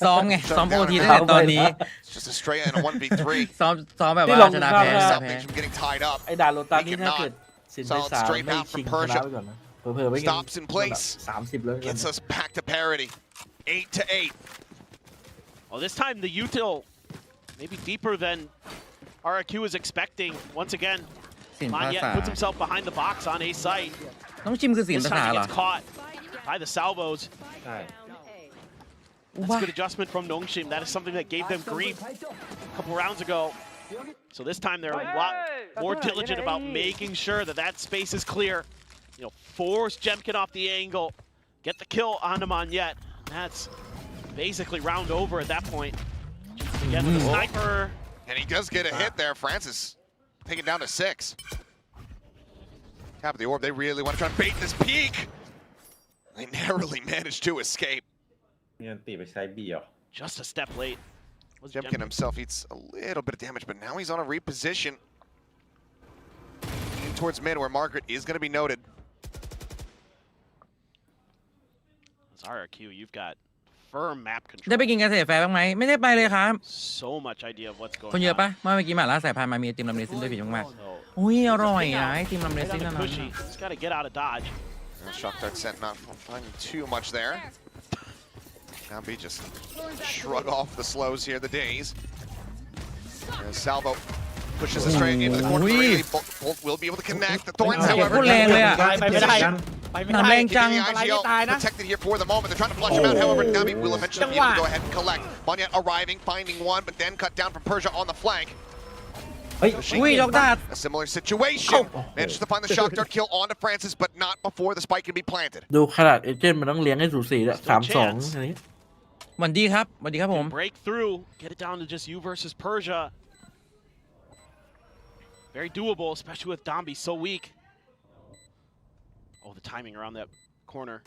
ซ้อมไง ซ้อมโอทีตั้งแต่ตอนนี้ It's just a straight in a 1v3. ซ้อมแบบว่าชนะแพ้ชนะ Stop แพ้ things from getting tied up. ไอ้ดาโรตัสนี่ถ้าเกิดสินไป3ไม่ชิงชนะไปก่อนนะเผลอๆไม่กัน Stops in place. 30แล้วกัน Gets us back to parity. 8-8. Well, this time the util maybe deeper than RRQ was expecting. Once again, สินภา Monyet ษา puts himself behind the box on A site. น้องชิมคือสิน This ภาษา time he เหรอ gets caught by the salvos. ใช่ That's a good adjustment from Nongshim. That is something that gave them grief a couple rounds ago. So this time they're a lot more diligent about making sure that that space is clear. You know, force Jemkin off the angle, get the kill onto Monyet. That's basically round over at that point. Again with the sniper. And he does get a hit there. Francis taken down to 6. Top of the orb. They really want to try to bait this peak. They narrowly managed to escape. นี่ตีไปใช้บีเหรอ Just a step late. Jemkin himself eats a little bit of damage, but now he's on a reposition. Towards mid where Margaret is going to be noted. As RRQ, you've got firm map ได้ control. ไปกินเกษตรแฟร์บ้างไหมไม่ได้ไปเลยครับ So much idea of what's คน going เยอะปะ on. เมื่อกี้หมาล่าสายพานมามีไอติมลำเรซินด้วยผิดมาก So ๆอุ้ยอร่อยนะไอติมลำเร right ซิน on นั่ the น cushy. Just got to get out of dodge. Shock dart sent not finding too much there. Nambi just shrug off the slows here, the days. As Salvo pushes it straight into the corner. Really, both will be able to connect. The Thorns, โค however, ตรแรงเลยอ่ะ ไปไม่ได้ ไปไม่ หนา ได้ แรงจัง อะไรที่ตายนะ protected here for the moment. They're trying to flush him out. However, Navi will eventually be able to go ahead and collect. Monyet arriving, finding one, but then cut down from Persia on the flank. เฮ้ยอุ้ยล็อกดาด A similar situation. Manages to find the shock dart kill onto Francis, but not before the spike can be planted. ดูขนาดเอเจนต์มันต้องเลี้ยงให้สูสีอะ3-2อันนี้ สวัสดีครับสวัสดีครับผม Break through, get it down to just you versus Persia. Very doable, especially with Dombi so weak. Oh, the timing around that corner.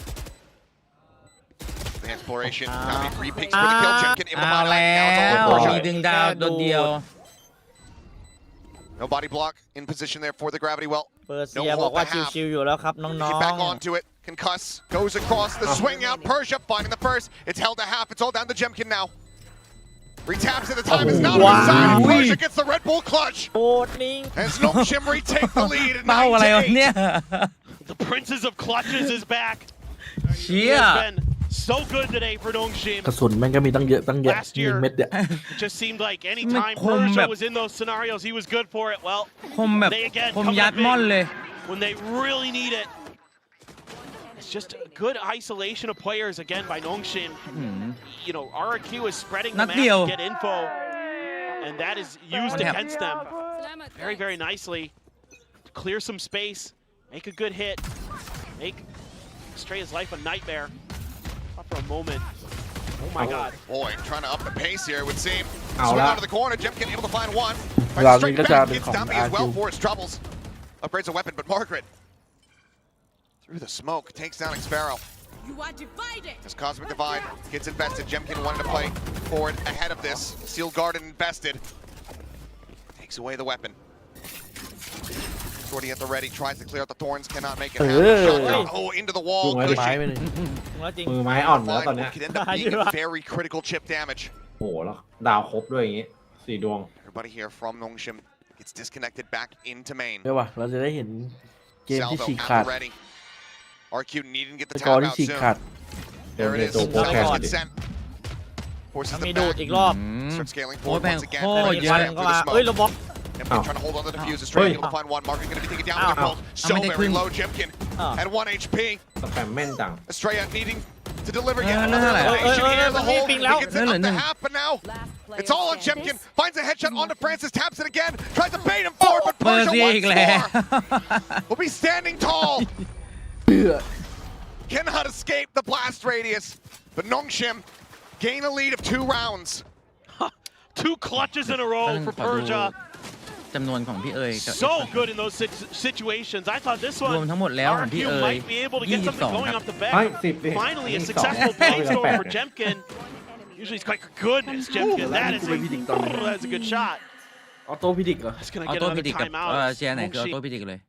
The exploration. Navi repicks for the kill. Jemkin able to เอา find แล้ out. Now it's all ว Persia. มีดึงดาวโดดเดียว No body block in position there for the gravity well. เปอร์เซียบอกว่าชิวๆอยู่แล้วครับน้อง Get back onto it. Concuss. Goes across the swing out. Persia finding the first. It's held to half. It's all down to Jemkin now. Retaps at the time. It's not on his side. Persia gets the Red Bull clutch. โคตรนิ่ง As Nongshim retake the lead at เป้าอะไรวะ 9-8. เนี่ย The Princess of Clutches is back. เชี่ He ย has been so good today for Nongshim. กระสุนแม่งก็มีตั้งเยอะตั้งแยะ Last ยิ year งเม็ดเนี่ย it just seemed like any time คมแบบ Persia was in those scenarios, he was good for it. Well, คมแบบ they again คม come ยั up ดม่อน big เลย when they really need it. It's just a good isolation of players again by Nongshim. You know, RRQ is spreading the นัด map เดียว to get info, and that is used One hit. against them very, very nicely. Clear some space, make a good hit, make Stray's life a nightmare. Thought for a moment. Oh my God. Boy, trying to up the pace here, it would seem. Ow, Swing that- onto the corner. Jemkin able to find one. Well, Straight I mean, back, that's gets how Dombi they as well come for his troubles. Upgrades a weapon, but Margaret through the smoke takes down Xbarrow. You are divided. As Cosmic Divide gets invested, Jemkin wanted to play forward ahead of this. Seal Garden invested. Takes away the weapon. Shorty at the ready, tries to clear out the thorns, cannot make it happen. Shot down, into the ดู wall. ไม้ Cushy. ไปเลย แล้วจริง มือไม้อ่อนแล้วตอน Find เนี้ย what could end up being a very critical chip damage. โหแล้วดาวครบด้วยอย่างงี้4 ดวง Everybody here from Nongshim gets disconnected back into main. เดี๋ยวว่ะเราจะได้เห็นเกมที่ Salvo ฉีก at ขาด the ready. RQ needing to get ส the กอร์ tap ที่ out ฉีก soon. ขาด There it is. เดี๋ยว Salvo แข่ง gets sent. Forces ถ้า them มีดูด back. อีกรอบ Start scaling โอ้ย forward แม่ง once again. โคตร Everybody เย ฟั อะ น through ก็ the มา smoke. เฮ้ยระบบ Jemkin trying to hold on to the fuse. Is straight able to find one. Margaret going to be taken down with the pulse. So I'm gonna very clean. low. Jemkin at 1 HP. สแปมแม่นจัง Estrella needing to deliver yet No, no, another no, no. elimination here. The whole Ping he out. gets No, it no, up to no. half, but now Last player it's all on standing. Jemkin. Finds a headshot onto Francis. Taps it again. Tries to bait him forward, but เปอร์ Persia เซียอีก once แล้ว more will be standing tall. Cannot escape the blast radius, but Nongshim gain a lead of 2 rounds. 2 clutches in a row for ขอดู Persia. จำนวนของพี่เอ๋ยกับ So good in those situations. I thought this รวม one, ทั้งหมดแล้วของพี่ RRQ เอ๋ย might be able to get something 22 going ครับ off the เฮ้ย back. 10 ดิ Finally, a 22 successful ไม่ play เหลือ storm 8 for Jemkin. Usually it's like, goodness, Jemkin, that is that's a good shot. ออโต้พิดิกเหรอ That's gonna ออ get โต้ another พิดิกกับ timeout. เชียร์ไหนคือออโต้พิดิกเลย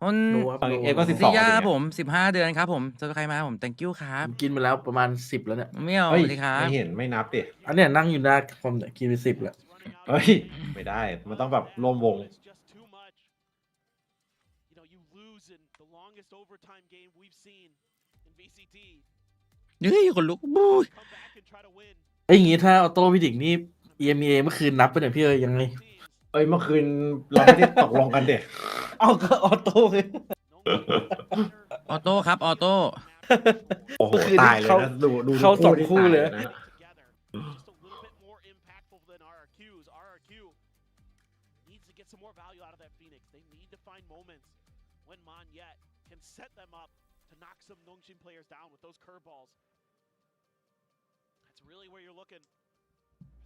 คน ดูครับ ฝั่ง ดู เอก็ สิ 12 ยา เนี่ย ผม15 เดือนครับผมจะใครมาผม thank you ครับ ผมกินมาแล้วประมาณ10แล้วเนี่ย เมี่ยวส เฮ้ย วัสดีครับ ไม่เห็นไม่นับดิ อันเนี้ยนั่งอยู่หน้าคอมเนี่ยกินไป10แล้ว เฮ้ยไม่ได้มันต้องแบบร่วมวง It's just too much. You know, you lose in the longest overtime game we've seen in VCT. เฮ้ยคนลุกบู๊ย Come back and try to win. ไอ้อย่างงี้ถ้าออโต้พิดิกนี่ EMEA เมื่อคืนนับไปเนี่ยพี่เอ้ยยังไง เอ้ยเมื่อคืนเราไม่ได้ตกลงกันเด็ก เอาก็ออโต้เลย ออโต้ครับออโต้ โอ้โห เมื่อคืน ตายเลย เขา นะดูดู เขาสอง ที่ คู่เลย ตานะ Together. Just a little bit more impactful than RRQ's. RRQ needs to get some more value out of that Phoenix. They need to find moments when Monyet can set them up to knock some Nongshim players down with those curveballs. That's really where you're looking.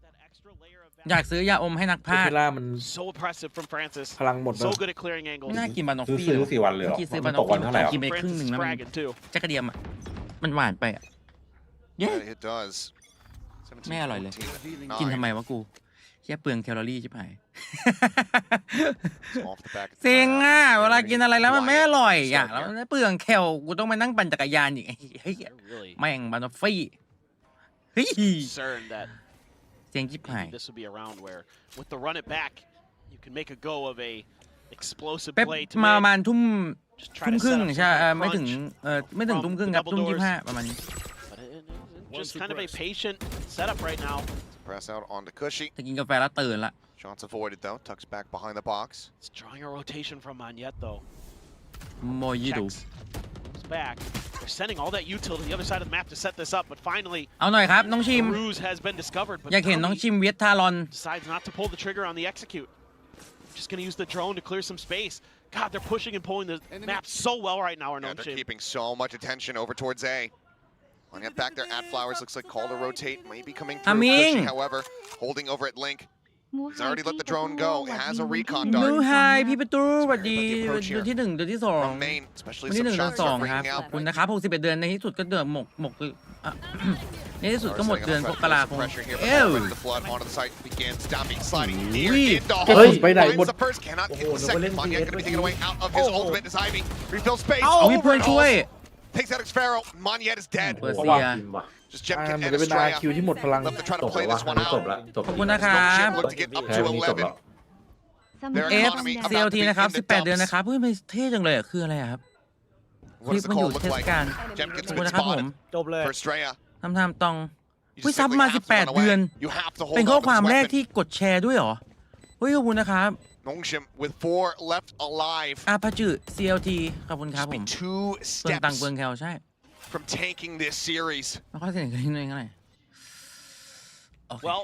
That extra layer of อยากซื้อยาอมให้นัก เท พากย์ ล่ามัน so impressive from Francis. พลังหมดแล้ว So good at clearing angles. ไม่น่ากินบานอฟ ซื้อ ฟี่ ซื้ เล อย 4 วันเลยเหรอ เมื่อกี้ซื้อ มั บาน นอ ต ฟ กวัน ฟี่ เท่าไหร่ กินไปครึ่ง Francis หนึ่ง is แล้วมัน bragging too. จักระเดียมอ่ะมันหวานไปอ่ะเย้ It does. ไม่อร่อยเลย 17-14. กินทำไมวะกูแค่เปลืองแคลอรี่ใช่ไหม Off the back. เซ็งอ่ะเวลากินอะไรแล้วมันไม่อร่อยอ่ะแล้วมันเปลืองแคลกูต้องมานั่งปั่นจักรยานอีกเฮ้ย They're really แม่งบานอฟฟี่เฮ้ย concerned that เซ็งชิบหาย maybe this would be a round where, with the run it back, you can make a go of a explosive เป๊ป play to มาประ mid. มาณทุ่ม Just ทุ่ try ม to ครึ่ set ง up ใช่ some ไม่ถึง punch. ไม่ถึงทุ่มครึ่งครับ Double ทุ่ม doors. 25ประมาณนี้ But just kind of a patient setup right now. Press out onto Cushy. จะกินกาแฟแล้วตื่นละ Shots avoided though. Tucks back behind the box. It's drawing a rotation from Monyet though. โมยิดู Checks. back. They're sending all that util to the other side of the map to set this up, but finally, เอาหน่อยครับน้องชิม a ruse has been discovered. But อยากเห็นน้อง Tommy ชิมเวททารอน decides not to pull the trigger on the execute. Just gonna use the drone to clear some space. God, they're pushing and pulling the map so well right now. Yeah, they're keeping so much attention over towards A. On get back there at Flowers, looks like call to rotate might be coming through. Pushing, however, holding over at Link. He's already let the drone go. It has a recon นู dart. ไฮพี่ประตูสวัสดีเดือนที่ 1 เดือนที่ 2 From main, วัน especially ที่ some 1 เดือน shots 2 are ครับ breaking ขอบ out. คุณนะครับ61 เดือนในที่สุดก็เดือนหมกอ่ะ ในที่สุดก็หมดเดือนมกราคม Pressure here, เอ้ว but the flood onto the site begins. Dambi sliding near Ui. into เฮ้ย hole. ไปไหนหมด Finds the first, cannot get the second. Monya gonna be taken away out of his ultimate as Ivy refills space. เอามีเพื่อนช่วย Takes out Xpharaoh. Monya is dead. เปอร์ เพราะ เซี ว่าย Just อ่า Jemkin มัน and จะเป็น Estrella คิวที่หมดพลัง left to try จ to บ play แล้ว this วะ one จบ out. แล้วจบ ขอบคุณนะครับ Look to get up แพ้ to วันนี้จบแล้ว 11. Their F economy about to CLT be นะครับ in the 18 เดือน dumps. นะครับเฮ้ยไม่เท่จังเลยอ่ะคืออะไรอ่ะครับค What ลิ does ป the มันอ call ยู่ look เทศ like? กาล Jemkin's ขอบคุณ been นะครับผม spotted จบเลย for Estrella. ทำตอง You อุ้ย just ซับ simply มา have to run 18 เดือน away. You have to เป็น hold ข้อ on ค to วาม this แรก weapon. ที่กดแชร์ด้วยเหรอเฮ้ยขอบคุณนะครับ Nongshim with 4 left alive. อาพาจื CLT ขอบคุณครับ Just ผ be ม 2 เปลืองตังค์ steps เปลืองแคลใช่ from taking this series. ไม่ค่อยเสียงกันนิดนึงอะไรโอเค Well,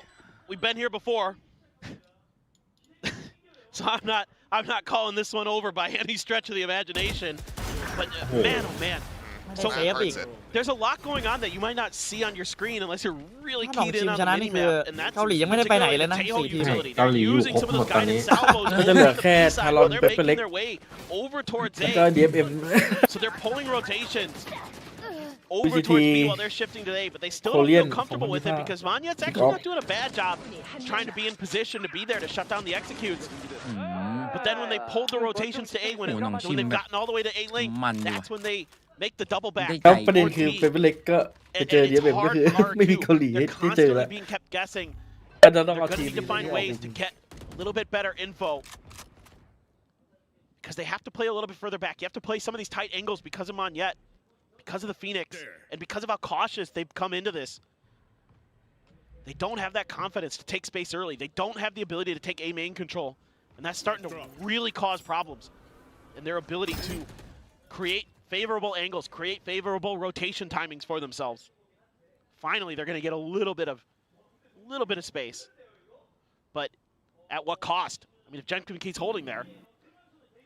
we've been here before, so I'm not calling this one over by any stretch of the imagination. But man, oh man, so That hurts it. there's a lot going on that you might not see on your screen unless you're really ถ้าหนอง keyed ชิ in ม on ช the นะนี่คือ minimap, and that's เกาหลียังไม่ได้ไปไหน particularly เลย the นะ Taeho 4 ทีม utility. เกาหลี They're อยู่ using ครบ some of หม those ดตอนนี้ guidance salvos ก็จะเหลือแค่ to ทารอน they're เปเปอร์ making เล็ก their way over towards แล้วก็ A. DFM So they're pulling rotations over VCT towards B while they're shifting to A, but they still don't Korean feel comfortable with it 2025 because Manyet's actually not doing a bad job trying to be in position to be there to shut down the executes. อืม But then when they pulled the rotations to A, when โอ้โหน้องชิม they've gotten all the way to A link, มันดีว่ะ that's when they make the double back แล้วประเด็นคือเปเปอร์เล็กก็ไป And เจอ it's DFM ก็ hard คือ for ไม่มี RRQ. เกาหลี They're ให้เจอ constantly แล้ว being kept guessing. เราต้อง They're เอา going ที to ม need to find ways to get a little bit better info because they have to play a little bit further back. You have to play some of these tight angles because of Monyet, because of the Phoenix, and because of how cautious they've come into this. They don't have that confidence to take space early. They don't have the ability to take A main control, and that's starting to really cause problems in their ability to create favorable angles, create favorable rotation timings for themselves. Finally, they're going to get a little bit of space, but at what cost? I mean, if Jemkin keeps holding there.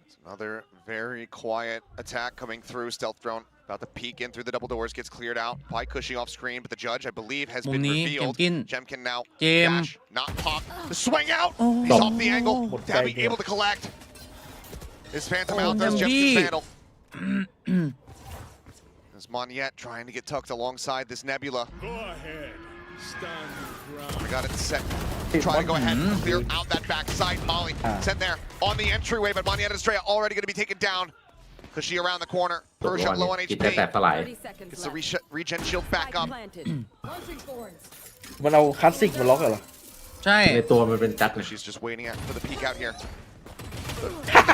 It's another very quiet attack coming through. Stealth drone about to peek in through the double doors, gets cleared out by Cushing off screen, but the judge, I believe, has มุม been นี้ revealed. กิน Jemkin now เจม dash, not pop. The swing out. โอ้ He's off the angle. หมดใจ Dabby เกม able to collect. His Phantom Oh, out does Dabby. Jemkin's vandal. As Monyet trying to get tucked alongside this Nebula. I got it set. Try to go ahead and clear out that backside. Molly sent there on the entryway, but Monyet and Estrella already going to be taken down. Cushy around the corner. จบ First แล้ว shot low on กินแต่แตก HP. สลาย 30 seconds Gets the left. regen shield back up. Planted. Launching thorns. มันเอาคลาสสิกมาล็อกเหรอ ใช่ ในตัวมันเป็นจัดเลย She's just waiting for the peek out here.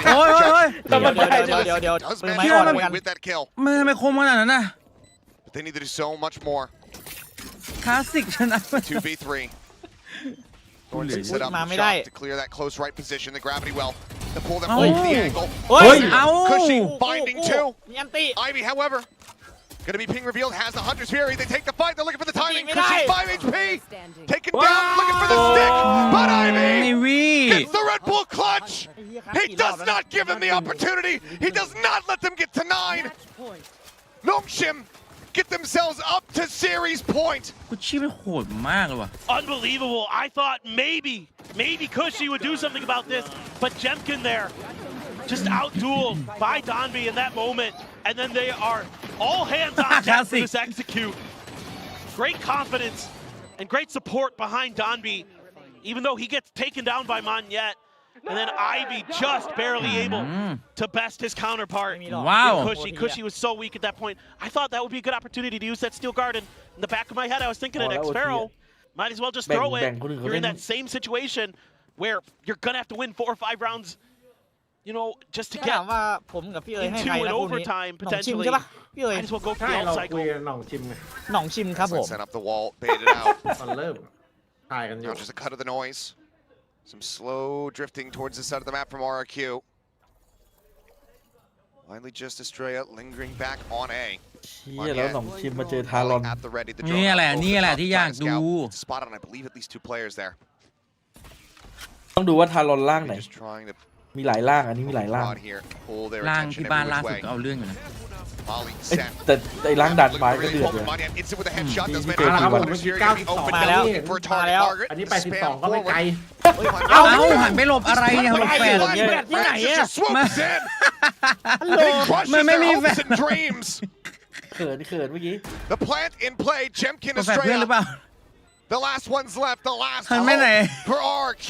โอ้ยโอ้ยโอ้ย เดี๋ยว Does ปืน manage ไม้ to อ่อน get เหมือน away กัน with that kill, มันทำไมคมขนาดนั้นน่ะ but they need to do so much more. คลาสสิกชนะ 2v3. Thorns set up Ma theไม่ shot ได้ to clear that close right position. The gravity well to pull them Oh. off the angle. เฮ้ย เอ้า Cushy finding two. มีอันตี้ Ivy, however, gonna be ping revealed. Has the Hunter's Fury. They take the fight. They're looking for the timing.ไม่ Cushy ได้ 5 HP. Standing. Taken down. Looking for the stick. But ไอ Ivy วี gets the Red Bull clutch. He does not give them the opportunity. He does not let them get to 9. Nongshim get themselves up to series point. กูชี้มันโหดมากเลยว่ะ Unbelievable. I thought maybe Cushy would do something about this, but Jemkin there just outdueled by Donby in that moment. And then they are all hands on deck for Classic. this execute. Great confidence and great support behind Donby, even though he gets taken down by Monyet. And then Ivy just barely able to best his counterpart. Wow. Cushy was so weak at that point. I thought that would be a good opportunity to use that steel garden. In the back of my head, I was thinking Oh, at that would be Xpharaoh. Might as well just throw it. bang, couldn't go You're in in. that same situation where you're gonna have to win 4 or 5 rounds, you know, just to ถาม get ว่าผมกับพี่เอ๋ยให้ into ใคร an นะคู่นี้ overtime หนองชิม potentially. ใช่ปะพี่เอ๋ย Might as well go for ใช่ the เรา alt คุย cycle. กันหน่องชิมไง หนองชิมครับผม Set up the wall, baited out. ตอนเริ่มถ่ายกันอยู่ Now just a cut of the noise. Some slow drifting towards the side of the map from RRQ. Finally just Estrella lingering back on A เชี่ยแล้วหนองชิมมาเจอทารอน at the ready. The นี่แหละ drone นี่แหละ over the ที่ top, อยาก trying to ดู scout. Spotted on I believe at least 2 players there. ต้องดูว่าทารอนล่างไหน Just trying to มีหลายล่างอันนี้มีหลายล่าง prod here, pull their ล่าง attention ที่บ้าน every ล่า which สุด way. ก็เอาเรื่องอยู่นะ Molly เอ้ย sent. แต่ไอ้ล่างดันไม้ก็ Really เดือด pulled เลย the money and instant with a headshot. Doesn't มาแล้วครับผม matter. Here gonna be open มาแล้ว looking for a target. Margaret อันนี้ 82 spam ก็ไม่ไกล forward. เอ้าหันไปหลบอะไรเนี่ยหลบแฟน Flashback ที่ไหนอะ just swoops in. มัน He crushes ไม่ their มีแฟ hopes น and dreams. เขินเมื่อกี้ The plant in play. Jemkin แฟนเพื่อนหรือ Estrella. เปล่า The last one's left. The last หันไปไหน hope for RRQ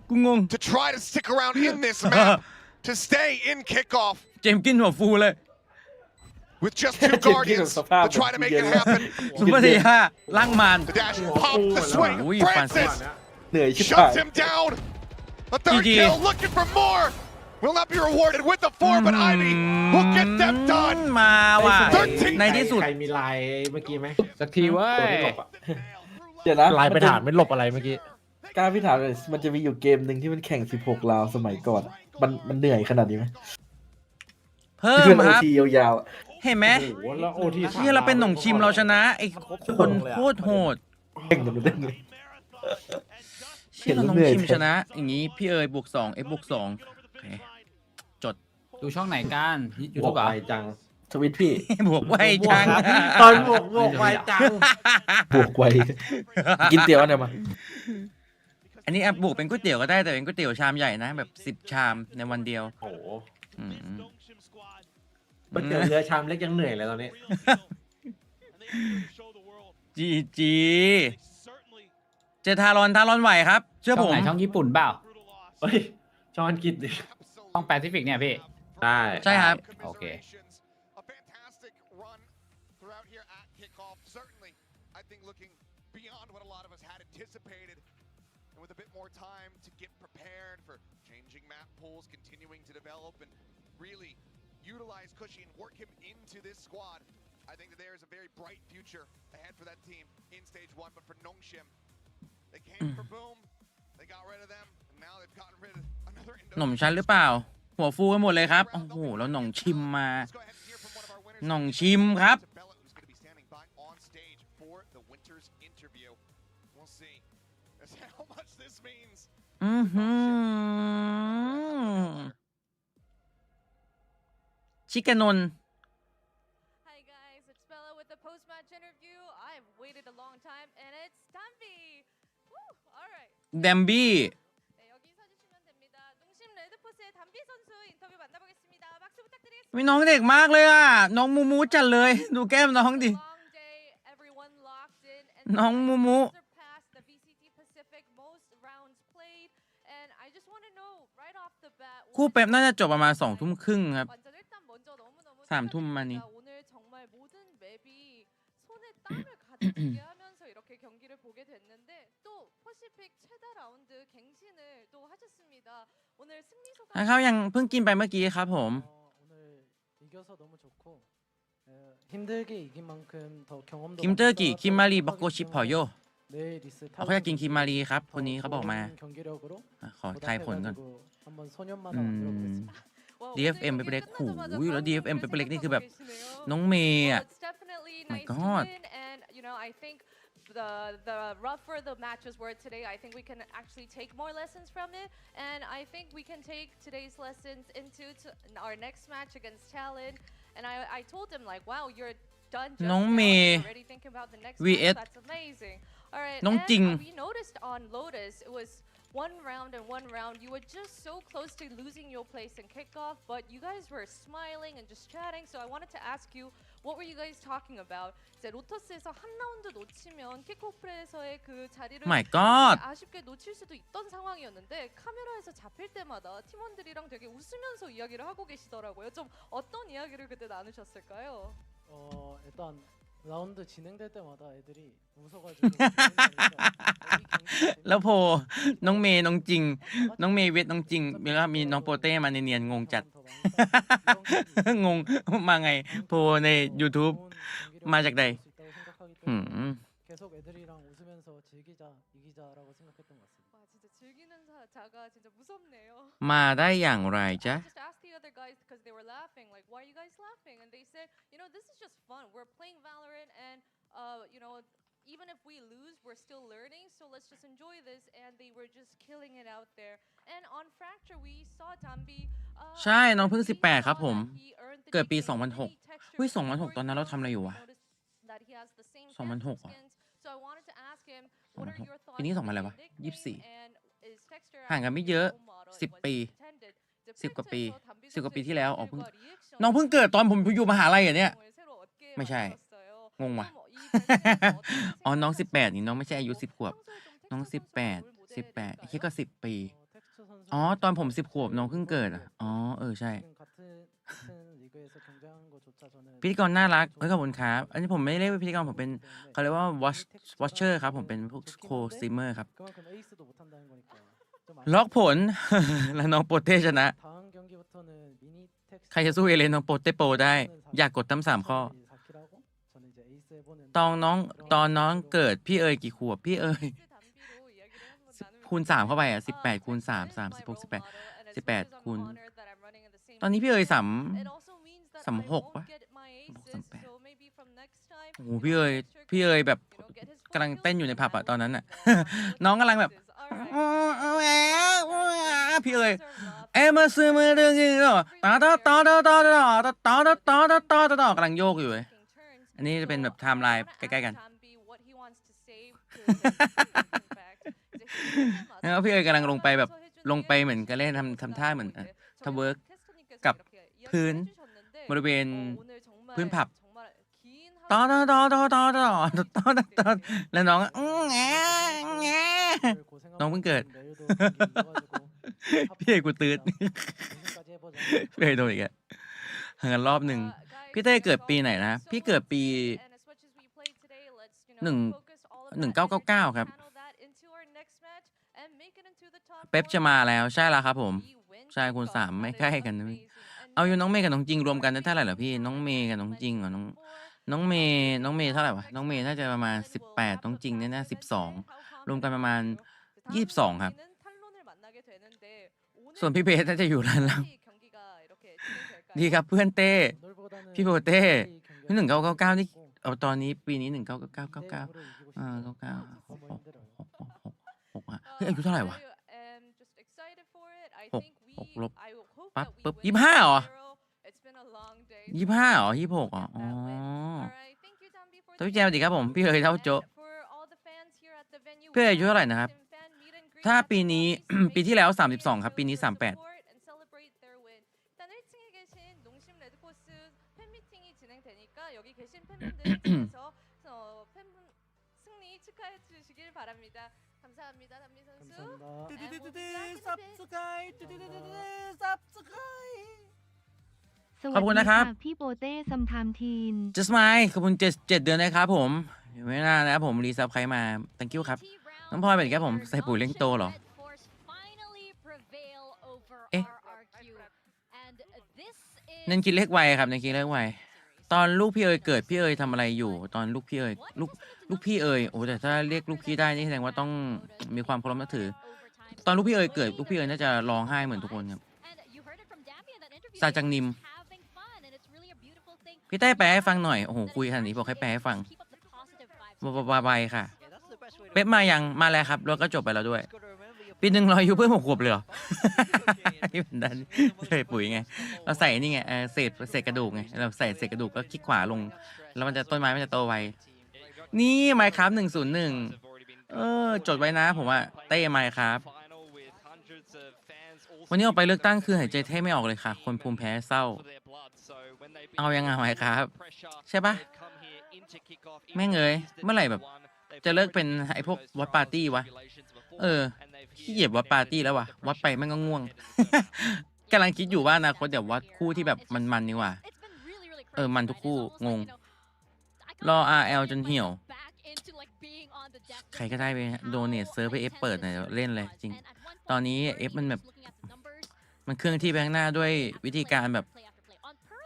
กูงง to try to stick around in this map to stay in kickoff เจมส์กินหัวฟูเลย with just 2 guardians to try to make it happen. ซุปเปอร์ทีห้าล่างมาน The dash pop the swing. Ui, Francis เหนื่อยชิบหาย shuts him down. A third GG. kill looking for more. Will not be rewarded with the 4, but Ivy will get them done. มาว่ะ 13 ในที่สุด ใครมีลายเมื่อกี้ไหม สักทีเว้ย เดี๋ยวนะ ลายไปฐานไม่หลบอะไรเมื่อกี้ กล้าพี่ถามเลยมันจะมีอยู่เกมหนึ่งที่มันแข่ง 16 ราวสมัยก่อน มันเหนื่อยขนาดนี้ไหม เพิ่ ที่ ม เป็น ครับ OT ยาวๆอะ เห็นไหม โอ้โหแล้วโอที ที่เราเป็นหน่งชิมเราชนะ ไอ้คนโคตรโหด เด้งกันเด้งเลย ที่เราหน่งชิมชนะ อย่างนี้พี่เอ๋ยบวก2เอฟบวก2โอเคจด ดูช่องไหนกันยู บ ทู ว บ ก อ่ะ ไวจังทวิตพี่ บวกไวจัง ตอนบวกไวจัง บวกไวกินเตี๋ยวเนี่ยมา อันนี้แอบบวกเป็นก๋วยเตี๋ยวก็ได้แต่เป็นก๋วยเตี๋ยวชามใหญ่นะแบบ10 ชามในวันเดียว โอ้โห อืม มันเจอเรือชามเล็กยังเหนื่อยเลยตอนนี้ จีจีเจอทารอนไหวครับ เชื่อผม ช่องญี่ปุ่นเปล่า เฮ้ยจอนกินดิ ช่องแปซิฟิกเนี่ยพี่ ได้ ใช่ครับ โอเค A fantastic run throughout here at kickoff. Certainly, I think looking beyond what a lot of us had anticipated, and with a bit more time to get prepared for changing map pools, continuing to develop, and really utilize Cushy and work him into this squad. I think that there is a very bright future ahead for that team in stage 1. But for Nongshim, they came for Boom, they got rid of them, and now they've gotten rid of another. หน่มชั้นหรือเปล่า หัวฟูกันหมดเลยครับ โอ้โห แล้วหน่องชิมมา หน่องชิมครับ Who's going to be standing by on stage for the winter's interview. We'll see how much this means. อือหือชิกานนท์ Hi guys, it's Bella with the post-match interview. I've waited a long time, and it's Dambi. Woo! All right. แดมบี้ 네, 여기 서주시면 됩니다. 농심 레드포스의 담비 선수 인터뷰 만나보겠습니다. 박수 부탁드리겠습니다. มีน้องเด็กมากเลยอ่ะ น้องมูมูจัดเลย ดูแก้มน้องดิ Long day, everyone locked in, and น้องมูมู surpassed the VCT Pacific most rounds played. And I just want to know right off the bat. คู่เป๊ปน่าจะจบประมาณ2 ทุ่มครึ่งครับ 완전 일단 먼저 너무너무 3 ทุ่มมานี้ 오늘 정말 모든 맵이 손에 땀을 가득하게 하면서 이렇게 경기를 보게 됐는데 또 퍼시픽 최다 라운드 갱신을 또 하셨습니다. 오늘 승리 소감 เขายังเพิ่งกินไปเมื่อกี้ครับผม 오늘 이겨서 너무 좋고 힘들게 이긴 만큼 더 경험도 คิมเตอร์กี่คิมมารีบักโกชิปพอโย 내 리스 เขาอยากกินคิมมารีครับ คนนี้เขาบอกมา 경기력으로 ขอทายผลก่อน 한번 소년만화 만들어 보겠습니다. 와, DFM 오늘 페이퍼 렉. 경기 끝나자마자 오히려 바로 DFM 골을 페이퍼 렉นี่คือ 생각하고 แบบ 계시네요. น้องเมย์ Well, อ่ะ it's definitely My nice to God. win, and you know, I think the rougher the matches were today, I think we can actually take more lessons from it, and I think we can take today's lessons into our next match against Talon. And I told him like, wow, you're done just น้อง now, เม and ย์ you're already thinking about the next VS match. That's amazing. All right, น้อง and จริง we noticed on Lotus, it was one round, you were just so close to losing your place in kickoff, but you guys were smiling and just chatting. So I wanted to ask you, what were you guys talking about? 이제 로터스에서 한 라운드 놓치면 킥오프에서의 그 자리를 My God. 아쉽게 놓칠 수도 있던 상황이었는데 카메라에서 잡힐 때마다 팀원들이랑 되게 웃으면서 이야기를 하고 계시더라고요. 좀 어떤 이야기를 그때 나누셨을까요? 일단 라운드 진행될 때마다 애들이 웃어가지고 แล้วโพน้องเมย์น้องจริง น้องเมย์เวทน้องจริงแล้วก็มีน้องโปเต้มาเนียนๆงงจัด งงมาไงโพใน YouTube มาจากใด 계속 애들이랑 웃으면서 즐기자, 이기자라고 생각했던 것 같습니다. 와, 진짜 มาได้อย่างไรจ๊ะ even if we lose, we're still learning, so let's just enjoy this. And they were just killing it out there. And on Fracture, we saw Dambi. ใช่น้องเพิ่ง18ครับผมเกิดปี2006อุ้ย2006ตอนนั้นเราทำอะไรอยู่วะ2006อ่ะปีนี้2000อะไรวะ24ห่างกันไม่เยอะ10 ปี10 กว่าปี10 กว่าปีที่แล้วอ๋อเพิ่งน้องเพิ่งเกิดตอนผมอยู่มหาลัยอ่ะเนี่ยไม่ใช่งงว่ะ อ๋อน้อง18นี่น้องไม่ใช่อายุ10 ขวบน้อง18คิดก็10 ปีอ๋อตอนผม10 ขวบน้องเพิ่งเกิดอ๋อใช่พิธีกรน่ารักขอบคุณครับอันนี้ผมไม่ได้เรียกว่าพิธีกรผมเป็นเขาเรียกว่า watcher ครับผมเป็นพวก co-streamer ครับล็อกผล แล้วน้องโปเต้ชนะใครจะสู้เอเลนน้องโปเต้โปได้อยากกดทั้ง3 ข้อตอนน้องเกิดพี่กี่ขวบพี่คูณ 3เข้าไป18คูณ3 36 18คูณตอนนี้พี่36วะโอ้โหพี่แบบกำลังเต้นอยู่ในผับตอนนั้นน่ะ น้องกำลังแบบพี่มาซื้อมือดึงต่อกำลังโยกอยู่เลยอันนี้จะเป็นแบบไทม์ไลน์ใกล้ๆกันแล้วพี่กำลังลงไปแบบลงไปเหมือนกันเล่นทำท่าเหมือนทเวิร์กกับพื้นบริเวณพื้นผับแล้วน้องน้องเพิ่งเกิดพี่กูตืดพี่โดนอีกห่างกันรอบหนึ่งพี่เต้เกิดปีไหนนะพี่เกิดปี1999ครับเป๊ปจะมาแล้วใช่แล้วครับผมใช่คูณ3ไม่ใกล้กันนะเอาอยู่น้องเมย์กับน้องจริงรวมกันได้เท่าไหร่เหรอพี่น้องเมย์กับน้องจริงเหรอน้องเมย์เท่าไหร่วะน้องเมย์น่าจะประมาณ18น้องจริงเนี่ยน่า12รวมกันประมาณ22ครับส่วนพี่เบสน่าจะอยู่ร้านเราดีครับเพื่อนเต้พี่โบเต้1999นี่เอาตอนนี้ปีนี้1999 เฮ้ยอายุเท่าไหร่วะ6 ลบปั๊บปุ๊บ25เหรอ26เหรออ๋อตัวพี่แจวดีครับผมพี่เท่าโจพี่อายุเท่าไหร่นะครับถ้าปีนี้ ปีที่แล้ว32ครับปีนี้38ขอบคุณนะครับพี่โปเต้ซัมไทม์ทีน just mine ขอบคุณ7 เดือนนะครับผมไม่นานนะครับผมรีซับใครมา thank you ครับน้องพลอยเป็นครับผมใส่ปุ๋ยเลี้ยงโตเหรอเน้นคิดเลขไวครับเน้นคิดเลขไวตอนลูกพี่เกิดพี่ทำอะไรอยู่ตอนลูกพี่ลูกพี่โอ้แต่ถ้าเรียกลูกพี่ได้นี่แสดงว่าต้องมีความเคารพนับถือตอนลูกพี่เกิดลูกพี่น่าจะร้องไห้เหมือนทุกคนครับซาจังนิมพี่เต้แปลให้ฟังหน่อยโอ้โหคุยขนาดนี้บอกให้แปลให้ฟังบายค่ะเป๊ปมายังมาแล้วครับแล้วก็จบไปแล้วด้วยปีนึงเราอายุเพิ่ม6 ขวบเลยเหรอที่เป็นดันใส่ปุ๋ยไงเราใส่นี่ไงเศษกระดูกไงเราใส่เศษกระดูกก็คลิกขวาลงแล้วมันจะต้นไม้มันจะโตไวนี่ไมค์ครับ101จดไว้นะผมว่าเต้ไมค์ครับวันนี้ออกไปเลือกตั้งคือหายใจแทบไม่ออกเลยค่ะคนภูมิแพ้เศร้าเอายังไงไมค์ครับใช่ปะแม่งเมื่อไหร่แบบจะเลิกเป็นไอ้พวกวัดปาร์ตี้วะขี้เหยียบวัดปาร์ตี้แล้ววะวัดไปแม่งก็ง่วง กำลังคิดอยู่ว่าอนาคตเดี๋ยววัดคู่ที่แบบมันนี่ว่ะมันทุกคู่งงรอ RL จนเหี่ยวใครก็ได้ไปโดเนทเซิร์ฟให้เอฟเปิดหน่อยเล่นเลยจริงตอนนี้เอฟมันแบบมันเครื่องที่ไปข้างหน้าด้วยวิธีการแบบ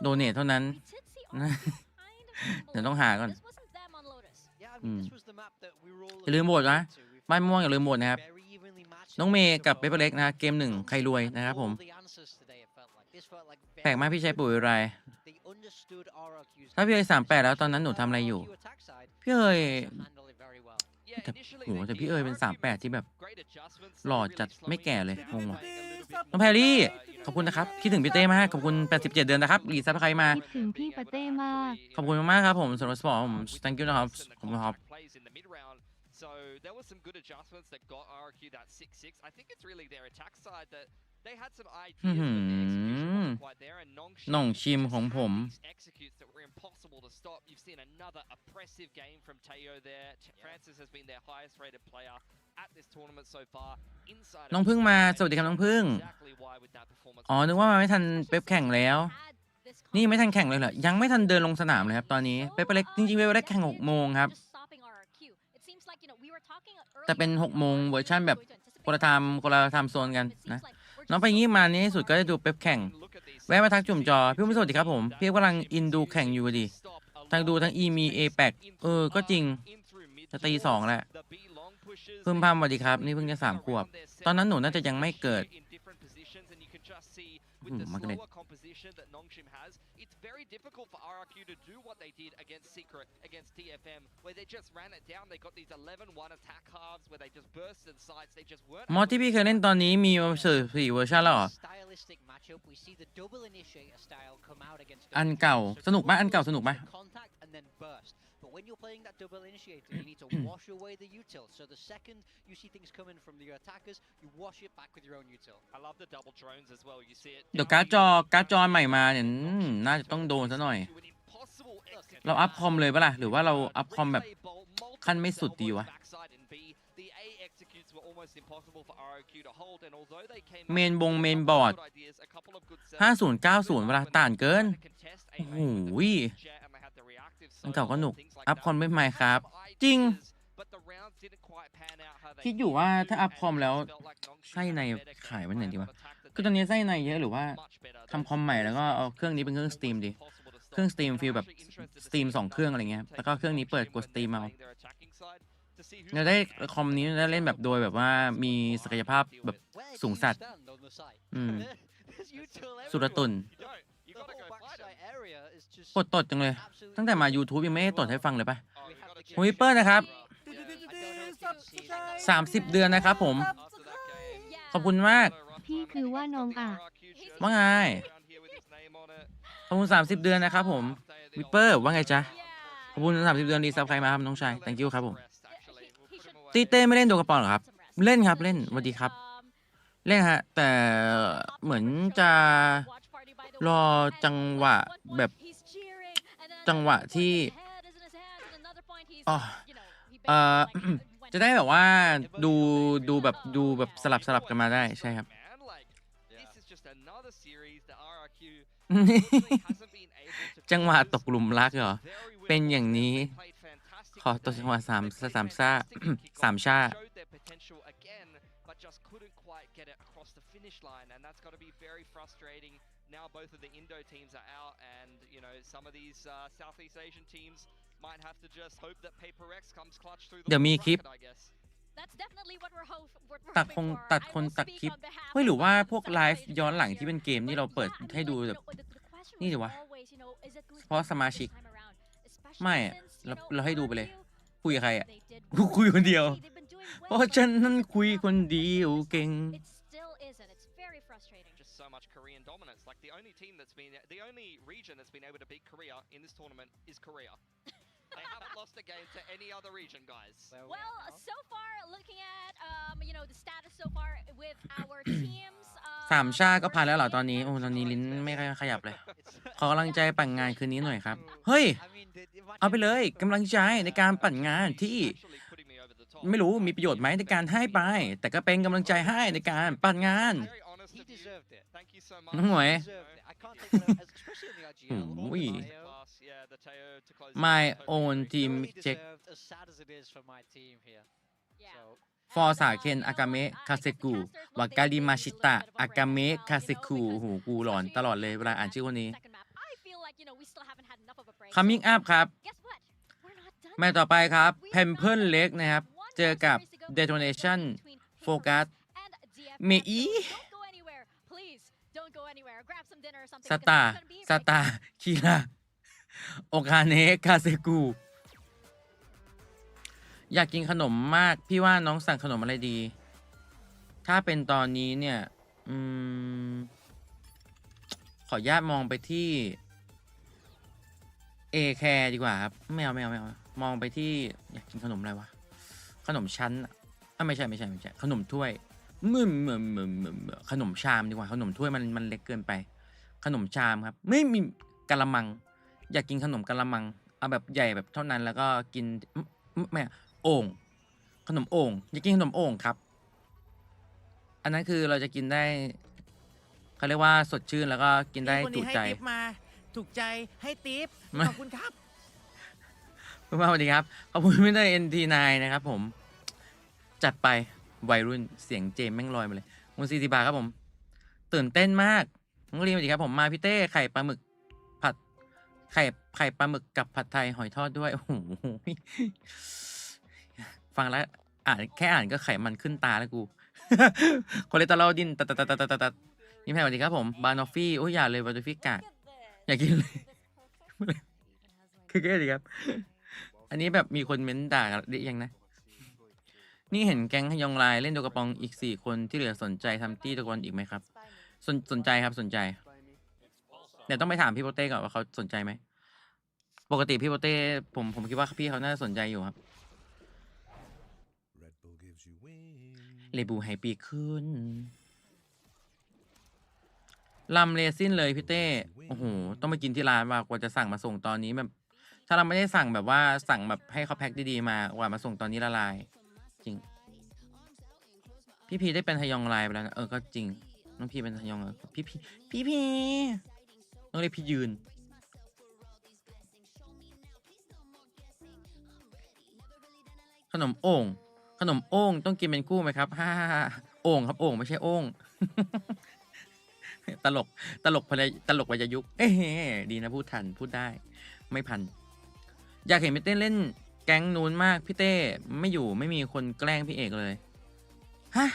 โดเนทเท่านั้น เดี๋ยวต้องหาก่อนอย่าลืมโหวตนะบ้านม่วงอย่าลืมโหวตนะครับ น้องเมย์กับเปเปอร์เล็กนะเกม1ใครรวยนะครับผมแปลกมากพี่ชายปุ๋ยอะไรถ้าพี่เอ๋ย38แล้วตอนนั้นหนูทำอะไรอยู่พี่เอ๋ยแต่พี่เอ๋ยเป็น38ที่แบบหล่อจัดไม่แก่เลยงงว่ะน้องแพรรี่ขอบคุณนะครับคิดถึงพี่เต้มากขอบคุณ87เดือนนะครับรีซับใครมาคิดถึงพี่ปะเต้มากขอบคุณมากครับผมสำหรับสปอร์ตผม thank you นะครับขอบคุณครับ So there was some good adjustments that got RRQ that 6-6. I think it's really their attack side that they had some ideas, but the execution wasn't quite there. And น้องชิมของผม executes that were impossible to stop. You've seen another oppressive game from Teo there. Francis has been their highest rated player at this tournament so far. น้องพึ่งมาสวัสดีครับน้องพึ่งอ๋อนึกว่ามาไม่ทันเป๊ปแข่งแล้วนี่ไม่ทันแข่งเลยเหรอยังไม่ทันเดินลงสนามเลยครับตอนนี้เป๊ปเล็กจริงๆเป๊ปเล็กแข่ง6 โมงครับแต่เป็น6 โมงเวอร์ชันแบบคนละไทม์โซนกันนะน้องไปงี้มานี่สุดก็จะดูเป๊ปแข่งแวะมาทักจุ่มจอพี่ผู้สวัสดีครับผมพี่กำลังอินดูแข่งอยู่ดีทั้งดูทั้งมีเอแปกก็จริงจะตี2แล้วเพิ่มพามสวัสดีครับนี่เพิ่งจะ3 ขวบตอนนั้นหนูน่าจะยังไม่เกิดwith the slower composition that Nongshim has, it's very difficult for RRQ to do what they did against Secret, against DFM, where they just ran it down. They got these 11-1 attack halves where they just bursted sides. They just weren't. มอที่พี่เคยเล่นตอนนี้มี4 เวอร์ชันแล้วเหรออันเก่าสนุกไหมอันเก่าสนุกไหมBut when you're playing that double initiator, you need to wash away the util. So the second you see things coming from your attackers, you wash it back with your own util. I love the double drones as well. You see it. เดี๋ยวการ์ดจอใหม่มาเนี่ยน่าจะต้องโดนซะหน่อยเราอัพคอมเลยปะล่ะหรือว่าเราอัพคอมแบบขั้นไม่สุดดีวะเมนบอร์ด5090เวลาต่างเกินโอ้โหอันเก่าก็หนุกอัพคอมไม่ไหมครับจริงคิดอยู่ว่าถ้าอัพคอมแล้วไส้ในขายวันไหนดีวะคือตอนนี้ไส้ในเยอะหรือว่าทำคอมใหม่แล้วก็เอาเครื่องนี้เป็นเครื่องสตรีมดีเครื่องสตรีมฟีลแบบสตรีม2 เครื่องอะไรเงี้ยแล้วก็เครื่องนี้เปิดกดสตรีมเอาเราได้คอมนี้ได้เล่นแบบโดยแบบว่ามีศักยภาพแบบสูงสัตว์สุดตุนกดตดจังเลยตั้งแต่มา YouTube ยังไม่ได้ตดให้ฟังเลยปะวิปเปอร์นะครับ30 เดือนนะครับผมขอบคุณมากพี่คือว่าน้องว่าไงขอบคุณ30 เดือนนะครับผมวิปเปอร์ว่าไงจ๊ะขอบคุณ30 เดือนดีซับใครมาครับน้องชาย thank you ครับผมตีเต้ไม่เล่นโดกระป๋องหรอครับเล่นครับเล่นสวัสดีครับเล่นฮะแต่เหมือนจะรอจังหวะแบบจังหวะที่จะได้แบบว่าดูแบบสลับกันมาได้ใช่ครับจังหวะตกหลุมรักเหรอเป็นอย่างนี้ขอตัวจังหวะ3 ชาjust couldn't quite get it across the finish line, and that's got to be very frustrating. Now both of the Indo teams are out, and you know some of these Southeast Asian teams might have to just hope that PRX comes clutch through the. เดี๋ยวมีคลิปตัดคลิปเฮ้ยหรือว่าพวกไลฟ์ย้อนหลังที่เป็นเกมนี่เราเปิดให้ดูแบบนี่ดีวะเฉพาะสมาชิกไม่เราให้ดูไปเลยคุยกับใครอ่ะคุยคนเดียวเพราะฉันนั้นคุยคนเดียวเก่ง Just so much Korean dominance. Like the only region that's been able to beat Korea in this tournament is Korea. They haven't lost a game to any other region, guys. Well, so far, looking at the status so far with our teams. 3 ชาก็ผ่านแล้วเหรอตอนนี้โอ้ตอนนี้ลิ้นไม่ค่อยขยับเลยขอกำลังใจปั่นงานคืนนี้หน่อยครับเฮ้ยเอาไปเลยกำลังใจในการปั่นงานที่ไม่รู้มีประโยชน์ไหมในการให้ไปแต่ก็เป็นกำลังใจให้ในการปั่นงานน้องหมวยโอ้ย my own team check ฟอร์สาเคนอากาเมะคาเซกุวาการิมาชิตะอากาเมะคาเซกุโหกูหลอนตลอดเลยเวลาอ่านชื่อคนนี้ coming up ครับแมตช์ต่อไปครับเพมเพิลเล็กนะครับเจอกับ Detonation Focus เมอีสตาร์คีราโอกาเนะคาเซกุอยากกินขนมมากพี่ว่าน้องสั่งขนมอะไรดีถ้าเป็นตอนนี้เนี่ยขออนุญาตมองไปที่เอแคร์ดีกว่าครับไม่เอามองไปที่อยากกินขนมอะไรวะขนมชั้นไม่ใช่ขนมถ้วยขนมชามดีกว่าขนมถ้วยมันเล็กเกินไปขนมชามครับไม่มีกะละมังอยากกินขนมกะละมังเอาแบบใหญ่แบบเท่านั้นแล้วก็กินไม่โอ่งขนมโอ่งอยากกินขนมโอ่งครับอันนั้นคือเราจะกินได้เขาเรียกว่าสดชื่นแล้วก็กินได้ถูกใจถูกใจให้ทิปขอบคุณครับคุณมาสวัสดีครับขอบคุณไม่ได้ NT9 นะครับผมจัดไปวัยรุ่นเสียงเจมแม่งลอยมาเลยมู40 บาทครับผมตื่นเต้นมากน้องรีมสวัสดีครับผมมาพี่เต้ไข่ปลาหมึกผัดไข่ปลาหมึกกับผัดไทยหอยทอดด้วยโอ้โหฟังแล้วแค่อ่านก็ไขมันขึ้นตาแล้วกูคอเลสเตอรอลดิ้นตัดนี่แม่สวัสดีครับผมบานอฟฟี่โอ้ยอย่าเลยบานอฟฟี่กากอยากกินเลยคือแค่ดีครับอันนี้แบบมีคนเม้นด่ากันดิยังนะนี่เห็นแก๊งฮยองไลเล่นโดกระปองอีก4 คนที่เหลือสนใจทำตี้ตะกอนอีกไหมครับสนใจครับสนใจเดี๋ยวต้องไปถามพี่โปเต้ก่อนว่าเขาสนใจไหมปกติพี่โปเต้ผมคิดว่าพี่เขาน่าจะสนใจอยู่ครับเลบูไฮปีขึ้นลำเลซินเลยพี่เต้โอ้โหต้องไปกินที่ร้านว่ากว่าจะสั่งมาส่งตอนนี้แบบถ้าเราไม่ได้สั่งแบบว่าสั่งแบบให้เขาแพ็คดีๆมากว่ามาส่งตอนนี้ละลายจริงพี่พีได้เป็นฮยองไลไปแล้วนะก็จริงน้องพีเป็นฮยองพี่ต้องเรียกพี่ยืนขนมโอ่งต้องกินเป็นคู่ไหมครับโอ่งครับโอ่งไม่ใช่โอ่งตลกวัยยุคดีนะพูดทันพูดได้ไม่พันอยากเห็นพี่เต้เล่นแก๊งนู้นมากพี่เต้ไม่อยู่ไม่มีคนแกล้งพี่เอกเลยฮะ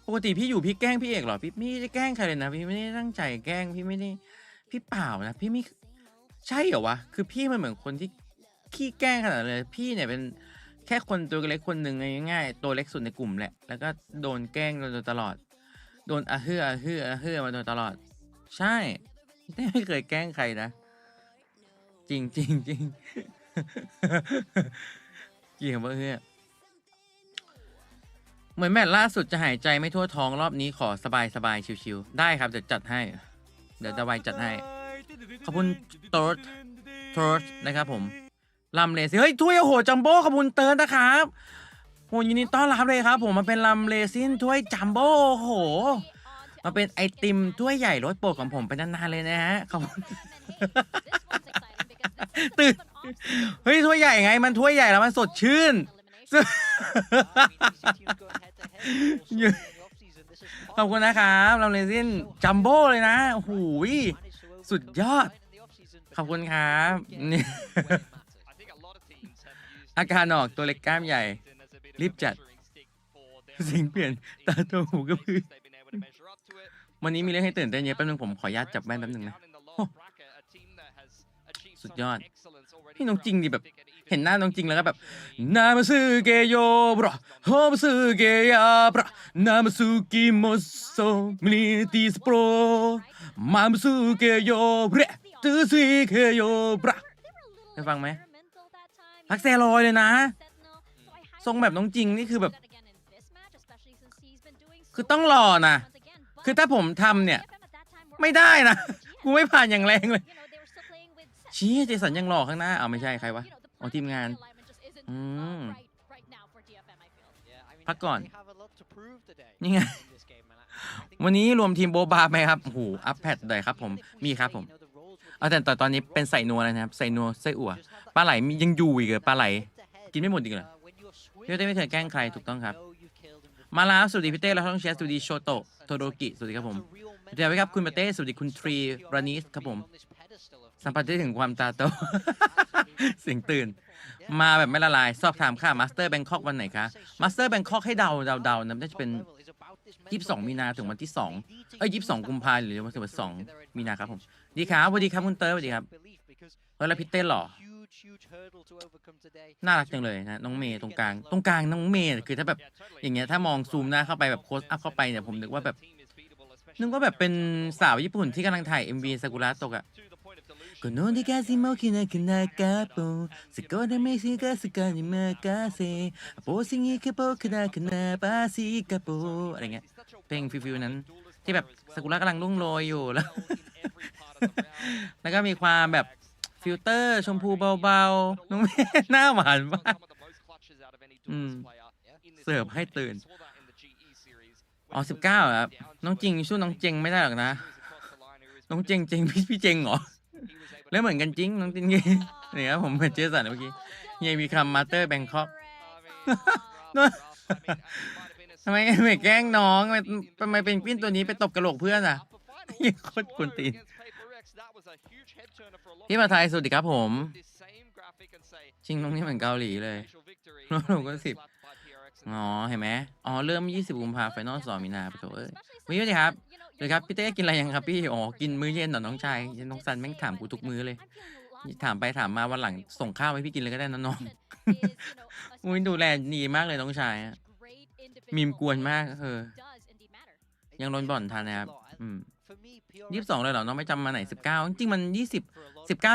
ปกติพี่อยู่พี่แกล้งพี่เอกเหรอพี่ไม่ได้แกล้งใครเลยนะพี่ไม่ได้ตั้งใจแกล้งพี่ไม่ได้พี่เปล่านะพี่ไม่ใช่เหรอวะคือพี่มันเหมือนคนที่ขี้แกล้งขนาดเลยพี่เนี่ยเป็นแค่คนตัวเล็กคนหนึ่งง่ายๆตัวเล็กสุดในกลุ่มแหละแล้วก็โดนแกล้งโดนตลอดโดนอะฮือมาโดนตลอดใช่ไม่เคยแกล้งใครนะจริงเกี่ยวกับเฮือเหมือนแมตช์ล่าสุดจะหายใจไม่ทั่วท้องรอบนี้ขอสบายชิวๆได้ครับเดี๋ยวจัดให้เดี๋ยวจะไวจัดให้ขอบคุณโต๊ดนะครับผมลำเลซินเฮ้ยถ้วยโอ้โหจัมโบ้ขอบคุณเติร์ดนะครับโหยินดีต้อนรับเลยครับผมมาเป็นลำเลซินถ้วยจัมโบ้โอ้โหมาเป็นไอติมถ้วยใหญ่รสโปรดของผมเป็นนานๆเลยนะฮะขอบคุณตื่นเฮ้ยถ้วยใหญ่ไงมันถ้วยใหญ่แล้วมันสดชื่นขอบคุณนะครับลำเลซินจัมโบ้เลยนะโอ้โหสุดยอดขอบคุณครับนี่อาการออกตัวเล็กกล้ามใหญ่รีบจัดเสียงเปลี่ยนตาโตหูกระพือวันนี้มีเรื่องให้ตื่นเต้นเยอะแป๊บนึงผมขออนุญาตจับแว่นแป๊บนึงนะสุดยอดพี่น้องจริงดิแบบเห็นหน้าน้องจริงแล้วก็แบบนามาซึเกโยบรอโฮมาซึเกยาบรอนามาซึกิโมโซมิลิติสโปรมามาซึเกโยบรตือซึเกโยบรได้ฟังไหมพักแซลอยเลยนะทรงแบบน้องจริงนี่คือแบบคือต้องรอนะคือถ้าผมทำเนี่ยไม่ได้นะกูไม่ผ่านอย่างแรงเลยชี้เจสันยังหล่อข้างหน้าไม่ใช่ใครวะทีมงานพักก่อนนี่ไงวันนี้รวมทีมโบบาไหมครับโอ้โหอัพแพดเลยครับผมมีครับผมแต่ตอนนี้เป็นใส่นัวเลยนะครับใส่นัวไส้อั่วปลาไหลมียังอยู่อีกเหรอปลาไหลกินไม่หมดอีกเหรอพี่เต้ไม่เคยแกล้งใครถูกต้องครับมาแล้วสวัสดีพี่เต้แล้วต้องเชียร์สวัสดีโชโตะโทโดกิสวัสดีครับผมสวัสดีครับคุณเต้สวัสดีคุณทรีรานิสครับผมสัมผัสได้ถึงความตาโตเสียงตื่นมาแบบไม่ละลายสอบถามค่ะมาสเตอร์แบงคอกวันไหนคะมาสเตอร์แบงคอกให้เดานะน่าจะเป็น 22 มีนาถึงวันที่2 22 กุมภาพันธ์หรือวันที่2 มีนาครับผมดีครับสวัสดีครับคุณเตอร์สวัสดีครับเฮ้ยแล้วพี่เต้หรอน่ารักจังเลยนะน้องเมย์ตรงกลางน้องเมย์คือถ้าแบบอย่างเงี้ยถ้ามองซูมหน้าเข้าไปแบบโคสอัพเข้าไปเนี่ยผมนึกว่าเป็นสาวญี่ปุ่นที่กำลังถ่าย MV ซากุระตกอะこの出がしもきなくなかぽそこで飯がすかに任せโปสิงิกะโปคดาคนาปาซิกะโปอะไรเงี้ยเพลงฟิวๆนั้นที่แบบซากุระกำลังรุ่งโรยอยู่แล้ว แล้วก็มีความแบบฟิลเตอร์ชมพูเบาๆน้องเมย์หน้าหวานมากเสิร์ฟให้ตื่นอ๋อ19ครับน้องจริงสู้น้องเจงไม่ได้หรอกนะน้องเจงพี่เจงเหรอแล้วเหมือนกันจริงน้องจริงนี่ครับผมเป็นเจสันเมื่อกี้เฮียมีคำมาสเตอร์แบงคอกทำไมไม่แกล้งน้องทำไมเป็นกวินตัวนี้ไปตบกระโหลกเพื่อนอ่ะโคตรกวนตีนพี่มาไทยสวัสดีครับผมจริงตรงนี้เหมือนเกาหลีเลยแล้วหนูก็10อ๋อเห็นไหมอ๋อเริ่ม20 กุมภาพันธ์ไฟนอล2 มีนาคมเอ้ยวันนี้ครับเลยครับพี่เต้กินอะไรยังครับพี่อ๋อกินมื้อเย็นเหรอน้องชายน้องซันแม่งถามกูทุกมื้อเลยถามไปถามมาวันหลังส่งข้าวให้พี่กินเลยก็ได้นะน้องอุ้ยดูแลดีมากเลยน้องชายมีมกวนมากยังโดนบ่อนทันนะครับ22เลยเหรอน้องไม่จำมาไหน19จริงๆมัน19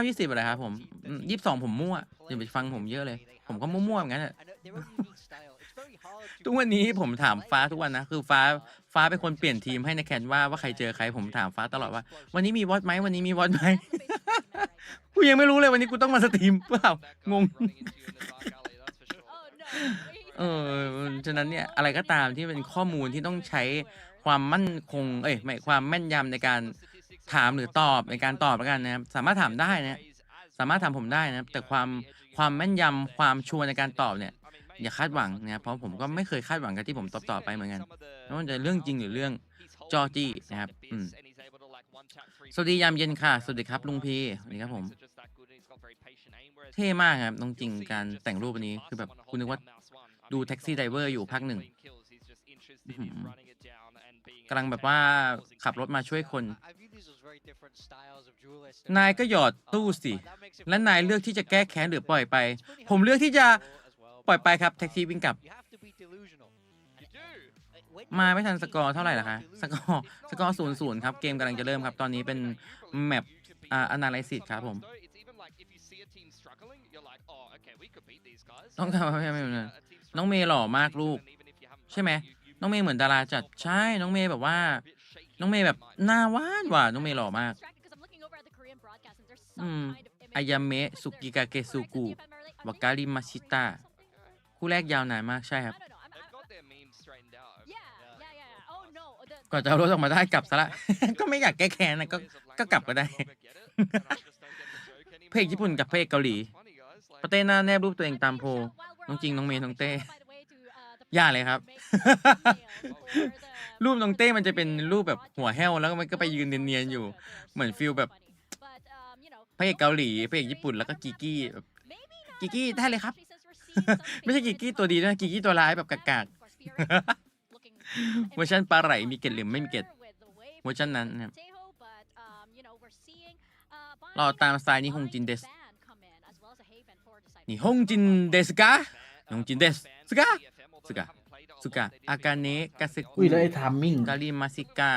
20อะไรครับผม22ผมมั่วอย่าไปฟังผมเยอะเลยผมก็มั่วๆอย่างนั้นแหละทุกวันนี้ผมถามฟ้าทุกวันนะคือฟ้าเป็นคนเปลี่ยนทีมให้ในแคนว่าใครเจอใครผมถามฟ้าตลอดว่าวันนี้มีวอตไหมวันนี้มีวอตไหมกูยังไม่รู้เลยวันนี้กูต้องมาสตรีมเปล่างงฉะนั้นเนี่ยอะไรก็ตามที่เป็นข้อมูลที่ต้องใช้ความมั่นคงไม่ความแม่นยำในการถามหรือตอบในการตอบแล้วกันนะครับสามารถถามได้นะสามารถถามผมได้นะแต่ความแม่นยำความชัวร์ในการตอบเนี่ยอย่าคาดหวังนะครับเพราะผมก็ไม่เคยคาดหวังกับที่ผมตอบไปเหมือนกันไม่ว่าจะเรื่องจริงหรือเรื่องจอจี้นะครับสวัสดียามเย็นค่ะสวัสดีครับลุงพีสวัสดีครับผมเท่มากครับน้องจริงการแต่งรูปวันนี้คือแบบคุณนึกว่าดูแท็กซี่ไดเวอร์อยู่ภาค 1กำลังแบบว่าขับรถมาช่วยคนนายก็หยอดตู้สิและนายเลือกที่จะแก้แค้นหรือปล่อยไปผมเลือกที่จะปล่อยไปครับแท็กซี่วิ่งกลับมาไม่ทันสกอร์เท่าไหร่ล่ะคะสกอร์0-0ครับเกมกำลังจะเริ่มครับตอนนี้เป็นแมปanalysis ครับผมต้องทำให้น้องเมย์หล่อมากลูกใช่ไหมน้องเมย์เหมือนดาราจัดใช่น้องเมย์แบบว่าน้องเมย์แบบหน้าหวานน้องเมย์หล่อมากอายาเมะสุกิกาเกสุกุวาการิมาชิตะคู่แรกยาวนานมากใช่ครับก่อนจะเอารถออกมาได้กลับซะละ ก็ไม่อยากแก้แค้นนะก็กลับก็ได้ เพลงญี่ปุ่นกับเพลงเกาหลีปะเต้หน้าแนบรูปตัวเองตามโพน้องจริงน้องเมย์น้องเต้อย่าเลยครับ รูปน้องเต้มันจะเป็นรูปแบบหัวแห้วแล้วมันก็ไปยืนเนียนๆอยู่เหมือนฟิลแบบพระเอกเกาหลีพระเอกญี่ปุ่นแล้วก็กิกกี้แบบกิกกี้ได้เลยครับ ไม่ใช่กิกกี้ตัวดีนะกิกกี้ตัวร้ายแบบกากๆเวอร์ชันปลาไหลมีเกล็ดหรือไม่มีเกล็ดเวอร์ชันนั้นนะครับรอตามสไตล์นี้ฮงจินเดสนี่ฮงจินเดสกะฮงจินเดสกะสุกะอากาเนะกาเซกุแล้วไอ้ทามมิ่งกาลิมาซิกะ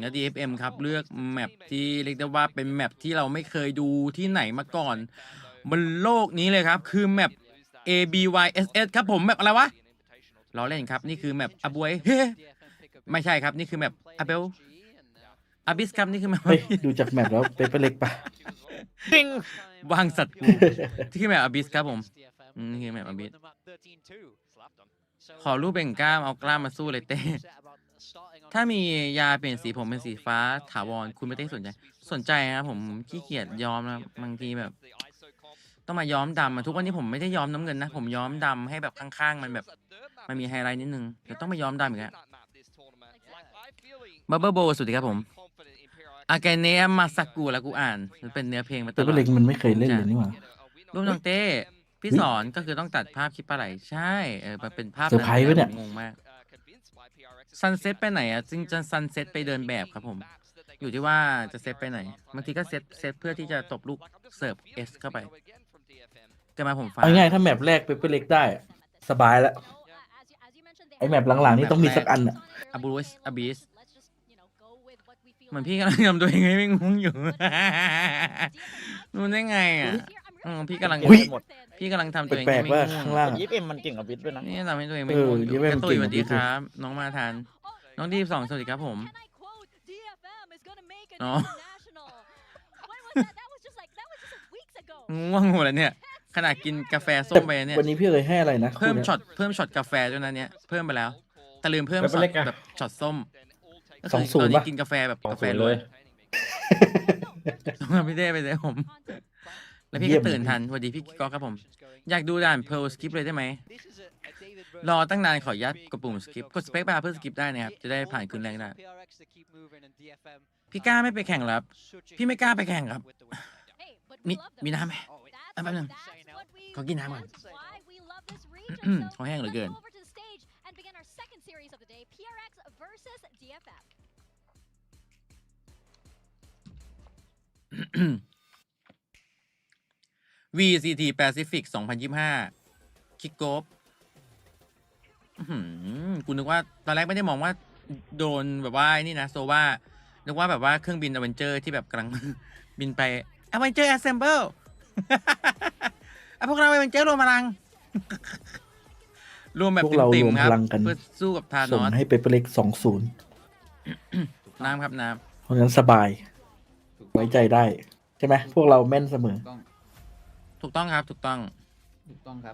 แล้ว DFM ครับเลือกแมปที่เรียกได้ว่าเป็นแมปที่เราไม่เคยดูที่ไหนมาก่อนบนโลกนี้เลยครับคือแมป ABYSS ครับผมแมปอะไรวะล้อเล่นครับนี่คือแมปอบวยไม่ใช่ครับนี่คือแมปอเบลอาบิสครับนี่คือแมปดูจากแมปแล้วเป็นเล็กปะจริงวางสัตว์กูที่คือแมปอาบิสครับผมนี่คือแมปอาบิสขอรูปเบ่งกล้ามเอากล้ามมาสู้เลยเต้ถ้ามียาเปลี่ยนสีผมเป็นสีฟ้าถาวรคุณไม่ได้สนใจครับผมขี้เกียจย้อมนะบางทีแบบต้องมาย้อมดำทุกวันนี้ผมไม่ได้ย้อมน้ำเงินนะผมย้อมดำให้แบบข้างๆมันแบบมันมีไฮไลท์นิดนึงแต่ต้องมาย้อมดำอีกแล้วบับเบิ้ลโบสุดที่ครับผมอาแกเนะมาสักกูแล้วกูอ่านมันเป็นเนื้อเพลงมาตลอดแต่เล็กมันไม่เคยเล่นเลยนี่หว่ารูปน้องเต้พี่สอนก็คือต้องตัดภาพคลิปปลาไหลใช่มันเป็นภาพเซอร์ไพรส์ไว้เนี่ยงงมาก ซันเซ็ตไปไหนอ่ะจึงจะซันเซ็ตไปเดินแบบครับผม อยู่ที่ว่าจะเซตไปไหนบางทีก็เซตเพื่อที่จะตบลูกเสิร์ฟเอสเข้าไปเกิดมาผมฟ้า เอาง่ายๆถ้าแมปแรกเปเปอร์เล็กได้อะสบายแล้วไอแมปหลังๆนี่ต้องมีสักอันอ่ะ อาบูสอาบิสเหมือนพี่กำลังทำตัวเองให้ไม่งงอยู่ รู้ได้ไงอ่ะพี่กำลัง อุ๊ย พี่กำลังทำตัวเอง แปล ให้ ก ไม่ ๆว่า ง่วง ข้างล่าง ยิปเอ็มมันเก่งกับบิดด้วยนะ นี่ทำให้ตัวเองไม่ง่วงอยู่ ยิปเอ็ม กระตุย เก่ง สวัสดี กว่า ครับ น้องมาทานน้องดี2สวัสดีครับผมอ๋อง่วงหมดแล้วเนี่ยขนาดกินกาแฟส้มไปเนี่ย วันนี้พี่เลยให้อะไรนะ เพิ่ม คู่นี้ย ช็อตกาแฟด้วยนะเนี่ยเพิ่มไปแล้วแต่ลืมเพิ่ม เปเปอร์เล็กอะ แบบช็อตส้มก็ สองศู ต น อน ย์ นี้ ปะ กินกาแฟแบบกาแฟ 2-0 เล เลย ย พี่เด้ไปเลยผม แล้วพี่ก็ตื่นทันสวัสดีพี่ก๊อกครับผม อยากดูด่านเพลสกิปเลยได้ไหมรอตั้งนานขออนุญาตกดปุ่มสกิปกดสเปคบาร์เพื่อสกิปได้นะครับจะได้ผ่านคืนแรงได้พี่กล้าไม่ไปแข่งแล้วพี่ไม่กล้าไปแข่งครับมีน้ำไหมแป๊บนึงขอกินน้ำก่อนขอแห้งเหลือเกิน VCT Pacific 2025 Kickoff กูนึกว่าตอนแรกไม่ได้มองว่าโดนแบบว่านี่นะโซว่านึกว่าแบบว่าเครื่องบินอเวนเจอร์ที่แบบกำลัง บินไปอเวนเจอร์แอสเซมเบิล พวกเราอเวนเจอร์รวมพลัง รวมแบบ พวกเรา เต็ม รวม ๆครับ พลังกัน เพื่อสู้กับทาน ส่ง อส ให้เปเปอร์เล็ก2-0 น้ำครับน้ เพราะฉะนั้นสบาย ไว้ใจได้ ใช่ไหมพวกเราแม่นเสมอ ำถูกต้องครับถูกต้อง ถูกต้องครั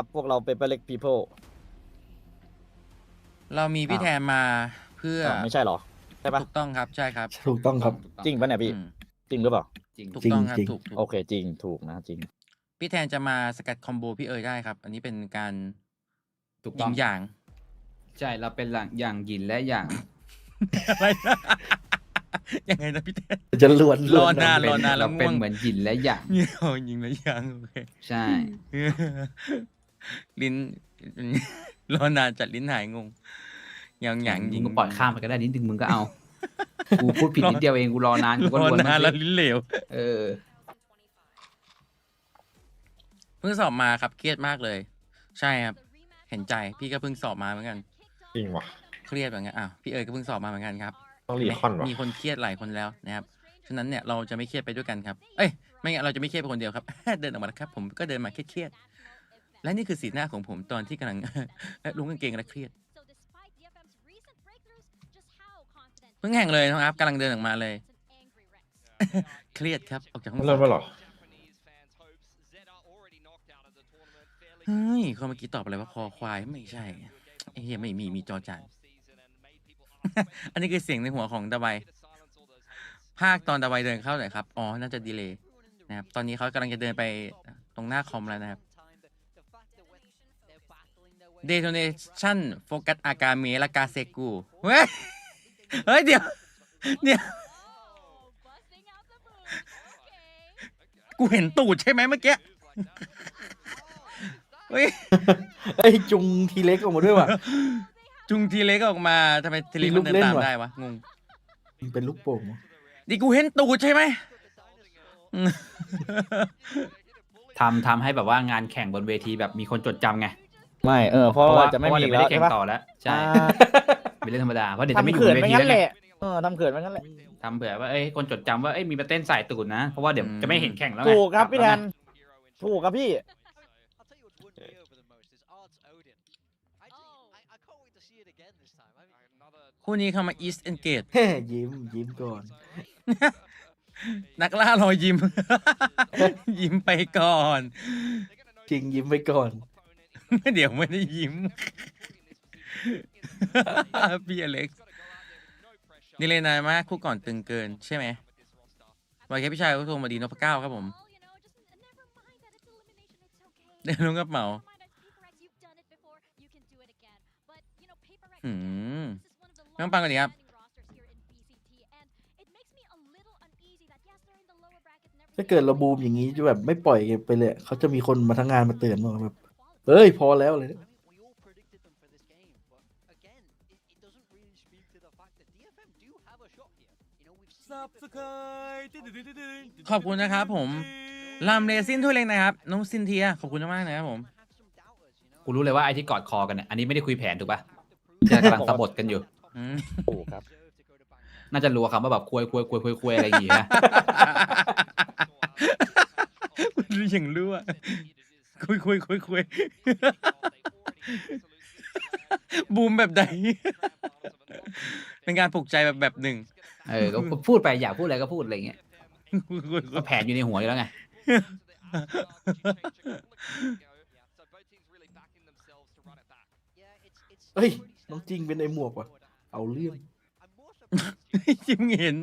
บพวกเราเป็นเปเล็กพีเพิล เรามีพี่แทนมาเพื่อ ไม่ใช่เหรอใช่ปะ ถูกต้องครับใช่ครับ ถูกต้องครับ จริงปะเนี่ยพี่ อืม จริงหรือเปล่า ถูกต้องครับ จริง ถูก โอเคจริงถูกนะจริง พี่แทนจะมาสกัดคอมโบพี่เอ๋ยได้ครับ อันนี้เป็นการ ถูก ยิ ต้อง งอย่าง ใช่เราเป็นหลังอย่างหยินและอย่าง อะไรนะยังไงนะพี่แทน จะล้วน รอนาน เป็น แล้ เรา ว เป็น ง่วง เหมือนหยินและอย่าง เงี้ยยิงแล้วยังโอเค ใช่ ลิ้น รอนานจัดลิ้นหายงงอย่างยิ มึ ง งก็ปล่อยข้ามไปก็ได้นิดนึงมึงก็เอา กูพูดผิดนิดเดียวเองกูรอนานกูก็ รอ ล้วน นาน มั แล้ว นสิ ลิ้นเหลว เออ เพิ่งสอบมาครับเครียดมากเลย ใช่ครับ เห็นใจพี่ก็เพิ่งสอบมาเหมือนกัน จริงว่ะ เครียดเหมือนกันอ้าวพี่เอ๋ยก็เพิ่งสอบมาเหมือนกันครับ ต้องรีคอนว่ะ มีคนเครียดหลายคนแล้วนะครับ ฉะนั้นเนี่ยเราจะไม่เครียดไปด้วยกันครับ เอ้ย ไม่งั้นเราจะไม่เครียดไปคนเดียวครับ เดินออกมาแล้วครับ ผมก็เดินมาเครียดๆและนี่คือสีหน้าของผมตอนที่กำลัง ลุงกางเกงและเครียด เพิ่งแข่งเลยนะครับกำลังเดินออกมาเลย เครียดครับออกจากห้อง เริ่มแล้วเหรอ เฮ้ยคนเมื่อกี้ตอบอะไรว่าคอควายไม่ใช่ไอ้เหี้ยไม่มีจอจาน อันนี้คือเสียงในหัวของดาไบภาคตอนดาไบเดินเข้าหน่อยครับอ๋อน่าจะดีเลย์นะครับตอนนี้เขากำลังจะเดินไปตรงหน้าคอมแล้วนะครับ Detonation โฟกัสอากาเมและกาเซกูเฮ้ยเฮ้ยเดี๋ยวกูเห็นตูดใช่ไหมเมื่อกี้เฮ้ย ไอ้ยจุงทีเล็กออกมาด้วยว่ะ จุงทีเล็กออกมาทำไมทีเล็ก มีลู มัน ก เดิน เล่น ตาม ว่ะ ได้วะงง มันเป็นลูกโป่งวะ ดิกูเห็นตูดใช่ไหม ทำให้แบบว่างานแข่งบนเวทีแบบมีคนจดจำไง ไม่เพราะว่าจะไม่มี เดี๋ยว แล้ว ไม่ได้แข่ ใช่ ง ปะ ต่อแล้วใช่ อ่า เป็นเรื่องธรรมดาเพราะเดี๋ยวจะไม่ ทำ อยู่บ เขิน นเว ไม่ ที งั้น แล้ว แห ไง ละทำเขินไม่งั้นแหละ ทำเผื่อว่าคนจดจำว่ามีมาเต้นใส่ตูดนะ เพราะว่าเดี๋ยวจะไม่เห็นแข่งแล้วไง ถูกครับพี่แท แล้ว น ไง ถูกครับพี่ คู่นี้เข้ามา East Engage แฮ่ยิ้มก่อน นักล่ารอยยิ้ม ยิ้มไปก่อน จริงยิ้มไปก่อน เดี๋ยวไม่ได้ยิ้ม พี่อเล็กซ์นี่เลยนายมากคู่ก่อนตึงเกินใช่ไหมวายแค่พี่ชายก็โทรมาดีนพเก้าครับผมเดินลงกระเป๋าต้องปังกันดีครับ ถ้าเกิดเราบูมอย่างนี้จะแบบไม่ปล่อยไปเลยเขาจะมีคนมาทั้งงานมาเตือนว่าแบบเฮ้ยพอแล้วเลย ขอบคุณนะครับผมลำเรซินถ้วยเล็กนะครับน้องซินเทียขอบคุณมากนะครับผม กูรู้เลยว่าไอ้ที่กอดคอกันเนี่ยอันนี้ไม่ได้คุยแผนถูกป่ะกำลังสะบดกันอยู่ ถูกครับ น่าจะรู้คำว่าแบบคุยอะไรอย่างเงี้ย อย่างรู้อ่ะคุยบูมแบบใดเป็นการปลุกใจแบบหนึ่งก็พูดไปอยากพูดอะไรก็พูดอะไรอย่างเงี้ยก็แผนอยู่ในหัวอยู่แล้วไง เฮ้ยน้องจริงเป็นไอหมวกว่ะเอาเรื่อง จิ้มเห็น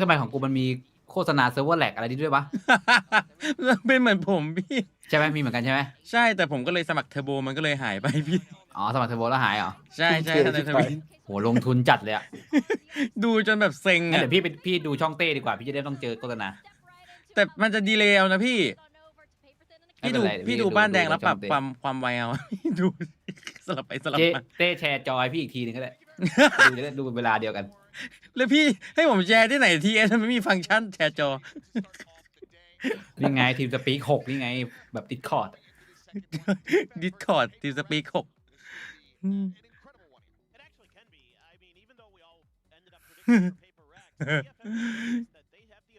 ทำไมของกูมันมีโฆษณาเซิร์ฟเวอร์แลกอะไรนี่ด้วยวะ เป็นเหมือนผมพี่ใช่ไหมมีเหมือนกันใช่ไหมใช่แต่ผมก็เลยสมัครเทอร์โบมันก็เลยหายไปพี่อ๋อสมัครเทอร์โบแล้วหายเหรอใช่ในทวิตโหลงทุนจัดเลยอะดูจนแบบเซ็งเดี๋ยวพี่ดูช่องเต้ดีกว่าพี่จะได้ต้องเจอโฆษณาแต่มันจะดีเลย์เอานะพี่ดูบ้านแดงแล้วปรับความไวเอาดูสลับไปสลับมาเต้แชร์จอยพี่อีกทีนึงก็ได้จะได้ดูเวลาเดียวกันแล้วพี่ให้ผมแชร์ที่ไหนทีมันไม่มีฟังก์ชันแชร์จอนี่ไงทีมสปีก6นี่ไงแบบดิสคอร์ดทีมสปีก6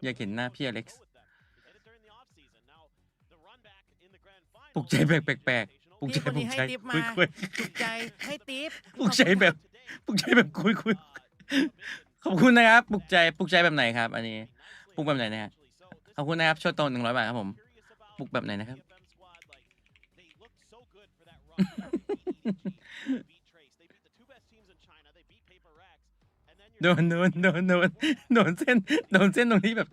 อยากเห็นหน้าพี่อเล็กซ์ปลุกใจแปลกปลุกใจคุยให้ติ๊บปลุกใจแบบคุยขอบคุณนะครับปลุกใจแบบไหนครับอันนี้ปลุกแบบไหนนะฮะขอบคุณนะครับโชว์โต100 บาทครับผมปลุกแบบไหนนะครับโดนเส้นตรงนี้แบบ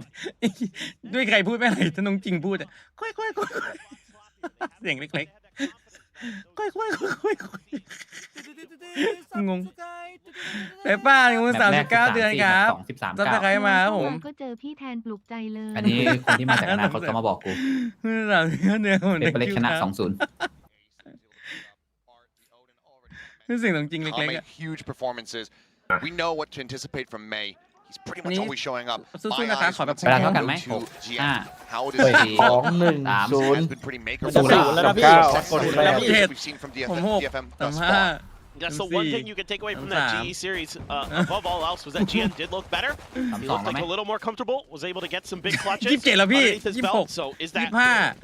ด้วยใครพูดไม่ไหนถ้าน้องจริงพูดอะค่อยเสียงเล็กๆค่อยงงแต่ป้างู39 เดือนครับจะไปใครมาครับผมก็เจอพี่แทนปลุกใจเลยอันนี้คนที่มาจากอนาคตเขามาบอกกู39 เดือนเป็นเล็กชนะ 2-0นี่เสียงจริงเล็กๆ huge performances we know what to anticipate from May he's pretty much always showing up สู้ๆนะคะขอแบบเวลาเท่ากันไหมhow it is 2-1-0 has been pretty makeable แล้วนะพี่we've seen from DFM thus far That's the one thing you can take away from that GE series. Above all else, was that GN did look better. He looked like a little more comfortable. Was able to get some big clutches underneath his belt. So is that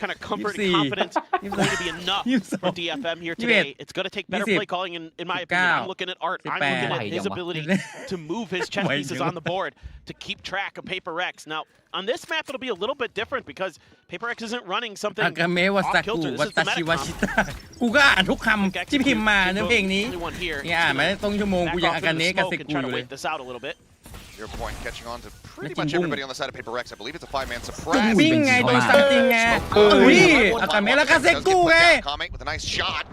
kind of comfort and confidence going to be enough for DFM here today? It's going to take better play calling, in my opinion. I'm looking at Art. I'm looking at his ability to move his chess pieces on the board to keep track of PRX. Now, on this map, it'll be a little bit different because PRX isn't running something off kilter. This is the meta comp. กูก็อ่านทุกคำที่พิมพ์มาในเพลงนี้เนี่ยอ่านมาตรงชั่วโมงกูยังอากาเนะกับเซกูอยู่เลย Your point catching on to pretty much everybody on the side of PRX. I believe it's a 5-man surprise. วิ่งไงโดนซัมติงไงอากาเนะแล้วก็เซกูไง with a nice shot.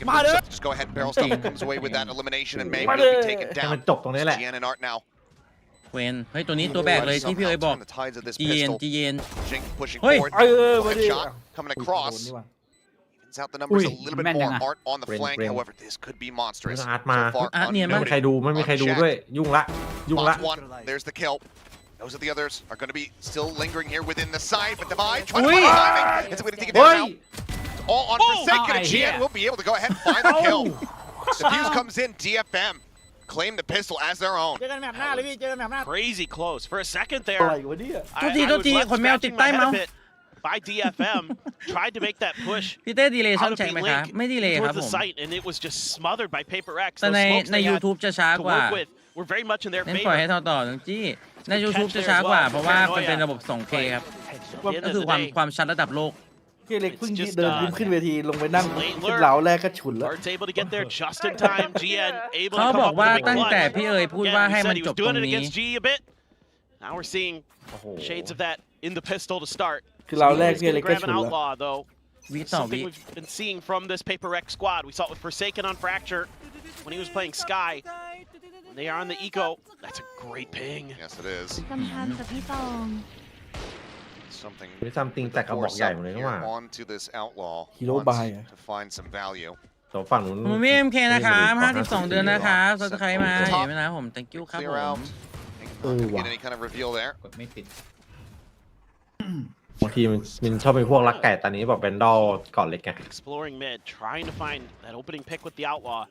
มาเลย Just go ahead and barrel stuff comes away with that elimination and May will be taken down. มันจบตรงนี้แหละ GN and Art now. เวนเฮ้ยตัวนี้ตัวแบกเลยที่พี่เอ๋ยบอกจีเย็น Jink pushing เฮ้ย forward. Shot coming across. Evens out the numbers a little bit more. Art on the flank. However, this could be monstrous. อาร์ตมาไม่มีใครดูด้วยยุ่งละ There's the kill. Those are the others are going to be still lingering here within the side, but Divide trying to find timing. It's a way to take it down now. All on Forsaken, and GN will be able to go ahead and find the kill. The fuse comes in. DFM claim the pistol as their own. Crazy close for a second there. ตัวทีคนแมวติดใต้เมาส์ By DFM tried to make that push. พี่เต้ดีเลย์ช่องแฉกไหมคะไม่ดีเลย์ครับผม And it was just smothered by PRX. แต่ใน YouTube จะช้ากว่า We're very much in their favor. เน้นปล่อยให้ต่อจี้ใน YouTube จะช้ากว่าเพราะว่าเป็นระบบ 2K ครับก็คือความชัดระดับโลกพี่เล็กเพิ่งเดินขึ้นเวทีลงไปนั่งขึ้นเหลาแรกก็ฉุนแล้วเขาบอกว่าตั้งแต่พี่เอ๋ยพูดว่าให้มันจบตรงนี้ Now we're seeing shades of that in the pistol to start. คือเราแรกพี่เล็กก็ฉุนแล้ว Something we've been seeing from this PRX squad. We saw it with Forsaken on Fracture when he was playing Sky. When they are on the Eco. That's a great ping. Yes, it is. Something แต่กระบอกใหญ่หมดเลยนะว่า onto this outlaw Hero buy to find some value. ตัวฝั่งนู้น ผมมี MK นะครับ52 เดือนนะครับซับสไครต์มาเห็นไหมนะผม thank you ครับ Clear ผม out. Get any kind of reveal there. กดไม่ติด บางทีมันชอบเป็นพวกรักไก่ตอนนี้บอกเป็นดอลก่อนเล็กไง Exploring mid, trying to find that opening pick with the outlaw,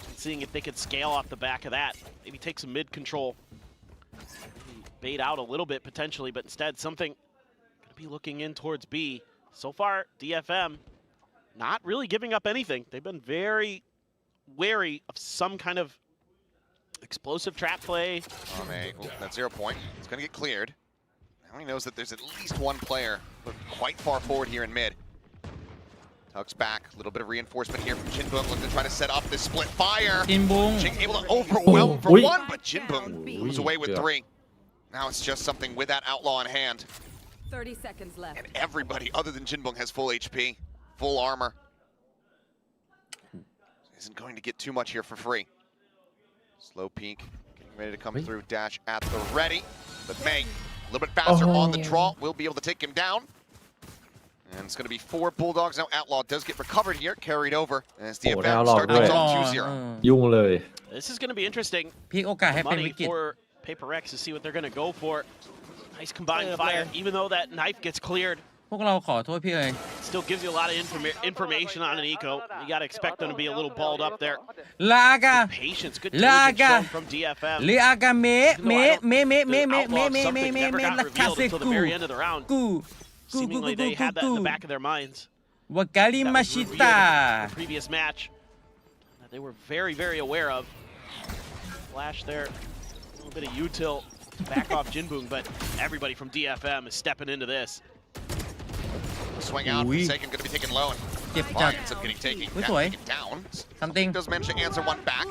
and seeing if they could scale off the back of that. Maybe take some mid control, bait out a little bit potentially, but instead something gonna be looking in towards B. So far, DFM not really giving up anything. They've been very wary of some kind of explosive trap play. That 0 point. It's going to get cleared. Now he knows that there's at least one player quite far forward here in mid. Tugs back. A little bit of reinforcement here from Jinbung looking to try to set up this split fire. Jinbung able to overwhelm for one, but Jinbung comes away with 3. Now it's just something with that outlaw in hand. 30 seconds left. And everybody other than Jinbung has full HP, full armor. Isn't going to get too much here for free. Slow peek, getting ready to come through. Dash at the ready, but May a little bit faster on the draw. Will be able to take him down. And it's going to be 4 Bulldogs now. Outlaw does get recovered here, carried over as DFM start things on 2-0. ยุ่งเลย This is going to be interesting. พลิกโอกาสให้เป็น Money วิกฤต for Paper X to see what they're going to go for. Nice combined fire, even though that knife gets cleared. พวกเราขอโทษพี่เอ๋ย Still gives you a lot of information on an eco. You got to expect them to be a little balled up there. ลากา Patience, good ลา diligence กา shown from DFM. เลอากาเม Something never got revealed until the very end of the round. กู Seemingly they had that in the back of their minds. วากาลิ That มา was ชิ revealed ตา in the previous match that they were very, very aware of. Flash there, a little bit of util to back off Jinbung, but everybody from DFM is stepping into this. Swing out, Forsaken going to be taken low. And เจ็บจัด ends up getting taken down. Something does manage to answer one back.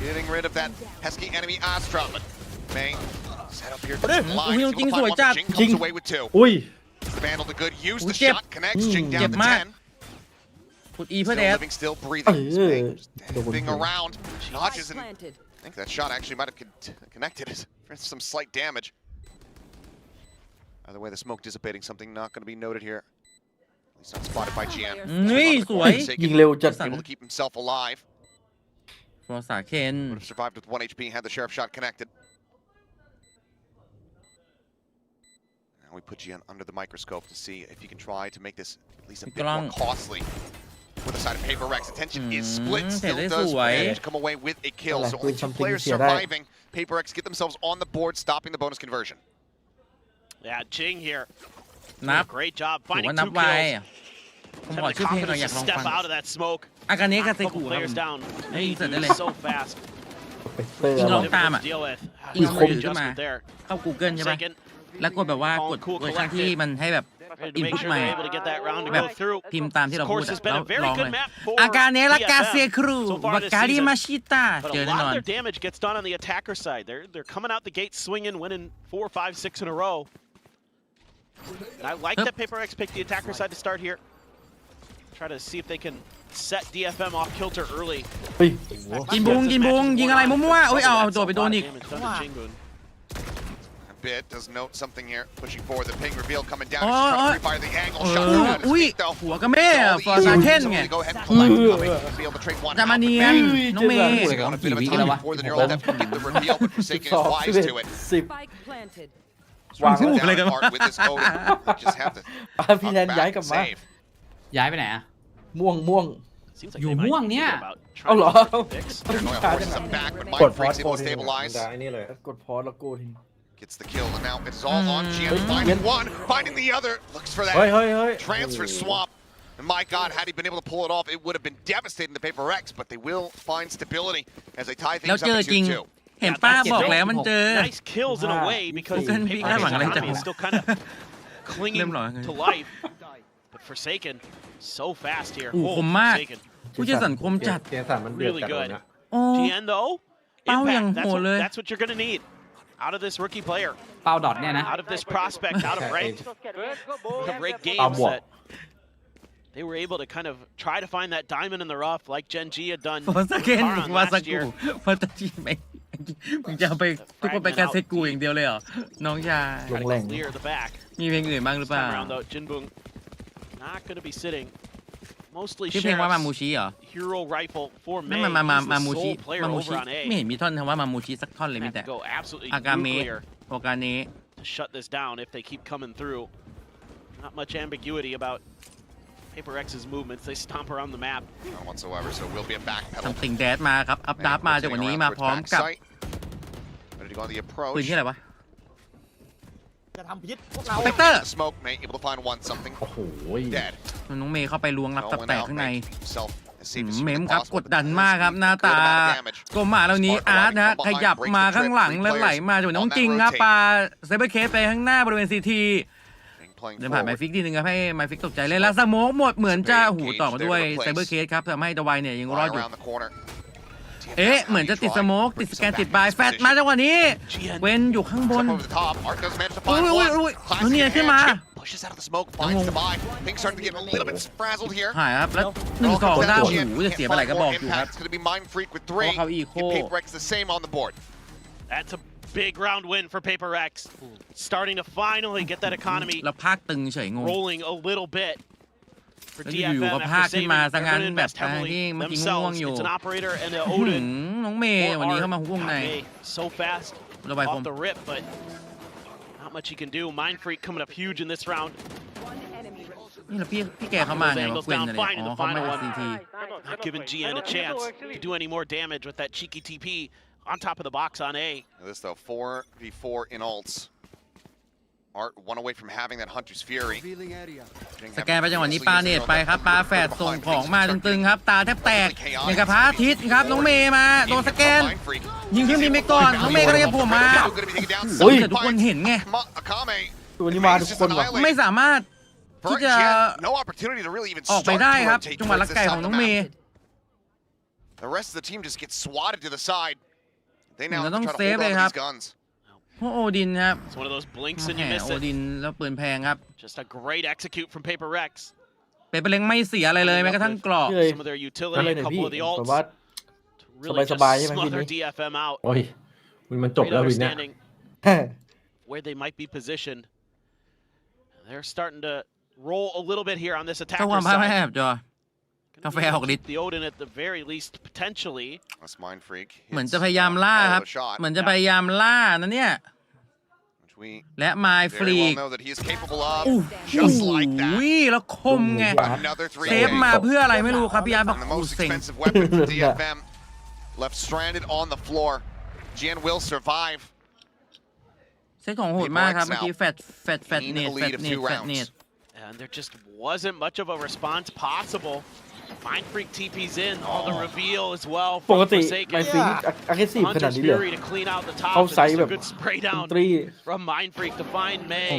Getting rid of that pesky enemy Astra, but May set up here to the line. Jing comes away with 2. อุ้ย The Vandal to good use. The เจ็บ shot connects. Jing down to มาก 10. พุดอีเพื่อ Still แดด living, still breathing. May just dancing around. Dodges and Planted. I think that shot actually might have connected for some slight damage. Either way, the smoke dissipating. Something not going to be noted here. At least not spotted by GM. นี่สวย ยิงเร็วจัด Able to keep himself alive. โรสาเคน Would have survived with 1 HP had the sheriff shot connected. Now we put GM under the microscope to see if he can try to make this at least a bit more costly. For the side of Paper Rex, attention is split. Still does manage to come away with a kill. So only 2 players surviving. Paper Rex get themselves on the board, stopping the bonus conversion. Yeah, Jing here. นับ Great job ถือ finding ว่านับ 2 ไว้ kills. ผมขอ Having the ชื่อเพลงหน่อย confidence อยาก to ลอง step ฟัง out of that smoke. อากาเนะกาเซ Couple กุครับ players down. Hey, เสร็จได้ dude, เลย so fast. ยิงร้องตามอ่ะ Difficult to deal with. ยิง Great คมขึ้นมา adjustment there. เข้า Google ใช่ไหม Second, แล้วกดแบบว่ากดเวอร์ชันที่มันให้แบบ ready to อิน make พุต sure ใหม่ they're able to get that round to แบบ go through. พิมพ์ตามที่เรา Of พูด course, อะ it's been แล้ว a very ลอง good เลย map for อากาเนะและกาเซ DFM ครู so far วา this กาลิ season. มาชิตา But เจอ a แน่ lot น of อน their damage gets done on the attacker side. They're coming out the gate swinging, winning 4, 5, 6 in a row. And I like that Paper X picked the attacker side to start here. Try to see if they can set DFM off kilter early. เฮ้ย กินบุงยิงอะไรมั่วๆโอ้ยเอาโดดไปโดนอีก Damage done to Jingun. Bit does note something here, pushing forward. The ping reveal coming down. Oh, He's trying oh. to pre-fire the angle. Shot down his Ui, feet, though. หัวก็แม่ฟอร์ซาเคนไง Go ahead and collect coming. Be able to trade one จะมา out. เนียนน้องเมย์ It's got a bit of a time before the neural depth can get the reveal, but Forsaken is wise to it. 10 Spike planted. วาง ถูกเลยกัน Down apart with this Odin. Just have to พี่แทนย้ายกลับมา save. ย้ายไปไหนอะ ม่วง Seems like You they might won, be yeah. thinking about trying Oh, to lol. fix. Paranoia forces him back, but กด Mind พอส Freak's โก able to ทีมัน stabilize. จะไอ้นี่เลย กดพอสแล้วโกทิ้ง Gets the kill, and now it's all on GM. Finding one, finding the other. Looks for เฮ้ย that เฮ้ยเฮ้ย transfer swap. And my God, had he been able to pull it off, it would have been devastating to Paper X, but they will find stability as they tie แล้ว things เจ up อ at จริง 2-2. เห็นป้าบอกแล้วมันเจอ Nice kills in a way because Google Paper Big X's Bang economy is still kind of clinging เริ่มหล่อเลย to life. But Forsaken, so fast here. อู้ Oh, คมมาก Forsaken. ผู้เจสันคมจัด เจสันมันเดือด Really จัดเลย good. นะ โอ้ GN though, Bao yang impact. hồ lê. That's what you're gonna need out of this rookie player, เป้าดอทเนี่ยนะ out of this prospect, out of ranked Bao games buộc. that they were able to kind of try to find that diamond in the rough like Gen G had done ฟอร์ซาเคน Karan วาซา last กุ year. ฟอร์ซาจิไม่มึงจะเอาไปทุกคนไปการเซกูอย่างเดียวเลยเหรอ น้องชาย Try to Long leng. clear the back. มีเพลงอื่นบ้างหรือ This เปล่า time around though, Jinbung not gonna be sitting. mostly ชื่อเพลงว่ามา Sheriff's มูชิเหรอ hero rifle for นั่น May. มันมา He's the มูชิ sole player มามู over ชิ on A. ไม่เห็นมีท่อนคำว่ามามูชิสักท่อนเลยมี Have แต่ to go absolutely อากาเมะ nuclear โอกาเนะ to shut this down if they keep coming through. Not much ambiguity about Paper X's movements. They stomp around the map. None whatsoever, so it will be a back pedal. ซัมติงแดดมาครับอัพดับมาจากวันนี้มาพร้อมกับ Ready to go on the ปืน approach. ที่อะไรวะ จะทำพิษพวกเรา สเปกเตอร์ Smoke, May able to find one something. โอ้โห Dead. น้องเมย์เข้าไปล้วงรับตับ Going แตก out, ข้างใน making himself as safe as เมม humanly ครับ possible. กดดันมากครับหน้า Good ตา amount of damage. กลมหมาเหล่านี้อาร์ตนะฮะขยับมาข้างหลังแล้วไหลมาจากน้องจริงครับปาเซเบอร์เคสไปข้างหน้าบริเวณซีทีเดินผ่านไมฟิกทีนึงครับให้ไมฟิกตกใจเลยแล้วสโมกหมดเหมือนจะหูต่อมาด้วยไซเบอร์เคสครับทำให้ตะวันเนี่ยยังรอด Fly อยู่ around the corner. เอ๊ะเหมือนจะติดสโมกติดสแกนติดบายแฟตมาจังหวะนี้เว้นอยู่ข้างบน Up over the top. Art does manage to อุ้ find ย one. แล้วเนี่ย Classic ขึ้นมา hand chip. Pushes out of the smoke. Finds the buy. Things starting to get a little bit frazzled here. หายครับแล้ว1-2ได้โอ้โหจะเสียไปหลายกระบอกอยู่ครับ It's going to be Mind Freak with เพราะ three. เขาอีโค Give Paper X the same on the board. That's a big round win for Paper X. Starting to finally get that economy แล้วภาคตึงเฉยงง rolling a little bit. For แล้วอยู่ DFM ก็ after ภาคขึ้น saving, มา they're ซะงั้น going to แบบ invest heavily ที่เมื่อกี้ง่วง themselves. อยู่ It's an operator and an อื้อหือ Odin. น้องเมย์วันนี้เข้ามาฮุกวงใน May so fast ระบายคม off the rip, but not much he can do. Mind Freak coming up huge in this round. นี่แล้วพี่แกเข้ามาไงวะเกวนอะไรอ๋อเขามาจากซีที Not giving GN a chance to do any more damage with that cheeky TP on top of the box on A. This though, 4v4 in ults. Art one away from having that Hunter's Fury. สแกนไปจังหวะนี้ปาเนตไปครับปาแฝดส่งของมาตึงๆครับตาแทบแตกอย่างกับพระอาทิตย์ครับน้องเมย์มาโดนสแกนยิงขึ้นบินไปก่อนน้องเมย์ก็เลยจะโผล่มาโอ้ยแต่ทุกคนเห็นไง ตัวนี้มาทุกคนว่ะ ไม่สามารถที่จะ No opportunity to really even ออกไป start ได้ to ครับ rotate จังหวะลัก towards ไก่ this ของ side น้ of อง the เมย์ map. The rest of the team just gets swatted to the side. They now have to Don't try to save hold on it, toครับ these guns. โอ้โอดินครับ It's one of those blinks แห and you ม miss โอ it. ดินแล้วปืนแพงครับ Just a great execute from Paper X. เป็นเล็งไม่เสียอะไรเลยแม้กระทั่งกรอบ Some of their นั่น utility, เลย a เนี่ยพี่ couple of the แบบว่า ults. to Really just สบายๆใช่ไหมพี่ smother นี่ DFM out. โอ้ยมันจบ Great แล้ววินเนี่ย understanding แฮ่ where they might be positioned. They're starting to roll a little bit here on this ก็ความ attacker ภาพไม่แอ side. บจอกาแฟ6 ลิตร The Odin at the very least potentially. That's Mind Freak. เหมือนจะพยายามล่าครับ เหมือนจะพยายามล่านะเนี่ย We และไมล์ฟ very รี well ก know that he is capable of อู้ just like that. แล้วคมไง Another เซฟ 3 มาเพื่ออะไรไม่รู้ครับพี่อาร์ตบอก And the โอ้ most เซ็ง expensive weapon for DFM left stranded on the floor. Gian will survive. เซตของโหดมากครับเมื่อกี้แฟดเนต And there just wasn't much of a response possible. Mind Freak TP's in, all the reveal as well ป from กติ Forsaken. ไมฟิงaggressive ขนาด Hunter's นี้เลย Fury to clean out the top. เข้า and ไซ just ส์แบ a บ good spray ด down นตรี from Mind Freak to find May.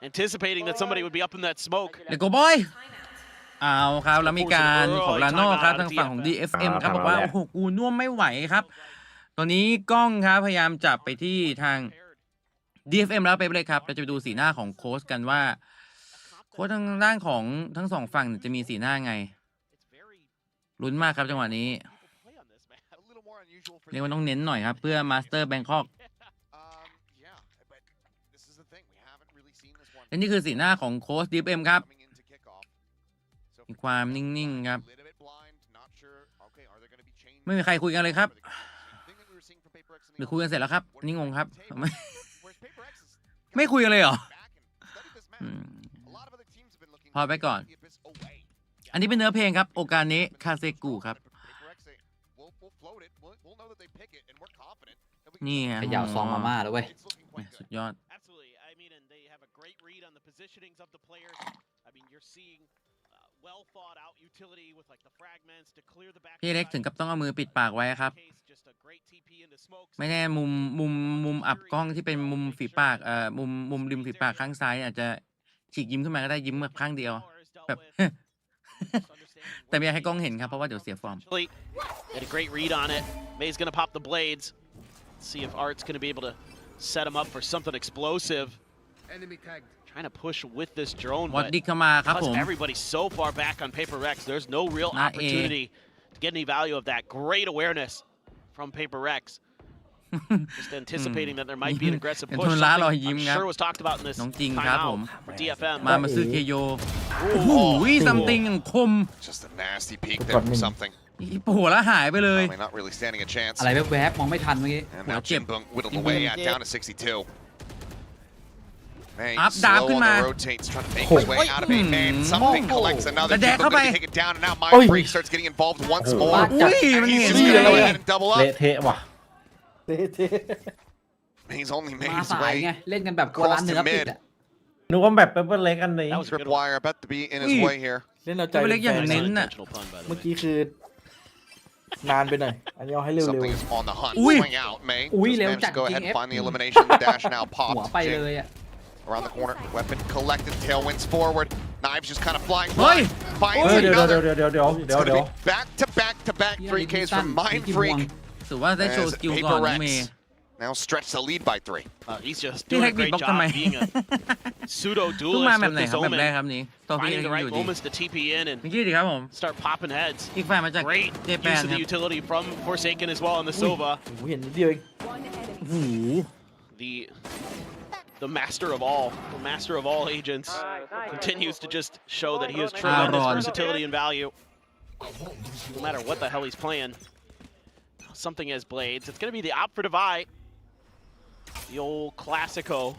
Anticipating that somebody would be up in that smoke. เด็กโกบอยเอาครับแล้วมีการของลาโน่ครับทางฝั่งของ DFM ครับบอกว่าโอ้โหกูน่วมไม่ไหวครับตอนนี้กล้องครับพยายามจับไปที่ทาง DFM แล้วไปเลยครับเราจะไปดูสีหน้าของโค้ชกันว่าโค้ชทางด้านของทั้งสองฝั่งจะมีสีหน้าไงลุ้นมากครับจังหวะนี้เรียกว่าต้องเน้นหน่อยครับเพื่อมาสเตอร์แบงคอกและนี่คือสีหน้าของโค้ช DFM ครับมีความนิ่งๆครับไม่มีใครคุยกันเลยครับหรือคุยกันเสร็จแล้วครับนี่งงครับไม่คุยกันเลยเหรอพอไปก่อนอันนี้เป็นเนื้อเพลงครับโอกาเนะคาเซกุครับนี่ฮะ ขย่าวซองมาม่าแล้วเว้ย สุดยอดพี่เล็กถึงกับต้องเอามือปิดปากไว้ครับไม่แน่มุมอับกล้องที่เป็นมุมฝีปากมุมริมฝีปากข้างซ้ายอาจจะฉีกยิ้มขึ้นมาก็ได้ยิ้มแบบข้างเดียวแบบ แต่ไม่อยากให้กล้องเห็นครับเพราะว่าเดี๋ยวเสียฟอร์ม Had a great read on it. May's gonna pop the blades. See if Art's gonna be able to set him up for something explosive. Trying to push with this drone, วัด but ดิเข้ามาครับผม because everybody's so far back on Paper X, there's no real opportunity to get any value of that. Great awareness from Paper X. Just anticipating that there might be an aggressive push. Something I'm sure was talked about in this น้องจริงครับผม timeout for DFM. มาซื้อเคโย โอ้โหซัมติงอย่างคม Just a nasty peek there from something. โอ้โหแล้วหายไปเลย Not really standing a chance. อะไรแวบๆมองไม่ทันเมื่อกี้ And now Jinbung whittled away at down to 62. May Up, slow down on ขึ้น the มา rotates, trying to make his way out of a man. Something collects another. กระแดก Jinbung เข้าไป gonna take it down, and now Mind Freak starts getting involved once more. อุ้ย And มัน he's เห็น just เล gonna go ย ahead and double เละ up. เทะว่ะ He's only made มา his สาย way ไงเล่นกันแบบกลัวร้านเนื้อปิดอ่ะ นึกว่าแบบเปเปอร์เล็กอันนี้ Tripwire about to be in his way here. เล่นเอาใจ เล็กอย่างเน้นน่ะ เมื่อกี้คือนานไปหน่อย อันนี้เอาให้เร็ว Something is on the hunt. Ui. Swing out, May. Ui, Just leo managed to chặt go chính ahead and ép. find the elimination. Dash now หัว popped. ไป Jing เลยอ่ะ around the corner. Weapon collected. Tailwinds forward. Knives just kind of flying. Oi. Finds เดี๋ยว another. เดี๋ยว It's gonna be back to back to back 3Ks from Mind Freak. ถือว่าได้โชว์สกิลก่อนน้องเมย์ Now stretch the lead by 3. He's just พี่ doing แฮ a กบิด great บล็อกทำไม job being a pseudo เพิ่งมา duelist แบบ with ไหน this ครับแบบแรก omen, ครับนี้ตัวพี่ finding ยั the งอ right ยู่ดี moments to TP in and เมื่อกี้ดีครับผม start popping heads. อีกฝ่ายมาจาก Great เจแป use น of ครั the บ utility from Forsaken as well on the Sova. เห็นนิดเดียวเอง โอ้โห The master of all agents, continues to just show that he has tremendous versatility and value. No matter what the hell he's playing. Something as blades. It's going to be the op for Divide. The old classico.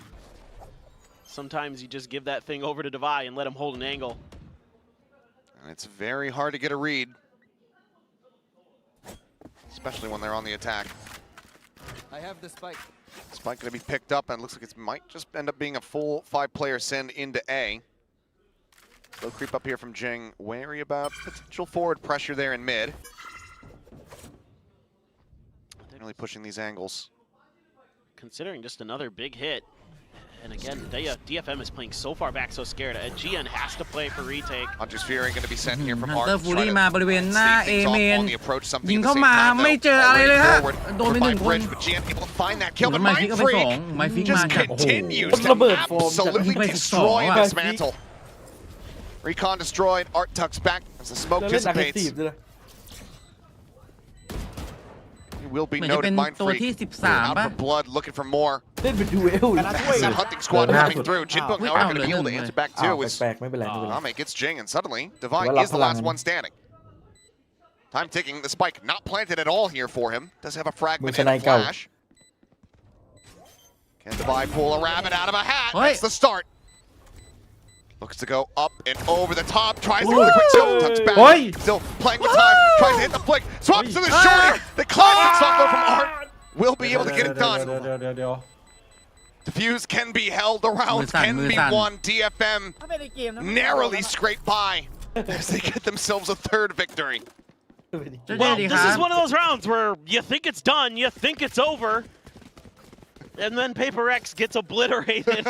Sometimes you just give that thing over to Divide and let him hold an angle. And it's very hard to get a read. Especially when they're on the attack. I have the spike. Spike going to be picked up, and looks like it might just end up being a full 5-player send into A. Slow creep up here from Jing. Wary about potential forward pressure there in mid. Really pushing these angles. Considering just another big hit. And again, DFM is playing so far back, so scared. GN has to play for retake. Hunter's Fury going to be sent here from Hunter Art. Fury มาบริเวณหน้า A เมน On the approach, something ยิง at the เข้า same มา time, ไม่ though. เจออะไรเลยฮะ Forward โดนไปหนึ่ง by คน Bridge, but GN able to find that kill. But ไมฟิก Mind ก็ไปสอง Freak ไมฟิก just มาจาก continues มัน to ระเบิดโฟมจาก absolutely ไป12 destroy and อ่ะ dismantle. Recon destroyed. Art tucks back as the smoke แล้วเล่น dissipates. aggressive ด้วยนะ He will be เหมือนจะ noted. เป็น Mind ตัว Freak ที่ 13 out ป่ะ for blood, looking for more. เล่นเป็นดูเอล Massive hunting squad coming through. Jinbung now going to be able to answer back อ้าว too. As แปลกๆไม่เป็นไรไม่เป็นไร Ame gets Jing, and suddenly Divine Well, is the last Lappalang. one standing. Time ticking. The spike not planted at all here for him. Does have a fragment and a Musanay Kau. flash. Can Divide pull a rabbit out of a hat? Oi. That's the start. Looks to go up and over the top. Tries to go with a quick shot. Tucks back. Oi. Still playing with time. Tries to hit the flick. Swaps to the shorty. The classic solo from Art will be able to get it done. เดี๋ยว Defuse can be held. The rounds Musan, can be Musan. won. DFM ถ้าเป็นในเกมนะ narrowly scraped by as they get themselves a third victory. เจ๊ Well, ดีค this รั is บ one of those rounds where you think it's done, you think it's over, and then Paper X gets obliterated,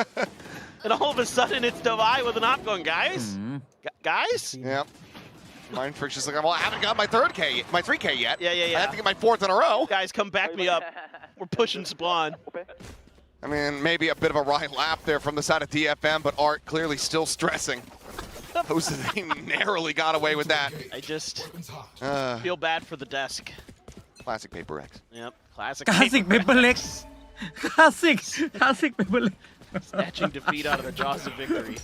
and all of a sudden it's Divide with an op going, guys? Guys? Yep. Mind Freak's just like, well, I haven't got my 3K yet. Yeah. I have to get my 4th in a row. Guys, come back me up. We're pushing Spawn. I mean, maybe a bit of a wry laugh there from the side of DFM, but Art clearly still stressing. Jose narrowly got away with that. I just feel bad for the desk. Classic Paper X. Yep, classic. คลาสสิกเปเปอร์เล็กคลาสสิกเปเปอร์เล็ก Snatching defeat out of the jaws of victory.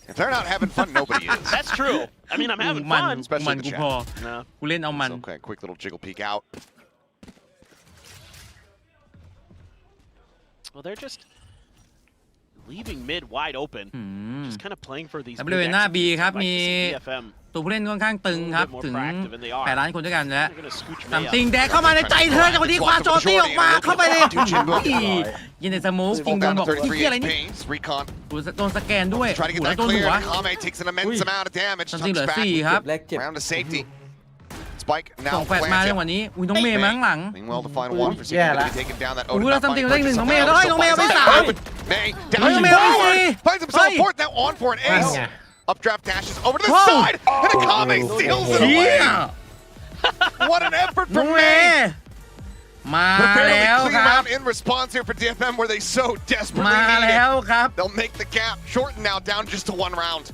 If they're not having fun, nobody is. That's true. I mean, I'm having มัน fun. especially มัน the กู chat. พอ No. กูเล่นเอามัน Okay, quick little jiggle peek out. Well, they're just leaving mid wide open. Just kind of playing for these. แต่บริเวณหน้า B ครับ มี DFM ตัวผู้เล่นค่อนข้างตึงครับ ถึง8 ล้านคนด้วยกันและ They're gonna scooch ซัม May ติง up. แดกเข้ามาในใจเธอจากคนที่คว้าโจตี้ออกมาเข้าไปเลยยิงในสมูฟจริง Full โดน down บ to อกที่ 33 อะไรนี่ HP. Recon โดนสแกนด้วย try to get แล้ว that โดน clear. หัว Kame takes an immense amount of damage. ซัมติง Tucks เหลือ back. 4 ครับ แรกเจ็บ Round to safety. Spike ส่ now งแฟลชมาจังหวะ planted. นี้อุ้ยน้องเมย์มาข้างหลัง Meanwhile, the final one for Secret Yeah, going to be taken down. That อุ้ย Odin แล้ว not ซัมติง finding ได้หนึ่ง Bridge น้องเมย์ somehow. ได้น้องเมย์เอาไป Still 3 finds May down Hey, to May, four. hey. Finds himself Hey. fourth now on for an ace. Yeah. Updraft dashes over to the Whoa. side. And Kame steals it เชี่ away. ย What an effort น้อง from เม May. ย์มา But barely แล้ว clean ครับ round in response here for DFM where they so desperately มา need แล้ว it. ครับ They'll make the gap shorten now down just to 1 round.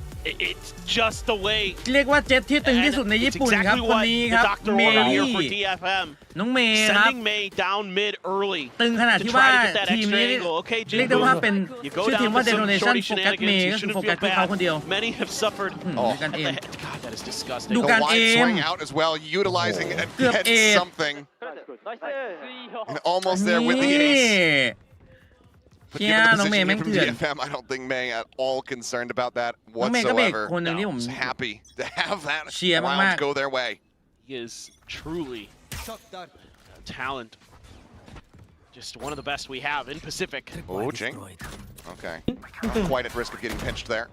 It's just the way เรียกว่าเจ็ตที่ตึงที่สุดในญี่ปุ่นครับคนนี้ครับเมย์ น้องเมย์ครับ sending May down mid early ตึงขนาดที่ว่าทีมนี้เรียกได้ว่าเป็นชื่อทีมว่า Detonation โฟกัสเมย์ก็คือโฟกัสที่เขาคนเดียว Many have suffered ดูการเอม God that is disgusting ดูการเอม out as well, utilizing เกือบเอ something. And almost there with the นี่ ace. But เชี่ย given the น้องเมย์ position แม่ง from เถื่อน DFM, I don't think May at all concerned about that น้องเมย์ก็เป็นอีก whatsoever. คนหนึ่งที่ผม Just happy to have that เชียร์มาก round go their way. He is truly a talent. Just one of the best we have in Pacific. Oh, Jing. Okay. Not quite at risk of getting pinched there.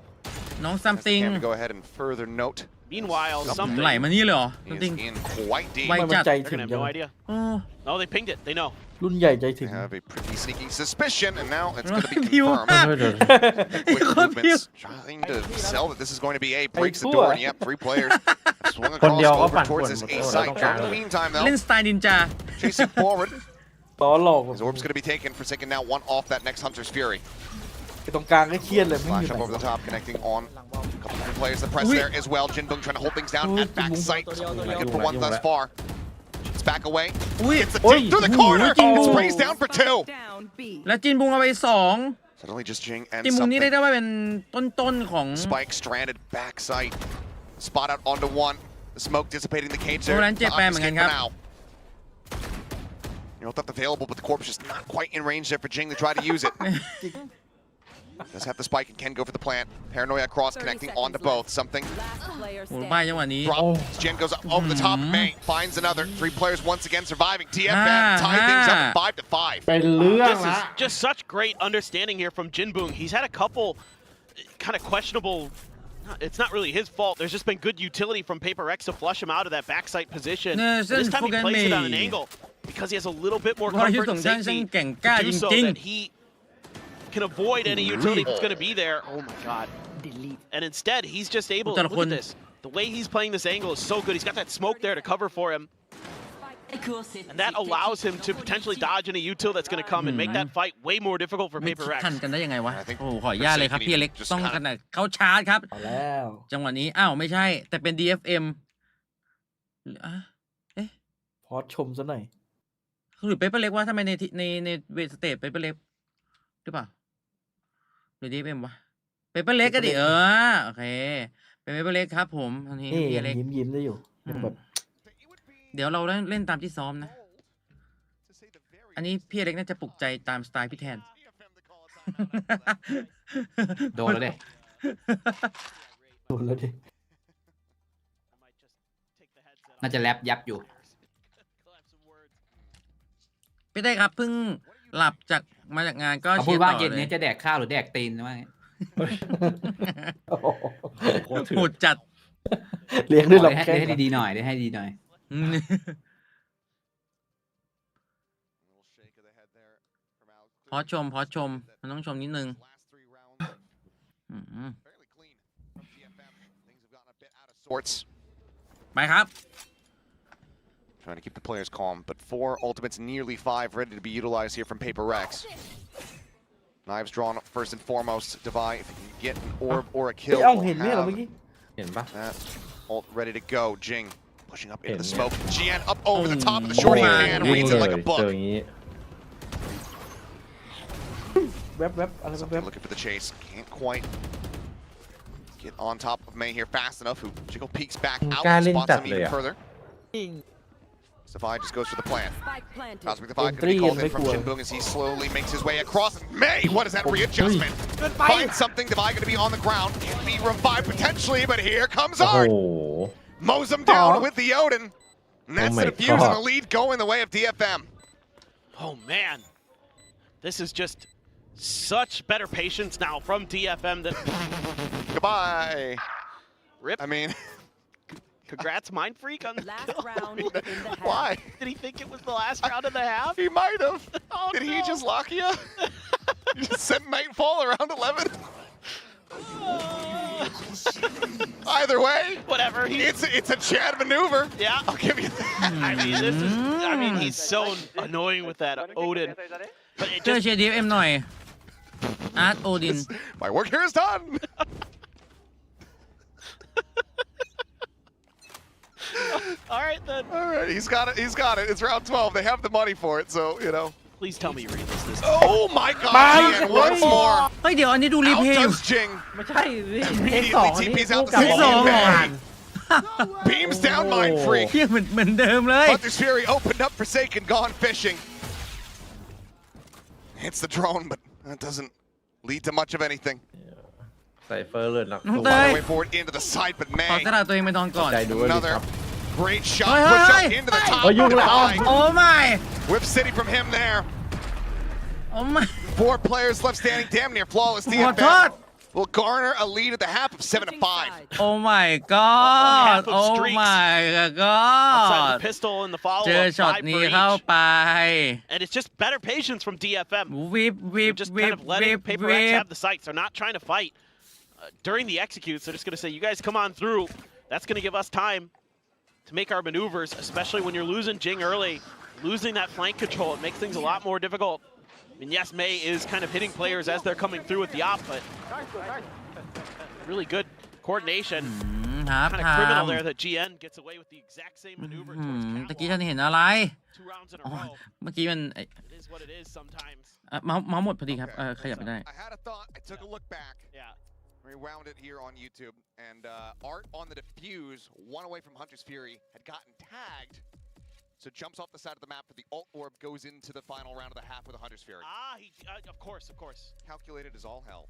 น้อง something Can we go ahead and further note? Meanwhile, ไหล something มานี่เลยเหรอ He is something in quite deep. ไว มัน จัด ใจ they're ถึง gonna have จัง no idea. เออ No, they pinged it. They know. รุ่นใหญ่ใจถึง They have a pretty sneaky suspicion, and now it's going to be พิว confirmed. มาก Quick คนพิว movements, trying to sell that this is going to be A. Breaks the door, and yep, 3 players swung คน across เดียวก็ over ปั่น towards ป่วน this หมด A ตัว site. ต้องการ In the meantime, เล่น though, สไตล์นินจา chasing forward. ล้อหลอก His orb's going to be taken, forsaken now 1 off that next Hunter's Fury. ไปตรงกลางก็เครียดเลยไม่อ Flash ยู่ up ไหน over the top, connecting on. A couple different players, the press there as well. Jinbung trying to hold things down at back sight. Good for 1 thus far. It's back away. อุ้ย It's the dig through the corner. Sprays down for 2. Down B. แล้วจินบุงเอาไป2 Suddenly just Jing and จินบุงนี่ something. เรียกได้ว่าเป็นต้นของ Spike stranded back sight. Spot out onto 1. The smoke dissipating the cage there. โรแลนด์เจ็บไปเหมือนกันครับ Now. You know, theft available, but the corpse just not quite in range there for Jing to try to use it. Does have the spike and can go for the plant. Paranoia cross connecting onto both. Something. Last player โอ้ standing. บ้าจังหวะนี้ Drop. Jen goes up over the top. May finds another. 3 players once again surviving. DFM tie things up at 5-5. เป็นเรื่อง This ละ is just such great understanding here from Jinbung. He's had a couple kind of questionable. It's not really his fault. There's just been good utility from PRX to flush him out of that backside position. Yes, This time he forget plays it on an me. angle because he has a little bit more วรยุท comfort ธ์ and สงช่าง safety แก่งกล้า to จ do so ริง that he can avoid any utility that's going to be there. Oh my god. And instead, he's just able to look at this. The way he's playing this angle is so good. He's got that smoke there to cover for him. And that allows him to potentially dodge any util that's going to come and make that fight way more difficult for ๆไม่คิด PRX. ทันกันได้ยังไงวะ โอ้ขออนุญาตเลยครับพี่อเล็กต้องขนาดเขาชาร์จครับ เอาแล้ว จังหวะนี้อ้าวไม่ใช่ แต่เป็น DFM อ่ะ พอชมซะหน่อย หรือเปเปอร์เล็กว่าทำไมในเวทสเตทเปเปอร์เล็กหรือเปล่าหรือ DFM วะเปเปอร์เล็กก็ดิโอเคเป็นเปเปอร์เล็กครับผมอันนี้ นี่ พี่ ยั อง เล็ก ยิ้มได้อยู่ยังแบบ เดี๋ยวเราเล่นตามที่ซ้อมนะ อันนี้พี่อเล็กน่าจะปลุกใจตามสไตล์พี่แทน โดนแล้วเด้ โดนแล้วดิ น่าจะแรปยับอยู่ พี่เต้ครับเพิ่งหลับมาจากงานก็ เขาพูดว่าเย็นนี้จะแดกข้าวหรือแดกตีนว่าไง โหดจัด เลี้ยงด้วยลำ ได้ แข้ง ให้ดีๆหน่อยได้ให้ดีหน่อย พอชมมันต้องชมนิดนึงไปครับ Trying to keep the players calm, but 4 ultimates, nearly 5, ready to be utilized here from PRX. Knives drawn first and foremost. Devi, if you can get an orb or a kill, เอ้า will เห็นไหมเหรอเมื่อกี้ เห็นปะ that ult ready to go. Jing pushing up into the Yeah. smoke. Jian up over the top of the shorty and ยิง reads เล it ย like a เจอ book. อย่างนี้ แวบอะไรแวบ Looking for the chase. Can't quite get on top of May here fast enough. Who Jiggle peeks back out กล้า and เล่น spots จัด him เลย even อ่ะ further. Defi just goes for the plan. Spike planted. Cosmic Defi going to be called in from Jinbung as he slowly makes his way across. May, what is that readjustment? Finds something. Defi going to be on the ground. Can be revived potentially, but here comes โอ้โห Art. Mows him down with the Odin. And that's Oh the my defuse and God. the lead going the way of DFM. Oh man, this is just such better patience now from DFM than Goodbye. Rip. I mean, Congrats, Mind Freak, on the Last kill. round in the half. why? Did he think it was the last round of the half? He might have. Oh, Did he no. just lock you? You just sent Nightfall around 11. Either way, Whatever. it's a Chad maneuver. Yeah. I'll give you that. I mean, this is. I mean, he's so annoying with that Odin. But it เจอ just เชียร์ DFM หน่อย อาร์ตโอดิน My work here is done. All right then. All right, he's got it. He's got it. It's round 12. They have the money for it, so you know. Please tell me you read this. Oh my God! And once more. เฮ้ยเดี๋ยวอันนี้ดูรีเพย์อยู่ Outdoes Jing. ไม่ใช่เทค Immediately สองนี่ TP's คู่ out กับ the สอง second เหรอ bag. Beams down Mind Freak. เฮียเหมือนเดิมเลย Hunter's Fury opened up Forsaken, gone fishing. Hits the drone, but that doesn't lead to much of anything. ใส่เฟอร์เลยนะ น้อง The เต้ย way forward into the side, but ขอ May. กระดาษตัวเองไปนอนก่อน ใจดูด้วยดิ Another ครับ great shot. Hey, Push hey, up into the top. ยุ่งแล้ว โอ้ my Whip City from him there. โอ้ my Four players left standing, damn near flawless. ขอโทษ DFM will garner a lead at the half of 7-5. โอ้ my god Half of โอ้ streaks. my Outside god the pistol and the เจอ follow-up. ช็อต 5 นี้ for เข้า each. ไป And it's just better patience from DFM. วิบวิบ Just วิ kind บ of วิ letting บ Paper วิ X บ have the sights. They're not trying to fight. During the executes, they're just going to say, you guys come on through. That's going to give us time to make our maneuvers, especially when you're losing Jing early. Losing that flank control, it makes things a lot more difficult. And yes, May is kind of hitting players as they're coming through with the op, but really good coordination. ครับ Kind of ถาม criminal there that GN gets away with the exact same maneuver อื towards มตะกี้ Catwalk. ฉันเห็นอะไร 2 rounds in a อ๋อ row. เมื่อกี้มันไอ้ It is what it is sometimes. เมาส์หมดพอดีครับขยับไม่ได้ I had a thought. I took a look back. Yeah. Rewound it here on YouTube. And Art on the defuse, one away from Hunter's Fury, had gotten tagged. So jumps off the side of the map for the ult orb, goes into the final round of the half with a Hunter's Fury. Of course. Calculated as all hell.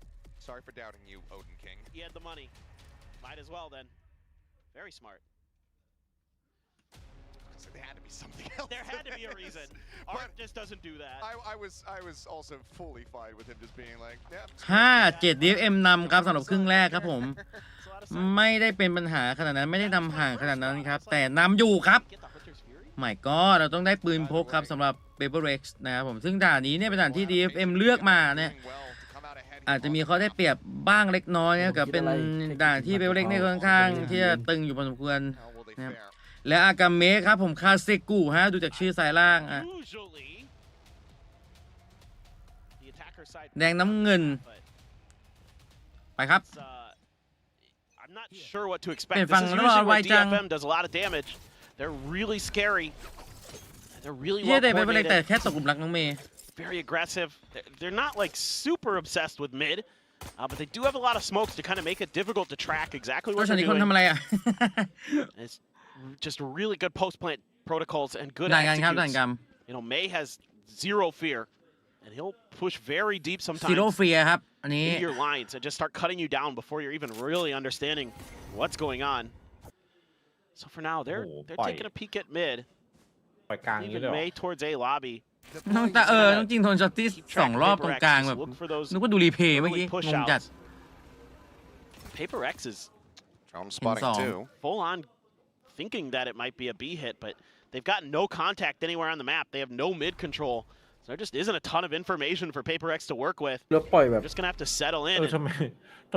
Sorry for doubting you, Odin King. He had the money. Might as well then. Very smart. So there had to be something else. There had to be a reason. Art just doesn't do that. I was also fully fine with him just being like, yeah. 5-7 DFM นำครับสำหรับครึ่งแรกครับผม ไม่ได้เป็นปัญหาขนาดนั้นไม่ได้นำห่างขนาดนั้นครับ แต่นำอยู่ครับ My God เราต้องได้ปืนพกครับสำหรับ PRX นะครับผมซึ่งด่านนี้เนี่ยเป็นด่านที่ DFM เลือกมาเนี่ยอาจจะมีข้อได้เปรียบบ้างเล็กน้อยนะครับกับเป็นด่านที่ PRX เนี่ยค่อนข้างที่จะตึงอยู่พอสมควรนะครับและอากาเมะครับผมคาเซกุฮะดูจากชื่อสายล่างอ่ะแดงน้ำเงินไปครับ I'm not sure what to expect. Hey, This is Fang, usually Wai where Chang. DFM does a lot of damage. They're really scary. They're really เยี่ย well แต่ไม่เป็นไรแต่ coordinated. แค่ตกหลุมรักน้องเมย์ Very aggressive. They're not like super obsessed with mid, but they do have a lot of smokes to kind of make it difficult to track exactly ก็ what ฉัน they're นี่คนทำ doing. อะไรอ่ะ It's just really good post-plant protocols and good ด่านกันครับด่าน executes. กัน You know, May has zero fear, and he'll push very deep ซี sometimes โร่เฟียครับอันนี้ into your lines and just start cutting you down before you're even really understanding what's going on. So for now, they're taking a peek at mid. ปล่อยกลางนี้เลย Even เหรอ May towards A lobby. น้องน้องจริงโทนช็อตที่2 รอบตรงกลางแบบนึกว่าดูรีเพย์เมื่อกี้งงจัด Paper X is Drone spotting too. full on thinking that it might be a B hit, but they've got no contact anywhere on the map. They have no mid control. So there just isn't a ton of information for Paper X to work with. แล้วปล่อยแบบ They're just gonna have to settle in. ทำ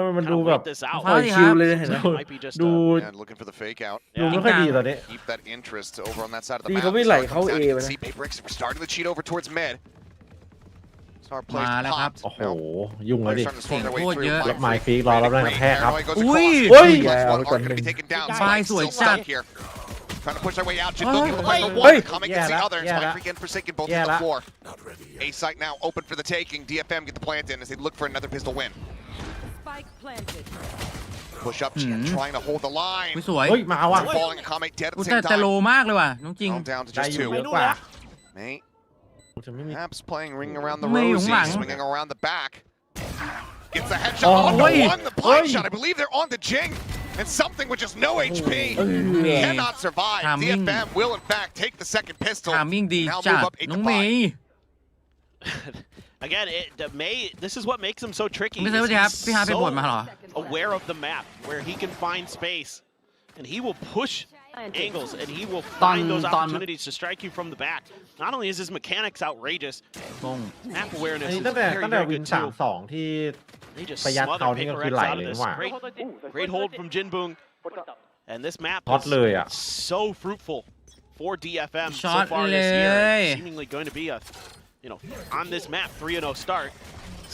ไมมัน kind ดู of แบบ wait this out. ปล่อยชิวเลยเห็นไหม Might be just ดู And looking for the fake out. ดูไม่ค่อยดีตอนนี้ Keep that interest over on that side of the ดี map. เขาไม่ไหล Star เข้า comes A out. You ไป can นะ see PaperX are starting to cheat over towards mid. Star plays มาแล้วครับ popped. โอ้โห ยุ่งแล้ว Players ดิ starting to swarm their way Ôi, through. nhớ. Mind แล้ว Mike Freak, Freak รอรับแรงก Great ระแทกครับ paranoia goes อุ้ย across. เฮ้ย Plus เอา one ไป arc ก่อนห gonna นึ่ง be taken down. Bye, Spike still Sủi stuck chặt. here. Trying to push their way out. Just Ôi, looking to find the ôi. one. Coming Yeah, against the that- other. yeah, Spike that- Freak and Forsaken both yeah, on the that- floor. Not ready A yet. site now open for the taking. DFM get the plant in as they look for another pistol win. Spike planted. Push up, Chen trying to hold the line. อุ๊ยสวย เฮ้ย มาว่ะ Falling and Kame dead at อุ๊ the ยแต่ same แต่โล time. มากเลยว่ะน้องจริง Calm down to ได้ just อยู่ two. เยอะกว่า Mate, จะไม่มี perhaps playing ring around the Mày rosy, hổng lẳng. swinging around the back. Gets the headshot Oh, on the ôi. one, the blind Ôi. shot. I believe they're on the Jing. And something with just no HP. Cannot survive. Timing. DFM will in fact take the second pistol. ทามิ่งดี Now จั move ด up 8 น้อง to เม 5. ย์ Again, May. This is what makes him so tricky. ไม่ใช่ว่า is จะครับ he's พี่ฮาร์ดไป so บทมาเหรอ aware of the map where he can find space, and he will push angles, and he will find those opportunities to strike you from the back. Not only is his mechanics outrageous, ตรง map อัน awareness นี้ is ตั้งแต่ very, ตั้งแต่ very วิน good สาม too. สองที่ They just ประหยัด smother เขานี่ก็ Paper คือ X ไหล out เล of ย this. ว่ะ Great hold from Jinbung, and this map ช็อต is เลยอ่ะ so fruitful for DFM so Shot far this year. leh. It's seemingly going to be a, on this map 3-0 start.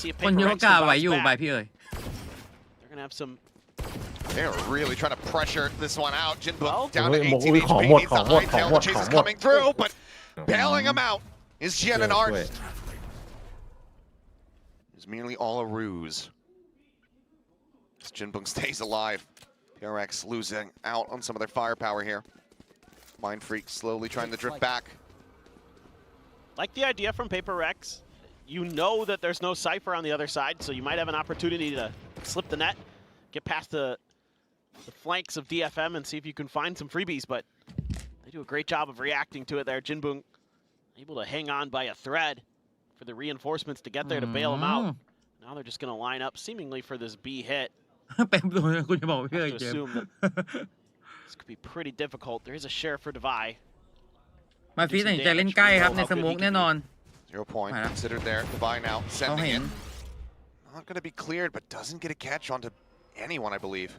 See if คน Paper เย X อะ can กาไหว bounce อยู่ back. ไปพี่เอ๋ย They're gonna have some They're really trying to pressure this one out. Jinbuk down to 18 ของ HP. หมด Needs ข the องหมด high ของ tail. หม The ด chase ของ is หมด coming through, but bailing him out is Jian and Art. ช่วย It's merely all a ruse. As Jinbuk stays alive. PRX losing out on some of their firepower here. Mind Freak slowly trying to drift back. Like the idea from PRX. You know that there's no Cypher on the other side, so you might have an opportunity to slip the net, get past the flanks of DFM and see if you can find some freebies, but they do a great job of reacting to it there. Jinbuk able to hang on by a thread for the reinforcements to get there to bail him out. Now they're just going to line up seemingly for this B hit. เป็นตัวคุณจะบอกพี่ I เลย have เจ to ม assume that this could be pretty difficult. There is a share for Devi. มาฟีตัดสินใจเล่นใกล้ครับในสโมกแน่นอน 0 point considered there. Divine now เขา sending เห็น in. Not going to be cleared, but doesn't get a catch onto anyone, I believe.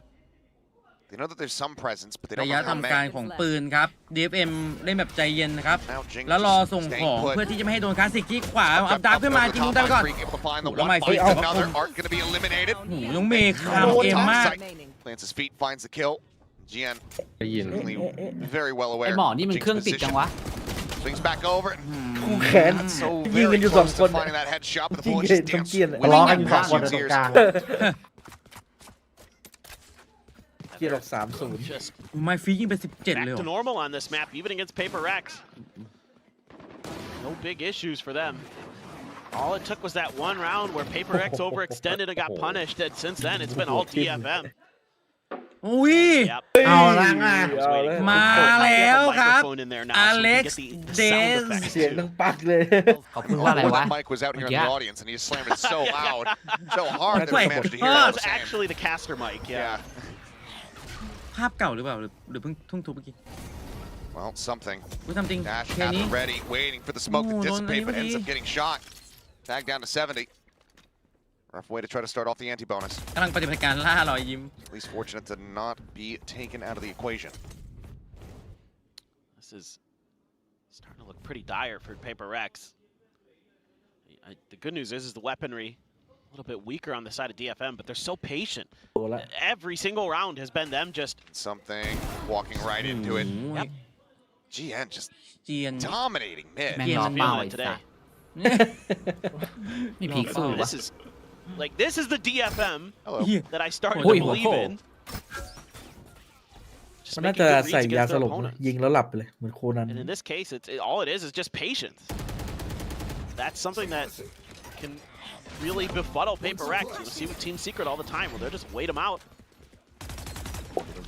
They know that there's some presence, but they ระ don't ยะ know how ทำการ many. ของปืนครับ DFM เล่นแบบใจเย็นนะครับ Now Jing แล้วรอ just ส่ง staying ของ put. เพื่อที่จะไม่ให้โดนคลาสสิกที่ขวาอัพดาร์ขึ้นมาจริงได้ไปก่อน Freak able to find the แล้ว one ไม่ fight. เอา Another Art going to be eliminated. โอ้โหน้องเมย์คามเกมมาก Plants his feet, finds the kill. Jian ได้ยิน certainly very well ไอ aware. หมอนี่มัน Jing's เครื่องติดจังวะ position. Swings back over. คู่แขน Not so ยิง very กันอยู่สอง close ค to น finding that headshot, but the ยิง bullet เห็น just ต้อง damps เกียน whizzing ทะเลาะกันอยู่สอง past คน Jing's ตรง ears. กลางเกียร์หลอก3-0 Just มาฟียิงไป17 back เลยเหร to อ normal on this map, even against PRX. No big issues for them. All it took was that one round where PRX overextended and got punished, and since then it's been all DFM. อุ้ย Yep. เอาละไง มาแล้วครับ Microphone in there now, อ so we เล็ can ก get ซ์ the เด sound ส effects เสียง too. ดังปักเลย ขอบคุณว่าอะไร When วะ that mic was out here in เมื่อ the กี้ audience, and he just slammed it so loud, so hard that we Wait, managed to hear That all was the same. actually the caster mic, yeah. Yeah. ภาพเก่าหรือเปล่าหรือเพิ่งทุ่งทุบเมื่อกี้ Well, something. กูทำจริง Dash แค่ at นี้ the ready, waiting for the smoke to Oh, dissipate, but don't ends up leave. getting shot. Tag down to 70. Rough way to try to start off the anti-bonus. กำลังปฏิบัติการล่ารอยยิ้ม At least fortunate to not be taken out of the equation. This is starting to look pretty dire for PRX. The good news is the weaponry a little bit weaker on the side of DFM, but they're so patient. โอ้ละ Every single round has been them just Something walking right into it. โอ้ย GN just เจียน dominating mid. แม่ง เกียร์ รอ มัน เป้า feeling ไอ้ it สั today. สไม่พีคสู้วะ This is the DFM Hello. that I started Oh, to oh, believe oh. in. Just มันน่า making จะ good ใส่ reads ยา against ส their ลบ opponents. ยิงแล้วหลับไปเลยเหมือนโคนัน And in this case, all it is just patience. That's something that can really befuddle PRX. You see with Team Secret all the time, where they'll just wait them out.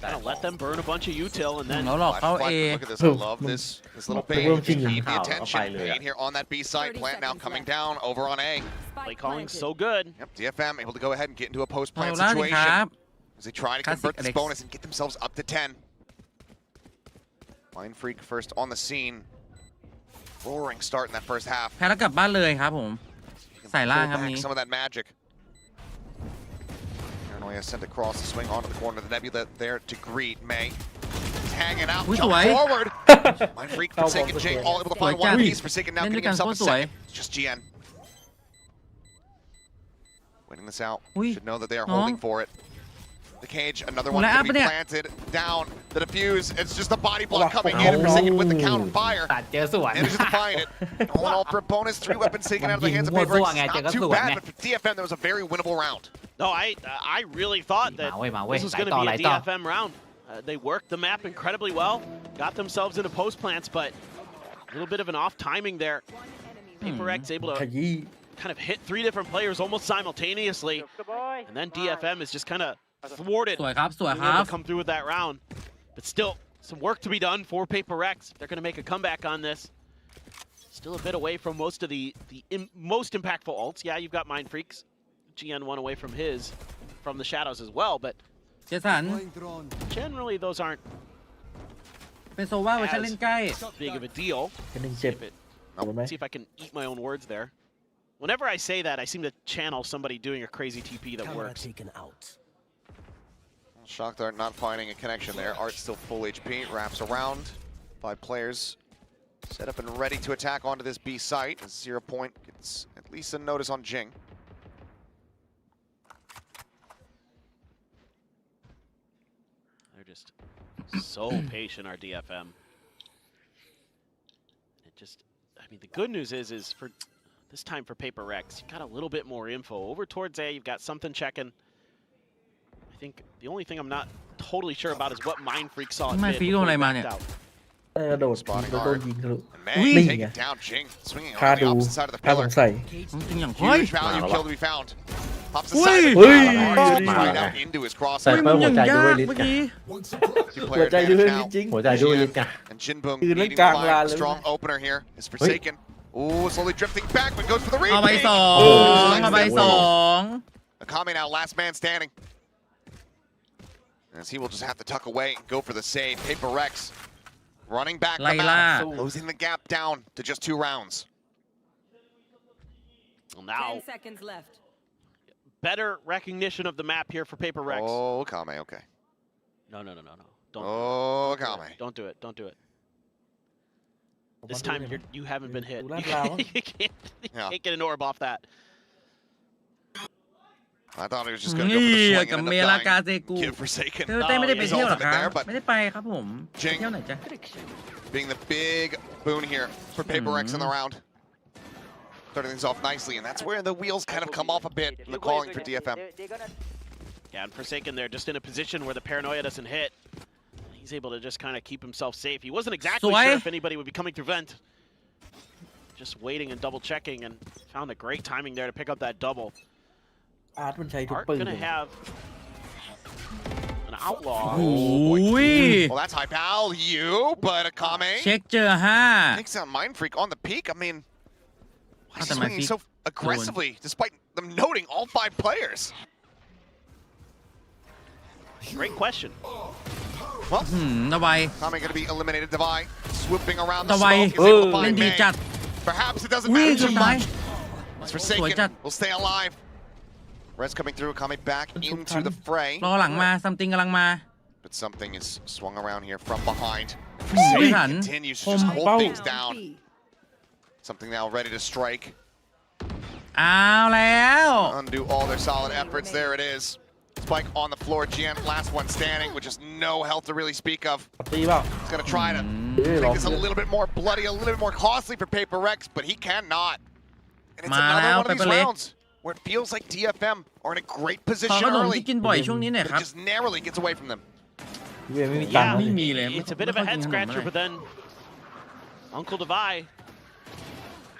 Kind of let them burn a bunch of util and then แล้วหลอกเข้า Flash, เอ look at this. I love this little Look, page. we're looking Keep the at- attention I'll paid here on that B site. 30 Plant now seconds coming left. down over on A. play calling so good. Yep, DFM able to go ahead and get into a เอา post-plant ล่าดิค situation รับ as they try to Classic convert this Alex. bonus and get themselves up to 10. Mind Freak first on the scene. Roaring start in that first half. แพ้แล้วกลับบ้านเลยครับผม Can ใส่ล่าง pull ครับ back นี้ some of that magic. Paranoia sent across the swing onto the corner of the Nebula there to greet May. He's hanging out, Ui, jump sủi. forward. Mind Freak, Forsaken Jake, all able to find Sủi one chặt. piece. Forsaken now Lên getting với càng himself a có sủi. second. It's just GN. Waiting this out. Ui. Should know that they are Nó. holding for it. The cage, another one Lại gonna áp be bên nè. planted down. The defuse, it's just a body block Ủa, coming phải in. không? Forsaken with the counter fire. ตัดเจอสวน Manages to find it. All in all for a bonus. 3 weapons taken out of the hands of Mình PRX. muaไง Not เจอก็ too สวน bad, ไง but for DFM, that was a very winnable round. No, I really thought that มาเว้ย this was ไหล going ต่อ to ไหล be a ต่อ DFM round. They worked the map incredibly well, got themselves into post plants, but a little bit of an off timing there. PRX able ข to ยี้ kind of hit 3 different players almost simultaneously, and then DFM is just kind of thwarted สวยครับ สวย being ครั able บ to come through with that round. But still, some work to be done for PRX. They're going to make a comeback on this. Still a bit away from most of the most impactful ults. Yeah, you've got Mind Freaks. GN one away from from the shadows as well, but เจสัน generally those aren't เป็นโซว่าเวอร์ชันเล่นใกล้ big of a deal. เป็นหนึ่งเจ็บ I'll see if I can eat my own words there. Whenever I say that, I seem to channel somebody doing a crazy TP that works. Shockdart not finding a connection there. Art still full HP, wraps around. 5 players set up and ready to attack onto this B site. 0 point gets at least a notice on Jing. They're just so patient, our DFM. It just, I mean, the good news is for this time for PRX, you got a little bit more info. Over towards A, you've got something checking. I think the only thing I'm not totally sure about is what Mind Freak saw at mid before he backed out. โดดโดนยิงทะลุ May take it down. Jing swinging ค่า on the ดู opposite side of the ค่าส pillar. งสัย จริงอย่างเฮ้ย Huge value kill to be found. Pops เฮ้ย aside. เฮ้ย Right out into his cross. ใส่เพิ่มหัวใจด้วยลิส เมื่อ ต์ กี้ หัวใจด้วยจริง หัวใจด้วยลิสต์ไง And Jinbungยืนเล่น needing กลาง to ลาน find เล a ย strong opener here. Is Forsaken. Ooh, slowly drifting back, but goes for the เอาไป repeat. สอง เอาไปสอง Akame now last man standing. As he will just have to tuck away and go for the save. PRX running back the map, closing the gap down to just 2 rounds. Well, now 10 seconds left. better recognition of the map here for PRX. Oh, Akame, okay. No. Don't. Oh, Akame. Don't do it. Don't do it. This time you haven't been hit. You can't get an orb off that. I thought he was just going to go for the swing กับ and เม end ลา up กา dying. เซกู Give Forsaken เธอเต้ไม่ได้ไป his เที่ยวหรอ ultimate คะ there, but ไม่ได้ไปครับผมไปเที่ยวไหนจ๊ะ being the big boon here for PRX in the round. Starting things off nicely, and that's where the wheels kind of come off a bit in the calling for DFM. Yeah, and Forsaken there just in a position where the paranoia doesn't hit. He's able to just kind of keep himself safe. He wasn't exactly sure if anybody would be coming through vent. Just waiting and double checking, and found a great timing there to pick up that double. อาร์ตมันใช้ทุก Art ปืน gonna have an outlaw. Well, that's high value, but Akame เช็คเจอ5 takes out Mind Freak on the peak. I mean, why is he Mind swinging Freak so aggressively, despite them noting all 5 players? Great question. Well, ตะไว Akame going to be eliminated. Devi swooping around ตะ the ไว smoke. Is able to เล่น find ดี May. จัด Perhaps it doesn't อุ้ย matter สุ too ดท้าย much. It's สวย Forsaken จัด will stay alive. Res coming through. Akame back into the fray. รอหลังมาซัมติงกำลังมา But something is swung around here from behind. ไม่ทัน Continues to คม just hold things down. Something now ready to strike. เอาแล้ว Undo all their solid efforts. There it is. Spike on the floor. Gian, last one standing, with just no health to really speak of. ตีเปล่า He's going to try to make this a little bit more bloody, a little bit more costly for PRX, but he cannot. And it's another one of these rounds where it feels like DFM are in a great ขอ position ขนม early, ที่กินบ่อยช่วงนี้หน่อย but ครับ it just narrowly gets away from them. เวียไม่มีตังค์ Yeah, ไม่มีเลย it's a bit of a head scratcher, but then Uncle Devi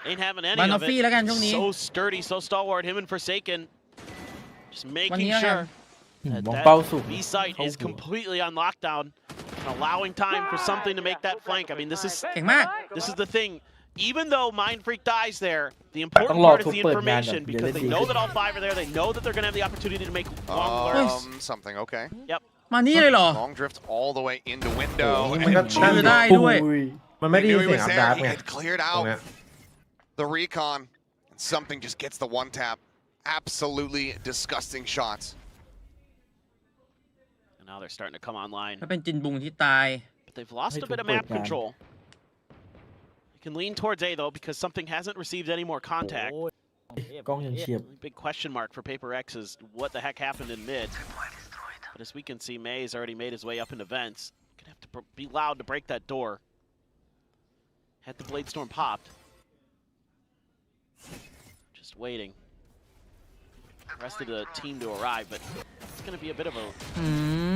ain't having any บานอ of ฟฟี่ it. แล้วกันช่วงนี้ So sturdy, so stalwart. Him and Forsaken just makingวันนี้ sure มองเป้าสูง B site is completely on lockdown, and allowing time for something to make that flank. I mean, this is เก่งมาก the thing. Even though Mind Freak dies there, the important ต้องรอ part is ทุก the เปิดงานก่อน information เดี๋ยว because เล่น they ดี know that all 5 are there. They know that they're going to have the opportunity to make long lurks. Something, okay. Yep. มานี่เลยเหรอ Long drift all the way into window. มันก็ And นั่ง Gee, ได้ด้วย มันไม่ได้ he ยิน knew he เสียง was อัพ there. ดาร์ He ไง had cleared ตรง out เนี้ย the recon. And something just gets the one tap. Absolutely disgusting shots. And now they're starting to come online. ถ้าเป็นจินบุงที่ตาย But they've lost a bit of map control. They can lean towards A though because something hasn't received any more contact. กล้องยังเฉียบ Big question mark for PRX is what the heck happened in mid. But as we can see, May has already made his way up into vents. Gonna have to be loud to break that door. Had the Blade Storm popped. Just waiting. The rest of the team to arrive, but it's gonna be a bit of a อื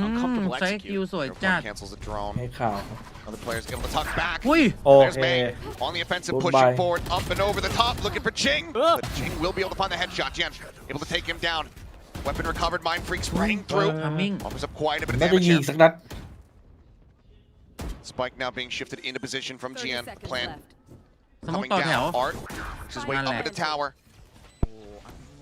ม uncomfortable ใช้คิว execute. สวยจัด Cancels the drone. ให้ข่าว Other players able to tuck back. อุ้ย โอ There's เค May on the offensive, Goodbye. pushing forward, up and over the top, looking for Ching. But Ching will be able to find the headshot. Jian able to take him down. Weapon recovered. Mind Freaks running through. Coming. Offers up quite a bit of น่าจะ damage ยิง here. สักนัด Spike now being shifted into position from 30 Jian. seconds Plan left. สมอง coming ต่อแถว down. Art makes his way up into tower.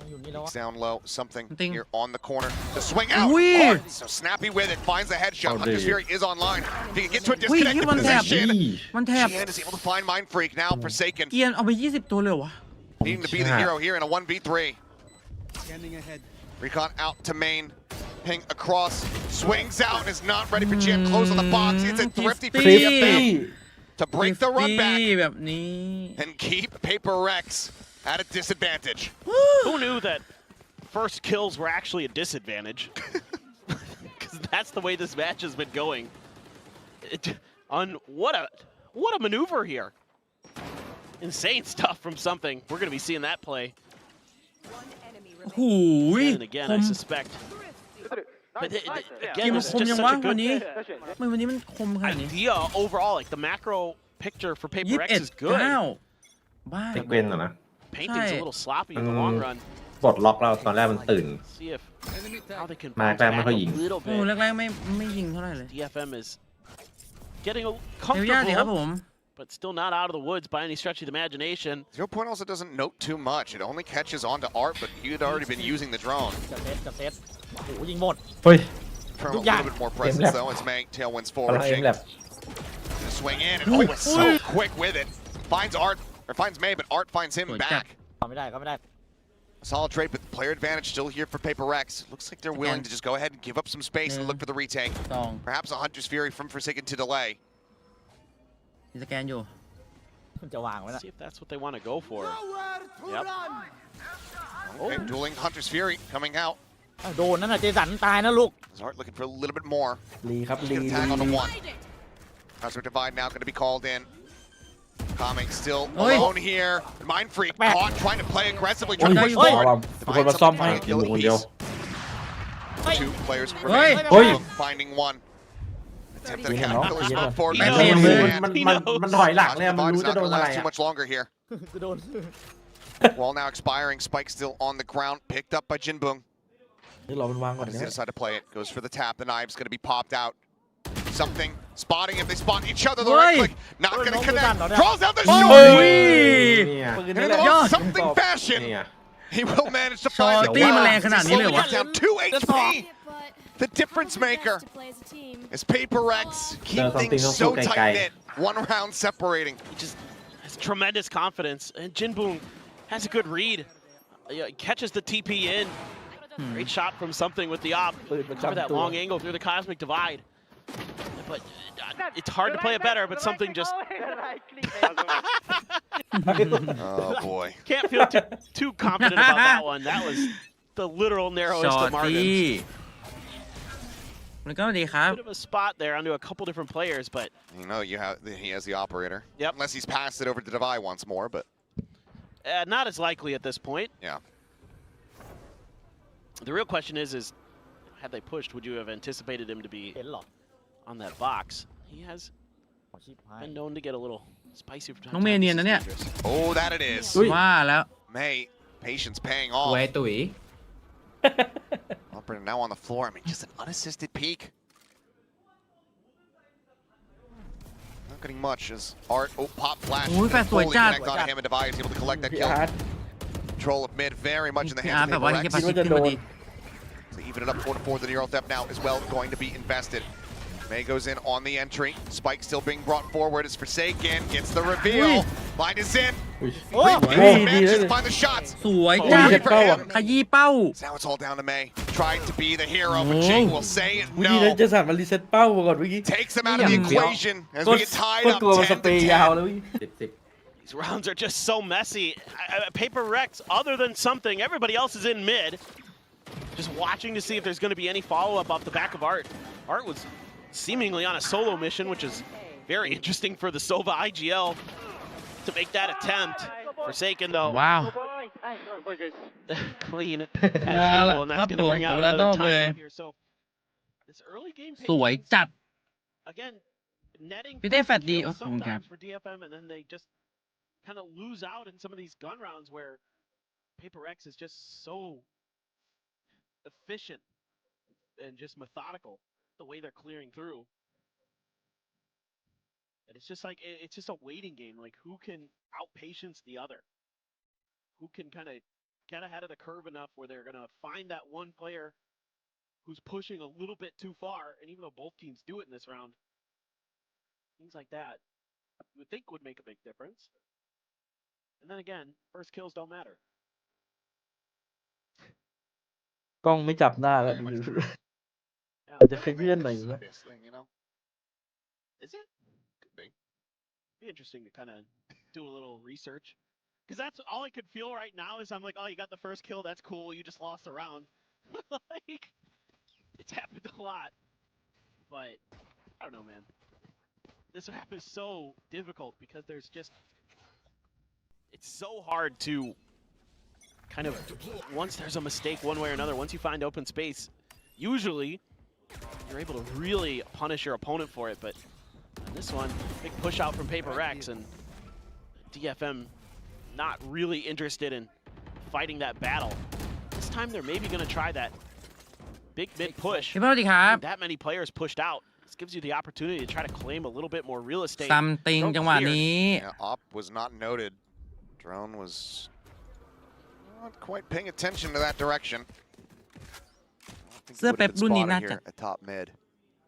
อยู่นี่แล้ว He's down low. Something Something. here on the corner. The swing out. Ui. Art, so snappy with it. Finds the headshot. Oh, Hunter's dude. Fury is online. If he can get to a อุ้ย disconnected มันแถบ position. มันแถบ Jian is able to find Mind Freak now. Forsaken. เกียนเอาไป 20 ตัวเลยเหรอวะ Needing to be the hero here in a 1v3. Recon out to main. Ping across. Swings out and is not ready for Jian. Close on the box. It's a thrifty for คริป DFM ปี้ to break the run back แบบนี้ and keep PRX at a disadvantage. Who knew that first kills were actually a disadvantage? Because that's the way this match has been going. What a maneuver here. Insane stuff from something. We're going to be seeing that play. โอ้โห And again, ค I ม suspect. But เก again, ม this is คม just ยัง such วะ a วัน good นี้ทำไมวันนี้มันคมขนาดนี้ idea overall. Like the macro picture for Paper X is good. 21-9 บ้า เด็กเว้นเหรอนะ Painting's a little sloppy in the long run. ปลดล็อกเราตอนแรกมันตื่น See if how they can มา bounce แรกไม่ back ค่อย a ยิง little โอ้ bit. แรกๆไม่ยิงเท่าไหร่เลย DFM is getting a เดี๋ยวยากดีครับผ comfortable, ม but still not out of the woods by any stretch of the imagination. 0 also doesn't note too much. It only catches on to Art, but he had already been using the drone. จะเซตโอ้โหยิงหมด เฮ้ย From a little bit more presence though as May tailwinds พ forward. ลังเอ็ม Jing แลบ gonna swing in and oh, it's so quick with it. Finds Art or finds May, but Art finds him back. ก็ไม่ได้ Solid trade, but player advantage still here for Paper X. Looks like they're willing to just go ahead and give up some space and look for the retake. สอง Perhaps a Hunter's Fury from Forsaken to delay. มีสแกนอยู่ จะวางไว้ละ See if that's what they want to go for. Yep. Okay, dueling Hunter's Fury coming out. โดนนั่นน่ะเจสันตายนะลูก Art looking for a little bit more. ลีครับ He's ลี gonna tag on the one. Hazard Divide now going to be called in. Kame still alone here. Mind Freak caught trying to play aggressively, โอ้ trying ย to push ขอ forward. ว่าทุกคนมาซ่อมให้อยู่คนเดียว Two players เฮ้ย remain. เฮ้ย Finding one. Attempted He to knows. kill his He foot knows. forward. He But knows. มันถอยหลังเลยอะ Hazard มัน Divide รู้ is จะ not โด going น to อะไร last too อะ much longer here. จะโดน Wall now expiring. Spike still on the ground. Picked up by Jinbung. นี่รอมันวางก่อน How does เนี่ he ย decide to play it? Goes for the tap. The knive's going to be popped out. Something. Spotting if they spot each other. The right Oi. click. Not going to Oi, connect. no, no, no. Draws out the โอ้ short. ย เนี่ย ปืน And นั่ in นแห the ละ most something เนี่ย fashion, เนี่ย he will manage to find the Shorty kill. มันแรงขนาดนี้เลยวะ Slowly down 2 HP. The difference maker is Paper X. Keep something things else so okay, tight knit. One round separating. He just has tremendous confidence, and Jinboong has a good read. He catches the TP in. Great shot from something with the op. ปืนประ Cover จำ that ตัว long angle through the cosmic divide. But it's hard to play it better, but something just Oh boy. can't feel too confident about that one. That was the literal ช narrowest อ of ต margins. ตี้มันก็ดีครับ Bit of a spot there onto a couple different players, but You know he has the operator. Yep. Unless he's passed it over to Divide once more, but not as likely at this point. yeah. The real question is had they pushed, would you have anticipated him to be เห็นหรอ on that box? He has ขอชิบหาย been known to get a little spicy from time น้องเมย์เนียนนะเนี่ย Oh, that it is. ว่าแล้ว May, patience paying ไว้ off. ตุ๋ย Operator now on the floor. I mean, just an unassisted peek. Not getting much as Art, pop flash. Ooh, and fast fully boy, Chad. connect on him and Divide is able to collect that พี่ kill. อาร์ต Control of mid very much in the พี่ hands อาร์ of ตแบบว่า Paper ที่ X. ปาชิ คิดว่าจะ ขึ้น โด มาน ดี To even it up 4-4, the Neural Theft now as well going to be invested. May goes in on the entry. Spike still being brought forward as Forsaken gets the reveal. Line is in. อุ้ย Repeat ดีดี manages เล to ย find the shots. สวย Oh, จัด he hit เป้าอะ ขยี้เป้า So now it's all down to May. Trying to be the hero, but Oh. Jing will say อุ้ยดีเลย no. เจสันมันรีเซ็ตเป้ามาก่อนเมื่อกี้ Takes him out of the equation as ก็ we get tied ก็ up ตัวมันส 10 to เปรย์ยาว 10. แล้วพี่ These rounds are just so messy. Paper Rex, other than something, everybody else is in mid. Just watching to see if there's going to be any follow-up off the back of Art. Art was seemingly on a solo mission, which is very interesting for the Sova IGL to make that attempt. Forsaken, though. ว้าว Clean. As เอาละ usual, and ครั that's บ going ผ to ม bring out แล้ว another ก็เลย time here. So this early game สวย patience, จัด again, netting พี่เต้แฟดดีโอ้ kills ขอบคุณครับ sometimes for DFM, and then they just kind of lose out in some of these gun rounds where Paper X is just so efficient and just methodical the way they're clearing through. And it's just like it's just a waiting game. Like who can outpatience the other? Who can kind of get ahead of the curve enough where they're gonna find that one player who's pushing a little bit too far, and even though both teams do it in this round, things like that you would think would make a big difference. And then again, first kills don't matter. กล้องไม่จับหน้าแล้ว Yeah, จะเป็นเพื่อนหน่อยนะ Best thing, you know? is it? Could be interesting to kind of do a little research. Because that's all I could feel right now is I'm like, oh, you got the first kill, that's cool, you just lost the round. Like, it's happened a lot. but I don't know, man. This map is so difficult because there's just it's so hard to kind of once there's a mistake one way or another, once you find open space, usually you're able to really punish your opponent for it, but on this one, big push out from PRX and DFM not really interested in fighting that battle. This time they're maybe going to try that big mid push. พี่เพิ่มสวัสดีครับ That many players pushed out. This gives you the opportunity to try to claim a little bit more real estate. ซัมติง Drone จังหวะ cleared. นี้ Op was not noted. Drone was not quite paying attention to that direction. เสื้อเป๊ปรุ่นนี้น่าจะ at top mid.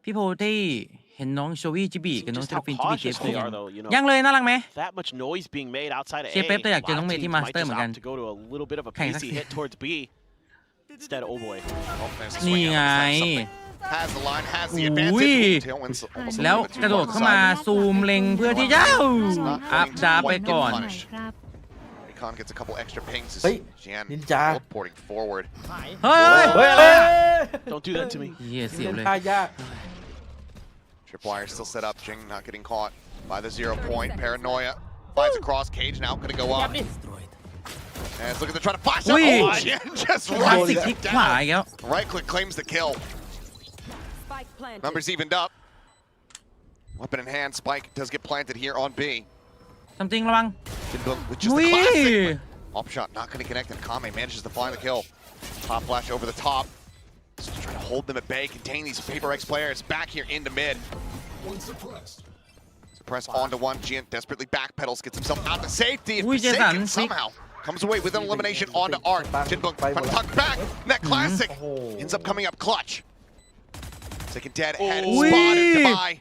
พี่โพที่เห็นน้องโชวี่จิบีกับน้อง Just เซ how ราฟินจิบีเจฟ cautious they are, though, you know. ยังเลยน่ารักไหม That much noise being made outside of A. เชียร์เป๊ปแต่อยาก A เจอน้อง lot เม of ย์ที่ teams มาส might เตอร์ just เหมือนกัน opt to go to a little bit of a แข่งสัก pacey ที hit towards B instead of Oh boy. นี่ไง Has the line, has the อุ้ย advantage. Tailwind's almost a แล้ว little bit กระโด too ด far เข้ามา inside. ซูมเล็งเพื่อที่จะอัพดาไปก่อน Recon gets a couple extra pings as เฮ้ย Jan นินจา teleporting forward. เฮ้ย เฮ้ยอะไร Don't do that to me. เหี้ยเสียวเลย ท่ายาก Tripwire still set up. Jing not getting caught by the 0 point. Paranoia flies across. Cage now gonna go up. And it's looking to try to flash up. Ui. Oh, Jen just คลาส runs สิกที่ it ขวา down. อีกแล้ว Right click claims the kill. Spike planted. Numbers evened up. Weapon in hand. Spike does get planted here on B. ซัมติงระวัง With just อุ้ the ย classic. Off shot not going to connect, and Kame manages to find the kill. Top flash over the top. Just trying to hold them at bay, contain these PRX players back here into mid. Suppress onto one. Giant desperately backpedals, gets himself out to safety. And Ui, Forsaken Jason, somehow comes away with an elimination onto Art. Jinbung trying to tuck back. And that classic ends up coming up clutch. Second dead head Ui. spotted by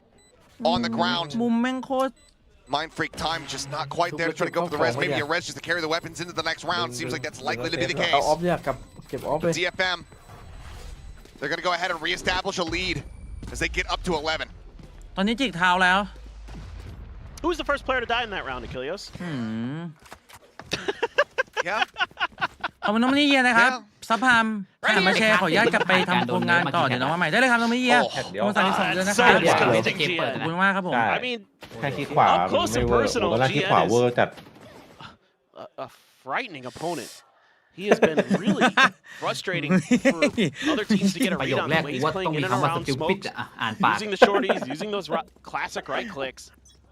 on the ground. มุมแม่งโคตร Mind Freak time just not quite there to try to go for the rest. Maybe a res just to carry the weapons into the next round. Seems like that's likely to be the เอา case. ออฟเนี่ยกับเก็บออฟเลย DFM, they're going to go ahead and reestablish a lead as they get up to 11. ตอนนี้จิกเท้าแล้ว Who was the first player to die in that round, Achilles? Yeah. ขอบคุณน้องมินิเยียนะครับซับพามถ้ามาแชร์ขออนุญาตกลับไปทำโครงงานต่อเดี๋ยวน้องมาใหม่ได้เลยครับน้องมินิเยีย โอ้ ขอบคุณ32 เดือนนะค So รับ discouraging, เกมเปิด ขอบ Gian. คุณมากครับผม ใช่ I mean, แค่คิดขวา Up close ไม่ and เวอร์ personal, ผมว่าคิด GN ขวา is เวอร์จัด a frightening opponent. He has been really frustrating for other teams to get a ประโย read ค on แร the ก way กู he's ว่าต้อ playing ง in มี and คำว่า around สติลปิด smokes, อ่านปาก using the shorties, using those classic right clicks.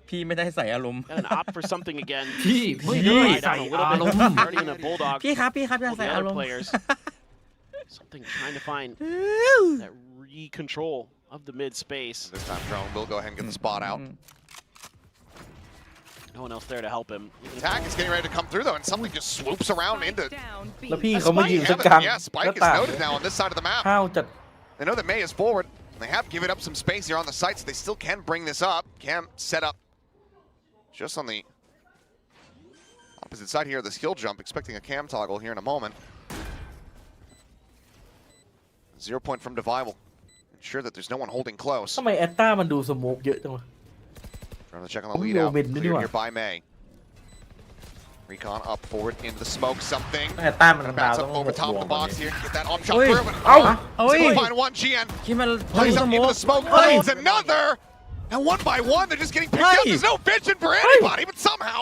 พี่ไม่ได้ใส่อารมณ์ And opt for something again. พี่ไม่ Ride ได้ down ใส่ a little อาร bit มณ์ Guardian and Bulldog. พี่ครับอย่า All ใส่ the อา other รมณ์ players. Something trying to find that re-control of the mid space. This time, Drone will go ahead and get the spot out. No one else there to help him. Attack is getting ready to come through, though, and something just swoops around into. Down B. แล้วพี่เขามายิงสักกลาง Yeah, ห Spike น้า is ต่าง noted now on this side of the map. ข้าวจัด They know that May is forward. They have given up some space here on the site, so they still can bring this up. Cam set up just on the opposite side here of the skill jump, expecting a cam toggle here in a moment. 0 point from Devival. Ensure that there's no one holding close. ทำไมแอตต้ามันดูสโมกเยอะจังวะ Trying to check on the lead Oh, out. mid, Cleared mid, here by May. Recon up forward into the smoke. Something. แอตต้ามันดาว Bats ต้อง up over 6 top ด of วง the กว่า box นี้ here. Get that up shot Oi. through. But Ow. oh, Oi. still find one. GN คิดมัน plays ส up โม into ก the smoke. เฮ้ย Finds another. And one by one, they're just getting picked up. There's no vision for anybody, but somehow.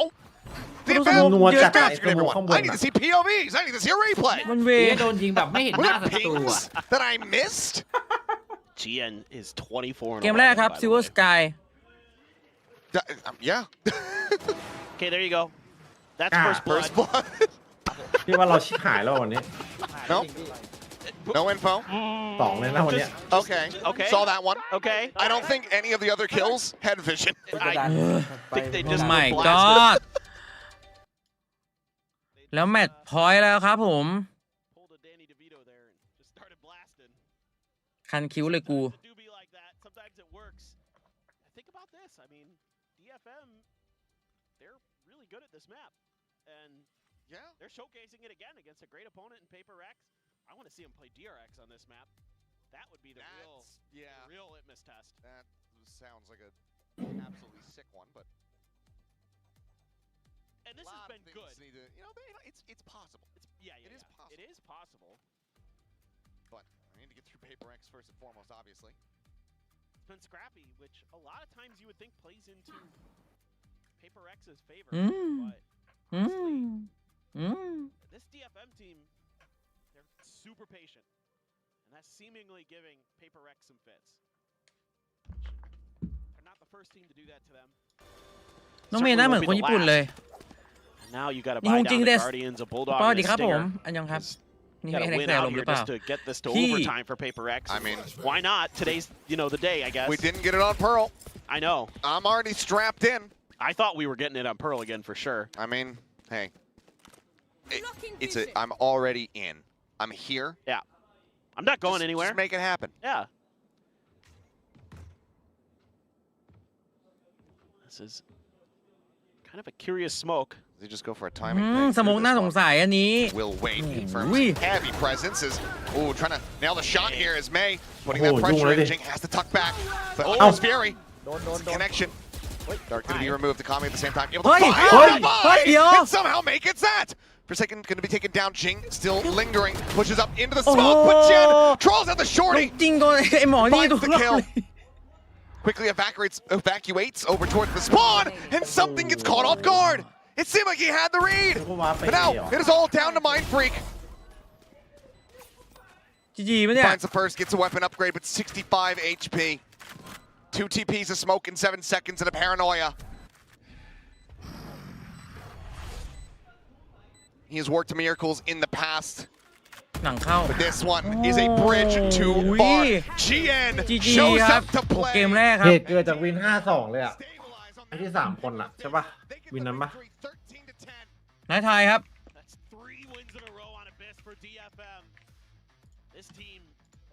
The Those advantage are is just mastered everyone. I need to see POVs. I need to see a replay. มันเว โดนยิงแบบไม่เห็นห Were น้า there ศัตรูอ่ะ pings that I missed? GN is 24. เกมแรกครับ Silver Sky Yeah. Okay, there you go. That's Ah, first blood. First blood. พี่ว่าเราชิบหายแล้ววันนี้ No. No info. สองเลยนะวันเนี้ย Okay. Okay. Saw that one. Okay. I don't think any of the other kills had vision. I think they โอ้ just my were blasted. god แล้วแมตช์พอยต์แล้วครับผม Pulled a Danny DeVito there and just started blasting. คันคิ้วเลยกู Sometimes it do be like that. Sometimes it works. Think about this. I mean, DFM, they're really good at this map. And Yeah. they're showcasing it again against a great opponent in PRX. I want to see them play DRX on this map. That would be the real litmus test. That sounds like a absolutely sick one, but And this has been good. It's possible. It is possible. It is possible. But I need to get through PRX first and foremost, obviously. It's been scrappy, which a lot of times you would think plays into Paper X's favor. But honestly, this DFM team, they're super patient. And that's seemingly giving Paper X some fits. They're not the first team to do that to them. น้องเมย์หน้าเหมือนคนญี่ปุ่นเลย Now you got to buy down the Guardians, a Bulldog, สวัส and ดี a ครับผม Stinger. อันยองครับ นี่ Got ไม่ to เอ็ก win แซล out ลมหรื here อเปล่า just to get this to He- overtime for Paper X. I mean, why not? Today's, the day, I guess. We didn't get it on Pearl. I know. I'm already strapped in. I thought we were getting it on Pearl again for sure. I mean, hey, I'm already in. I'm here. Yeah. I'm not going anywhere. Just make it happen. Yeah. This is kind of a curious smoke. They just go for a timing อืม thing. สโมกน่าสงสัยอันนี้ Will Wait confirms Ooh-wee. heavy presence is trying to nail the shot here as May putting Oh, that pressure doing in. it. Jing has to tuck back. But Oh. almost Fury. Don't. Connection. Dart going to be removed. The Kami at the same time. Able to Hey, fire hey, yo. and somehow make it that. For a second, going to be taken down. Jing still lingering. Pushes up into the smoke. But Jen trolls out the ลู shorty. กจริงโดนไอ้หมอนี่ Finds ทุก the รอบ kill. เลย Quickly evacuates over towards the spawn. And something gets caught off guard. It seemed like he had the read. ก็ว่าไป But now, เหรอ it is all down to Mind Freak. จีๆปะเนี่ย Finds the first, gets a weapon upgrade, but 65 HP. 2 TPs of smoke in 7 seconds and a paranoia. He has worked miracles in the past, หนังเข้า but this one is a bridge too far. GN จี shows ครับ up to 6 เกม play. แรกค เห รับ ตุเกิดจากวิน 5-2 เลยอ่ะไอ้ที่ 3 คนอ่ะ ใช่ปะวินนั้นปะ นายทายครับ That's 3 wins in a row on Abyss for DFM. This team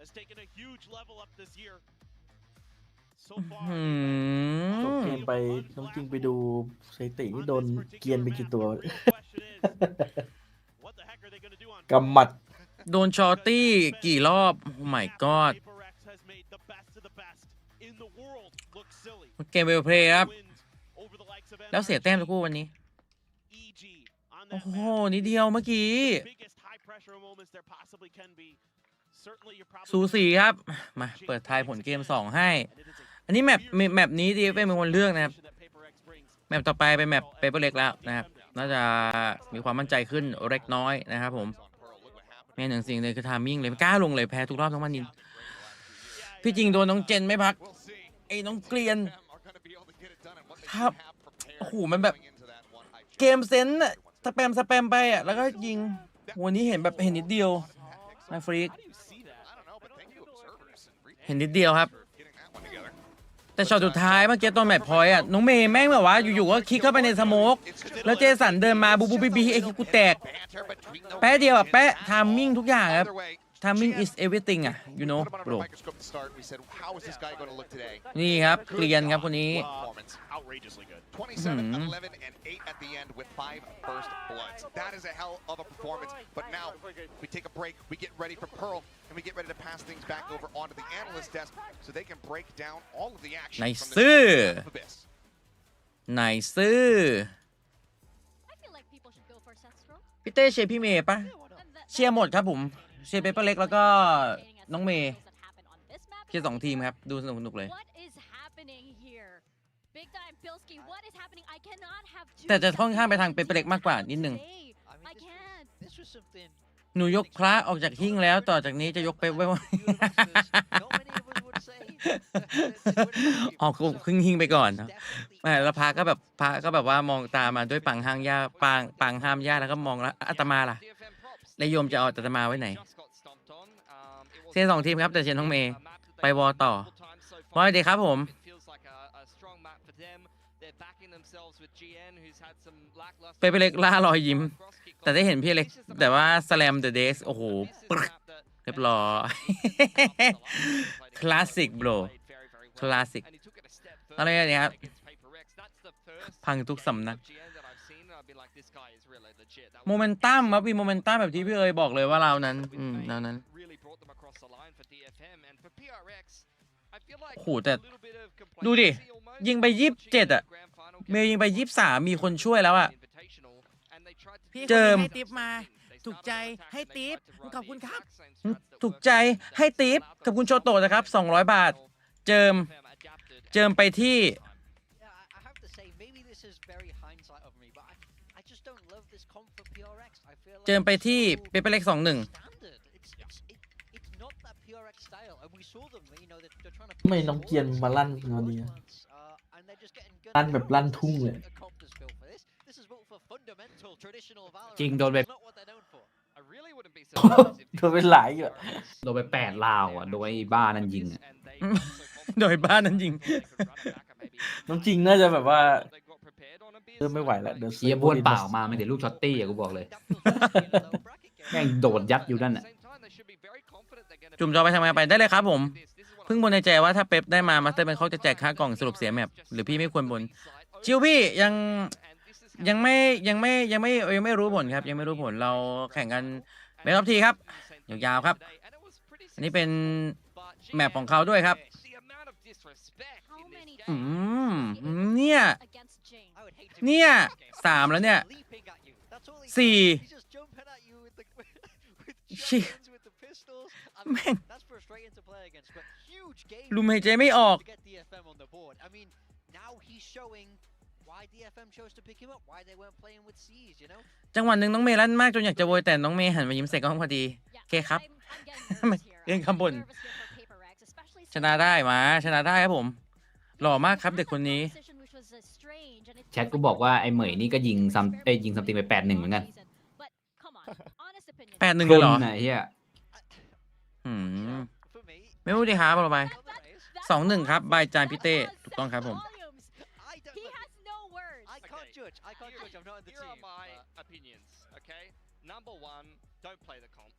has taken a huge level up this year. So far, อื จบ ม เกมไปน้องจริงไปดูสถิตินี่โดนเกรียนไปกี่ตัว the real question is, what the heck are they going to do on กำหมัด โดนชอตตี้กี่รอบ โอ้ my god Paper X has made the best of the best in the world look silly. เกมเวลเพลย์ครับ Wins over the likes of แล้วเสียแต้มทุกคู่วันนี้ EG on โอ้ that โห map. นิดเดียวเมื่อกี้ Biggest high pressure moments there possibly can be. Certainly you're probably สูสีครับ มาเปิดทายผลเกม 2 ให้ อันนี้แมปนี้ DFM เป็นคนเลือกนะครับ แมปต่อไปเป็นแมปเปเปอร์เล็กแล้วนะครับ น่าจะมีความมั่นใจขึ้นเล็กน้อยนะครับผมแม่หนึ่งสิ่งเลยคือทามมิ่งเลยไม่กล้าลงเลยแพ้ทุกรอบทั้งวันนิน พี่จริงโดนน้องเจนไม่พัก ไอ้น้องเกลียนครับโอ้โหมันแบบเกมเซนส์อะสแปมไปอะแล้วก็ยิงวันนี้เห็นแบบเห็นนิดเดียวไอ้ฟรีกเห็นนิดเดียวครับ แต่ช็อตสุดท้ายเมื่อกี้ตอนแมตช์พอยต์อะน้องเมย์แม่งแบบว่าอยู่ๆก็คลิกเข้าไปในสโมกแล้วเจสันเดินมาบูบีไอ้คิกูแตกแป๊ะเดียวอะแป๊ะทามมิ่งทุกอย่างครับ timing is everything อะ you know bro นี่ครับเกลียนครับคนนี้ outrageously good. 27, 11, and 8 at the end with 5 first bloods. That is a hell of a performance. But now we take a break, we get ready for Pearl, and we get ready to pass things back over onto the analyst desk so they can break down all of the action Nice. from the Abyss. ไหนซื้อ I feel like people should go for sets, bro. พี่เต้เชียร์พี่เมย์ปะเชียร์หมดครับผมเชียร์เปเปอร์เล็กแล้วก็น้องเมย์เชียร์2 ทีมครับดูสนุกเลย What is happening here? Big time Pilski, what is happening? I cannot have two แต่จะค่อนข้างไป sets ทางเปเปอร์เล็กมากกว่านิดนึง today. I can't. This was something หนูยกพระออกจากหิ้งแล้วต่อจากนี้จะยกเป๊ปไว้ว่า not many of us would say. ออกครึ่งหิ้งไปก่อนนะแล้วพระก็แบบว่ามองตามาด้วยปังห้ามญาปังห้ามญาแล้วก็มองแล้วอาตมาล่ะแล้วโยมจะเอาอาตมาไว้ไหนเชียร์2 ทีมครับแต่เชียร์น้องเมย์ไปวอต่อสวัสดีครับผมเปเปอร์เล็กล่ารอยยิ้มแต่ได้เห็นพี่เล็กแต่ว่าสแลมเดอะเดสโอ้โหเรียบร้อยคลาสสิกโบรคลาสสิกอะไรเนี่ยครับพังทุกสำนักโมเมนตัมครับมีโมเมนตัมแบบที่พี่เอ๋ยบอกเลยว่าเรานั้นเรานั้นโอ้โหแต่ดูดิยิงไป27อ่ะเมย์ยิงไป23มีคนช่วยแล้วอ่ะเจิม ให้ติ๊บมา ถูกใจให้ติ๊บขอบคุณครับ ถูกใจให้ติ๊บกับคุณโชโตะนะครับ200 บาทเจิม เจิมไปที่ I have to say, maybe this is very hindsight of me, but I just don't love this comp for PRX. I feel like เจิมไปที่เปเปอร์เล็ก2-1 standard. It's not that PRX style, and we saw them. You know, they're trying to. ไม่น้องเกียนมาลั่นวันนี้ลั่นแบบลั่นทุ่งเลย จริงโดนไป โดนไปหลายอยู่อะ โดนไป8 ลาวอ่ะโดยไอ้บ้านั่นยิงอะ โดยบ้านนั้นยิง น้องจริงน่าจะแบบว่าไม่ไหวแล้วเดี๋ยว เสียบ้วนเปล่ามาไม่แต่ลูกช็อตตี้อะกูบอกเลยแม่งโดดยัดอยู่นั่นอ่ะ จุ่มจอไปทำงานไปได้เลยครับผมเพิ่งบนในใจว่าถ้าเป๊ปได้มามาสเตอร์เป็นเขาจะแจกค่ากล่องสรุปเสียแมปหรือพี่ไม่ควรบนชิวพี่ยังไม่รู้ผลครับยังไม่รู้ผลเราแข่งกันเบสออฟทีครับยาวๆครับอันนี้เป็นแมปของเขาด้วยครับเนี่ย3แล้วเนี่ย4ชิแม่งลุมหายใจไม่ออกจังหวะหนึ่งน้องเมย์ลั่นมากจนอยากจะโวยแต่น้องเมย์หันมายิ้มใส่กล้องพอดีโอเคครับเรื่องคำบ่นชนะได้มาชนะได้ครับผมหล่อมากครับเด็กคนนี้แชทกูบอกว่าไอ้เหมยนี่ก็ยิงซัมติงไป8-1เหมือนกัน8-1เลยเหรอไหนเฮียไม่รู้ดิครับต่อไป2-1ครับบายจานพิเต้ถูกต้องครับผม I can't judge. I'm not in the team. Here are my opinions. Okay. Number 1, don't play the comp.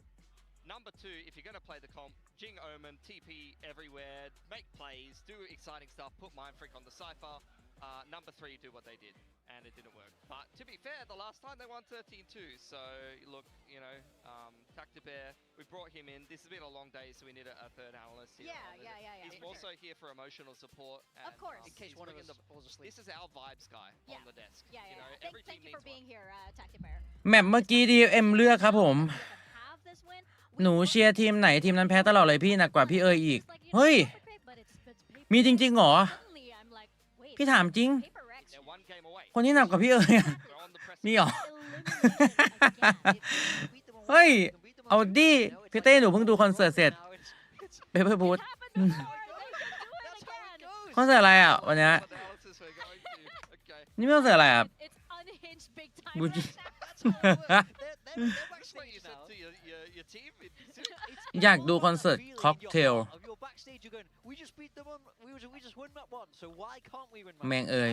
Number 2, if you're gonna play the comp, Jing Omen, TP everywhere, make plays, do exciting stuff, put Mindfreak on the cipher. Number 3, do what they did, and it didn't work. But to be fair, the last time they won 13-2. So look, you know, Tactibear, we brought him in. This has been a long day, so we need a third analyst here. Yeah. He's also here for emotional support. And, of course. In case one of us falls asleep. This is our vibes guy on the desk. You know, every team needs one. Tactibear แมปเมื่อกี้ DFM เลือกครับผมหนูเชียร์ทีมไหนทีมนั้นแพ้ตลอดเลยพี่หนักกว่าพี่เอ๋ยอีกเฮ้ยมีจริงๆหรอพี่ถามจริงคนที่หนักกว่าพี่เอ๋ยนี่หรอเฮ้ยเอาดิพี่เต้หนูเพิ่งดูคอนเสิร์ตเสร็จเปเปอร์บูธคอนเสิร์ตอะไรอ่ะวันนี้นี่ไม่คอนเสิร์ตอะไรอ่ะบูจิอยากดูคอนเสิร์ตค็อกเทลแมงเอ่ย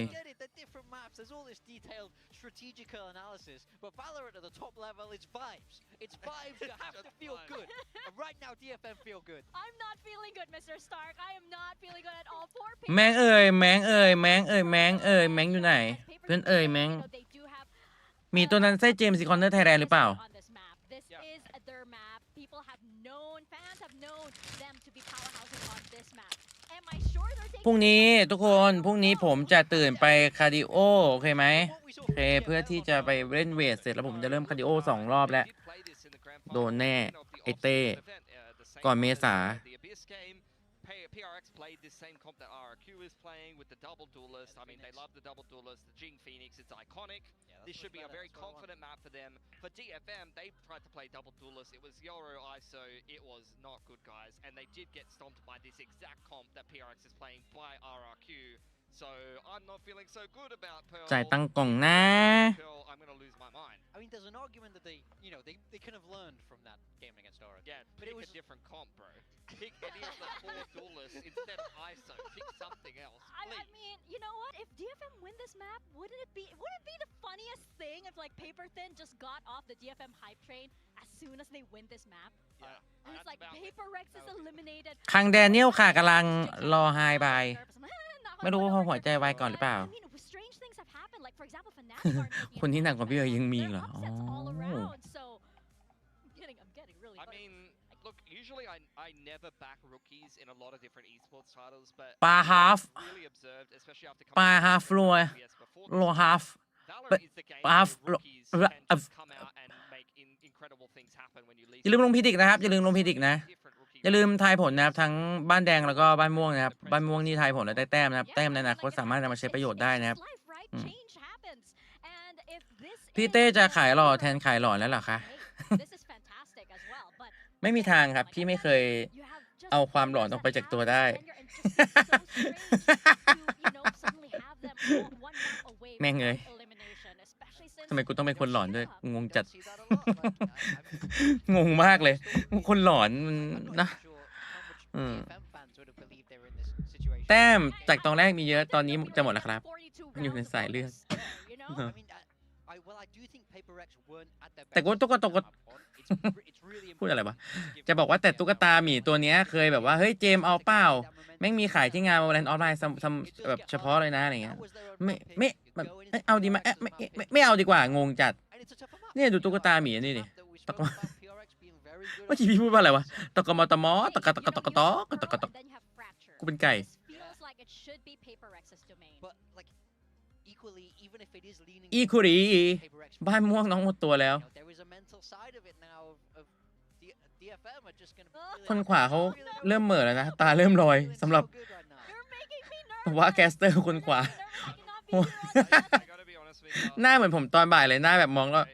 แมงเอ่ยแมงเอ่ยแมงเอ่ยแมงเอ่ยแมงอยู่ไหนเพื่อนเอ่ยแมงมีตัวนั้นไส้เจมส์ซีคอนเนอร์ไทยแลนด์หรือเปล่าพรุ่งนี้ทุกคนพรุ่งนี้ผมจะตื่นไปคาร์ดิโอโอเคไหมโอเคเพื่อที่จะไปเล่นเวทเสร็จแล้วผมจะเริ่มคาร์ดิโอ2 รอบแล้วโดนแน่ไอเต้ก่อนเมษาPRX played this same comp that RRQ is playing with the double duelist. I mean, they love the double duelist. The Jing Phoenix, it's iconic. This should be a very confident map for them. For DFM, they tried to play double duelist. It was Yoru ISO. It was not good, guys. And they did get stomped by this exact comp that PRX is playing by RRQ. So I'm not feeling so good about Pearl. จ่ายตังกล่องนะ Pearl, I'm gonna lose my mind. I mean, there's an argument that they could have learned from that game against RRQ. Yeah, but it was a different comp, bro. Pick any of the 4 duelists instead of ISO. Pick something else. I mean, you know what? If DFM win this map, wouldn't it be the funniest thing if like Paper Thin just got off the DFM hype train as soon as they win this map? And it's like Paper Rex is eliminated. คังแดเนียลค่ะกำลังรอไฮบายไม่รู้ว่าเขาหัวใจวายก่อนหรือเปล่าคนที่หนักกว่าพี่เอ๋ยยังมีเหรอLook, usually I never back rookies in a lot of different esports titles, but ปาฮาฟ really observed, especially after ปาฮาฟรัวโลฮาฟปาฮาฟอย่าลืมลงพีดิกนะครับอย่าลืมลงพีดิกนะ อย่าลืมทายผลนะครับทั้งบ้านแดงแล้วก็บ้านม่วงนะครับบ้านม่วงนี่ทายผลแล้วได้แต้มนะครับแต้มในอนาคตสามารถนำมาใช้ประโยชน์ได้นะครับพี่เต้จะขายหล่อแทนขายหล่อแล้วเหรอคะไม่มีทางครับพี่ไม่เคยเอาความหลอนออกไปจากตัวได้ แม่งเลยทำไมกูต้องเป็นคนหลอนด้วยงงจัด งงมากเลยคนหลอนมันนะแต้มจากตอนแรกมีเยอะตอนนี้จะหมดแล้วครับอยู่ในสายเลือดแต่ก็ตุ๊กตาพูดอะไรวะจะบอกว่าแต่ตุ๊กตาหมีตัวเนี้ยเคยแบบว่าเฮ้ยเจมเอาเปล่าแม่งมีขายที่งานวอลเลนออนไลน์แบบเฉพาะเลยนะอะไรเงี้ยไม่เอาดีไหมไม่เอาดีกว่างงจัดเนี่ยดูตุ๊กตาหมีนี่ดิตะกเมื่อกี้พี่พูดว่าอะไรวะตะกมอตะมอตะกะตะกะตะกะตอตะกะตะกูเป็นไก่อีคุรีบ้านม่วงน้องหมดตัวแล้วคนขวาเขาเริ่มเหม่อแล้วนะตาเริ่มลอยสำหรับว่าแคสเตอร์คนขวาหน้าเหมือนผมตอนบ่ายเลยหน้าแบบมองแล้ว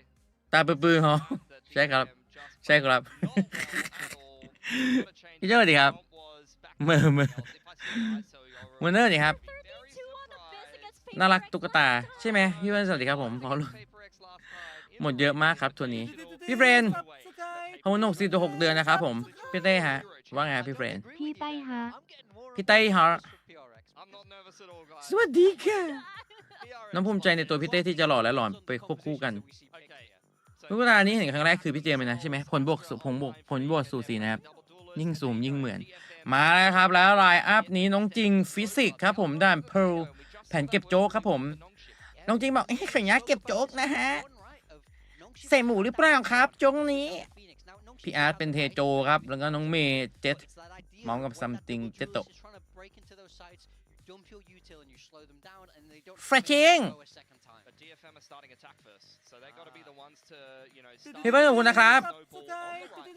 ตาปื้อๆเหรอใช่ครับใช่ครับพี่เจ้าดีครับเมื่อเนอร์ดีครับน่ารักตุ๊กตาใช่ไหมพี่เพื่อนสวัสดีครับผมพอรู้หมดเยอะมากครับตัวนี้พี่เฟรนเขา64 เดือนนะครับผมพี่เต้ฮะว่าไงพี่เฟรนพี่เต้ฮะพี่เต้ฮะสวัสดีค่ะน้องภูมิใจในตัวพี่เต้ที่จะหล่อและหลอนไปควบคู่กันตุ๊กตานี้เห็นครั้งแรกคือพี่เจมส์นะใช่ไหมผลบวกสู่สีนะครับยิ่งซูมยิ่งเหมือนมาแล้วครับแล้วไลน์อัพนี้น้องจริงฟิสิกส์ครับผมด้านเพร์ลแผ่นเก็บโจ๊กครับผมน้องจริงบอกขยันเก็บโจ๊กนะฮะใส่หมูหรือเปล่าครับโจ๊กนี้พี่อาร์ตเป็นเทโจครับแล้วก็น้องเมย์เจ็ตมองกับซัมติงเจตโตเฟรชชิงพี่เพื่อนขอบคุณนะครับ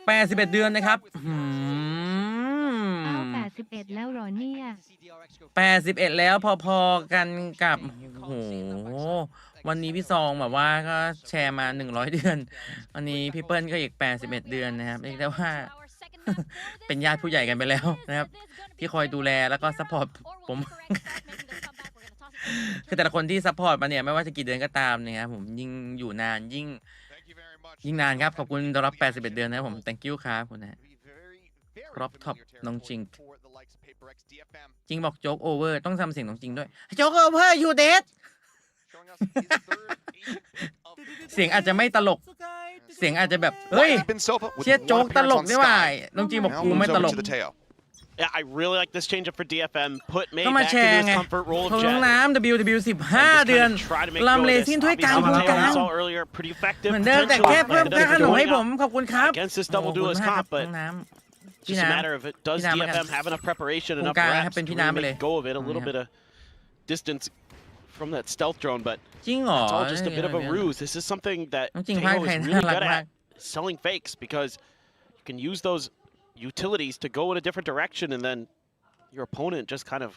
81 เดือนนะครับ81แล้วหรอเนี่ย81แล้วพอๆกันกับโหวันนี้พี่ซองแบบว่าก็แชร์มา100 เดือนวันนี้พี่เปิ้ลก็อีก81 เดือนนะครับเรียกได้ว่า เป็นญาติผู้ใหญ่กันไปแล้วนะครับที่คอยดูแลแล้วก็ซัพพอร์ตผม คือแต่ละคนที่ซัพพอร์ตมาเนี่ยไม่ว่าจะกี่เดือนก็ตามนะครับผมยิ่งอยู่นานยิ่งนานครับขอบคุณสำหรับ81 เดือนนะครับผม thank you ครับคุณนะครอบท็อปน้องจริงจริงบอกโจ๊กโอเวอร์ต้องทำเสียงน้องจริงด้วยโจ๊กโอเวอร์ยูเดดเสียงอาจจะไม่ตลกเสียงอาจจะแบบเฮ้ยเชี่ยโจ๊กตลกนี่หว่าน้องจริงบอกกูไม่ตลกYeah, I really like this change up for DFM. Put May ก็มา back แช into ร์ his ไง comfort role ข of องน้อง Jet. น้ำ W 15 เดือนลำเลซินถ้วยกลางอยู่กลางเหมือนเดิมแต่แค่เพิ่มค่าขนมให้ผมขอบคุณครับ Against this double duelist comp, but it's just a matter of it. Does DFM have enough preparation, enough reps to really make go of it? A little bit of distance from that stealth drone, but จริงเหรอ it's all just a bit of a ruse. This is something that Teo is really good at, selling fakes, because you can use those utilities to go in a different direction, and then your opponent just kind of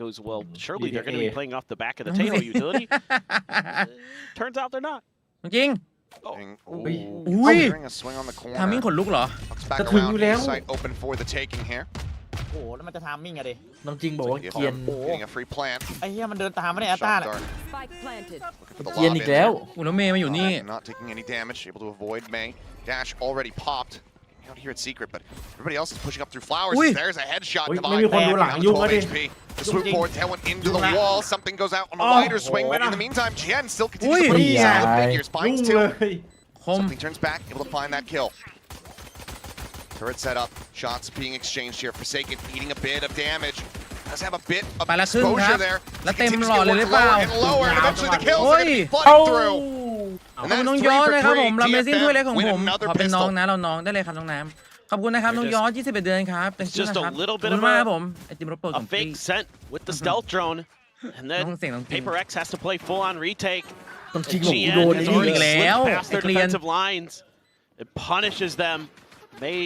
goes, well, surely they're going to be playing off the back of the Teo utility. Turns out they're not. จริงอุ้ยทามิ่งขนลุกเหรอจะถึงอยู่แล้ว โอ้โหแล้วมันจะทามมิ่งอะดิ น้องจริงบอกว่าเกียนไอ้เหี้ยมันเดินตามไม่ได้แอตต้าเนี่ยเกียนอีกแล้ว อุลเมย์มาอยู่นี่ Out here at secret, but everybody else is pushing up through flowers. There's a headshot. Maybe HP. The swoop forward, tail went into the wall. Something goes out on a wider swing, but in the meantime, Jen still continues to put in solid figures. Finds two. Something turns back, able to find that kill. Turret set up. Shots being exchanged here. Forsaken eating a bit of damage. Does have a bit of exposure there. แล้วเต็มหลอดเลยหรือเปล่า And lower, and eventually the kills are going to be flooding through. น้องย้อนนะครับผมลำเลซิ่งถ้วยเล็กของผมขอเป็นน้องนะเราน้องได้เลยครับน้องน้ำขอบคุณนะครับน้องย้อน21 เดือนครับเป็นชื่อนะครับขอบคุณมากผมไอติมรบโปรด A fake sent with the stealth drone, and then PRX has to play full on retake. GN has already slipped past their defensive lines. It punishes them. May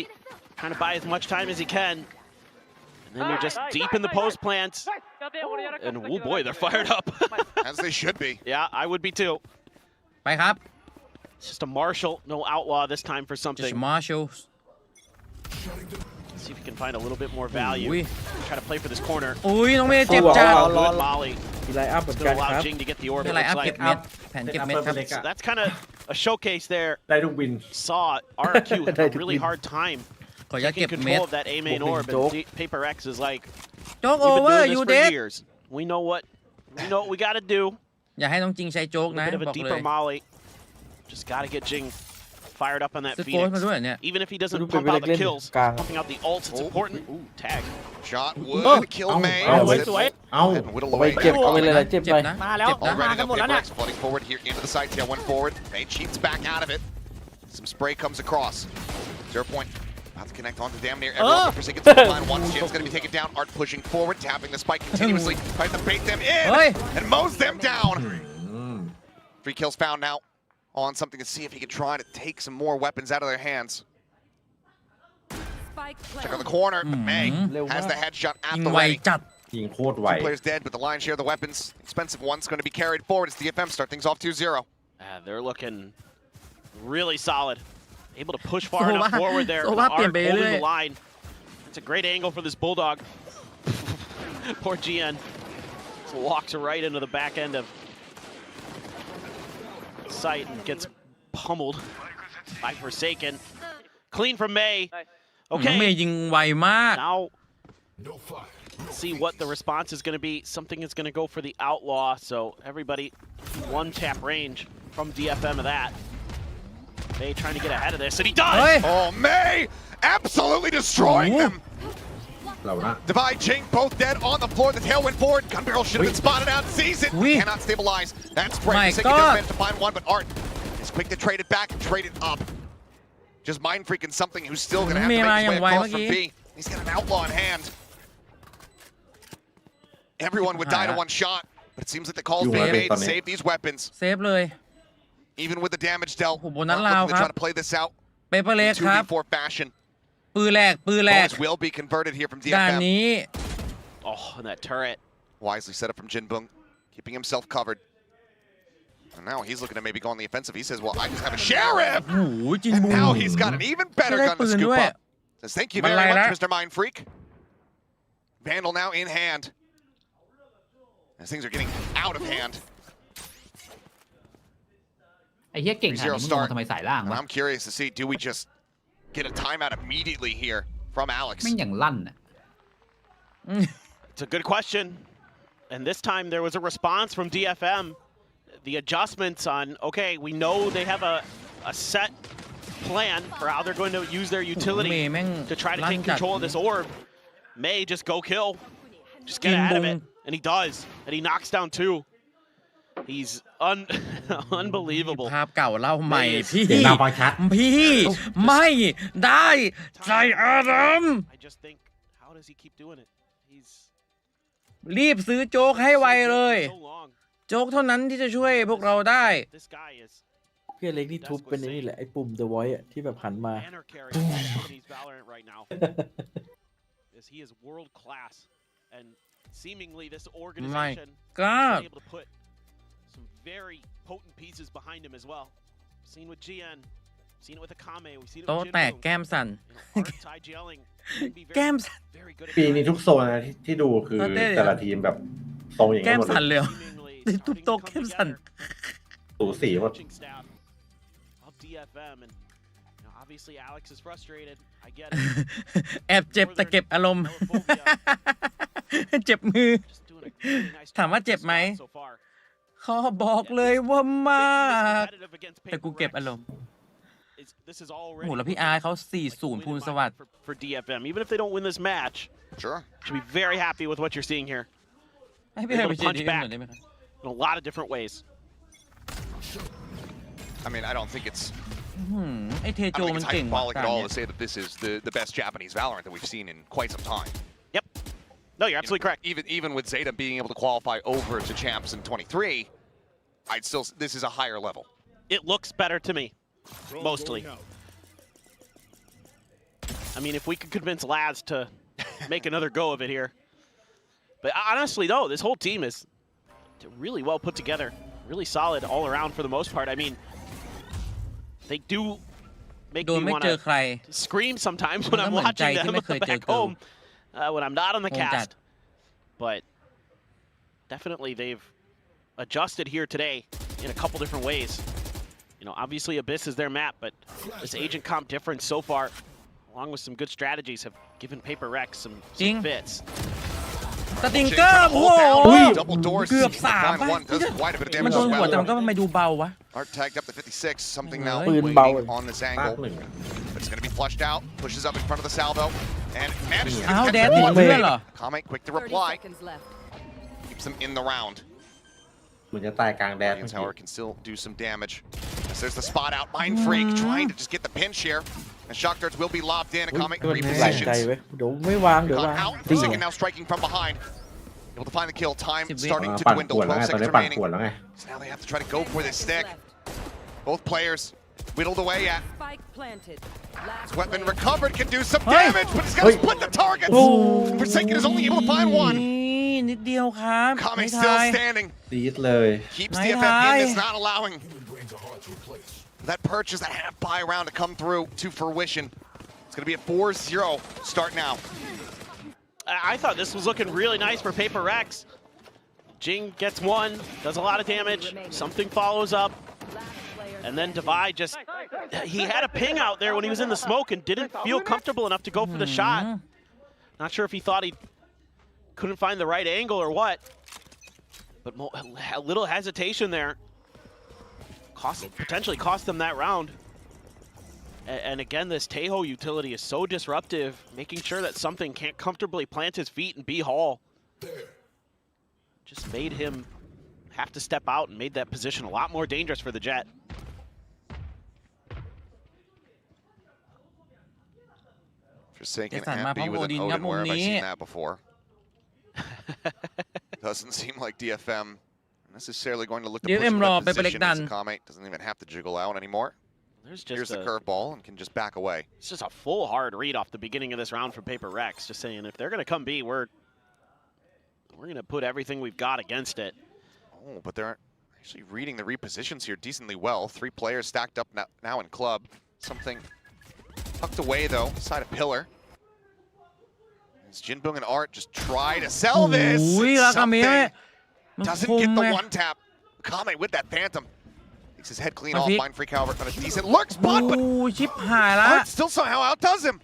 trying to buy as much time as he can. And then you're just deep in the post plants. And oh boy, they're fired up. As they should be. Yeah, I would be too. ไปครับ It's just a Marshall, no Outlaw this time for something. just Marshall See if we can find a little bit more value. Try to play for this corner. อุ้ยน้องเมย์เจ็บจัด Good Molly. มีไลน์อัพเหมือน Still กันค allow รับ Jing to get the orb. มี It อะไรอัพ looks เก็บ like. เม็ดแผนเก็บเม็ดครับ So that's kind of a showcase there. ได้ทุกวิน Saw RRQ have a really hard time ขออนุญาตเก็ taking บเม็ด control of that A main orb. And Paper X is like, โจ๊ก we've โอ been เวอร์ doing ยู this เด for ด years. We know what we got to do. อย่าให้น้องจริงใช้โจ๊ก A นะ bit of a บอกเล deeper ย Molly. Just got to get Jing fired up on that ซื้อโค้ชมา Phoenix. ด้วยเนี่ย Even if he doesn't Look, pump we out the like kills, Kang. pumping out the ults, it's important. Ooh, tag. Shot would kill May. เอาไว้ เอา And whittle เอาไว้ away. เก็บเอาไว้เลยเจ็บ เจ็ ไป บนะ มาแล้ว เจ็บนะ มากันหมดแล้วเนี่ย PRX flooding forward here into the side tail, went forward. May cheats back out of it. Some spray comes across. 0 point. About to connect onto damn near everyone. Forsaken line one. Jim's going to be taken down. Art pushing forward, tapping the spike continuously. Tries to bait them in and mows them down. 3 kills found now on something to see if he can try to take some more weapons out of their hands. Check on the corner. May has the headshot ยิ at ง the ไว ready. จัด ยิงโคตรไว Two players dead, but the lion's share of the weapons, expensive ones, going to be carried forward as DFM start things off 2-0. They're looking really solid. Able to push far โซ enough ว่า forward there. โซว่าเปลี่ยน Art ไปเรื่ holding อย the line. It's a great angle for this Bulldog. Poor GN. Just walks right into the back end of sight and gets pummeled by Forsaken. Clean from May. น้องเม Okay. ย์ยิงไวมาก Now, see what the response is going to be. Something is going to go for the Outlaw. So everybody, one tap range from DFM of that. May trying to get ahead of this, and he does. เฮ้ย Oh, May absolutely destroying Ooh. them. เรานะ Divide Jing both dead on the floor. The tail went forward. Gun barrel should have been spotted out. Sees it. Oui. Cannot stabilize. That's great. My Forsaken God. does manage to find one, but Art is quick to trade it back and trade it up. Just mind freaking something who's still going to have to make his way across from B. He's got an outlaw in hand. Everyone would die to one shot, but it seems like the call's being made to save these weapons. เซฟเลย Even with the damage dealt, โอ้โหบนนั้น not ลาว looking to ครั try บ to play this out เปเปอร์เล็ in กครับ 2v4 fashion. ปืนแรก Bonus will be converted here from ด่าน DFM. นี้ Oh, and that turret. Wisely set up from Jinbung, keeping himself covered. And now he's looking to maybe go on the offensive. He says, well, I just have a sheriff! โอ้โหจิน And บู now he's got an even better ได้ gun ปื to น scoop ด้วย up. Says, thank you บัน very ไล much, แล้ว Mr. Mind Freak. Vandal now in hand. As things are getting out of hand. ไอ้เหี้ยเก่งขนาดนี้มึงลงทำไมสายล่าง And วะ I'm curious to see, do we just get a timeout immediately here from Alex? แม่งอย่างลั่นอ่ะ It's a good question. And this time there was a response from DFM. The adjustments on, okay, we know they have a set plan for how they're going to use their utility เมย์แม่ง to try to ลั่น take จัด control of this orb. May just go kill. Just get ahead of it. And he does. And he knocks down 2. He's unbelievable. ภาพเก่าเล่าใหม่ พี่ เสียงดังฟังชัด พี่ไม่ได้ใจอารมณ์ I just think, how does he keep doing it? He's รีบซื้อโจ๊กให้ไวเลย so long. โจ๊กเท่านั้นที่จะช่วยพวกเราได้ This guy is พี่อเล็กที่ทุบเป็นไอ้นี่แหละไอ้ปุ่ม The Voice อะที่แบบหันมา banner carry for Japanese Valorant right now. As he is world class, and seemingly this organization God. is able to put some very potent pieces behind him as well. Seen with GN, seen it with Akame, we've seen it โต๊ะ with แตก Jinbu. แก้มสั่น Art Ty gelling can be แก้ม very, สั่น very good at ปีนี้ทุกโซนนะที่ดูคือ โปเต้ แต่ละทีมแบบตรงอย่าง แก้ นี้ ม หมด สั่น เลย เลยเหรอ seemingly ทุบ starting โต๊ะ to แก้ม come สั่น together. สูสีหมด Coaching staff of DFM, and you know, obviously Alex is frustrated. I get it. แอบเจ็บแต่เก็บอารมณ์ เจ็บมือ Just doing a really nice ถาม job ว่า with เจ็บ this ไหม squad so far. ขอบอกเลยว่ามาก Competitive against แต่กูเก็บ PRX. อารมณ์ This is โอ้ already โหแล้วพี่อาร์เขา 40 ภูลสวัสดิ์ for DFM. Even if they don't win this match, Sure. should be very happy with what you're seeing here ให้พี่ให้ Able ไป to เชียร์ punch ทีมห back. น่อยได้ไหมครับ in a lot of different ways. I mean, I don't think it's ไอเท I โจ don't think มั it's นเก่งว่ะ hyperbolic กา at ร all เนี้ to ย say that this is the best Japanese Valorant that we've seen in quite some time. Yep. No, you're absolutely correct. Even with Zeta being able to qualify over to champs in 23, I'd still this is a higher level. It looks better to me, mostly. I mean, if we could convince Laz to make another go of it here. But honestly, though, this whole team is really well put together, really solid all around for the most part. I mean, they do make me want to scream sometimes when I'm watching them back home, when I'm not on the cast. But definitely they've adjusted here today in a couple different ways. You know, obviously Abyss is their map, but this agent comp difference so far, along with some good strategies, have given Paper Rex some fits. สติงเกอร์โอ้โหเกือบ3ป่ะมันโดนหัวแต่มันก็ไม่ดูเบาวะ Art tagged up to 56, something now ปืนเบา on this angle. But it's going to be flushed out, pushes up in front of the salvo, and manages to อ้าว get แดด the ติด one เพื่อน lead. เหรอ Comment quick to reply. Keeps them in the round. เหมือนจะตายกลางแดน Tower can still do some damage. As there's the spot out, Mind Freak trying to just get the pinch here. And shock darts will be lobbed in. A Comment repositions. เดี๋ยวไม่วางเดี๋ยววาง Out. Forsaken now striking from behind. Able to find the kill. Time starting to dwindle. 12 seconds remaining. So now they have to try to go for this stick. Both players whittled away at. His weapon recovered, can do some damage, but he's got to split the targets. Forsaken is only able to find one. นิดเดียวครับ Comment still standing. ตีดเลย Keeps DFM in. It's not allowing that purchase, that half buy round to come through to fruition. It's going to be a 4-0 start now. I thought this was looking really nice for Paper Rex. Jing gets one, does a lot of damage. Something follows up. And then Divide just... He had a ping out there when he was in the smoke and didn't feel comfortable enough to go for the shot. Not sure if he thought he couldn't find the right angle or what. But a little hesitation there. Potentially cost them that round. And again, this Tejo utility is so disruptive, making sure that something can't comfortably plant his feet in B Hall. Just made him have to step out and made that position a lot more dangerous for the Jet. Forsaken happy with an Odin. Where have I seen that before? Doesn't seem like DFM necessarily going to look to push that position as Comment doesn't even have to jiggle out anymore. Here's the curveball and can just back away. It's just a full hard read off the beginning of this round for Paper Rex, just saying if they're going to come B, we're going to put everything we've got against it. Oh, but they're actually reading the repositions here decently well. 3 players stacked up now in club. Something tucked away though, side of pillar. As Jinbung and Art just try to sell this. Something doesn't get the one tap. Comment with that Phantom. His head clean off. Mind Freak, however, on a decent lurk spot, but Art still somehow outdoes him.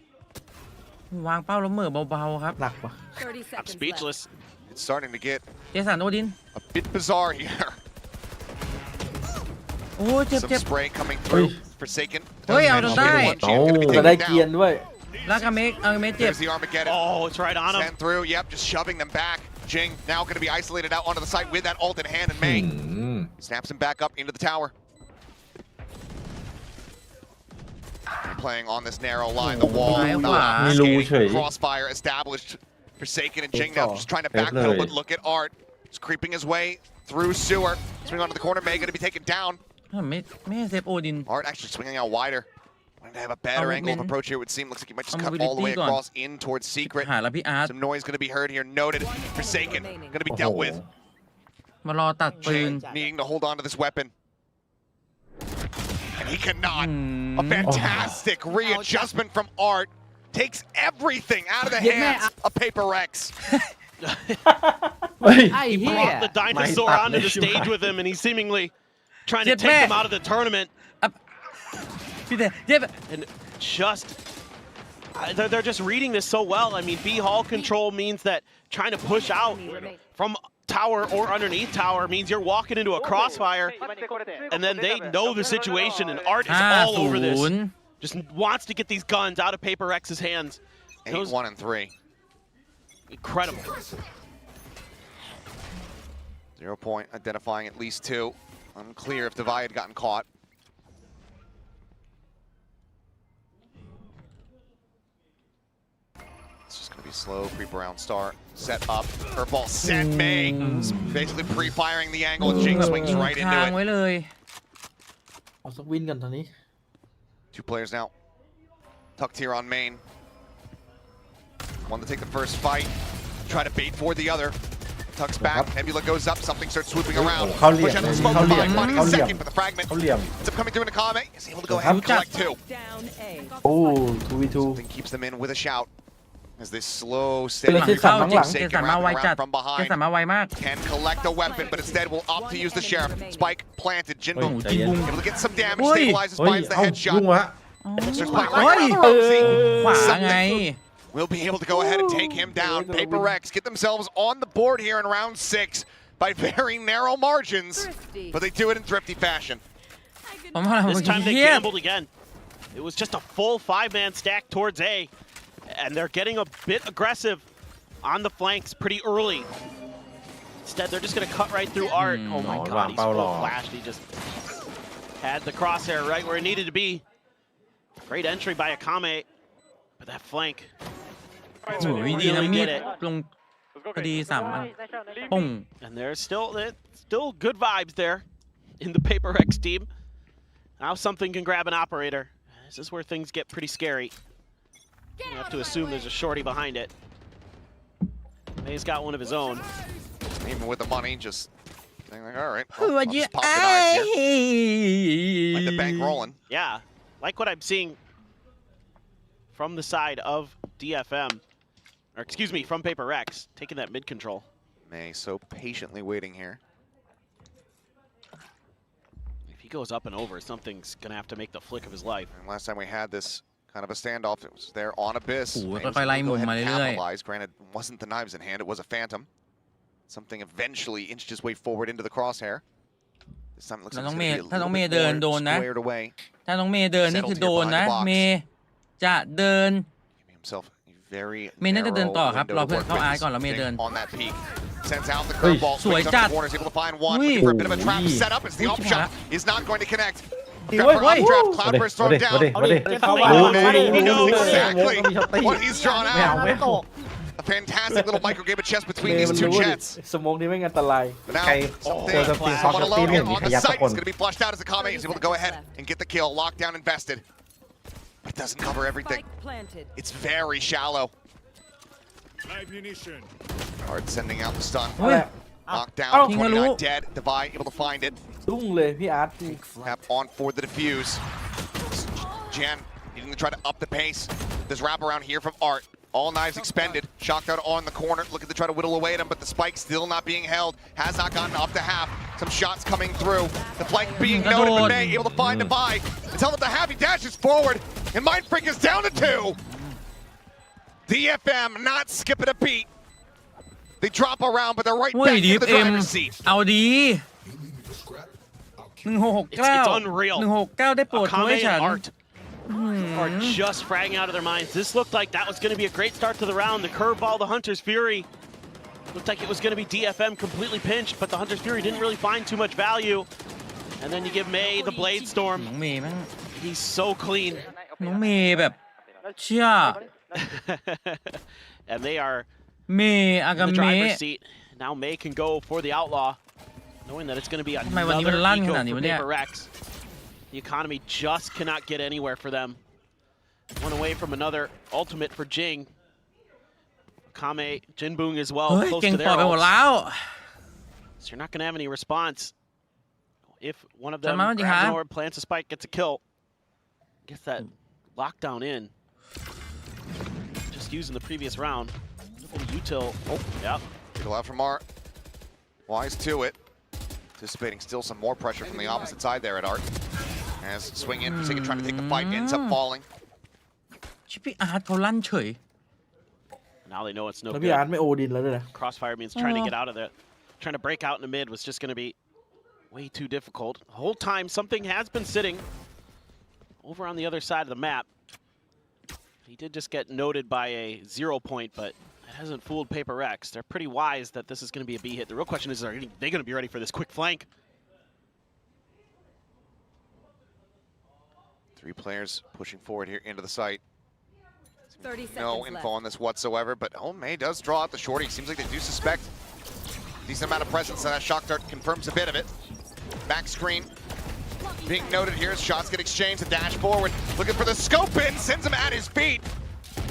วางเป้าแล้วเหม่อเบาๆครับ หนักปะ I'm speechless. It's starting to get เจสันโอดิน a bit bizarre here. โอ้เจ็บ Some spray coming through. Forsaken. เฮ้ยเอาจนได้ จะได้เกียนด้วย ลากาเมกเอาเมกเจ็บ There's the Armageddon. Oh, it's right on him. Sent through. Yep, just shoving them back. Jing now going to be isolated out onto the site with that ult in hand, and Mang snaps him back up into the tower. Playing on this narrow line, the wall, crossfire established. Forsaken and Jing now just trying to backpedal, but look at Art. He's creeping his way through sewer. Swing onto the corner, May going to be taken down. ไม่เซฟโอดิน Art actually swinging out wider. Wanting to have a better angle of approach here, it would seem. Looks like he might just cut all the way across in towards Secret. หาแล้วพี่อาร์ต Some noise going to be heard here. Noted. Forsaken going to be dealt with. มารอตัดปืน Needing to hold on to this weapon. And he cannot. A fantastic readjustment from Art. Takes everything out of the hands of Paper Rex. He brought the dinosaur onto the stage with him, and he's seemingly trying to take him out of the tournament. And just... They're just reading this so well. I mean, B Hall control means that trying to push out from tower or underneath tower means you're walking into a crossfire, and then they know the situation, and Art is all over this. Just wants to get these guns out of Paper X's hands. 8-1 and 3. Incredible. 0 point, identifying at least 2. Unclear if Divide had gotten caught. It's just going to be slow, creep around start, set up, curveball set, May. Basically pre-firing the angle, and Jing swings right into it. ไว้เลย เอาสักวินกันตอนนี้ 2 players now. Tucked here on main. One to take the first fight, try to bait for the other. Tucks back, Nebula goes up, something starts swooping around. Push out the smoke, finding a second for the fragment. Ends up coming through into Kame, is able to go ahead and collect two. Oh, 2v2 Something keeps them in with a shout. As this slow, ห steady ลังเข้าเจ sake สันมาไว around จัด from เจสัน behind. มาไวมาก Can collect a weapon, but instead will opt to use the sheriff. Spike planted, Jinboo able to get some damage, stabilizes, เฮ้ย finds the เอ้า headshot. ยุ่งวะ Extra spike เฮ้ย right now. ขวาไง We'll be able to go ahead and take him down. PRX get themselves on the board here in round 6 by very narrow margins, but they do it in thrifty fashion. ผมว่า This time they เครียด gambled again. It was just a full 5-man stack towards A, and they're getting a bit aggressive on the flanks pretty early. Instead, they're just going to cut right through Art. Oh my God, he's full flashed. He just had the crosshair right where it needed to be. Great entry by Akame, but that flank. โอ้ยดีนะมีดลงพอดี3 อันปุ้ง And there's still good vibes there in the PRX team. Now something can grab an operator. This is where things get pretty scary. You have to assume there's a shorty behind it. He's got one of his own. Even with the money, just saying like, all right, คือ well, ว่า I'll เย just pop the ไอ้ knives here. Like the bank rolling. Yeah, like what I'm seeing from the side of DFM, or excuse me, from PRX, taking that mid control. May so patiently waiting here. If he goes up and over, something's gonna have to make the flick of his life. And last time we had this kind of a standoff, it was there on Abyss. โอ้โห May was ค่อยๆไล่ able to มุ go ม ahead มา and เรื่อย capitalize. Granted, it wasn't the knives in hand, it was a phantom. Something eventually inched his way forward into the crosshair. This time it looks ๆ like น้อง it's เม going ย์ to be ถ้า a น้อง little เมย์ bit เดิน more โดนนะ squared away. ถ้าน้องเมย์เดินนี่คือโดนนะ เมย์จะเดิน Himself very เมย์น่าจะเดินต่อครับ narrow รอเพื่อน window เข้า to อาร์ work ก่อนแล้วเมย์ with. เดิน On that peak. Sends out the curveball. สวย Picks up จัด the corners, able to find one. Ui. Looking for a bit of a trap Ui. set up as the Ui, op chả shot hạn. is not going to connect. Ui, Grab ui. draft, มา Clapper ดิ is thrown มาดิ down. มาดิ He knows exactly what he's drawn ไม่เอา out. ไม่เอา A fantastic little micro game of chess เม between ย์ these มัน two รู้ว่า jets. สโมกนี้ไม่งอันตราย But now, ใคร something เจอสตรีมท็อป someone สตรีม alone ไม่เห็นมี on ใคร the ยับสัก site คน is going to be flushed out as Akame is able to go ahead and get the kill. Lockdown invested. But it doesn't cover everything. It's very shallow. Hard sending out the stun. เฮ้ย Knocked down. ทิ้งให้ 29 รู้ dead. Divide able to find it. รุ่งเลยพี่อาร์ต Tap on for the defuse. Jan needing to try to up the pace. There's wrap around here from Art. All knives expended. Shocked out on the corner. Looking to try to whittle away at him, but the spike still not being held. Has not gotten up to half. Some shots coming through. The flank being noted, but May able to find the buy. Until at the half, he dashes forward. And Mind Freak is down to 2. DFM not skipping a beat. They drop around, but they're right เฮ้ย back in the DFM driver's seat. เอาดี It's 1669 unreal. 169 ได้โปรดช่วย Akame ฉั and น Art are just fragging out of their minds. This looked like that was going to be a great start to the round. The curveball, the Hunter's Fury. Looked like it was going to be DFM completely pinched, but the Hunter's Fury didn't really find too much value. And then you give May the Blade Storm. น้องเมย์แม่ง He's so clean. น้องเมย์แบบเชี่ย And they are เมย์อากา in the เม driver's seat. Now May can go for the Outlaw, knowing that it's going to be ทำไมวันนี้มัน another ลั่น eco ขนาดนี้ for วะเนี่ย PRX. The economy just cannot get anywhere for them. One away from another ultimate for Jing. Kame, Jinbung as well, เฮ้ย close เก่ง to ป their อดไปหมด ults. แล้ว So you're not going to have any response. If one of them Sama, grabs ha? an orb, plants a spike, gets a kill, gets that lockdown in. Just using the previous round. Little util. Oh, yep. Go out from Art. Wise to it. Anticipating still some more pressure from the opposite side there at Art. As swing in, Forsaken trying to take the fight, ends up falling. ชิปปี้อาร์ตเขาลั่นเฉย Now they know it's no แล้ว good. พี่อาร์ตไม่โอดินแล้วด้วยนะ Crossfire means trying to get out of there. Trying to break out in the mid was just going to be way too difficult. The whole time, something has been sitting over on the other side of the map. He did just get noted by a 0 point, but it hasn't fooled PRX. They're pretty wise that this is going to be a B hit. The real question is, are they going to be ready for this quick flank? 3 players pushing forward here into the site. 30 No seconds info left. on this whatsoever, but May does draw out the shorty. Seems like they do suspect decent amount of presence, and that shock dart confirms a bit of it. Back screen being noted here as shots get exchanged. A dash forward, looking for the scope in, sends him at his feet.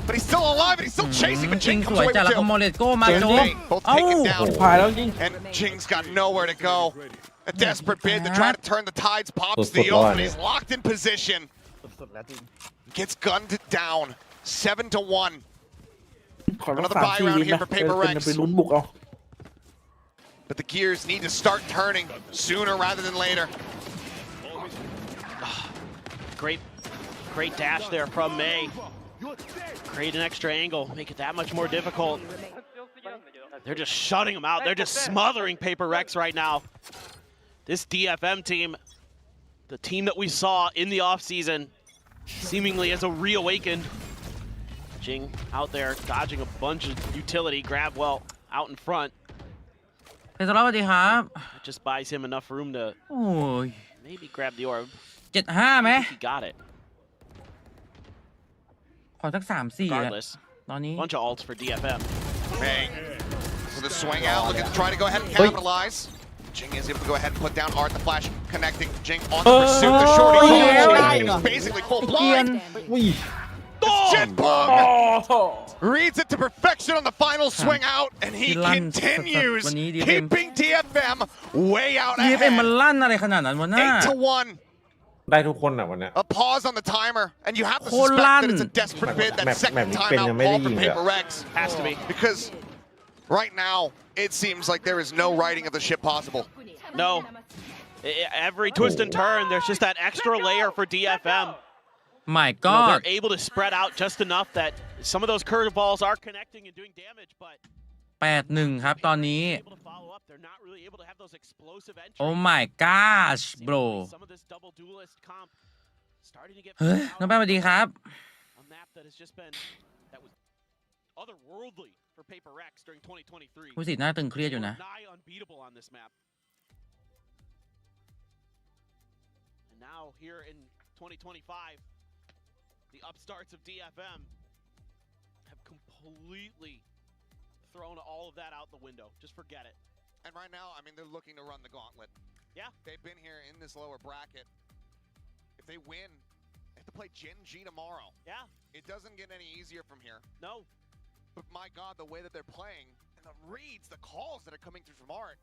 but he's still alive and he's still chasing. But จริง Jing ส comes วย away จัด with แล้วก็ two. โมเลตโก้มาโจ Both เอ้า taken down. พายแล้วจริง And Jing's got nowhere to go. A desperate bid to try to turn the tides. Pops the ult, but he's locked in position. สุดๆแล้วจริง Gets gunned down. 7-1. ขอรับ3-4วินนะเป็นไปลุ้นบุกเอา But the gears need to start turning sooner rather than later. Great dash there from May. Create an extra angle, make it that much more difficult. They're just shutting them out. They're just smothering Paper Rex right now. This DFM team, the team that we saw in the offseason, seemingly has a reawakened. Jing out there dodging a bunch of utility. Grab well out in front. เป็นสำหรับสวัสดีครับ It just buys him enough room to โอ้ย maybe grab the orb. 7-5 ไหม He got it. ขอสัก 3-4 อะ Regardless, ตอนนี้ bunch of ults for DFM. May with a swing out, looking to try to go ahead and capitalize. Jing is able to go ahead and put down Art the Flash, connecting Jing on the pursuit. The shorty was basically full blind. Jet bomb reads it to perfection on the final swing out, and he continues keeping DFM way out DFM มัน ahead. ลั่นอะไรขนาดนั้นวะหน้า 8-1. ได้ทุกคนอ่ะวันเนี้ย A pause on the timer, and you have to โคตร suspect ลั่น that it's a desperate bid. That แมป second นี้ time เป็น out ยังไม่ได้ call ยิ for งเลย Paper Rex Has to be. because right now it seems like there is no righting of the ship possible. No. Every twist and turn, there's just that extra layer for DFM. My You know, God they're able to spread out just enough that some of those curveballs are connecting and doing damage, but 8-1 ครับตอนนี้ able to follow up. They're not really able to have those explosive entries. Oh my gosh bro Some of this double duelist comp starting to get เฮ้ยน้องแป้งสวัสดีครับ a map that has just been that was otherworldly for Paper Rex during 2023. ผู้สิทธิ์น่าตึงเครียดอยู่นะ Nigh unbeatable on this map. And now here in 2025, the upstarts of DFM have completely thrown all of that out the window. Just forget it. And right now, I mean, they're looking to run the gauntlet. Yeah. They've been here in this lower bracket. If they win, they have to play Gen G tomorrow. Yeah. It doesn't get any easier from here. No. But my God, the way that they're playing and the reads, the calls that are coming through from Art,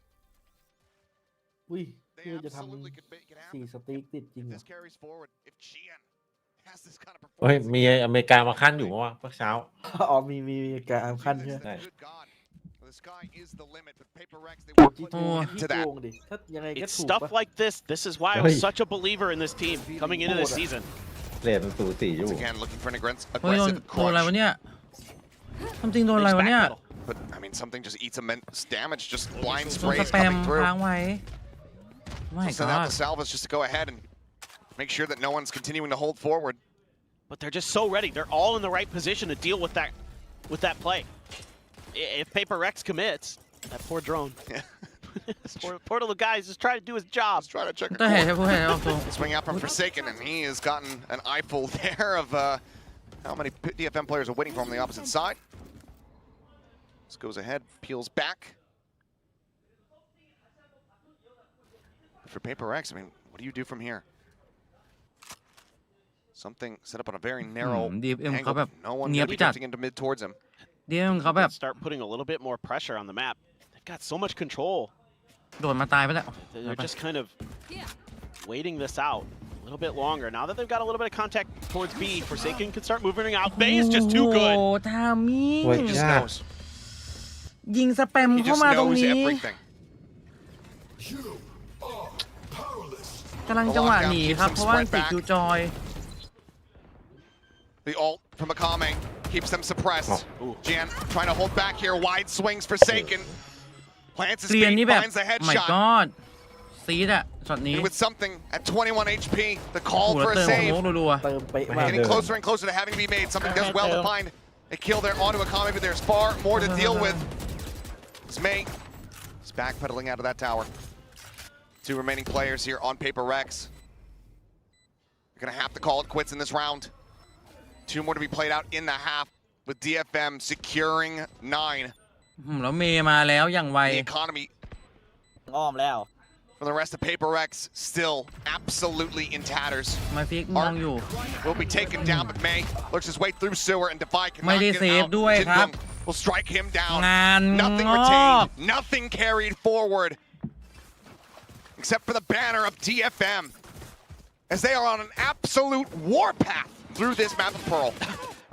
อุ้ย they พี่จะท absolutely could make it ำ happen. 4 สติ๊กติดจริง If เหรอ this carries forward, if Gian has this kind of เฮ้ย performance, มีอเมริกามาขั้นอยู่วะเมื่อเช้า อ๋อมีการขั้นใช่ไหม good God. The sky is the limit, but Paper Rex, they want to put โอ้ into โก that. งดิถ้ายังไงก็ It's ถูก stuff ปะ like this. This is why I was such a believer in this team coming into this season. เรทมันสูสีอยู่ Once again, looking for an เฮ้ยโดน aggressive อะไรวะ crunch. เนี่ยทำจริงโดนอะไรวะเนี่ย But I mean, something just eats immense damage. Just blind โดนส sprays แปม coming through. ค้างไว้ My So send out God the salvas just to go ahead and make sure that no one's continuing to hold forward. But they're just so ready. They're all in the right position to deal with that play. If Paper Rex commits, that poor drone. poor little guy is just trying to do his job. Let's try to check. แต่เห็นใช่ผู้เห็นออกตัว Swing out from Forsaken, and he has gotten an eyeful there of how many DFM players are waiting for him on the opposite side. This goes ahead, peels back. For Paper Rex, I mean, what do you do from here? Something set up on a very narrow DFM เขา angle. แบบ No one เนียบ really จัด drifting into mid towards him. DFM เขาแบบ Start putting a little bit more pressure on the map. They've got so much control. โดนมาตายไปแล้ว They're just kind of waiting this out a little bit longer. Now that they've got a little bit of contact towards B, Forsaken can start moving out. Bay is just too โอ้ good. ทามิ่ง He just knows. ยิงสแปม He เข้า just มาตรง knows นี้ everything. กำลังจังหวะหนีครับ เพราะว่าติดคิวจอย The ult from Akame keeps them suppressed. Jan trying to hold back here. Wide swings Forsaken. Plants his เรียน feet, นี่แบบ finds the My headshot. God ซีดอะช็อตนี้ And with something at 21 HP, the call โอ้โห for แล้ว a เติม save. โค้งรัว เติมเป๊ะมาก Getting closer and closer to having to be made. Something does well to find a kill there onto Akame, but there's far more to deal with. It's May. He's backpedaling out of that tower. 2 remaining players here on Paper Rex. You're going to have to call it quits in this round. 2 more to be played out in the half with DFM securing 9. แล้วเมย์มาแล้วอย่างไว The economy อ้อมแล้ว from the rest of PRX, still absolutely in tatters. มาฟิกมองอยู่ Will be taken down, but May looks his way through sewer and Divide ไม่ cannot ได้ get เซฟ out. ด้วยครับ Jinbum will strike him down. งาน Nothing งอก retained, nothing carried forward, except for the banner of DFM, as they are on an absolute warpath through this map of Pearl.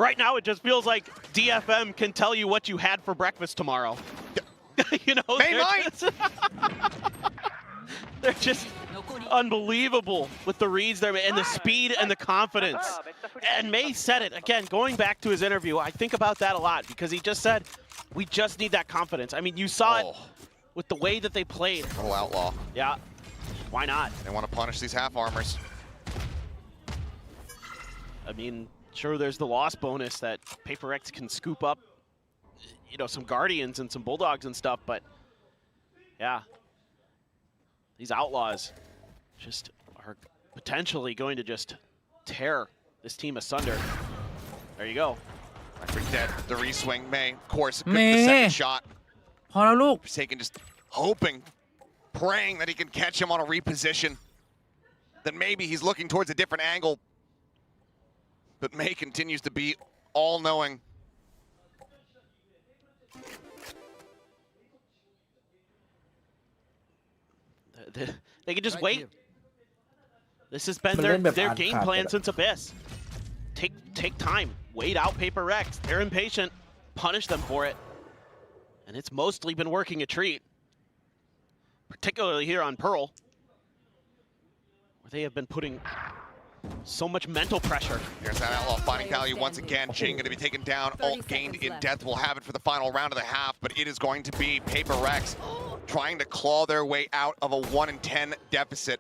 Right now, it just feels like DFM can tell you what you had for breakfast tomorrow. You know, They might. They're just unbelievable with the reads there and the speed and the confidence. And May said it again, going back to his interview. I think about that a lot because he just said, "We just need that confidence." I mean, you saw it with the way that they played. Little outlaw. Yeah, why not? They want to punish these half armors. I mean, sure, there's the loss bonus that PRX can scoop up, you know, some Guardians and some Bulldogs and stuff, but yeah, these Outlaws just are potentially going to just tear this team asunder. There you go. Record dead. The reswing. May, of course, good for the second shot. พอแล้วลูก Forsaken just hoping, praying that he can catch him on a reposition. That maybe he's looking towards a different angle. But May continues to be all-knowing. They can just wait. This has been their game plan since Abyss. Take time. Wait out PRX. They're impatient. Punish them for it. And it's mostly been working a treat. Particularly here on Pearl, where they have been putting so much mental pressure. Here's that outlaw finding value once again. Jing going to be taken down. Ult gained in death will have it for the final round of the half, but it is going to be PRX trying to claw their way out of a 1-10 deficit.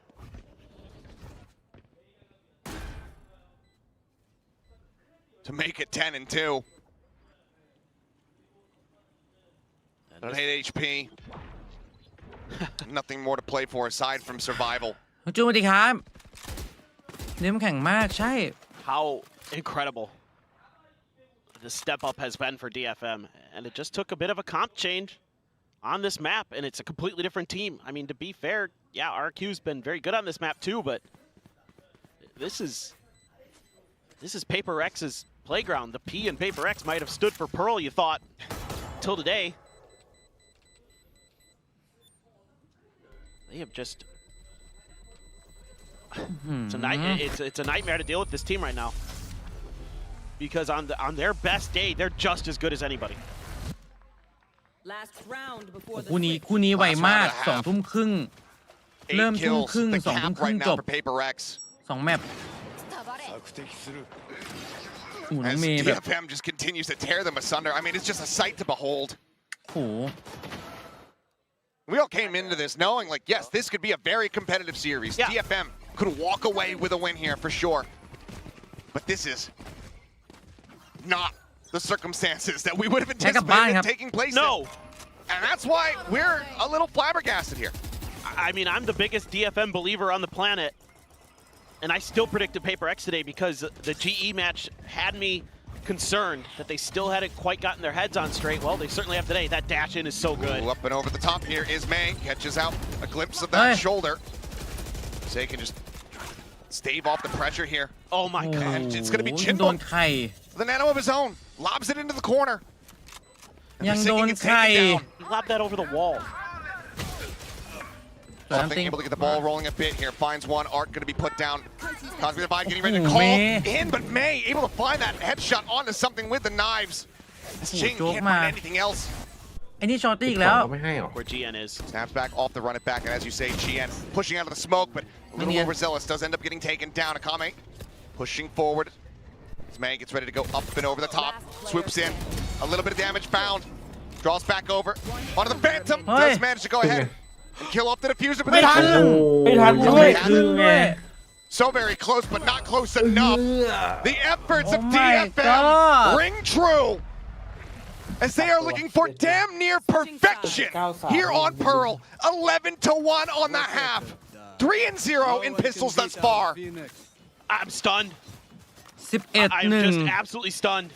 To make it 10-2. At 8 HP. Nothing more to play for aside from survival. จูสวัสดีครับเน้มแข่งมากใช่ How incredible the step up has been for DFM, and it just took a bit of a comp change on this map, and it's a completely different team. I mean, to be fair, yeah, RRQ's been very good on this map too, but this is PRX's playground. The P in PRX might have stood for Pearl, you thought, till today. They have just it's a nightmare to deal with this team right now, because on their best day, they're just as good as anybody. คู่นี้ไวมาก2 ทุ่มครึ่งเริ่มทุ่มครึ่ง2 ทุ่มครึ่งจบ2 แมปน้องเมย์แบบ DFM just continues to tear them asunder. I mean, it's just a sight to behold. โอ้ We all came into this knowing, like, yes, this could be a very competitive series. Yeah. DFM could walk away with a win here for sure. But this is not the circumstances that we would have anticipated taking place in. And that's why we're a little flabbergasted here. I mean, I'm the biggest DFM believer on the planet, and I still predicted PRX today because the GE match had me concerned that they still hadn't quite gotten their heads on straight. Well, they certainly have today. That dash in is so good. Ooh, up and over the top here is May. Catches out a glimpse of that shoulder. So they can just stave off the pressure here. Oh my god. And it's going to be Jinbum with a nano of his own. Lobs it into the corner. ยังโดนไข่ He lobbed that over the wall. Something able to get the ball rolling a bit here. Finds one. Art going to be put down. Cosby Divide getting ready to call in, but May able to find that headshot onto something with the knives. This Jing can't find anything else. ไอ้นี่ช็อตตี้อีกแล้ว Where GN is. Snaps back off the run it back, and as you say, GN pushing out of the smoke, but a little overzealous. Does end up getting taken down. Akame pushing forward. As May gets ready to go up and over the top. Swoops in. A little bit of damage found. Draws back over. Onto the Phantom. Does manage to go ahead and kill off the diffuser. But so very close, but not close enough. The efforts of DFM ring true, as they are looking for damn near perfection here on Pearl. 11-1 on the half. 3-0 in pistols thus far. I'm stunned. 11-1 I'm just absolutely stunned.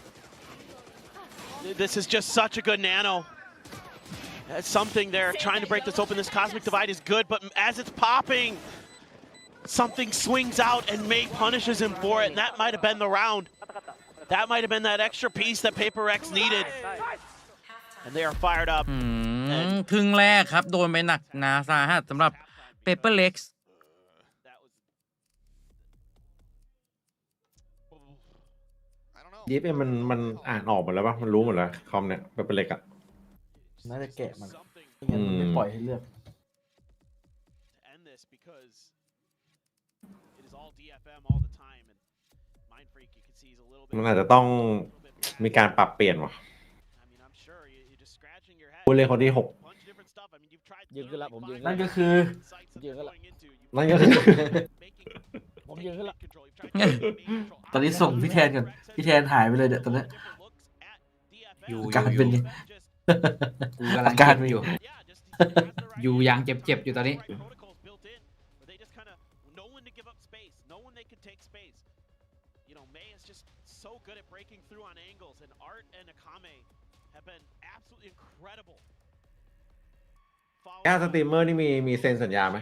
This is just such a good nano. something there, trying to break this open. This cosmic divide is good, but as it's popping, something swings out and May punishes him for it, and that might have been the round. That might have been that extra piece that PRX needed. And they are fired up. ครึ่งแรกครับโดนไปหนักหนาสาหัสสำหรับ PRX DFM มันอ่านออกหมดแล้วปะมันรู้หมดแล้วคอมเนี่ยเป็นเล็กอ่ะ น่าจะแกะมันไม่งั้นมันไม่ปล่อยให้เลือก มันอาจจะต้องมีการปรับเปลี่ยนว่ะผู้เล่นคนที่6ยืนขึ้นละผมยืน นั่นก็คือ ยืนขึ้นละ ผมยืนขึ้นละ ตอนนี้ส่งพี่แทนก่อนพี่แทนหายไปเลยเดี๋ยวตอนนี้อาการเป็นยัง กูกำลังคิดอยู่อยู่ยังเจ็บอยู่ตอนนี้ แค่สตรีมเมอร์นี่มีเซ็นสัญญาไหม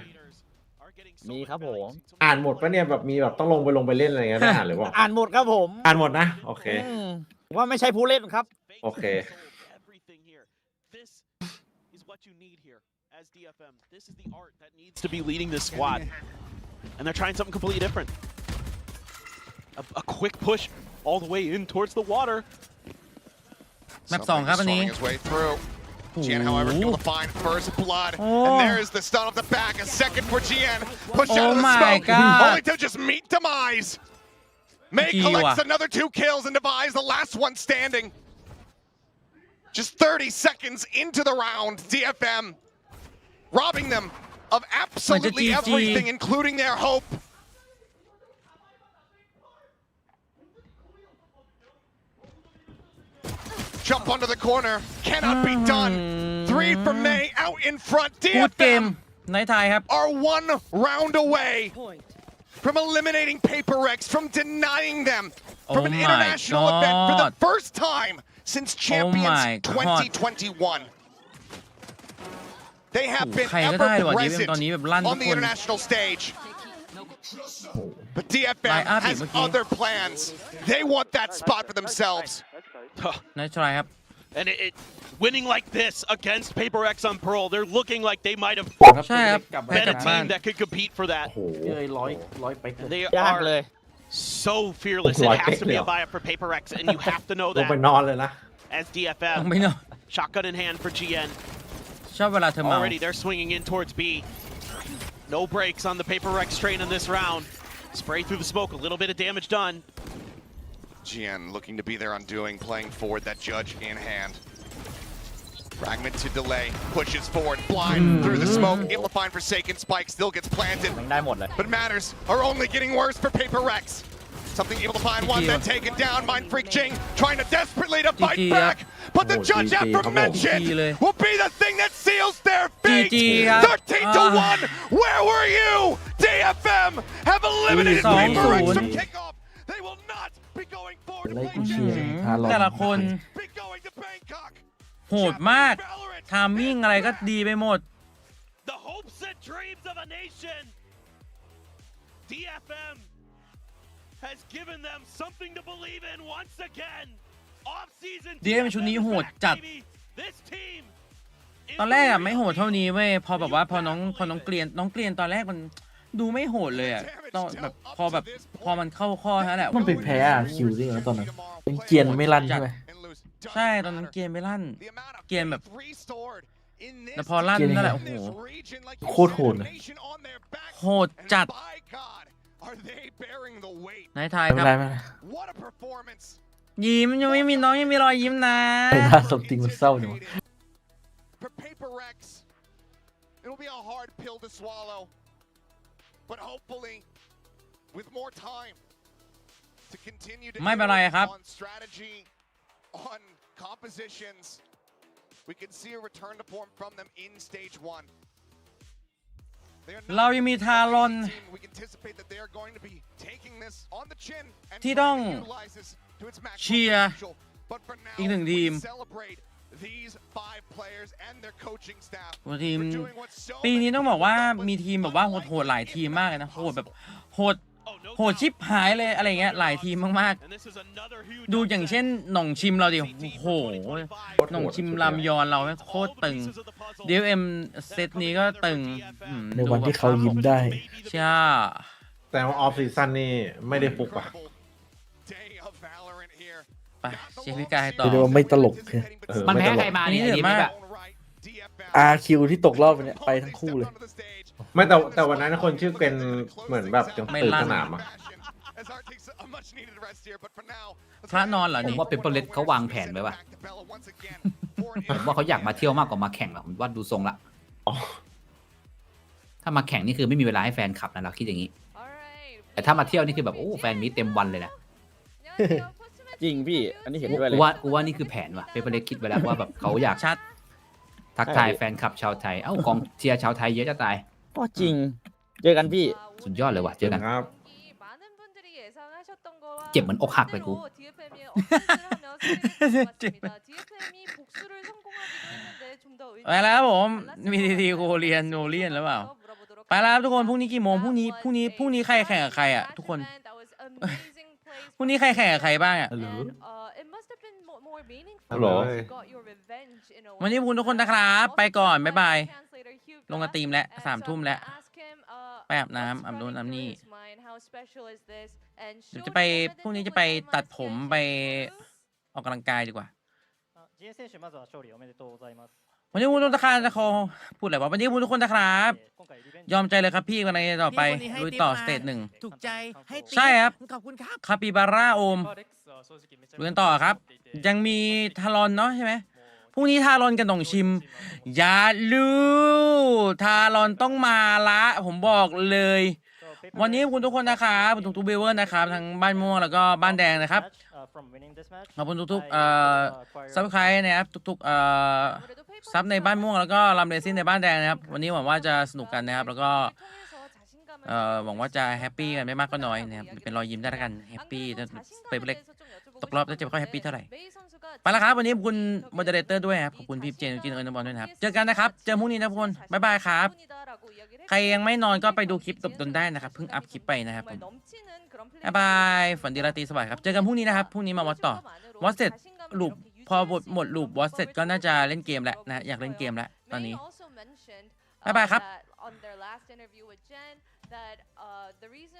มีครับผม อ่านหมดปะเนี่ยแบบมีแบบต้องลงไปเล่นอะไรเงี้ยได้อ่านหรือเปล่า อ่านหมดครับผม อ่านหมดนะโอเค ว่าไม่ใช่ผู้เล่นครับ โอเค As DFM, this is the art that needs to be leading this squad, and they're trying something completely different. A quick push all the way in towards the water. แมป 2 ครับอันนี้ Jian, however, able to find first blood, and there's the stun off the back. A second for Jian, pushed out of the smoke, only to just meet demise. May collects another 2 kills and Devi's the last one standing. Just 30 seconds into the round, DFM robbing them of absolutely everything, including their hope. Jump onto the corner, cannot be done. 3 for May out in front. DFM are 1 round away from eliminating PRX, from denying them from an international event for the first time since Champions 2021. They have been ever present on the international stage. But DFM has other plans. They want that spot for themselves. Nice try ครับ And it winning like this against PRX on Pearl, they're looking like they might have ใช่ครับ been a team that could compete for that. ร้อยไป They are so fearless. It has to be a buy-up for PRX, and you have to know ลงไป that นอนเลยนะ as DFM. Shotgun in hand for GN. ชอบเวลาเธอเมา Already they're swinging in towards B. No breaks on the PRX train in this round. Spray through the smoke, a little bit of damage done. Jian looking to be their undoing, playing forward, that judge in hand. Fragment to delay, pushes forward, blind through the smoke, able to find Forsaken, Spike still gets planted. But matters are only getting worse for PRX. Something able to find one, then taken down. Mind Freak Jing trying to desperately to fight back. But the judge aforementioned will be the thing that seals their fate. 13-1. Where were you? DFM have eliminated PRX from Kickoff. They will not be going forward to play แต่ละคนโหดมากทามมิ่งอะไรก็ดีไปหมด The hopes and dreams of a nation. DFM has given them something to believe in once again. Off-season DFM ชุดนี้โหดจัด This team ตอนแรกอะไม่โหดเท่านี้เว้ยพอแบบว่าพอน้องเกลียนตอนแรกมันดูไม่โหดเลยอะตอนแบบพอมันเข้าข้อแล้วแหละ มันไปแพ้RRQด้วยนะตอนนั้นเป็นเกียนไม่ลั่นใช่ไหม ใช่ตอนนั้นเกียนไม่ลั่นเกียนแบบแล้วพอลั่นนั่นแหละโอ้โห โคตรโหดเลย โหดจัดนายทายครับ ยิ้มยังไม่มีน้องยังมีรอยยิ้มนะ ไอ้หน้าสมจริงมันเศร้าอยู่ It'll be a hard pill to swallow, but hopefully with more time to continue to ไม่เป็นไรครับ on strategy, on compositions, we can see a return to form from them in stage 1. เรายังมีทารอนที่ต้องเชียร์อีกหนึ่งทีม ทีมปีนี้ต้องบอกว่ามีทีมแบบว่าโหดหลายทีมมากเลยนะโหดแบบโหดชิบหายเลยอะไรเงี้ยหลายทีมมากๆดูอย่างเช่นหน่องชิมเราดิโอ้โหหน่องชิมลำยอนเราโคตรตึง DFM เซตนี้ก็ตึง ในวันที่เขายิ้มได้ใช่ แต่ว่าออฟซีซั่นนี่ไม่ได้ฟุกอ่ะไปเชฟพี่กายต่อ เดี๋ยวไม่ตลก มันแพ้ใครมา อันนี้ เนี่ย เหนื่อยมาก RQ ที่ตกรอบไปเนี่ยไปทั้งคู่เลย ไม่แต่วันนั้นคนชื่อเป็นเหมือนแบบยังตื่นสนามอ่ะ พระนอนเหรอ ผม นี่ ว่าเป็นโปรเลตเขาวางแผนไว้ว่ะผมว่าเขาอยากมาเที่ยวมากกว่ามาแข่งหรอกผมว่าดูทรงละถ้ามาแข่งนี่คือไม่มีเวลาให้แฟนคลับนะเราคิดอย่างนี้แต่ถ้ามาเที่ยวนี่คือแบบโอ้แฟนมีเต็มวันเลยนะจริงพี่อันนี้เห็นด้วยเลย กูว่านี่คือแผนว่ะเป็นโปรเลตคิดไว้แล้วว่าแบบเขาอยาก ชัด ทักทายแฟนคลับชาวไทยเอ้ากองเชียร์ชาวไทยเยอะจะตาย ก็จริงเจอกันพี่ สุดยอดเลยว่ะเจอกัน ครับ เจ็บเหมือนอกหักเลยกู ไปแล้วผมมีทีโคเรียนโนเรียนหรือเปล่าไปแล้วทุกคนพรุ่งนี้กี่โมงพรุ่งนี้ใครแข่งกับใครอ่ะทุกคนพรุ่งนี้ใครแข่งกับใครบ้างอ่ะฮัลโหล วันนี้คุณทุกคนนะครับไปก่อนบ๊ายบายลงกระตีมแล้ว3 ทุ่มแล้วไปอาบน้ำอาบน้ำนี่จะไปพรุ่งนี้จะไปตัดผมไปออกกำลังกายดีกว่าวันนี้คุณทุกท่านจะขอพูดอะไรวะวันนี้คุณทุกคนนะครับยอมใจเลยครับพี่วันนี้ต่อไปลุยต่อสเตจ1ถูกใจให้ใช่ครับ ขอบคุณครับ คาปิบาร่าโอมลุยกันต่อครับยังมีทารอนเนาะใช่ไหมพรุ่งนี้ทารอนกับหน่องชิมอย่าลืมทารอนต้องมาละผมบอกเลยวันนี้ขอบคุณทุกคนนะครับทุกเบเวอร์นะครับทั้งบ้านม่วงแล้วก็บ้านแดงนะครับขอบคุณทุกซับสไครต์นะครับทุกซับในบ้านม่วงแล้วก็ลำเรซินในบ้านแดงนะครับวันนี้หวังว่าจะสนุกกันนะครับแล้วก็หวังว่าจะแฮปปี้กันไม่มากก็น้อยนะครับเป็นรอยยิ้มได้แล้วกันแฮปปี้ไปเล็กตกรอบแล้วจะไม่ค่อยแฮปปี้เท่าไหร่ไปแล้วครับวันนี้ขอบคุณโมเดเลเตอร์ด้วยครับขอบคุณพี่เจนกินเอิร์นบอลด้วยนะครับเจอกันนะครับเจอพรุ่งนี้นะทุกคนบ๊ายบายครับใครยังไม่นอนก็ไปดูคลิปตบดนได้นะครับเพิ่งอัพคลิปไปนะครับผมบ๊ายบายฝันดีราตรีสวัสดิ์ครับเจอกันพรุ่งนี้นะครับพรุ่งนี้มาวัดต่อวัดเสร็จลูปพอหมดลูปวัดเสร็จก็น่าจะเล่นเกมแล้วนะอยากเล่นเกมแล้วตอนนี้บ๊ายบายครับ